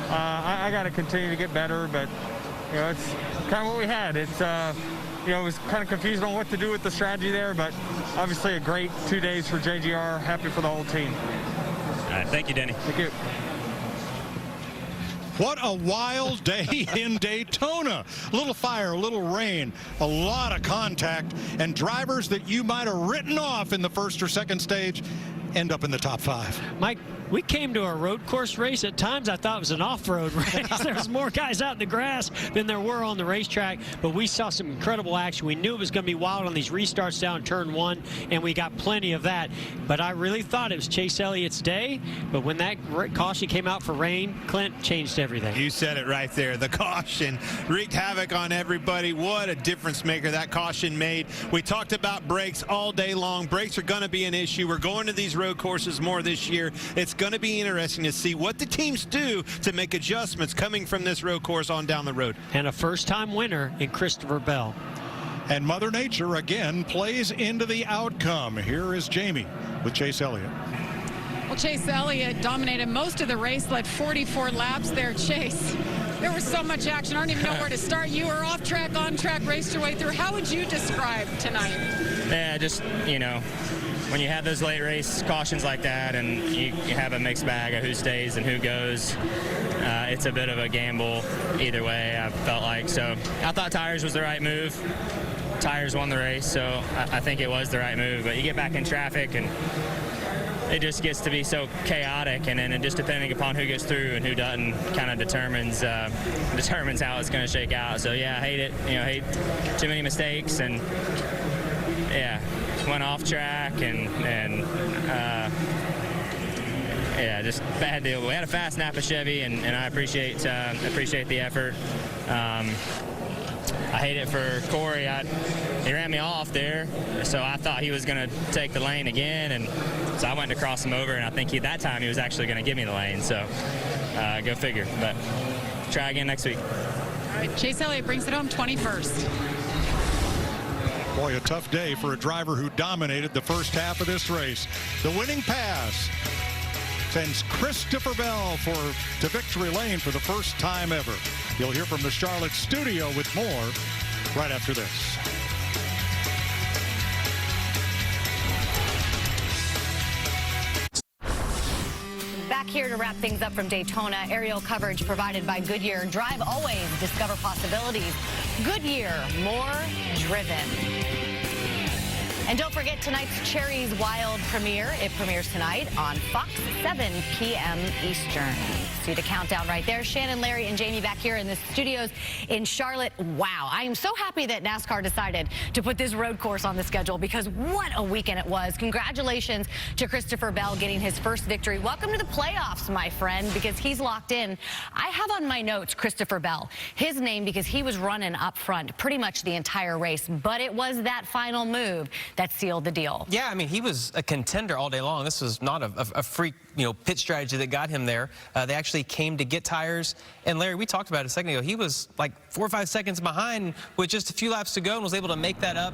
I got to continue to get better, but it's kind of what we had. It's was kind of confused on what to do with the strategy there, but obviously a great 2 days for JGR. Happy for the whole team. All right, thank you, Denny. Thank you. What a wild day in Daytona. A little fire, a little rain, a lot of contact, and drivers that you might have written off in the first or second stage end up in the top 5. Mike, we came to a road course race. At times I thought it was an off-road race. There was more guys out in the grass than there were on the racetrack, but we saw some incredible action. We knew it was going to be wild on these restarts down turn 1, and we got plenty of that. But I really thought it was Chase Elliott's day, but when that caution came out for rain, Clint changed everything. You said it right there. The caution wreaked havoc on everybody. What a difference maker that caution made. We talked about brakes all day long. Brakes are going to be an issue. We're going to these road courses more this year. It's going to be interesting to see what the teams do to make adjustments coming from this road course on down the road. And a first-time winner in Christopher Bell. And Mother Nature again plays into the outcome. Here is Jamie with Chase Elliott. Well, Chase Elliott dominated most of the race, led 44 laps there. Chase, there was so much action. I don't even know where to start. You were off track, on track, raced your way through. How would you describe tonight? Yeah, just, when you have those late race cautions like that and you have a mixed bag of who stays and who goes, it's a bit of a gamble either way, I felt like. So I thought tires was the right move. Tires won the race, so I think it was the right move. But you get back in traffic and it just gets to be so chaotic, and then just depending upon who gets through and who doesn't kind of determines how it's going to shake out. So yeah, I hate it. Hate too many mistakes, and yeah, went off track and yeah, just bad deal. We had a fast Napa Chevy, and I appreciate the effort. I hate it for Corey. He ran me off there, so I thought he was going to take the lane again, and so I went to cross him over, and I think that time he was actually going to give me the lane. So go figure. But try again next week. All right, Chase Elliott brings it home 21st. Boy, a tough day for a driver who dominated the first half of this race. The winning pass sends Christopher Bell to victory lane for the first time ever. You'll hear from the Charlotte studio with more right after this. Back here to wrap things up from Daytona, aerial coverage provided by Goodyear. Drive always, discover possibilities. Goodyear, more driven. And don't forget tonight's Cherries Wild premiere. It premieres tonight on Fox, 7 p.m. Eastern. See the countdown right there. Shannon, Larry, and Jamie back here in the studios in Charlotte. Wow, I am so happy that NASCAR decided to put this road course on the schedule, because what a weekend it was. Congratulations to Christopher Bell getting his first victory. Welcome to the playoffs, my friend, because he's locked in. I have on my notes Christopher Bell, his name, because he was running up front pretty much the entire race, but it was that final move that sealed the deal. Yeah, I mean, he was a contender all day long. This was not a freak, pit strategy that got him there. They actually came to get tires. And Larry, we talked about it a second ago. He was like 4 or 5 seconds behind with just a few laps to go and was able to make that up.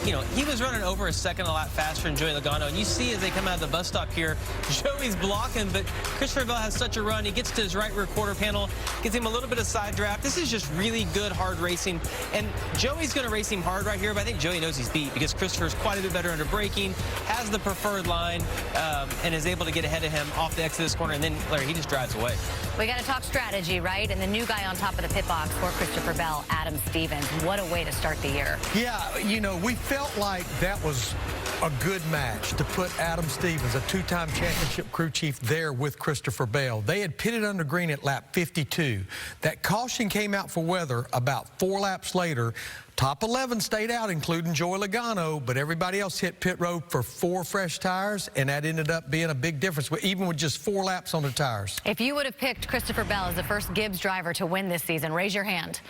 He was running over a second a lap faster than Joey Logano. And you see as they come out of the bus stop here, Joey's blocking, but Christopher Bell has such a run. He gets to his right rear quarter panel, gets him a little bit of side draft. This is just really good, hard racing. And Joey's going to race him hard right here, but I think Joey knows he's beat because Christopher's quite a bit better under braking, has the preferred line, and is able to get ahead of him off the exit of this corner, and then, Larry, he just drives away. We got to talk strategy, right? And the new guy on top of the pit box for Christopher Bell, Adam Stevens. What a way to start the year. Yeah, we felt like that was a good match to put Adam Stevens, a two-time championship crew chief, there with Christopher Bell. They had pitted under green at lap 52. That caution came out for weather about 4 laps later. Top 11 stayed out, including Joey Logano, but everybody else hit pit road for 4 fresh tires, and that ended up being a big difference, even with just 4 laps on the tires. If you would have picked Christopher Bell as the first Gibbs driver to win this season, raise your hand.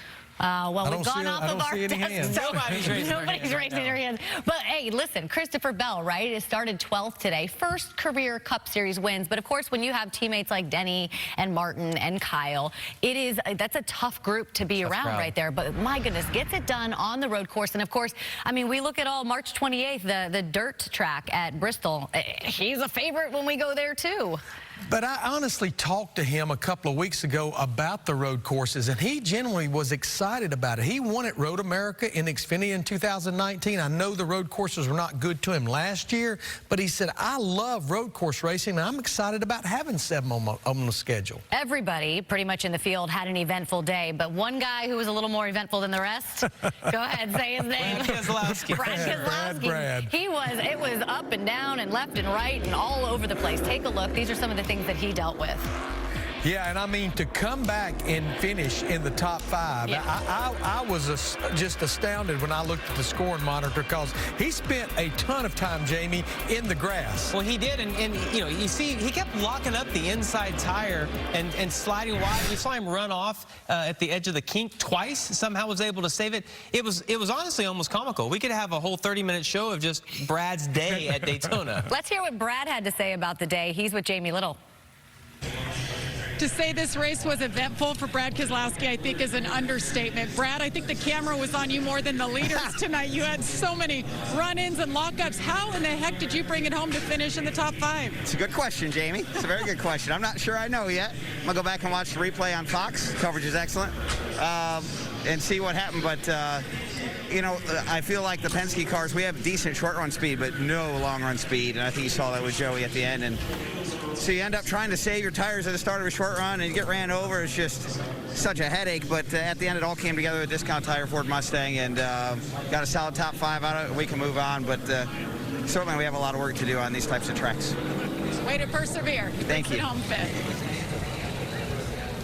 Well, we've gone off of our test. Nobody's raising their hands. But hey, listen, Christopher Bell, right? It started 12th today. First career Cup Series wins. But of course, when you have teammates like Denny and Martin and Kyle, that's a tough group to be around right there. But my goodness, gets it done on the road course. And of course, I mean, we look at March 28th, the dirt track at Bristol. He's a favorite when we go there too. But I honestly talked to him a couple of weeks ago about the road courses, and he genuinely was excited about it. He won at Road America in Xfinity in 2019. I know the road courses were not good to him last year, but he said, I love road course racing, and I'm excited about having 7 on the schedule. Everybody pretty much in the field had an eventful day, but one guy who was a little more eventful than the rest, go ahead, say his name. Brad Keselowski. Brad Keselowski. Brad. It was up and down and left and right and all over the place. Take a look. These are some of the things that he dealt with. Yeah, and I mean, to come back and finish in the top 5, I was just astounded when I looked at the scoring monitor, because he spent a ton of time, Jamie, in the grass. Well, he did, and you know, you see, he kept locking up the inside tire and sliding wide. We saw him run off at the edge of the kink twice. Somehow was able to save it. It was honestly almost comical. We could have a whole 30-minute show of just Brad's day at Daytona. Let's hear what Brad had to say about the day. He's with Jamie Little. To say this race was eventful for Brad Keselowski, I think, is an understatement. Brad, I think the camera was on you more than the leaders tonight. You had so many run-ins and lockups. How in the heck did you bring it home to finish in the top 5? It's a good question, Jamie. It's a very good question. I'm not sure I know yet. I'm going to go back and watch the replay on Fox. Coverage is excellent. And see what happened. But, you know, I feel like the Penske cars, we have decent short-run speed, but no long-run speed. And I think you saw that with Joey at the end. And so you end up trying to save your tires at the start of a short run, and you get ran over. It's just such a headache. But at the end, it all came together with Discount Tire Ford Mustang, and got a solid top 5 out of it. We can move on, but certainly we have a lot of work to do on these types of tracks. Way to persevere. Thank you. Home fit.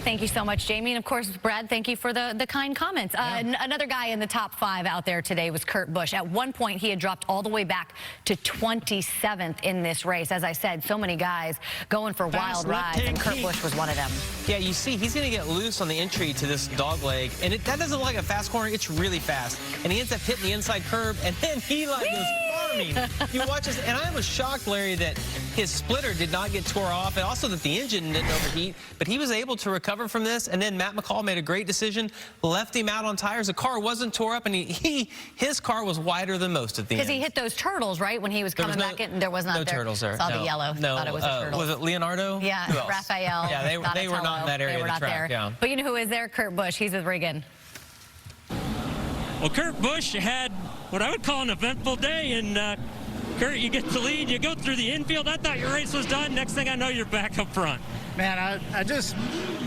Thank you so much, Jamie. And of course, Brad, thank you for the kind comments. Another guy in the top 5 out there today was Kurt Busch. At one point, he had dropped all the way back to 27th in this race. As I said, so many guys going for wild rides, and Kurt Busch was one of them. Yeah, you see, he's going to get loose on the entry to this dog leg, and that doesn't look like a fast corner. It's really fast. And he ends up hitting the inside curb, and then he like goes farming. You watch this, and I was shocked, Larry, that his splitter did not get tore off, and also that the engine didn't overheat, but he was able to recover from this. And then Matt McCall made a great decision, left him out on tires. The car wasn't tore up, and his car was wider than most at the end. Because he hit those turtles, right, when he was coming back in. There was not no turtles there. Saw the yellow. No, thought it was a turtle. Was it Leonardo? Yeah, Raphael. Yeah, they were not in that area They were of the not track. there. Yeah. But you know who is there? Kurt Busch. He's with Regan. Well, Kurt Busch had what I would call an eventful day, and Kurt, you get the lead, you go through the infield. I thought your race was done. Next thing I know, you're back up front. Man, I just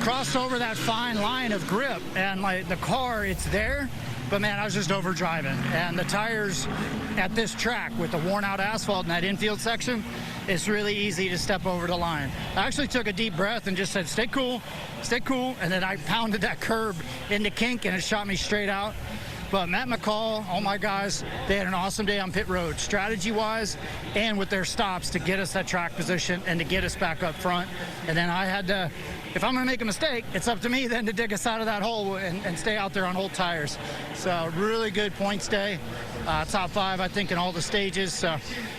crossed over that fine line of grip, and like the car, it's there, but man, I was just over driving. And the tires at this track with the worn out asphalt in that infield section, it's really easy to step over the line. I actually took a deep breath and just said, stay cool, and then I pounded that curb into kink, and it shot me straight out. But Matt McCall, all my guys, they had an awesome day on pit road, strategy-wise and with their stops to get us that track position and to get us back up front. And then I had to, if I'm going to make a mistake, it's up to me then to dig us out of that hole and stay out there on old tires. So really good points day. Top 5, I think, in all the stages. So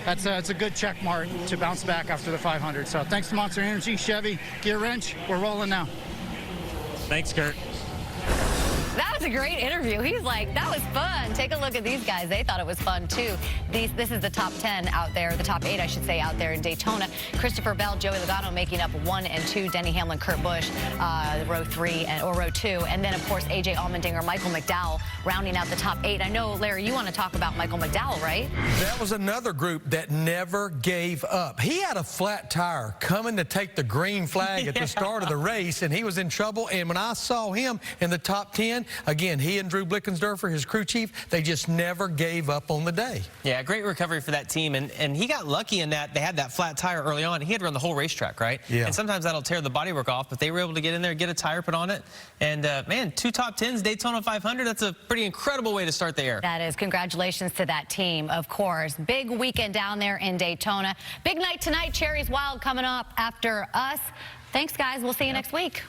it's a good check mark to bounce back after the 500. So thanks to Monster Energy, Chevy, Gear Wrench. We're rolling now. Thanks, Kurt. That was a great interview. He's like, that was fun. Take a look at these guys. They thought it was fun, too. This is the top 10 out there, the top 8, I should say, out there in Daytona. Christopher Bell, Joey Logano making up 1 and 2. Denny Hamlin, Kurt Busch, row 3 or row 2. And then, of course, A.J. Allmendinger, Michael McDowell rounding out the top 8. I know, Larry, you want to talk about Michael McDowell, right? That was another group that never gave up. He had a flat tire coming to take the green flag at the start of the race, and he was in trouble. And when I saw him in the top 10, Again, he and Drew Blickensderfer, his crew chief, they just never gave up on the day. Yeah, great recovery for that team. And he got lucky in that they had that flat tire early on. He had to run the whole racetrack, right? Yeah. And sometimes that'll tear the bodywork off, but they were able to get in there, get a tire put on it. And, man, 2 top 10s, Daytona 500, that's a pretty incredible way to start the year. That is. Congratulations to that team, of course. Big weekend down there in Daytona. Big night tonight. Cherry's Wild coming up after us. Thanks, guys. We'll see you next week.